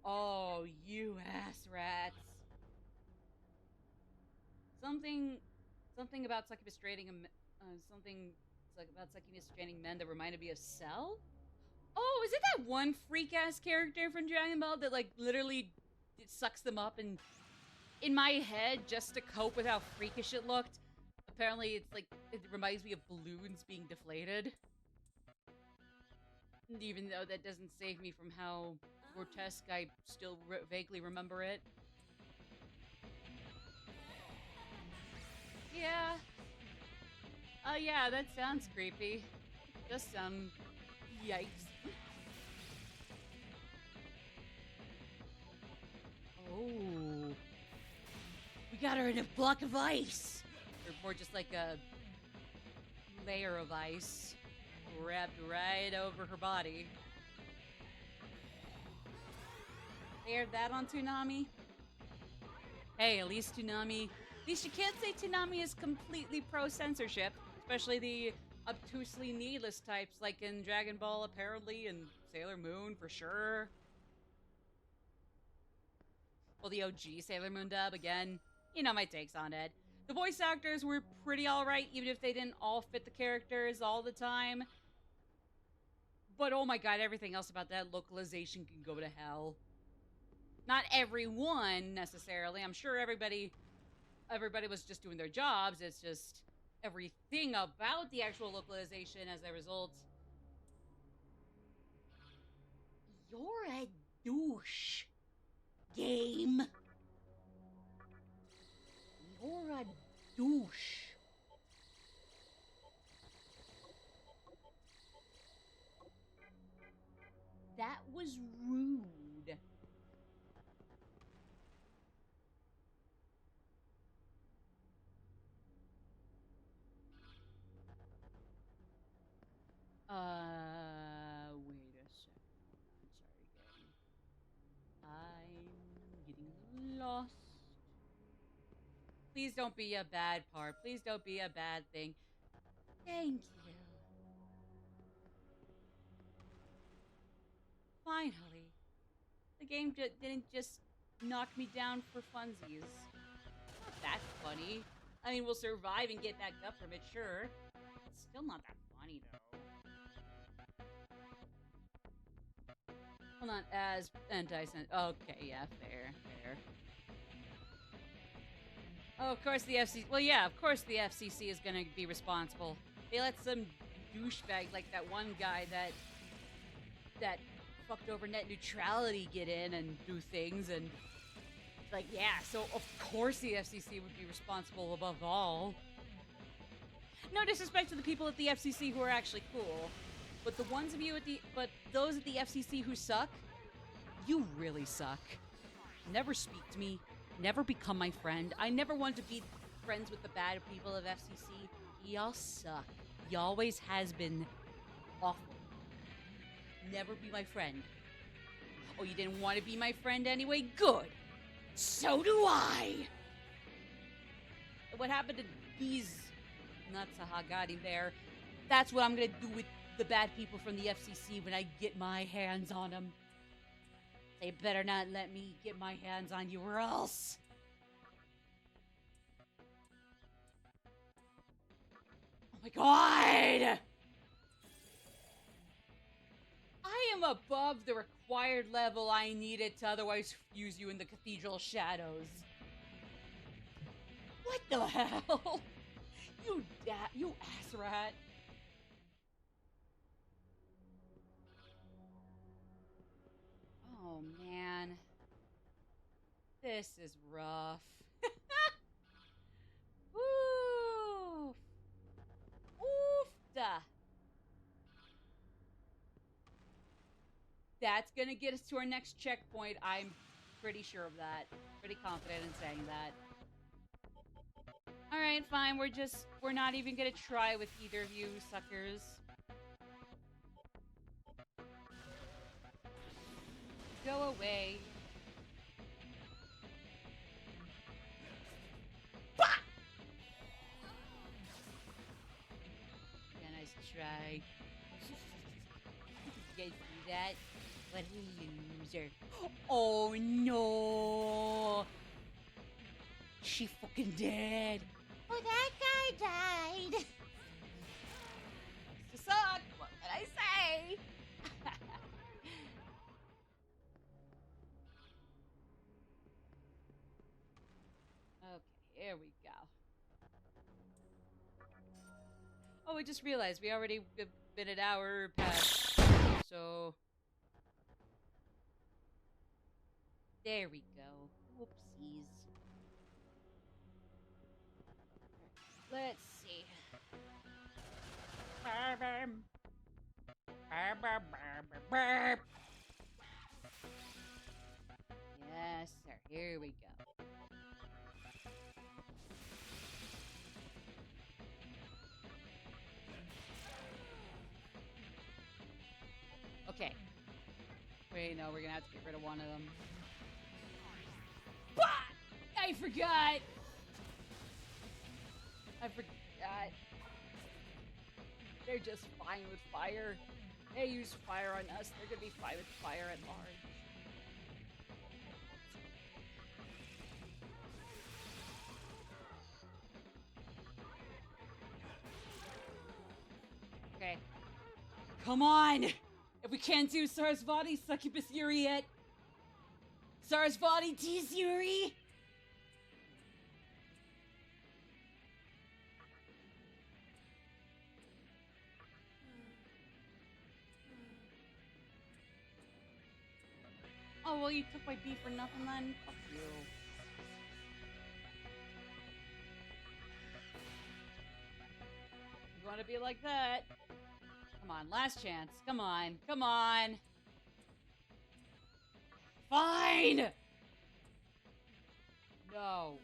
Oh, you ass rats. Something about sequestrating about sequestrating men that reminded me of Cell? Oh, is it that one freak ass character from Dragon Ball that like literally it sucks them up? And in my head, just to cope with how freakish it looked, apparently it's like it reminds me of balloons being deflated. Even though that doesn't save me from how grotesque I still vaguely remember it. Yeah. Yeah, that sounds creepy. It does sound... Yikes. Oh. We got her in a block of ice! Or more just like a layer of ice wrapped right over her body. They aired that on Toonami? Hey, at least Toonami... At least you can't say Toonami is completely pro-censorship, especially the obtusely needless types like in Dragon Ball apparently and Sailor Moon for sure. Well, the OG Sailor Moon dub, again, you know my takes on it. The voice actors were pretty alright, even if they didn't all fit the characters all the time. But oh my god, everything else about that localization can go to hell. Not everyone, necessarily. I'm sure everybody was just doing their jobs. It's just everything about the actual localization as a result. You're a douche, game. You're a douche. That was rude. Wait a second. I'm getting a little lost. Please don't be a bad part. Please don't be a bad thing. Thank you. Finally. The game didn't just knock me down for funsies. Not that funny. I mean, we'll survive and get back up from it, sure. It's still not that funny, though. Well, not as anti-sense. Okay, yeah, fair. Oh, of course the FCC. Well, yeah, of course the FCC is gonna be responsible. They let some douchebag like that one guy that fucked over net neutrality get in and do things, and like, yeah, so of course the FCC would be responsible above all. No disrespect to the people at the FCC who are actually cool, but those at the FCC who suck, you really suck. Never speak to me. Never become my friend. I never want to be friends with the bad people of FCC. Y'all suck. You always has been awful. Never be my friend. Oh, you didn't want to be my friend anyway? Good. So do I. What happened to these nuts? Haha, got him there. That's what I'm gonna do with the bad people from the FCC when I get my hands on them. They better not let me get my hands on you or else. Oh my god! I am above the required level I needed to otherwise fuse you in the cathedral shadows. What the hell? You ass rat. Oh man. This is rough. Woo! That's gonna get us to our next checkpoint. I'm pretty sure of that. Pretty confident in saying that. Alright, fine. We're not even gonna try with either of you suckers. Go away. Bah! Yeah, nice try. You guys see that? What a loser. Oh no! She fucking dead. Oh, that guy died. To suck. What can I say? Okay, here we go. Oh, I just realized we already been an hour past. So there we go. Whoopsies. Let's see. Burp, burp. Burp, burp, burp, burp, burp. Yes, sir. Here we go. Okay. Wait, no, we're gonna have to get rid of one of them. Bah! I forgot! I forgot. They're just fine with fire. They use fire on us. They're gonna be fine with fire at large. Okay. Come on! If we can't do Sarasvati Succubus Yuri yet. Sarasvati Tease Yuri! Oh, well, you took my beef for nothing then? Fuck you. You want to be like that? Come on, last chance. Come on. Come on. Fine! No.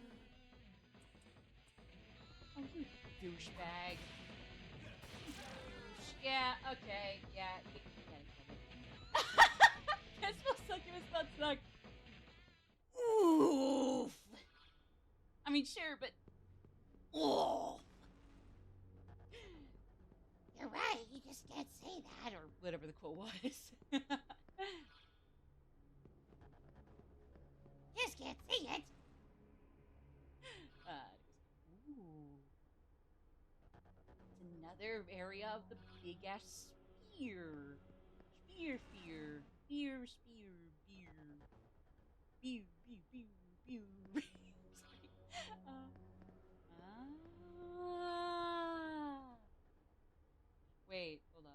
Oh, you douchebag. Yeah, okay, yeah. Guess we'll suck if it's not suck. Oof. I mean, sure, but... Oof. You're right. You just can't say that. Or whatever the quote was. Just can't say it. Ooh. It's another area of the big-ass spear. Spear, fear. Spear, spear, beer. Beer, beer, beer, beer. Wait, hold on.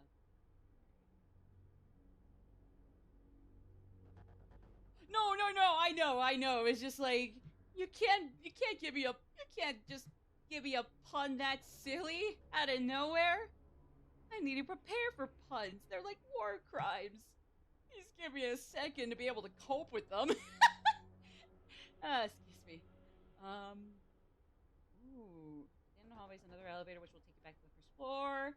No, I know. It's just like you can't just give me a pun that silly out of nowhere. I need to prepare for puns. They're like war crimes. Just give me a second to be able to cope with them. Excuse me. Ooh. In the hallways, another elevator which will take you back to the first floor.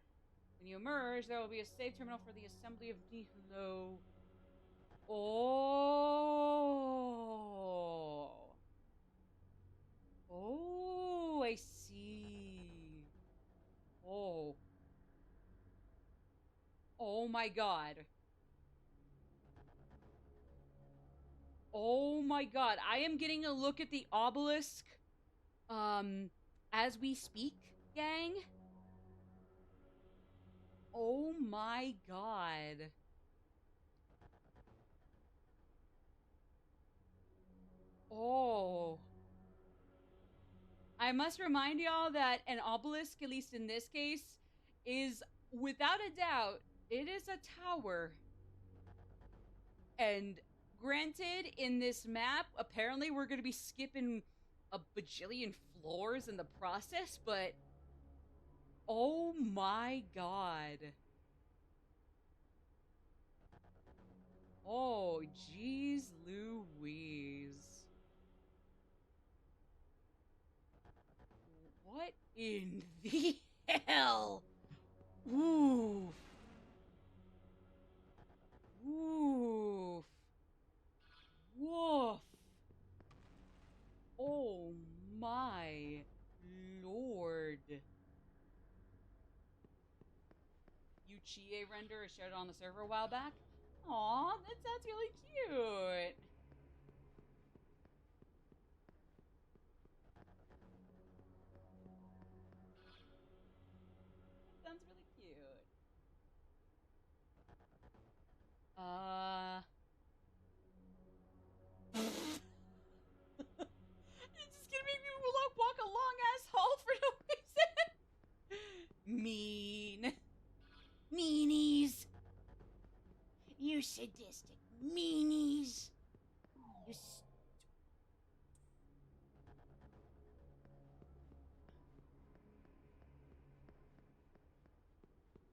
When you emerge, there will be a save terminal for the assembly of Nihilo. Oh. Oh, I see. Oh. Oh my god. Oh my god. I am getting a look at the obelisk as we speak, gang. Oh my god. Oh. I must remind y'all that an obelisk, at least in this case, is without a doubt, it is a tower. And granted, in this map, apparently we're going to be skipping a bajillion floors in the process, but oh my god. Oh, jeez Louise. What in the hell? Oof. Oof. Woof. Oh my lord. Uchiie render is shared on the server a while back. Aw, that sounds really cute. That sounds really cute. It's just gonna make me walk a long ass hall for no reason. Mean. Meanies. You sadistic meanies. You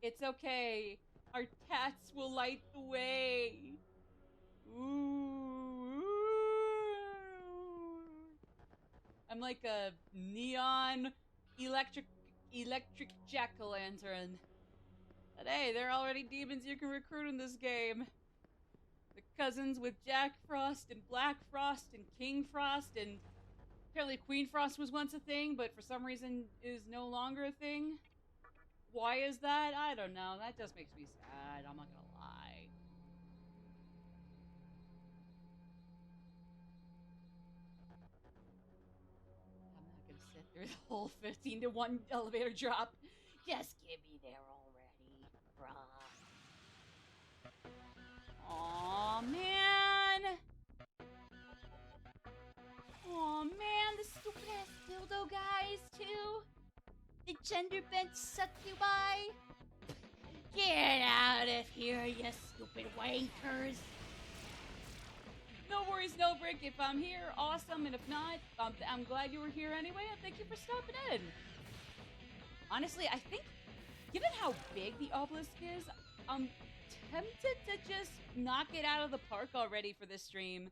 It's okay. Our tats will light the way. Ooh. I'm like a neon electric jack-o'-lantern. But hey, there are already demons you can recruit in this game. The cousins with Jack Frost and Black Frost and King Frost, and apparently Queen Frost was once a thing, but for some reason is no longer a thing. Why is that? I don't know. That just makes me sad. I'm not gonna lie. I'm not gonna sit through the whole 15-to-1 elevator drop. Just get me there already, bruh. Aw, man. Aw, man. The stupid ass dildo guys, too. The gender bent succubi. Get out of here, you stupid wankers. No worries, no break. If I'm here, awesome. And if not, I'm glad you were here anyway. And thank you for stopping in. Honestly, I think, given how big the obelisk is, I'm tempted to just knock it out of the park already for this stream.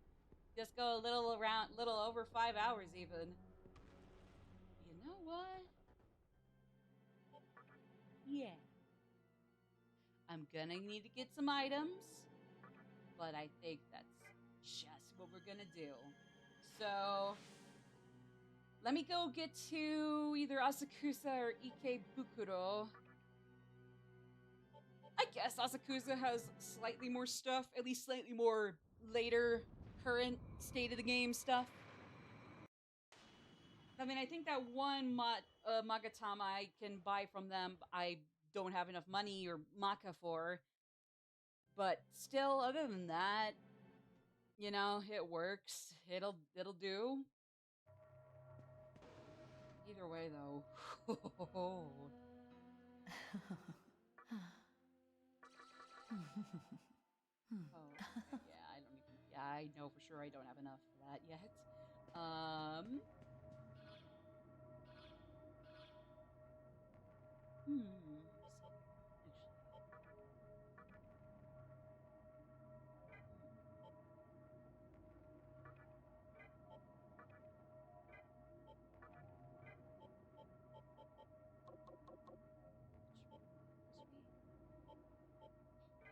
Just go a little over 5 hours even. You know what? Yeah. I'm gonna need to get some items, but I think that's just what we're gonna do. So, let me go get to either Asakusa or Ikebukuro. I guess Asakusa has slightly more stuff, at least slightly more later, current state of the game stuff. I mean, I think that one Magatama I can buy from them, I don't have enough money or Maka for. But still, other than that, you know, it works. It'll do. Either way, though. Oh, okay. Yeah, I know for sure I don't have enough for that yet.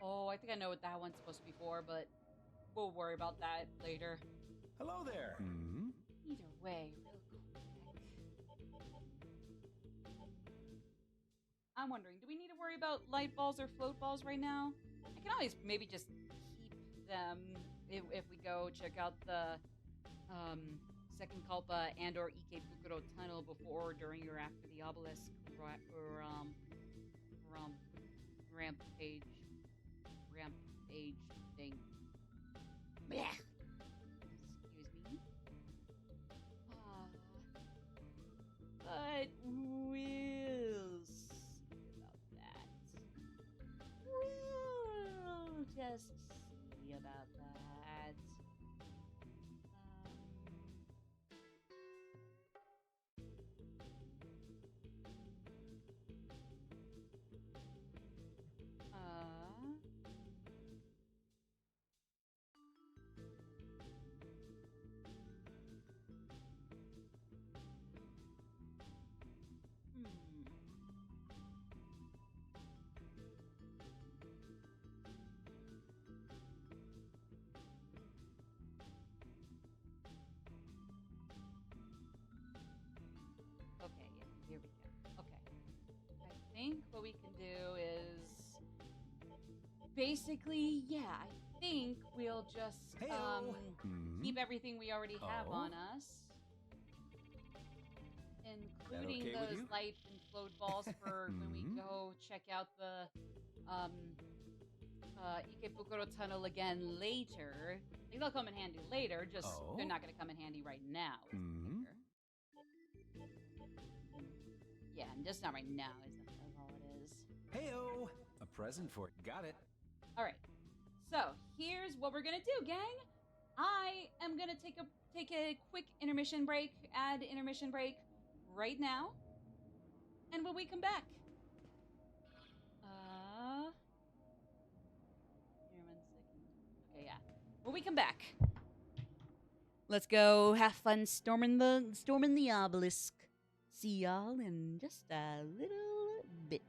Oh, I think I know what that one's supposed to be for, but we'll worry about that later. Hello there. Either way, real quick. I'm wondering, do we need to worry about light balls or float balls right now? I can always maybe just keep them if we go check out the Second Kalpa and or Ikebukuro tunnel before, during, or after the obelisk rampage thing. Blech. Excuse me. But we'll see about that. We'll just see about that. what we can do is basically, yeah, I think we'll just Heyo. keep everything we already have Oh. on us, including okay with those you? light and float balls for when we go check out the Ikebukuro Tunnel again later. Like, they'll come in handy later, just Oh. they're not going to come in handy right now. Is the kicker. Yeah, and just not right now is all it is. Heyo. A present for got it. All right. So here's what we're gonna do, gang. I am gonna take a quick intermission break. Add intermission break right now. And when we come back, here 1 second. Okay, yeah. When we come back, let's go have fun storming the obelisk. See y'all in just a little bit.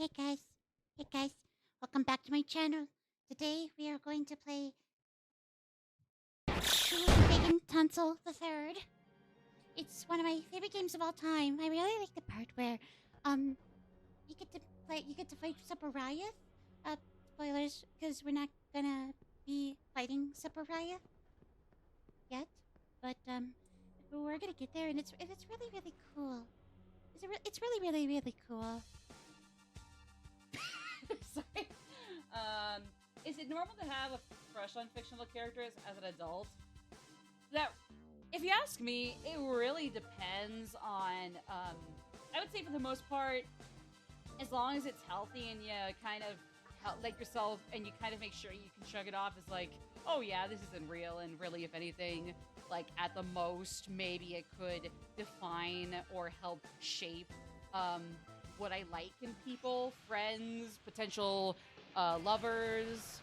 Hey guys. Hey guys. Welcome back to my channel. Today we are going to play Bacon Tunsil the Third. It's one of my favorite games of all time. I really like the part where you get to fight Saparaya. Spoilers, because we're not gonna be fighting Saparaya yet. But we're gonna get there, and it's really really cool. It's really cool. Sorry. Is it normal to have a crush on fictional characters as an adult? That, if you ask me, it really depends on. I would say for the most part, as long as it's healthy and you kind of like yourself, and you kind of make sure you can shrug it off as like, oh yeah, this isn't real, and really, if anything, like at the most, maybe it could define or help shape what I like in people, friends, potential lovers,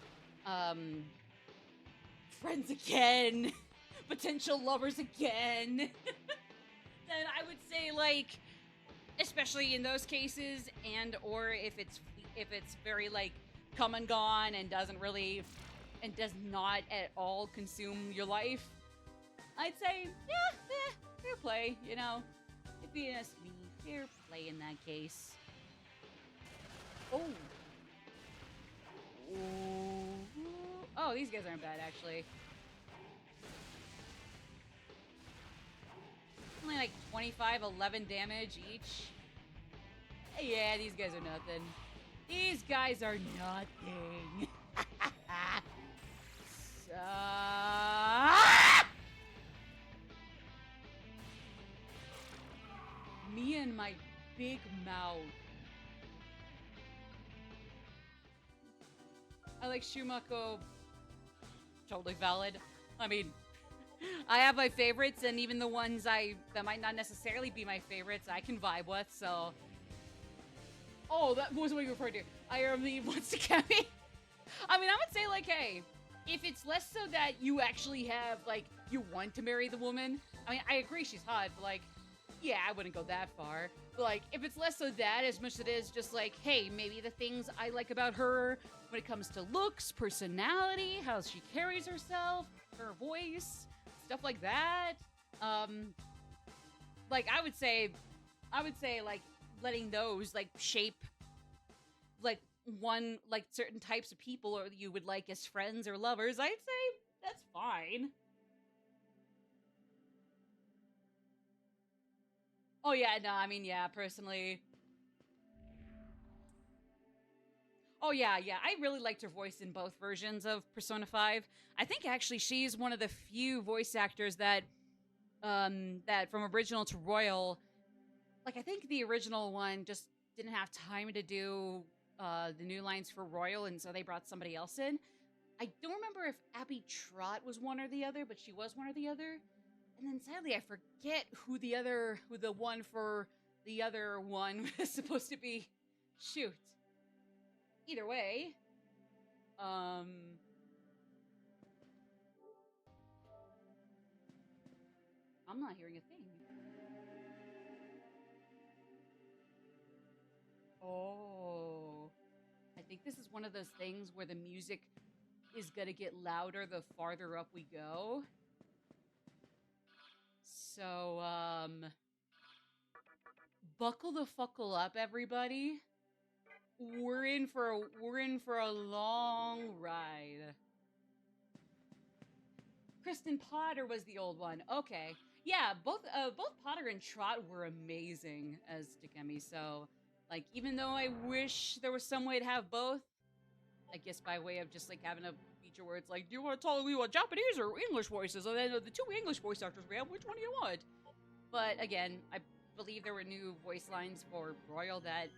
friends again, potential lovers again. Then I would say, like, especially in those cases, and or if it's very like come and gone and does not at all consume your life, I'd say, yeah, fair play, you know. If you ask me, fair play in that case. Oh, these guys aren't bad, actually. Only like 25, 11 damage each. Yeah, these guys are nothing. These guys are nothing. Me and my big mouth. I like Shumako. Totally valid. I mean, I have my favorites, and even the ones that might not necessarily be my favorites, I can vibe with, so. Oh, that was what you referred to. I really wants to get me. I mean, I would say, like, hey, if it's less so that you actually have, like, you want to marry the woman, I mean, I agree she's hot, but, like, yeah, I wouldn't go that far. But, like, if it's less so that, as much as it is just, like, hey, maybe the things I like about her when it comes to looks, personality, how she carries herself, her voice, stuff like that, like, I would say, like, letting those, like, shape, like, certain types of people or you would like as friends or lovers, I'd say that's fine. Oh, yeah, no, I mean, yeah, personally. Oh, yeah, I really liked her voice in both versions of Persona 5. I think, actually, she's one of the few voice actors that from original to Royal, like, I think the original one just didn't have time to do the new lines for Royal, and so they brought somebody else in. I don't remember if Abby Trott was one or the other, but she was one or the other. And then sadly, I forget who the one for the other one was supposed to be. Shoot. Either way, I'm not hearing a thing. Oh. I think this is one of those things where the music is gonna get louder the farther up we go. So, buckle the fuckle up, everybody. We're in for a long ride. Kristen Potter was the old one. Okay. Yeah, both Potter and Trott were amazing as Takemi, so, like, even though I wish there was some way to have both, I guess by way of just, like, having a feature where it's like, do you want to tell me what Japanese or English voices? And then the two English voice actors we have, which one do you want? But again, I believe there were new voice lines for Royal that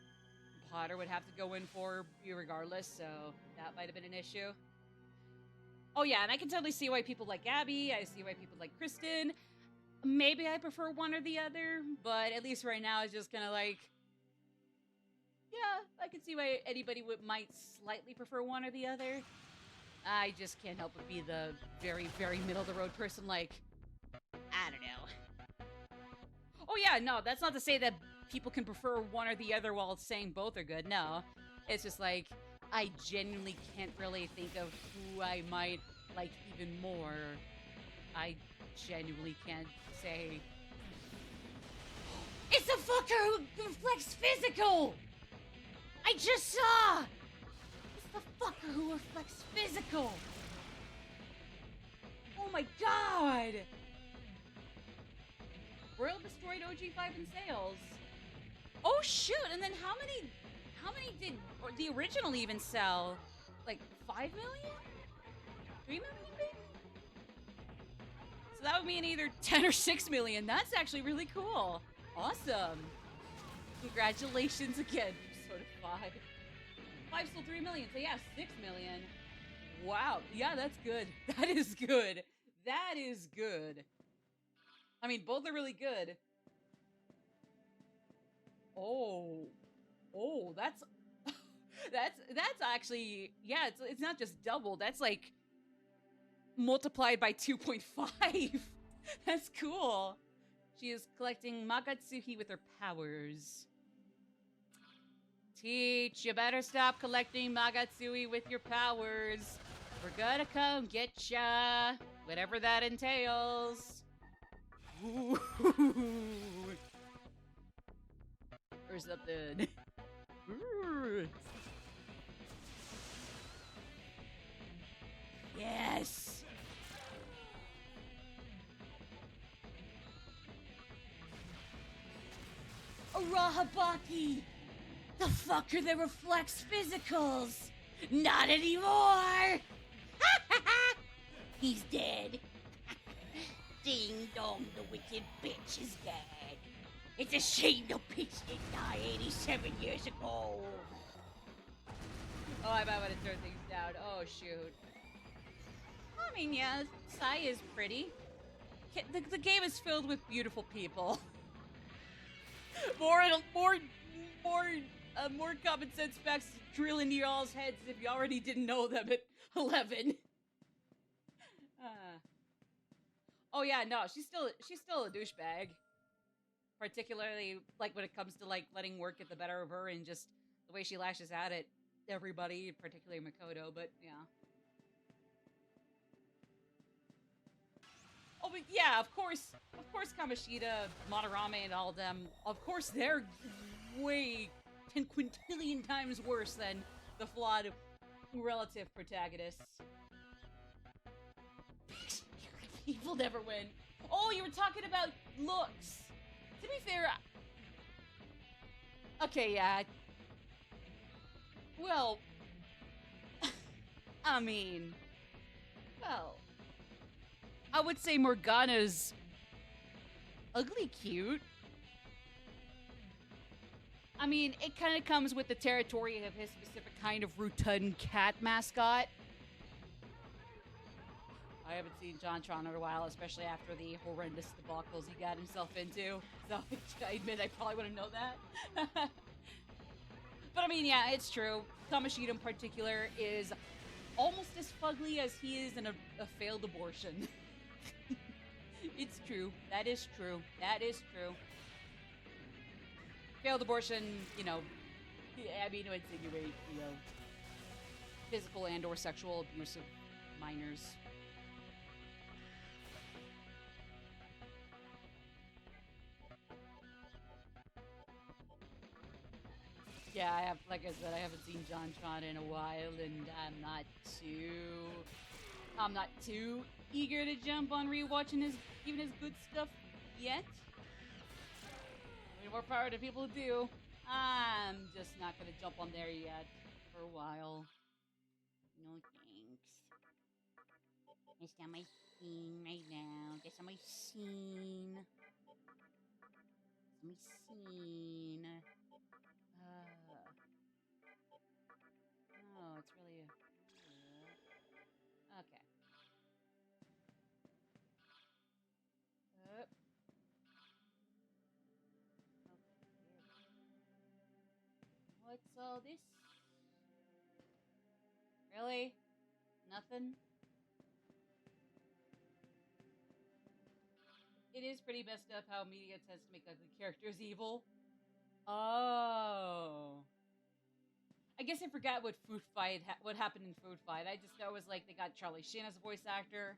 Potter would have to go in for regardless, so that might have been an issue. Oh yeah, and I can totally see why people like Abby, I see why people like Kristen. Maybe I prefer one or the other, but at least right now it's just kind of like, yeah, I can see why anybody might slightly prefer one or the other. I just can't help but be the very, very middle-of-the-road person, like, I don't know. Oh yeah, no, that's not to say that people can prefer one or the other while saying both are good. No, it's just like I genuinely can't really think of who I might like even more. I genuinely can't say. It's the fucker who reflects physical! I just saw! It's the fucker who reflects physical! Oh my god! Royal destroyed OG5 in sales. Oh shoot, and then how many did the original even sell? Like 5 million? 3 million maybe? So that would mean either 10 or 6 million. That's actually really cool. Awesome. Congratulations again, Persona 5. 5 sold 3 million, so yeah, 6 million. Wow, yeah, that's good. That is good. That is good. I mean, both are really good. Oh, that's that's actually, yeah. It's not just double. That's like multiplied by 2.5. That's cool. She is collecting Magatsuhi with her powers. Teach, you better stop collecting Magatsuhi with your powers. We're gonna come get ya, whatever that entails. Ooh. Or something. Yes! Arahabaki! The fucker that reflects physicals! Not anymore! He's dead. Ding dong, the wicked bitch is dead. It's a shame the bitch didn't die 87 years ago. Oh, I might want to turn things down. Oh, shoot. I mean, yeah, Sai is pretty. The game is filled with beautiful people. more common sense facts drill into y'all's heads if you already didn't know them at 11. Oh yeah, no, she's still a douchebag. Particularly, like, when it comes to, like, letting work get the better of her and just the way she lashes out at everybody, particularly Makoto, but yeah. Oh, but yeah, of course, Kamoshida, Madarame, and all of them, of course, they're way 10 quintillion times worse than the flawed relative protagonists. People never win. Oh, you were talking about looks. To be fair, okay, yeah. Well, I mean, well, I would say Morgana's ugly cute. I mean, it kind of comes with the territory of his specific kind of rotund cat mascot. I haven't seen JonTron in a while, especially after the horrendous debacles he got himself into. So I admit I probably wouldn't know that. But I mean, yeah, it's true. Kamoshida in particular is almost as fugly as he is in a failed abortion. It's true. That is true. That is true. Failed abortion, you know, I mean, to insinuate, you know, physical and or sexual abuse of minors. Yeah, I have, like I said, I haven't seen JonTron in a while, and I'm not too eager to jump on rewatching his good stuff yet. I mean, more power to people who do. I'm just not gonna jump on there yet for a while. No thanks. It's not my scene right now. That's not my scene. It's my scene. Oh, it's really okay. Okay. What's all this? Really? Nothing? It is pretty messed up how media tends to make ugly characters evil. Oh. I guess I forgot what what happened in Food Fight. I just know it was like they got Charlie Sheen as a voice actor.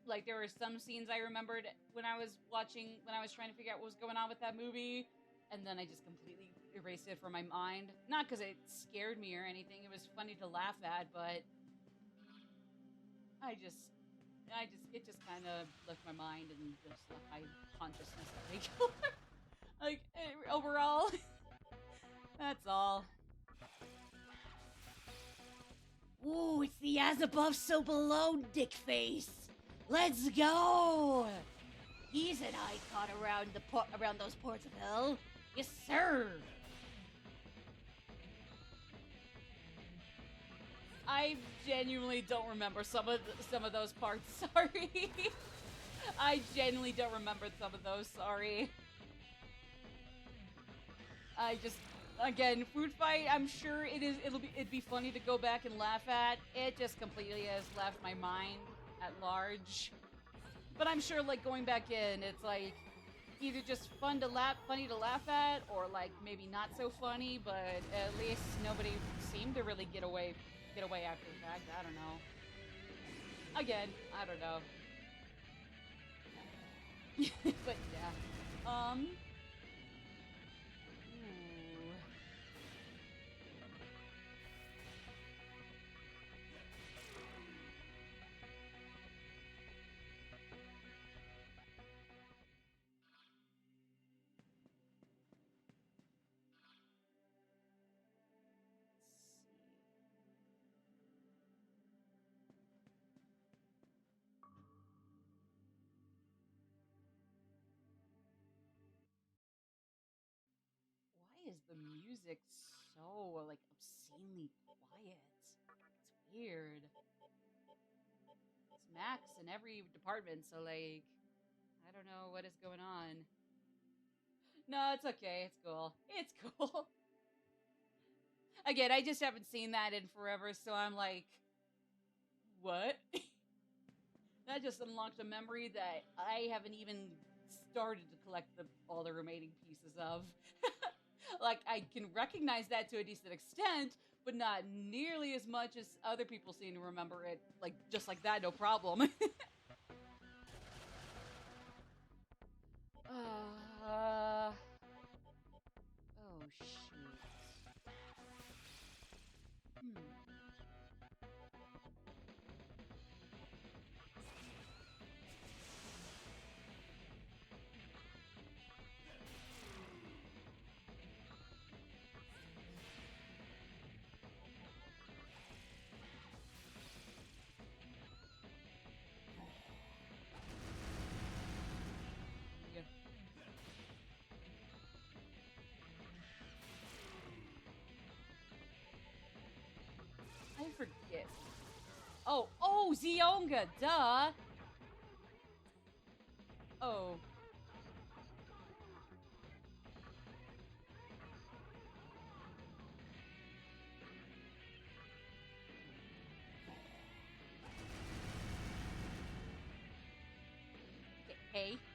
Like there were some scenes I remembered when I was trying to figure out what was going on with that movie, and then I just completely erased it from my mind. Not because it scared me or anything. It was funny to laugh at, but it just kind of left my mind and just left my consciousness. Like overall, that's all. Ooh, it's the as above, so below dick face. Let's go. He's an icon around those ports of hell. Yes, sir. I genuinely don't remember some of those parts. Sorry, I genuinely don't remember some of those. Sorry. I just, again, Food Fight. I'm sure it'd be funny to go back and laugh at. It just completely has left my mind at large. But I'm sure, like going back in, it's like either just funny to laugh at, or like maybe not so funny. But at least nobody seemed to really get away after the fact. I don't know. Again, I don't know. But yeah. Ooh. Why is the music so, like, obscenely quiet? It's weird. It's Max in every department, so, like, I don't know what is going on. No, it's okay. It's cool. It's cool. Again, I just haven't seen that in forever, so I'm like, what? That just unlocked a memory that I haven't even started to collect all the remaining pieces of. Like, I can recognize that to a decent extent, but not nearly as much as other people seem to remember it. Like, just like that, no problem. Oh, shoot. Yeah. I forget. Oh, Zionga, duh. Oh.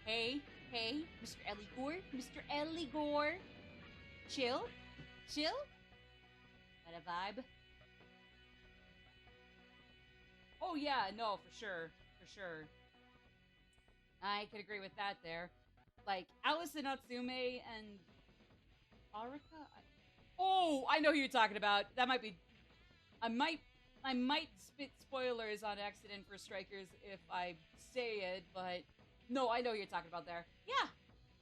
Hey, Mr. Mr. Elligore. Chill? Got a vibe? Oh yeah, no, for sure. I could agree with that there. Like, Alice and Natsume and Arika? Oh, I know who you're talking about. That might be... I might spit spoilers on accident for Strikers if I say it, but... No, I know who you're talking about there. Yeah,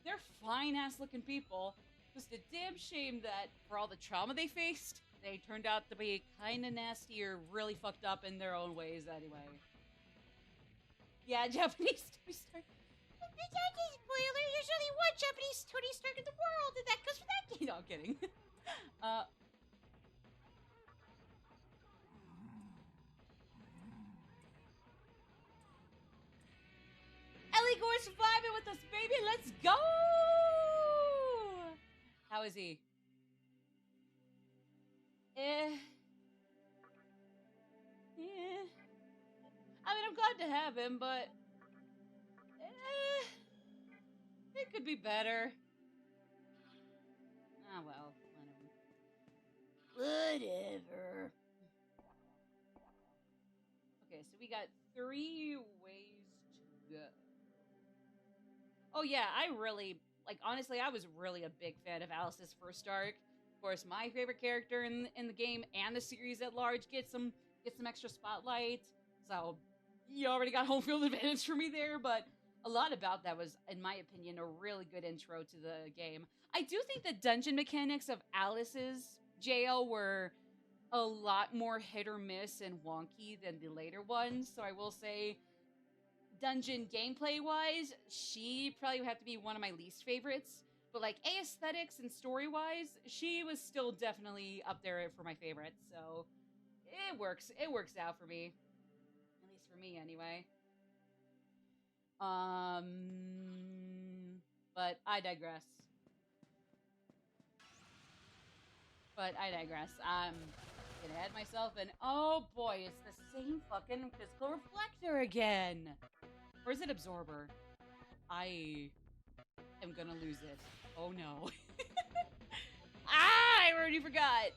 they're fine-ass looking people. Just a damn shame that for all the trauma they faced, they turned out to be kinda nasty or really fucked up in their own ways anyway. Yeah, Japanese Tony Stark. Spoiler, there's only one Japanese Tony Stark in the world, and that goes for that game. No, I'm kidding. Ellie Gore surviving with us, baby. Let's go. How is he? I mean, I'm glad to have him, but it could be better. Whatever. Okay, so we got 3 ways to go. Oh yeah, I really like. Honestly, I was really a big fan of Alice's first arc. Of course, my favorite character in the game and the series at large gets some extra spotlight. So you already got home field advantage for me there, but a lot about that was, in my opinion, a really good intro to the game. I do think the dungeon mechanics of Alice's jail were a lot more hit or miss and wonky than the later ones. So I will say, dungeon gameplay wise, she probably would have to be one of my least favorites. But like aesthetics and story wise, she was still definitely up there for my favorites. So it works. It works out for me. At least for me anyway. But I digress. I'm gonna add myself, and oh boy, it's the same fucking physical reflector again. Or is it absorber? I am gonna lose it. Oh no. I already forgot.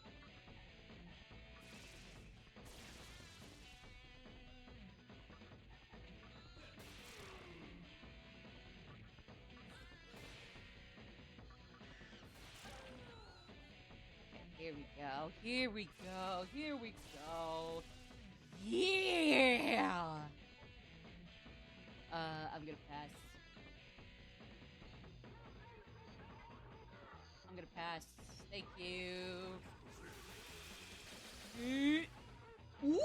Here we go. Here we go. Here we go. Yeah. I'm gonna pass. I'm gonna pass. Thank you. Woo!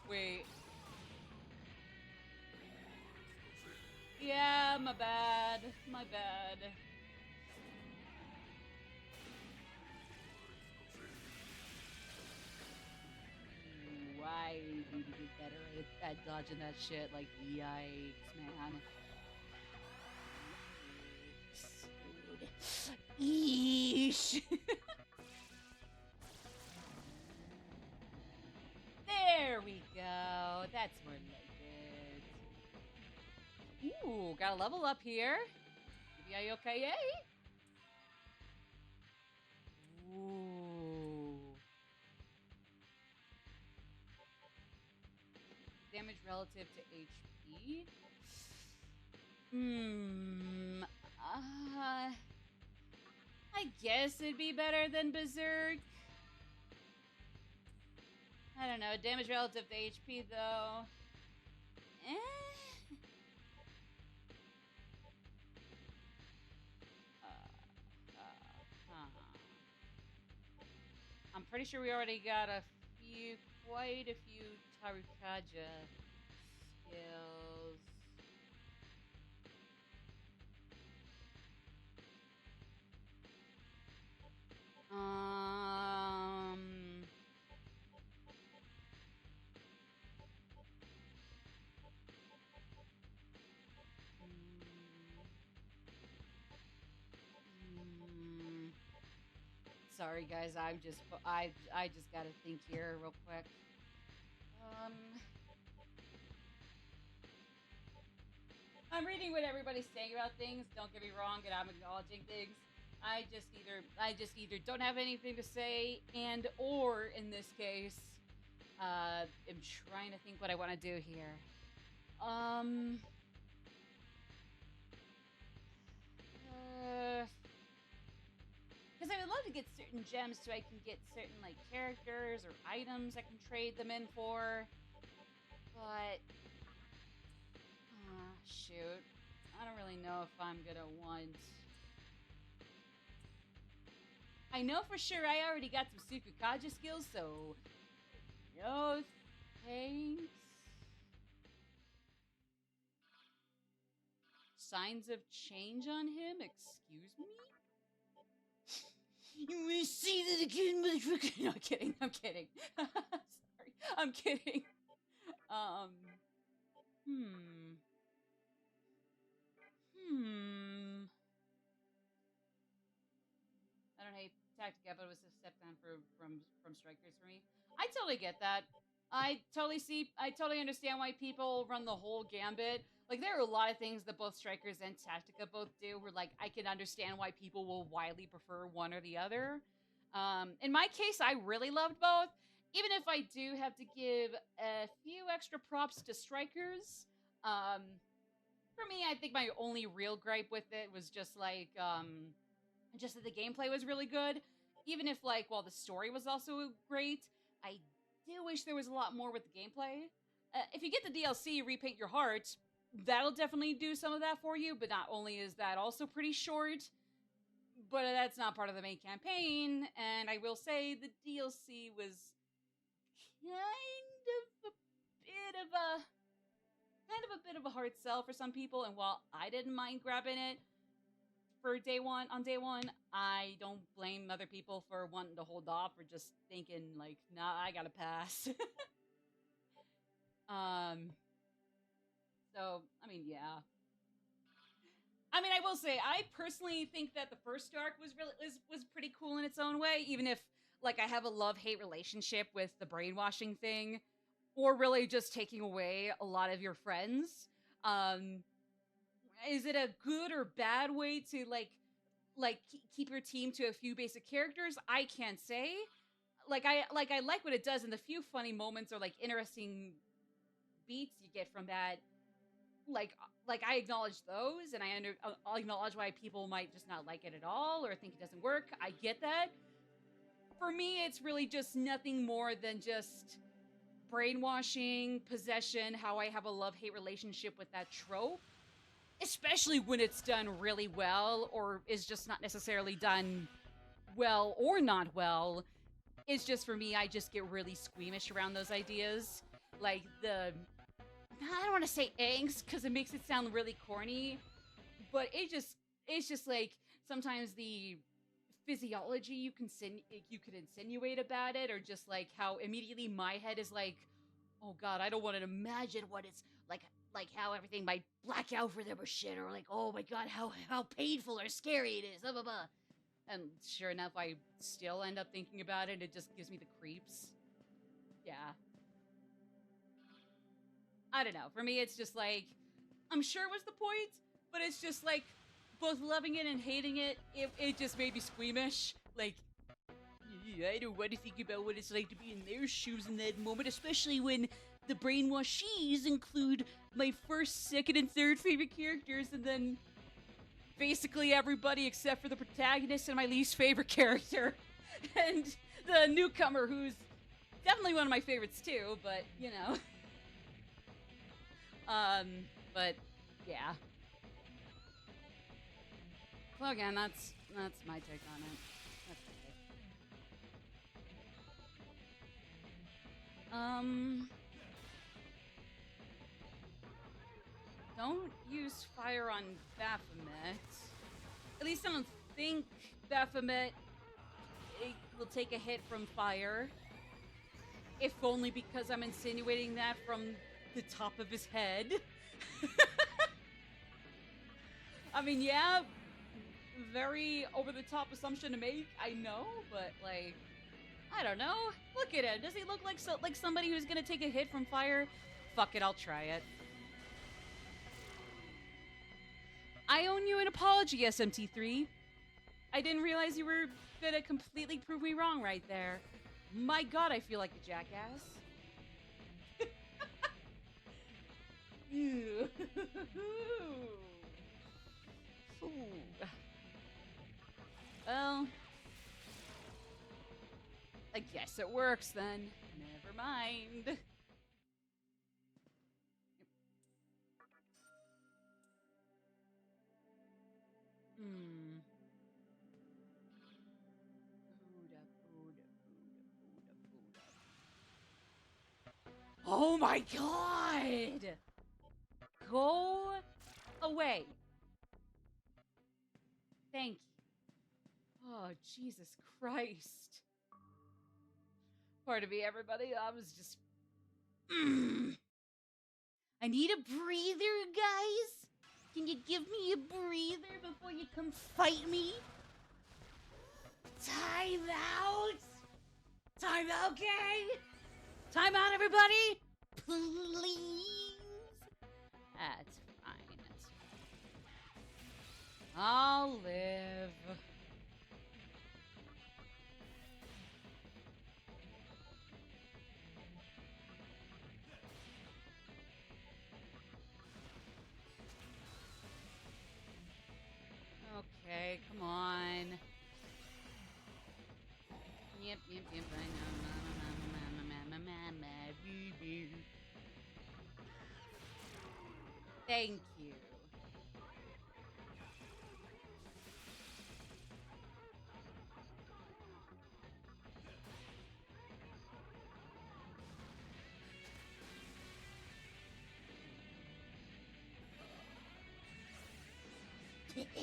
Wait. Yeah, my bad. My bad. I need to get better at dodging that shit. Like, yikes, man. Yeesh. There we go. That's more like it. Ooh, got a level up here. Yippee-yi-okay-yay. Ooh. Damage relative to HP. I guess it'd be better than Berserk. I don't know. Damage relative to HP, though. I'm pretty sure we already got quite a few Tarukaja skills. Sorry guys, I just gotta think here real quick. I'm reading what everybody's saying about things. Don't get me wrong, and I'm acknowledging things. I just either don't have anything to say, and or in this case, am trying to think what I want to do here. Because I would love to get certain gems so I can get certain like characters or items I can trade them in for. But shoot, I don't really know if I'm gonna want. I know for sure I already got some Sukukaja skills, so no thanks. Signs of change on him? Excuse me? You want to see that again, motherfucker? No, I'm kidding. I'm kidding. Sorry. I'm kidding. I don't hate Tactica, but it was a step down from strikers for me. I totally get that. I totally understand why people run the whole gambit. Like, there are a lot of things that both Strikers and Tactica both do where, like, I can understand why people will widely prefer one or the other. In my case, I really loved both. Even if I do have to give a few extra props to Strikers, for me, I think my only real gripe with it was just, like, just that the gameplay was really good. Even if, like, while the story was also great, I do wish there was a lot more with the gameplay. If you get the DLC, Repaint Your Heart, that'll definitely do some of that for you, but not only is that also pretty short, but that's not part of the main campaign, and I will say the DLC was kind of a bit of a hard sell for some people, and while I didn't mind grabbing it for day one, I don't blame other people for wanting to hold off or just thinking like, nah, I gotta pass. So I mean, yeah. I mean, I will say, I personally think that the first arc was pretty cool in its own way, even if like I have a love-hate relationship with the brainwashing thing, or really just taking away a lot of your friends. Um, is it a good or bad way to keep your team to a few basic characters? I can't say. I like what it does, and the few funny moments or like interesting beats you get from that. I acknowledge those, and I'll acknowledge why people might just not like it at all or think it doesn't work. I get that. For me, it's really just nothing more than just brainwashing, possession, how I have a love-hate relationship with that trope, especially when it's done really well or is just not necessarily done well or not well. It's just, for me, I just get really squeamish around those ideas. Like I don't want to say angst because it makes it sound really corny, but it's just like sometimes the physiology you could insinuate about it, or just like how immediately my head is like, oh god, I don't want to imagine what it's like how everything might black out for them or shit, or like, oh my god, how painful or scary it is, blah blah blah. And sure enough, I still end up thinking about it. It just gives me the creeps. Yeah. I don't know. For me, it's just like, I'm sure it was the point, but it's just like, both loving it and hating it, it just made me squeamish. Like, yeah, I don't want to think about what it's like to be in their shoes in that moment, especially when the brainwashees include my first, second, and third favorite characters, and then basically everybody except for the protagonist and my least favorite character. And the newcomer, who's definitely one of my favorites too, but, you know. But, yeah. So again, that's my take on it. That's okay. Don't use fire on Baphomet. At least I don't think Baphomet will take a hit from fire. If only because I'm insinuating that from the top of his head. I mean, yeah, very over-the-top assumption to make, I know, but, like, I don't know. Look at him. Does he look like somebody who's gonna take a hit from fire? Fuck it, I'll try it. I owe you an apology, SMT3. I didn't realize you were gonna completely prove me wrong right there. My god, I feel like a jackass. Ew. Ooh. Well, I guess it works then. Never mind. Hmm. Oh my god! Go away. Thank you. Oh, Jesus Christ. Pardon me, everybody. I was just... I need a breather, guys. Can you give me a breather before you come fight me? Time out. Time out, gang. Time out, everybody! Please. That's fine. That's fine. I'll live. Okay, come on. Yep, I know. Thank you.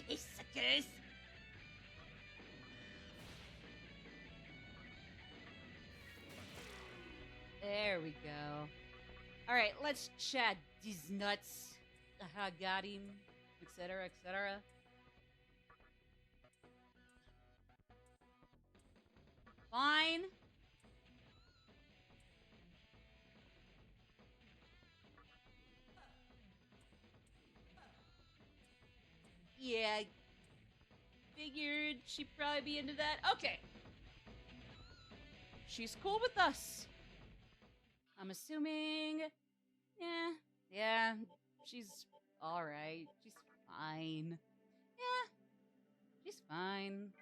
Suckers. There we go. All right, let's chat these nuts. Aha, got him, etc., etc. Fine. Yeah, figured she'd probably be into that. Okay. She's cool with us. I'm assuming. Yeah, she's alright. She's fine. Yeah, she's fine.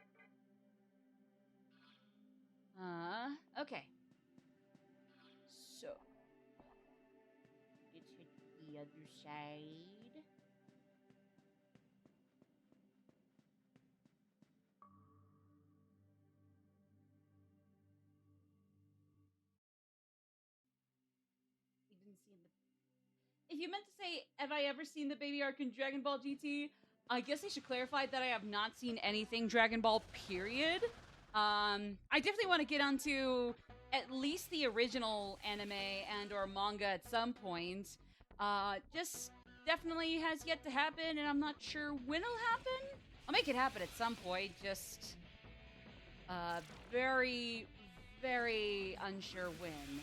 Okay. So, let's hit the other side. You didn't see the. If you meant to say, have I ever seen the baby arc in Dragon Ball GT? I guess I should clarify that I have not seen anything Dragon Ball, period. I definitely want to get onto at least the original anime and or manga at some point. Just definitely has yet to happen, and I'm not sure when it'll happen. I'll make it happen at some point, just very, very unsure when.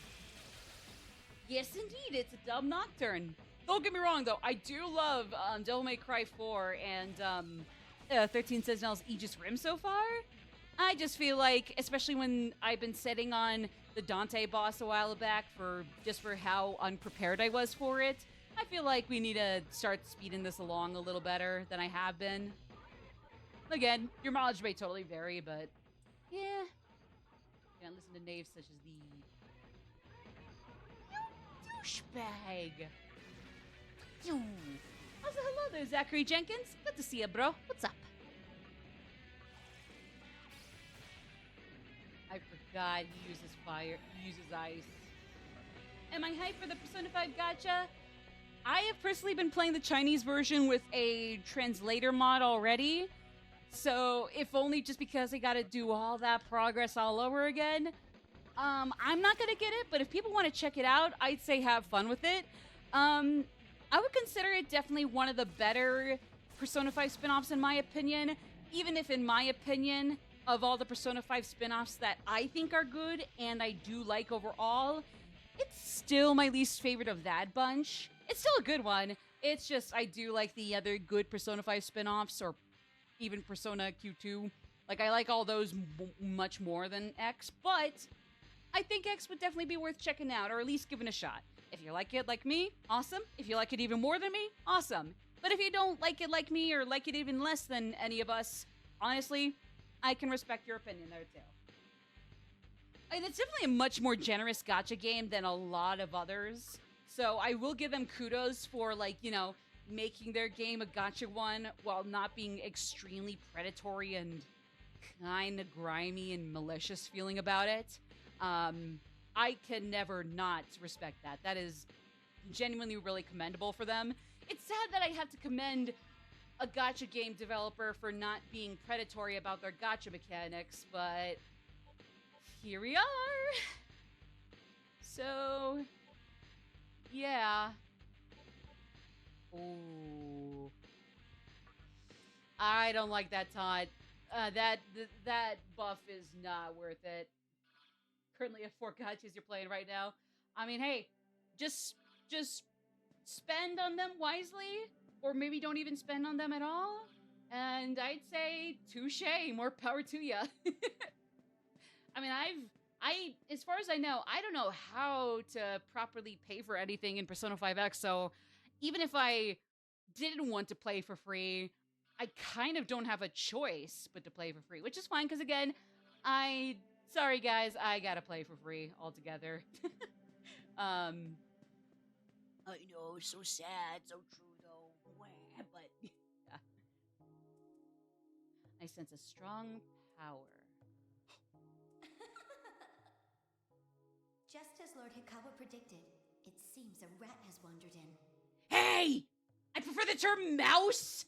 Yes, indeed, it's a dumb Nocturne. Don't get me wrong, though. I do love Devil May Cry 4 and 13 Sentinels Aegis Rim so far. I just feel like, especially when I've been setting on the Dante boss a while back for how unprepared I was for it, I feel like we need to start speeding this along a little better than I have been. Again, your mileage may totally vary, but yeah. Can't listen to knaves such as the douchebag. You. Also, hello there, Zachary Jenkins. Good to see you, bro. What's up? I forgot he uses fire. He uses ice. Am I hyped for the Persona 5 gacha? I have personally been playing the Chinese version with a translator mod already. So, if only just because I gotta do all that progress all over again. I'm not gonna get it, but if people want to check it out, I'd say have fun with it. I would consider it definitely one of the better Persona 5 spin-offs in my opinion, even if in my opinion, of all the Persona 5 spin-offs that I think are good and I do like overall, it's still my least favorite of that bunch. It's still a good one. It's just I do like the other good Persona 5 spin-offs or even Persona Q2. Like, I like all those much more than X, but I think X would definitely be worth checking out, or at least giving a shot. If you like it like me, awesome. If you like it even more than me, awesome. But if you don't like it like me, or like it even less than any of us, honestly, I can respect your opinion there too. I mean, it's definitely a much more generous gacha game than a lot of others. So I will give them kudos for, like, you know, making their game a gacha one while not being extremely predatory and kind of grimy and malicious feeling about it. I can never not respect that. That is genuinely really commendable for them. It's sad that I have to commend a gacha game developer for not being predatory about their gacha mechanics, but here we are. So, yeah. Ooh. I don't like that taunt. That buff is not worth it. Currently at 4 gachas you're playing right now. I mean, hey, just spend on them wisely, or maybe don't even spend on them at all. And I'd say touche, more power to ya. I mean, as far as I know, I don't know how to properly pay for anything in Persona 5X. So even if I didn't want to play for free, I kind of don't have a choice but to play for free, which is fine because again, sorry guys, I gotta play for free altogether. I know, so sad, so true though. But yeah. I sense a strong power. Just as Lord Hikawa predicted, it seems a rat has wandered in. Hey! I prefer the term mouse!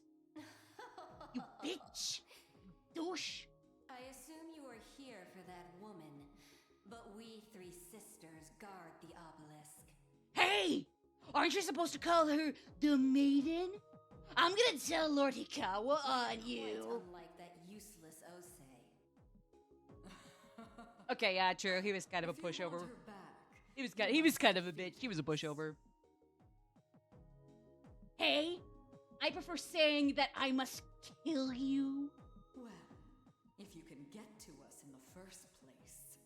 You bitch! You douche! I assume you are here for that woman, but we three sisters guard the obelisk. Hey! Aren't you supposed to call her the maiden? I'm gonna tell Lord Hikawa on you. Quite unlike that useless Osei. Okay, yeah, true. He was kind of a If you want pushover. her back, He was kind of a bitch. He was a pushover. Hey, I prefer saying that I must kill you. well, if you can get to us in the first place.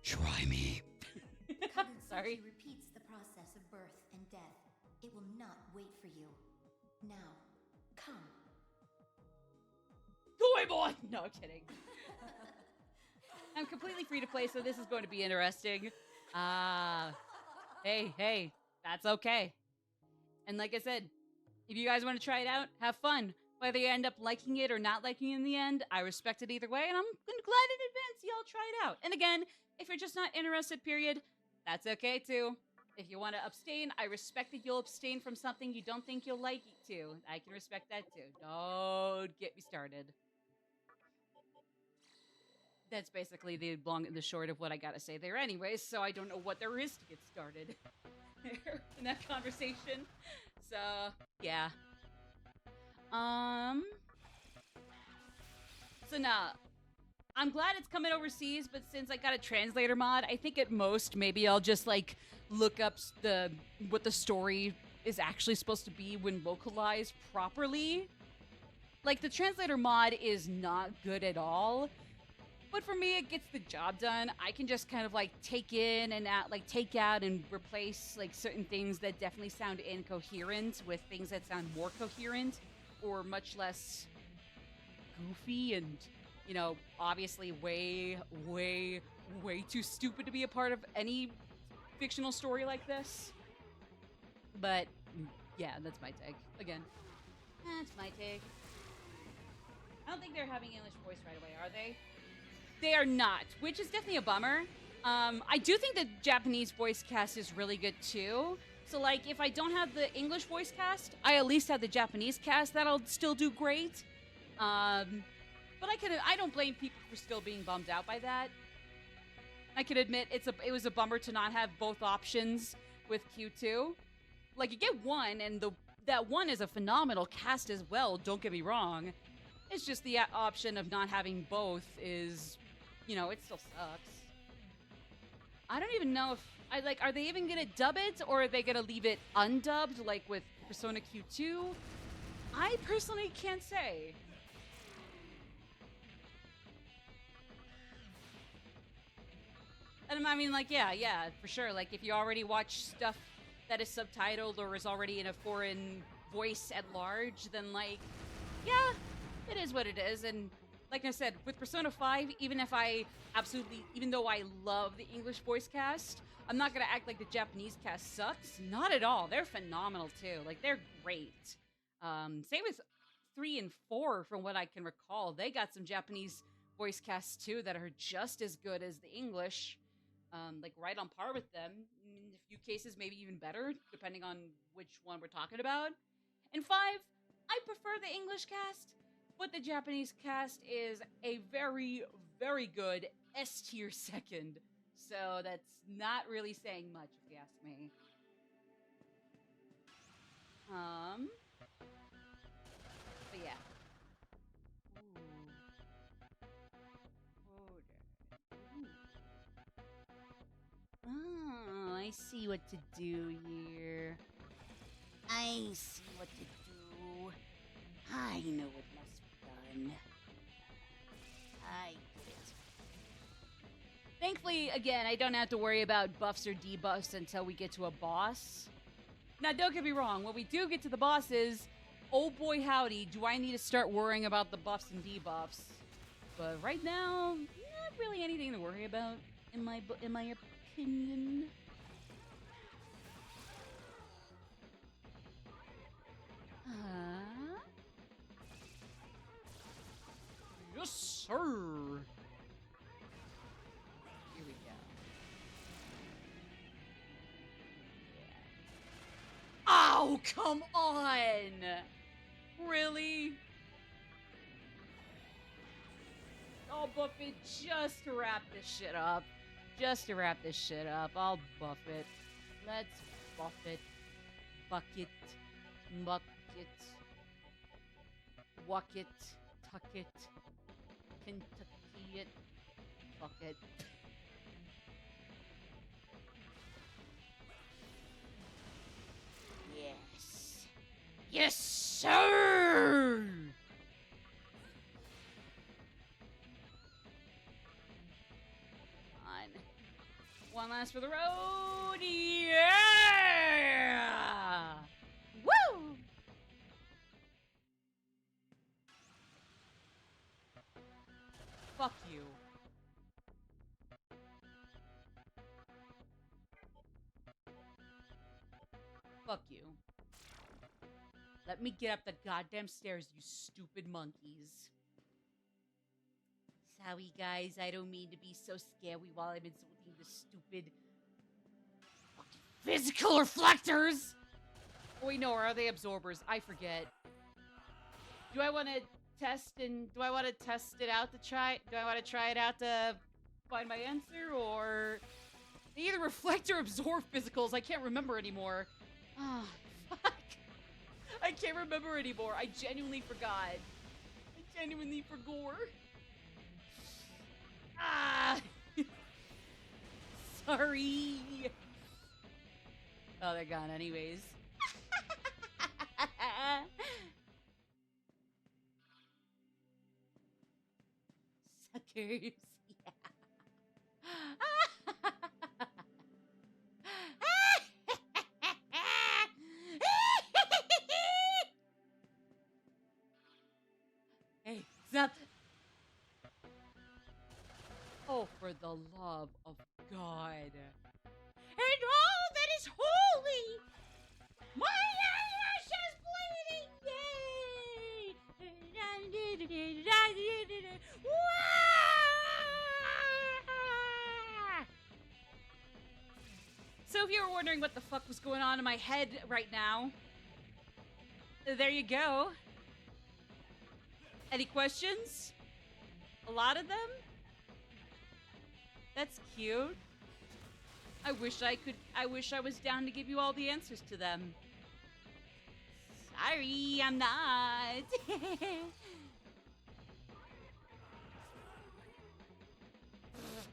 Try me. Sorry. Kagutsuchi repeats the process of birth and death. It will not wait for you. Now, come. Go away, boy! No, I'm kidding. I'm completely free to play, so this is going to be interesting. Hey, that's okay. And like I said, if you guys want to try it out, have fun. Whether you end up liking it or not liking it in the end, I respect it either way, and I'm glad in advance y'all try it out. And again, if you're just not interested, period, that's okay too. If you want to abstain, I respect that you'll abstain from something you don't think you'll like it too. I can respect that too. Don't get me started. That's basically the long and the short of what I gotta say there anyways, so I don't know what there is to get started there in that conversation. So, yeah. So now, I'm glad it's coming overseas, but since I got a translator mod, I think at most maybe I'll just like look up what the story is actually supposed to be when localized properly. Like the translator mod is not good at all, but for me it gets the job done. I can just kind of like take in and out, like take out and replace like certain things that definitely sound incoherent with things that sound more coherent or much less goofy and, you know, obviously way too stupid to be a part of any fictional story like this. But yeah, that's my take. Again, that's my take. I don't think they're having English voice right away, are they? They are not, which is definitely a bummer. I do think the Japanese voice cast is really good too. So like, if I don't have the English voice cast, I at least have the Japanese cast. That'll still do great. But I don't blame people for still being bummed out by that. I can admit it was a bummer to not have both options with Q2. Like you get one, and that one is a phenomenal cast as well. Don't get me wrong. It's just the option of not having both is, you know, it still sucks. I don't even know if are they even gonna dub it or are they gonna leave it undubbed like with Persona Q2? I personally can't say. And I mean, like, yeah, for sure. Like, if you already watch stuff that is subtitled or is already in a foreign voice at large, then, like, yeah, it is what it is. And like I said, with Persona 5, even though I love the English voice cast, I'm not gonna act like the Japanese cast sucks. Not at all. They're phenomenal, too. Like, they're great. Same with 3 and 4, from what I can recall. They got some Japanese voice casts, too, that are just as good as the English. Like right on par with them. In a few cases, maybe even better, depending on which one we're talking about. And 5, I prefer the English cast, but the Japanese cast is a very, very good S-tier second. So that's not really saying much, if you ask me. But yeah. Ooh. Oh, I see what to do here. I see what to do. I know what must be done. I get it. Thankfully, again, I don't have to worry about buffs or debuffs until we get to a boss. Now, don't get me wrong. When we do get to the bosses, oh boy howdy, do I need to start worrying about the buffs and debuffs. But right now, not really anything to worry about, in my opinion. Yes, sir. Here we go. Oh, come on! Really? I'll buff it just to wrap this shit up. Just to wrap this shit up. I'll buff it. Let's buff it. Bucket. Bucket. Walk it. Tuck it. Kentucky it. Fuck it. Yes. Yes, sir! On. One last for the road. Yeah! Woo! Fuck you. Fuck you. Let me get up the goddamn stairs, you stupid monkeys. Sorry, guys. I don't mean to be so scary while I'm insulting the stupid fucking physical reflectors. Oh, wait, no. Are they absorbers? I forget. Do I want to test it out to try? Do I want to try it out to find my answer, or they either reflect or absorb physicals? I can't remember anymore. Ah, fuck. I can't remember anymore. I genuinely forgot. I genuinely forgot. Ah! Sorry. Oh, they're gone anyways. Suckers. Yeah. Hey, stop. Oh, for the love of God. And all that is holy! My eyelash is bleeding! Yay! So if you were wondering what the fuck was going on in my head right now, there you go. Any questions? A lot of them? That's cute. I wish I was down to give you all the answers to them. Sorry, I'm not.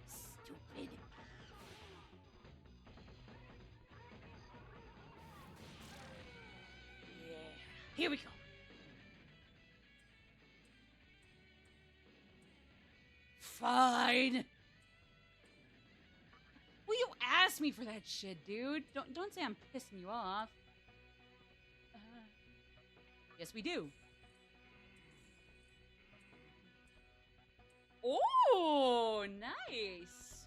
Stupid. Yeah. Here we go. Fine. Well, you asked me for that shit, dude. Don't say I'm pissing you off. Yes, we do. Oh, nice.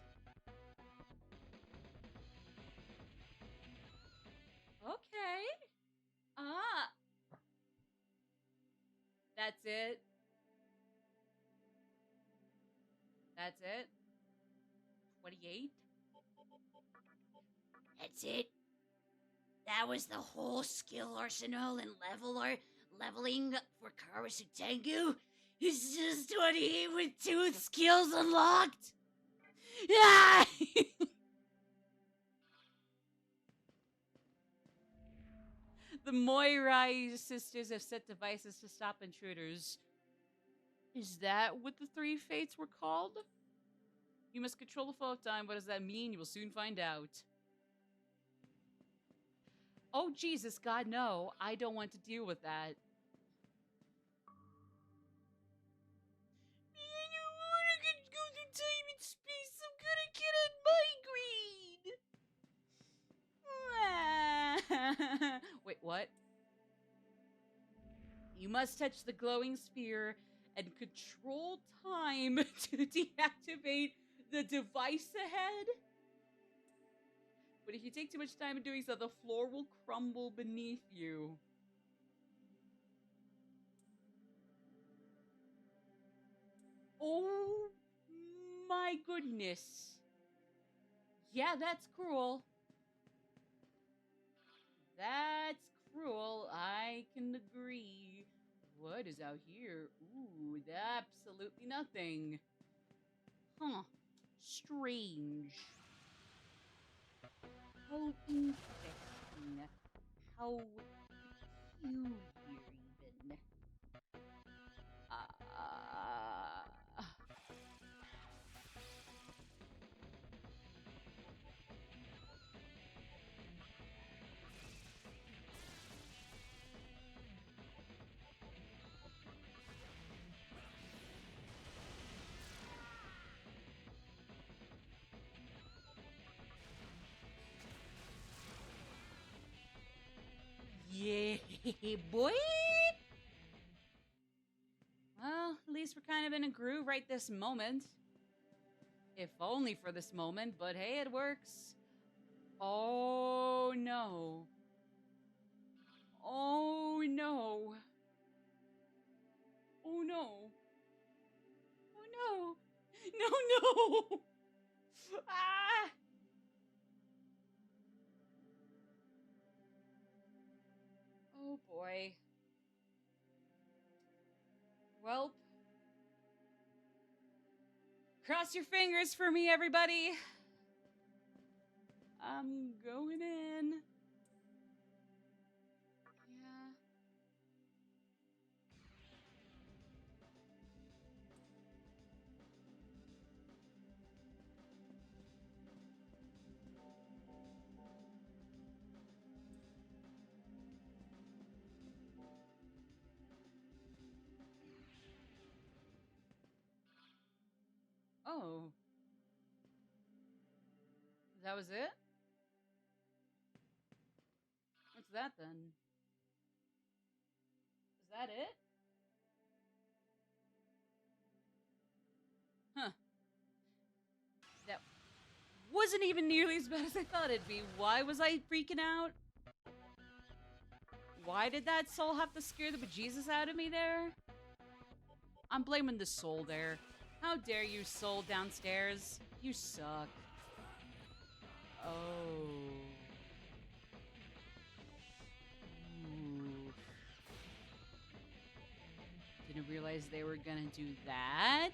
Okay. That's it. That's it. 28. That's it. That was the whole skill arsenal and leveling for Karasu Tengu. It's just 28 with 2 skills unlocked. Ah! The Moirai sisters have set devices to stop intruders. Is that what the 3 fates were called? You must control the flow of time. What does that mean? You will soon find out. Oh, Jesus, God, no. I don't want to deal with that. I don't want to go through time and space. I'm gonna get a migraine. Wait, what? You must touch the glowing sphere and control time to deactivate the device ahead. But if you take too much time in doing so, the floor will crumble beneath you. Oh my goodness. Yeah, that's cruel. That's cruel. I can agree. What is out here? Ooh, absolutely nothing. Huh. Strange. How interesting. How peculiar, even. Yeah, boy. Well, at least we're kind of in a groove right this moment. If only for this moment, but hey, it works. Oh no. Oh no. Oh no. Oh no. No, no. Ah. Oh boy. Well, cross your fingers for me, everybody. I'm going in. Yeah. Oh. That was it? What's that then? Is that it? Huh. That wasn't even nearly as bad as I thought it'd be. Why was I freaking out? Why did that soul have to scare the bejesus out of me there? I'm blaming the soul there. How dare you, soul downstairs? You suck. Oh. Ooh. Didn't realize they were gonna do that.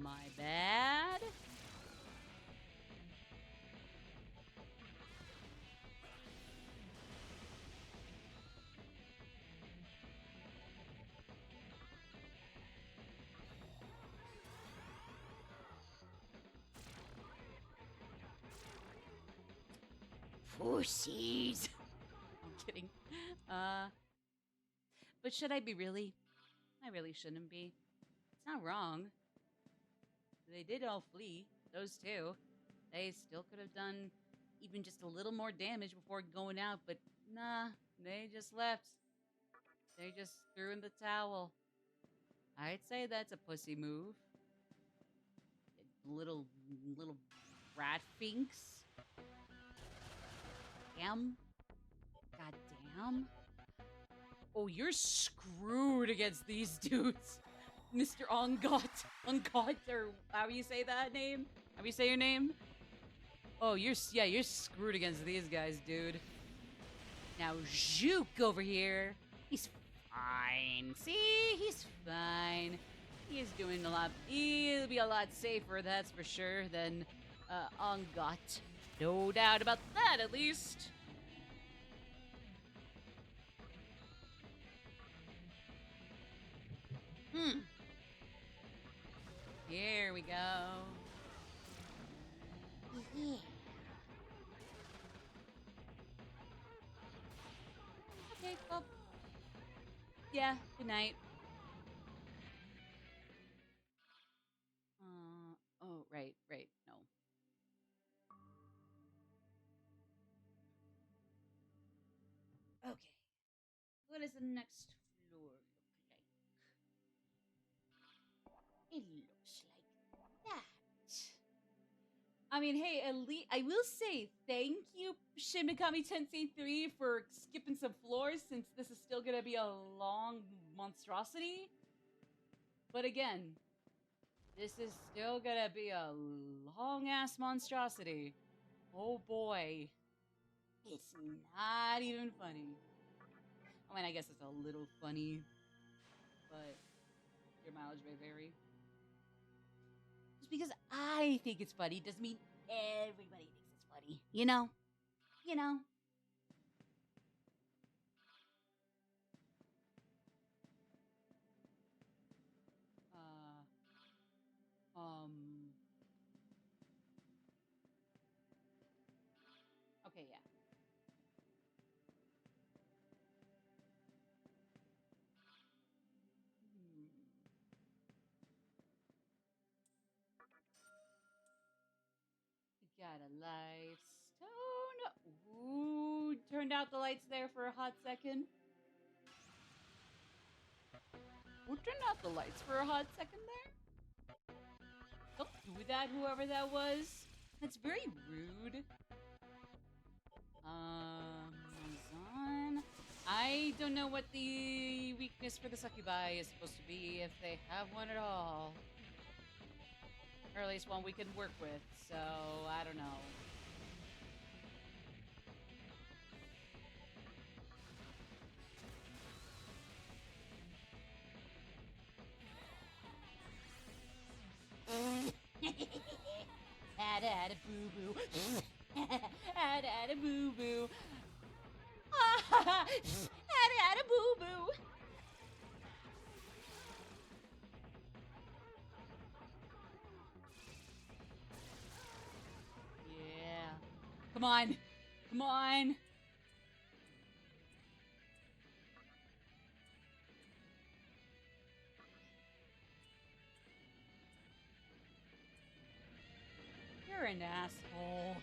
My bad. Pussies. I'm kidding. But should I be really? I really shouldn't be. It's not wrong. They did all flee. Those two. They still could have done even just a little more damage before going out, but nah, they just left. They just threw in the towel. I'd say that's a pussy move. Little rat finks. Damn. God damn. Oh, you're screwed against these dudes. Mr. Ongot. Ongot, or how you say that name? How you say your name? Oh, you're screwed against these guys, dude. Now, Juke over here. He's fine. See? He's fine. He's doing a lot. He'll be a lot safer, that's for sure, than Ongot. No doubt about that, at least. Here we go. Yeah. Okay, well. Yeah, good night. Oh, right, no. Okay. What does the next floor look like? It looks like that. I mean, hey, at least I will say thank you, Shin Megami Tensei 3, for skipping some floors since this is still gonna be a long monstrosity. But again, this is still gonna be a long ass monstrosity. Oh boy. It's not even funny. I mean, I guess it's a little funny, but your mileage may vary. Just because I think it's funny doesn't mean everybody thinks it's funny. You know? You know? Okay, yeah. We got a life stone. Ooh, turned out the lights there for a hot second. Who turned out the lights for a hot second there? Don't do that, whoever that was. That's very rude. Amazon. I don't know what the weakness for the succubi is supposed to be, if they have one at all. Or at least one we can work with, so I don't know. Had a boo boo. Had a boo boo. Had a boo boo. Yeah. Come on. Come on. You're an asshole.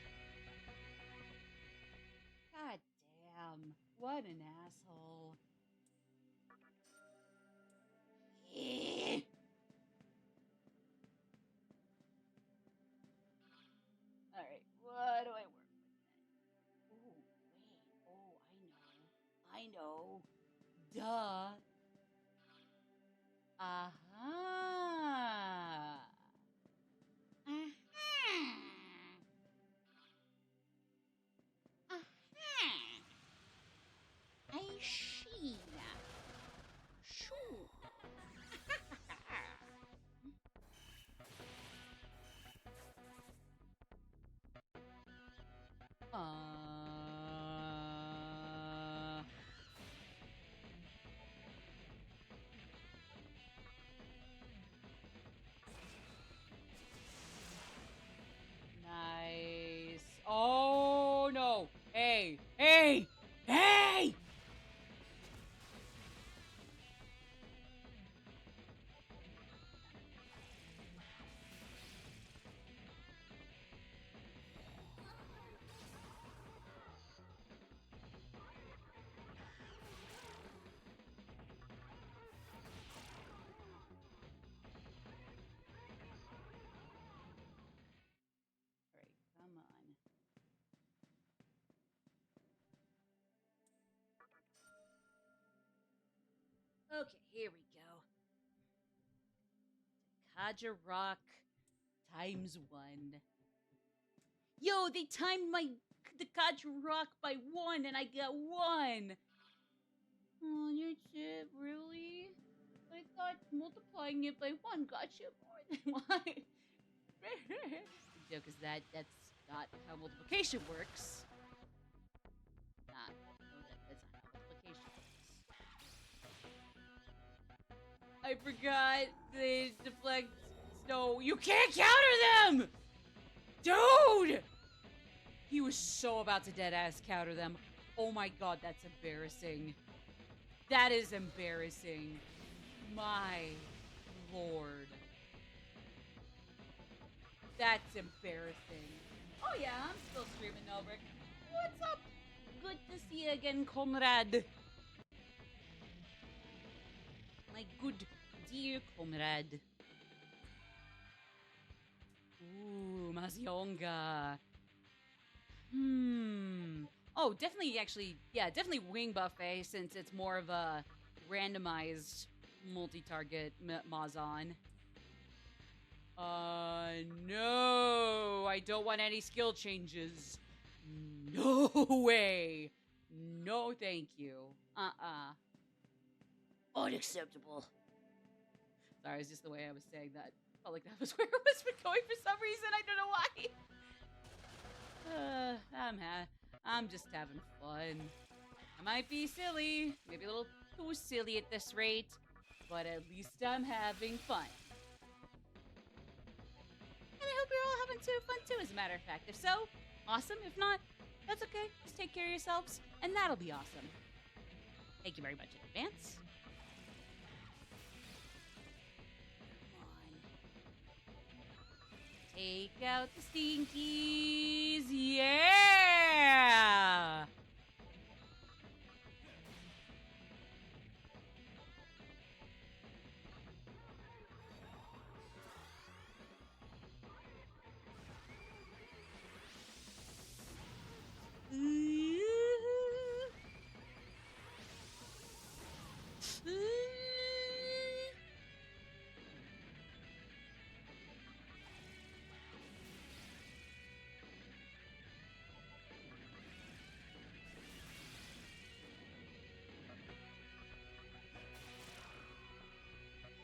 God damn. What an asshole. Alright, what do I work with? Oh, wait. Oh, I know. Duh. Aha. Aha. Aha. I see now. Sure. Nice. Oh no. Hey. Hey. Hey. All right, come on. Okay, here we go. Kaja Rock times 1. Yo, they timed the Kaja Rock by 1 and I got 1. Oh, you're shit, really? I thought multiplying it by 1 got you more than 1. The joke is that's not how multiplication works. That's not how multiplication works. I forgot they deflect. No, you can't counter them! Dude! He was so about to deadass counter them. Oh my god, that's embarrassing. That is embarrassing. My lord. That's embarrassing. Oh yeah, I'm still streaming Nelbrick. What's up? Good to see you again, comrade. My good dear comrade. Ooh, Mazionga. Oh, definitely, actually, yeah, definitely wing buffet since it's more of a randomized multi-target Mazon. No, I don't want any skill changes. No way. No, thank you. Unacceptable. Sorry, it's just the way I was saying that. Felt like that was where it was going for some reason. I don't know why. I'm just having fun. I might be silly, maybe a little too silly at this rate, but at least I'm having fun. And I hope you're all having fun too, as a matter of fact. If so, awesome. If not, that's okay. Just take care of yourselves, and that'll be awesome. Thank you very much in advance. Take out the stinkies, yeah!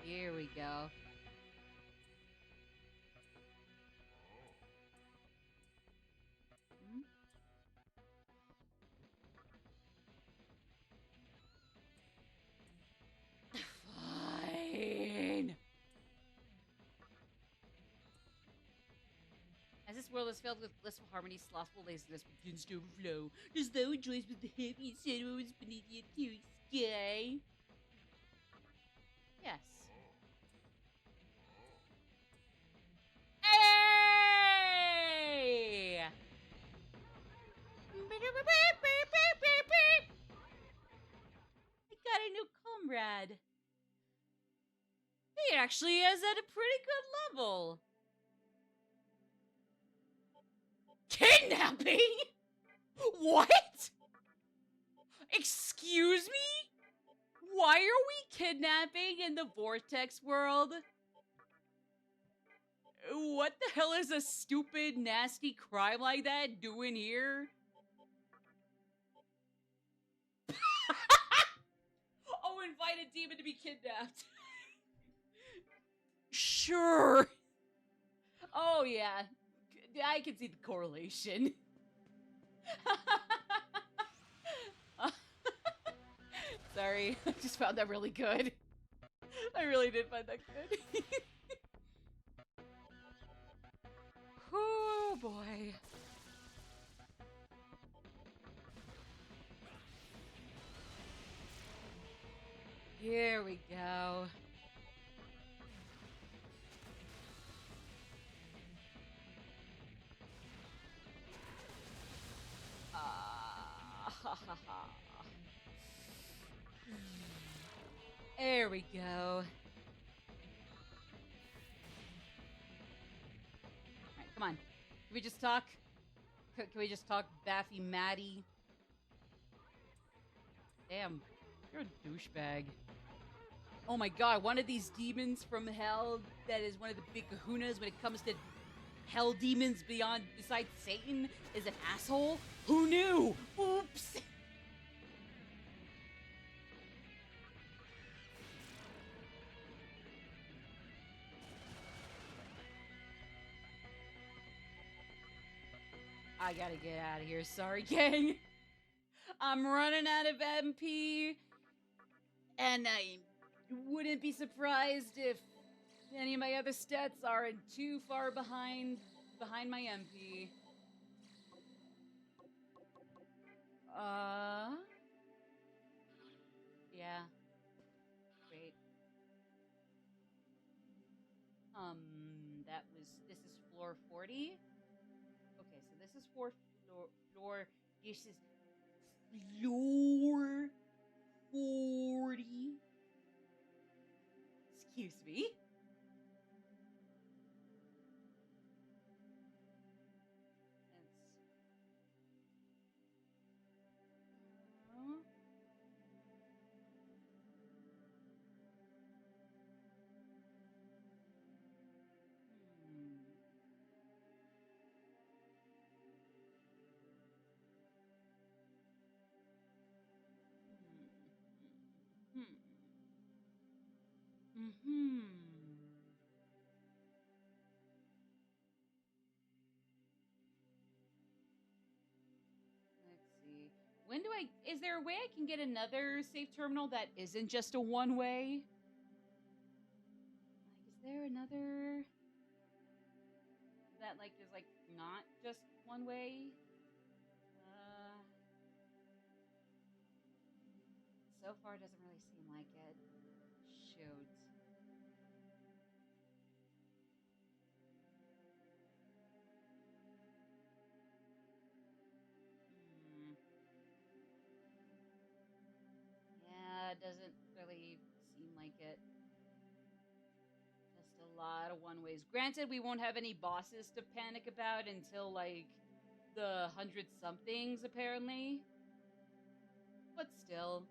Here we go. Fine. As this world is filled with blissful harmony, slothful laziness begins to overflow. As though it joins with the happiest shadows beneath the clear sky. Yes. Hey! I got a new comrade. He actually is at a pretty good level. Kidnapping? What? Excuse me? Why are we kidnapping in the Vortex world? What the hell is a stupid, nasty crime like that doing here? Oh, invite a demon to be kidnapped. Sure. Oh, yeah. I can see the correlation. Sorry, I just found that really good. I really did find that good. Oh, boy. Here we go. There we go. Alright, come on. Can we just talk? Can we just talk, Baffy Maddie? Damn, you're a douchebag. Oh my god, one of these demons from hell that is one of the big kahunas when it comes to hell demons besides Satan is an asshole? Who knew? Oops! I gotta get out of here. Sorry, gang. I'm running out of MP. And I wouldn't be surprised if any of my other stats aren't too far behind behind my MP. Yeah. Great. This is floor 40. Okay, so this is this is floor 40. Excuse me. Let's see. Is there a way I can get another safe terminal that isn't just a one-way? Like, is there another that, like, is, like, not just one-way? So far, it doesn't really seem like it. Shoot. Yeah, it doesn't really seem like it. Just a lot of one-ways. Granted, we won't have any bosses to panic about until, like, the 100-somethings, apparently. But still,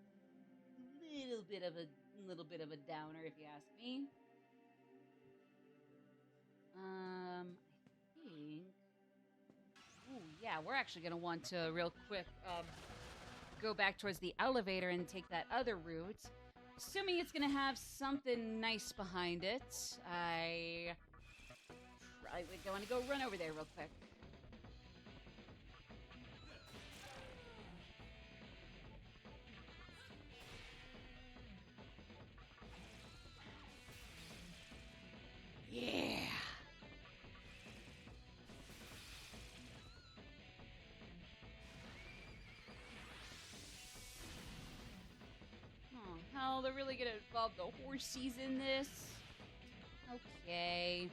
little bit of a downer, if you ask me. I think. Ooh, yeah, we're actually gonna want to real quick go back towards the elevator and take that other route. Assuming it's gonna have something nice behind it, I probably want to go run over there real quick. Yeah. Oh, hell, they're really gonna involve the horsies in this? Okay.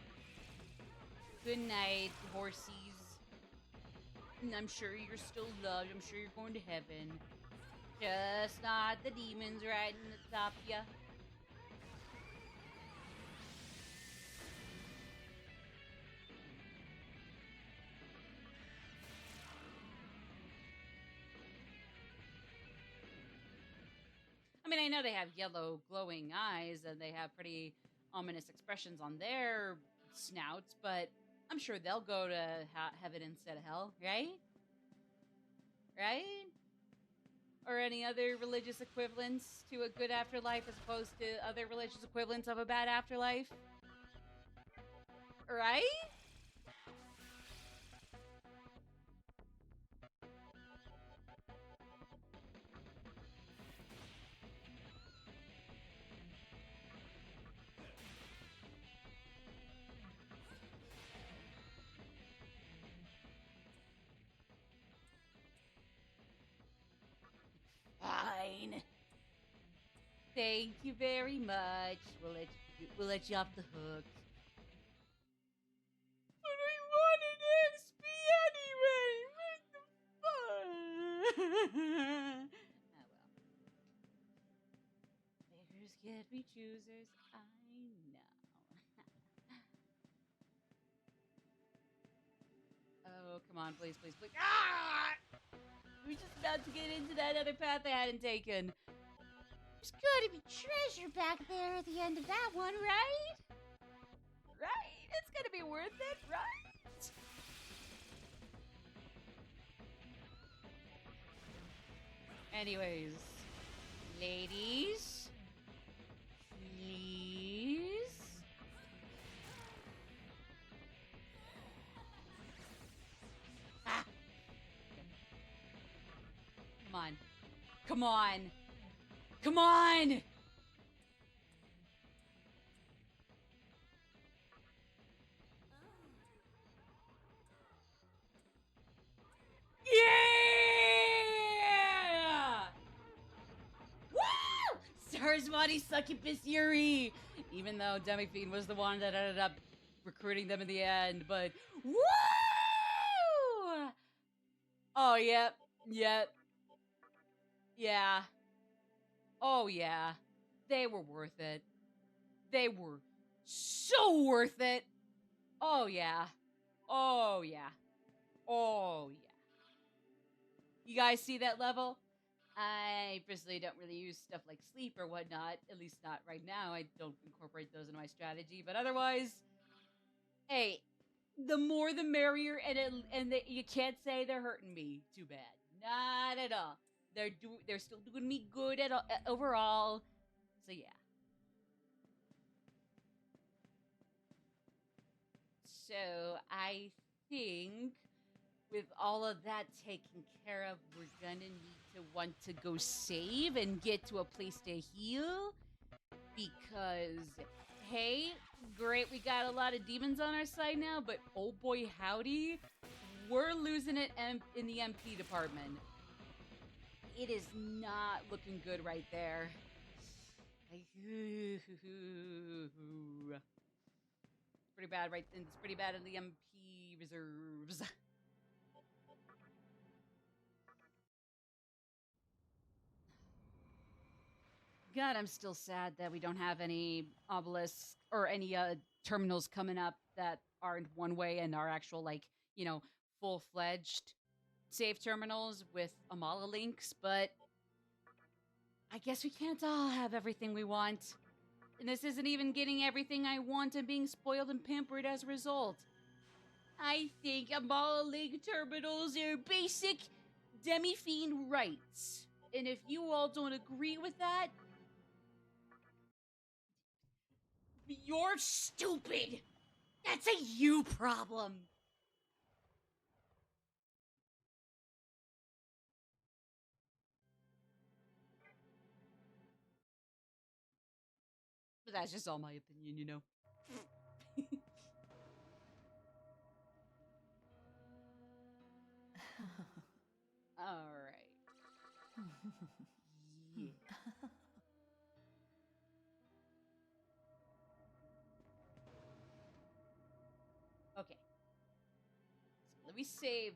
Good night, horsies. I'm sure you're still loved. I'm sure you're going to heaven. Just not the demons riding atop ya. I mean, I know they have yellow glowing eyes and they have pretty ominous expressions on their snouts, but I'm sure they'll go to heaven instead of hell, right? Right? Or any other religious equivalents to a good afterlife as opposed to other religious equivalents of a bad afterlife? Right? Fine. Thank you very much. We'll let you off the hook. But I wanted XP anyway. What the fuck? Oh well. Beggars can't be choosers. I know. Oh, come on, please, please, please. Ah! We were just about to get into that other path I hadn't taken. There's gotta be treasure back there at the end of that one, right? Right? It's gonna be worth it, right? Anyways, ladies, please. Ah. Come on. Come on. Come on! Yeah! Woo! Stars Body Succubus Yuri! Even though Demi-Fiend was the one that ended up recruiting them in the end, but woo! Oh, yep. Yep. Yeah. Oh, yeah. They were worth it. They were so worth it. Oh, yeah. Oh, yeah. Oh, yeah. You guys see that level? I personally don't really use stuff like sleep or whatnot. At least not right now. I don't incorporate those into my strategy. But otherwise, hey, the more the merrier, and you can't say they're hurting me too bad. Not at all. They're still doing me good overall. So yeah. So I think with all of that taken care of, we're gonna need to want to go save and get to a place to heal. Because, hey, great, we got a lot of demons on our side now, but oh boy howdy, we're losing it in the MP department. It is not looking good right there. Like, pretty bad, right? It's pretty bad in the MP reserves. God, I'm still sad that we don't have any obelisks or any terminals coming up that aren't one way and are actual, like, full-fledged save terminals with Amala links, but I guess we can't all have everything we want. And this isn't even getting everything I want and being spoiled and pampered as a result. I think Amala link terminals are basic Demi-Fiend rights. And if you all don't agree with that, you're stupid! That's a you problem! But that's just all my opinion, you know. Alright. Yeah. Okay. So let me save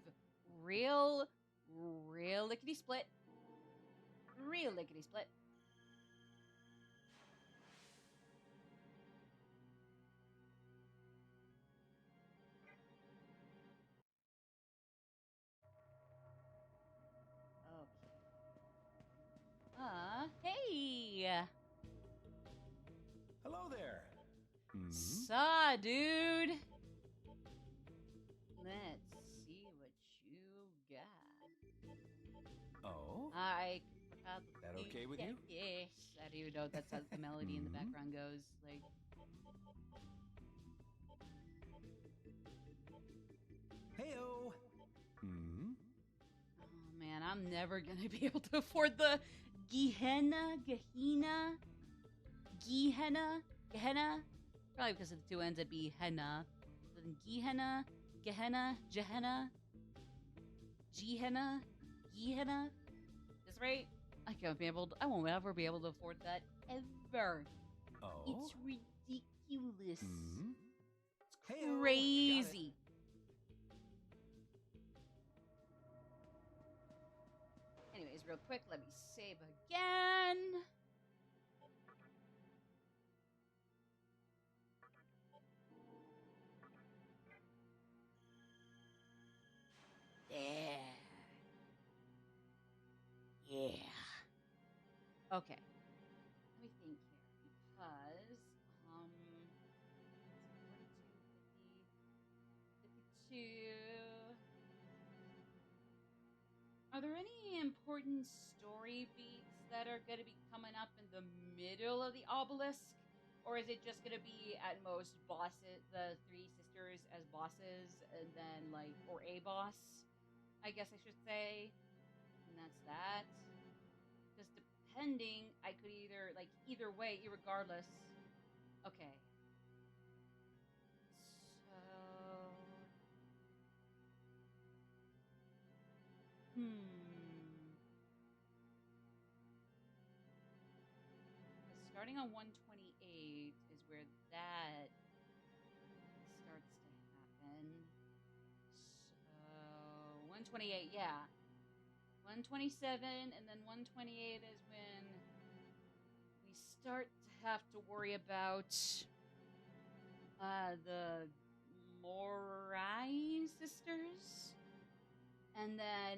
real lickety split. Real lickety split. Okay. Hey! Hello there. Saw, dude! Let's see what you got. Oh? I That okay with you? Yes. I don't even know if that's how the melody in the background goes. Like, Heyo. oh man, I'm never gonna be able to afford the Gehenna. Probably because of the two ends at Gehenna. So then Gehenna. That's right. I won't ever be able to afford that ever. Oh? It's ridiculous. It's Heyo. crazy. Anyways, real quick, let me save again. Yeah. Okay. Let me think here, because 52. Are there any important story beats that are going to be coming up in the middle of the obelisk? Or is it just going to be at most bosses, the three sisters as bosses, and then or a boss, I guess I should say. And that's that. Because depending, I could either way, irregardless. Okay. So starting on 128 is where that starts to happen. So 128, yeah. 127 and then 128 is when we start to have to worry about the Morai sisters. And then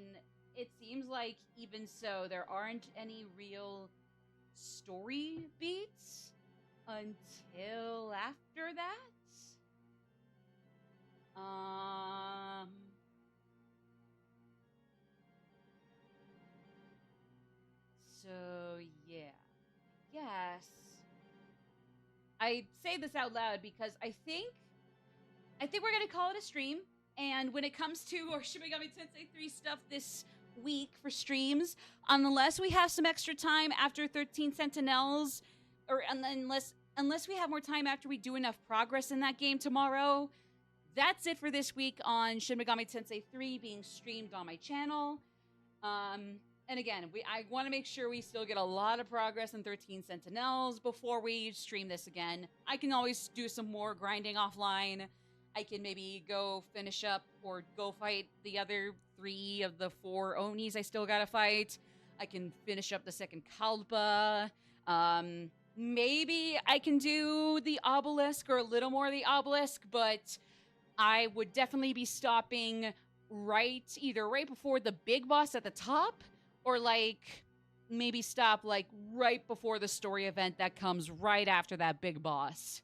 it seems like even so there aren't any real story beats until after that. So yeah. Yes. I say this out loud because I think we're gonna call it a stream. And when it comes to our Shin Megami Tensei 3 stuff this week for streams, unless we have some extra time after 13 Sentinels, or unless we have more time after we do enough progress in that game tomorrow, that's it for this week on Shin Megami Tensei 3 being streamed on my channel. And again, I want to make sure we still get a lot of progress in 13 Sentinels before we stream this again. I can always do some more grinding offline. I can maybe go finish up or go fight the other 3 of the 4 Onis I still gotta fight. I can finish up the second Kalpa. Maybe I can do the Obelisk or a little more of the Obelisk, but I would definitely be stopping either right before the big boss at the top, or like maybe stop like right before the story event that comes right after that big boss.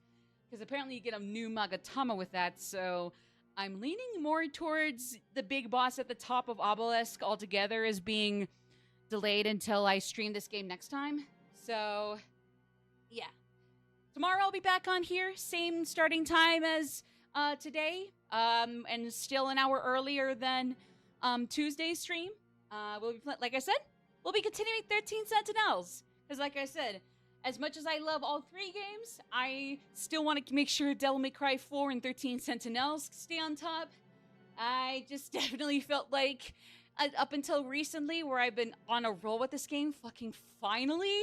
Because apparently you get a new Magatama with that, so I'm leaning more towards the big boss at the top of Obelisk altogether as being delayed until I stream this game next time. So, yeah. Tomorrow I'll be back on here, same starting time as today, and still an hour earlier than Tuesday's stream. Like I said, we'll be continuing 13 Sentinels. Because like I said, as much as I love all 3 games, I still want to make sure Devil May Cry 4 and 13 Sentinels stay on top. I just definitely felt like, up until recently, where I've been on a roll with this game, fucking finally,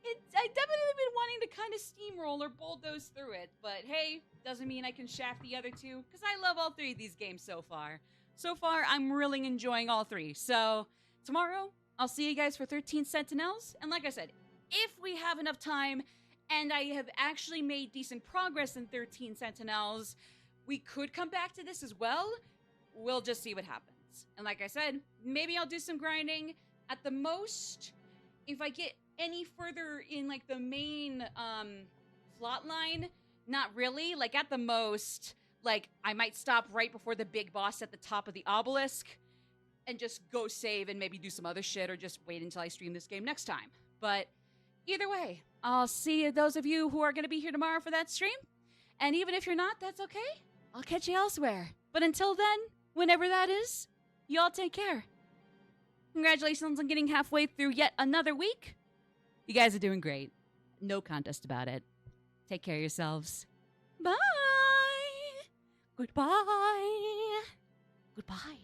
I definitely been wanting to kind of steamroll or bulldoze through it. But hey, doesn't mean I can shaft the other 2, because I love all 3 of these games so far. So far, I'm really enjoying all 3. So, tomorrow, I'll see you guys for 13 Sentinels. And like I said, if we have enough time and I have actually made decent progress in 13 Sentinels, we could come back to this as well. We'll just see what happens. And like I said, maybe I'll do some grinding. At the most, if I get any further in like the main plot line, not really. Like at the most, like I might stop right before the big boss at the top of the Obelisk and just go save and maybe do some other shit, or just wait until I stream this game next time. But either way, I'll see those of you who are going to be here tomorrow for that stream. And even if you're not, that's okay. I'll catch you elsewhere. But until then, whenever that is, y'all take care. Congratulations on getting halfway through yet another week. You guys are doing great. No contest about it. Take care of yourselves. Bye. Goodbye. Goodbye.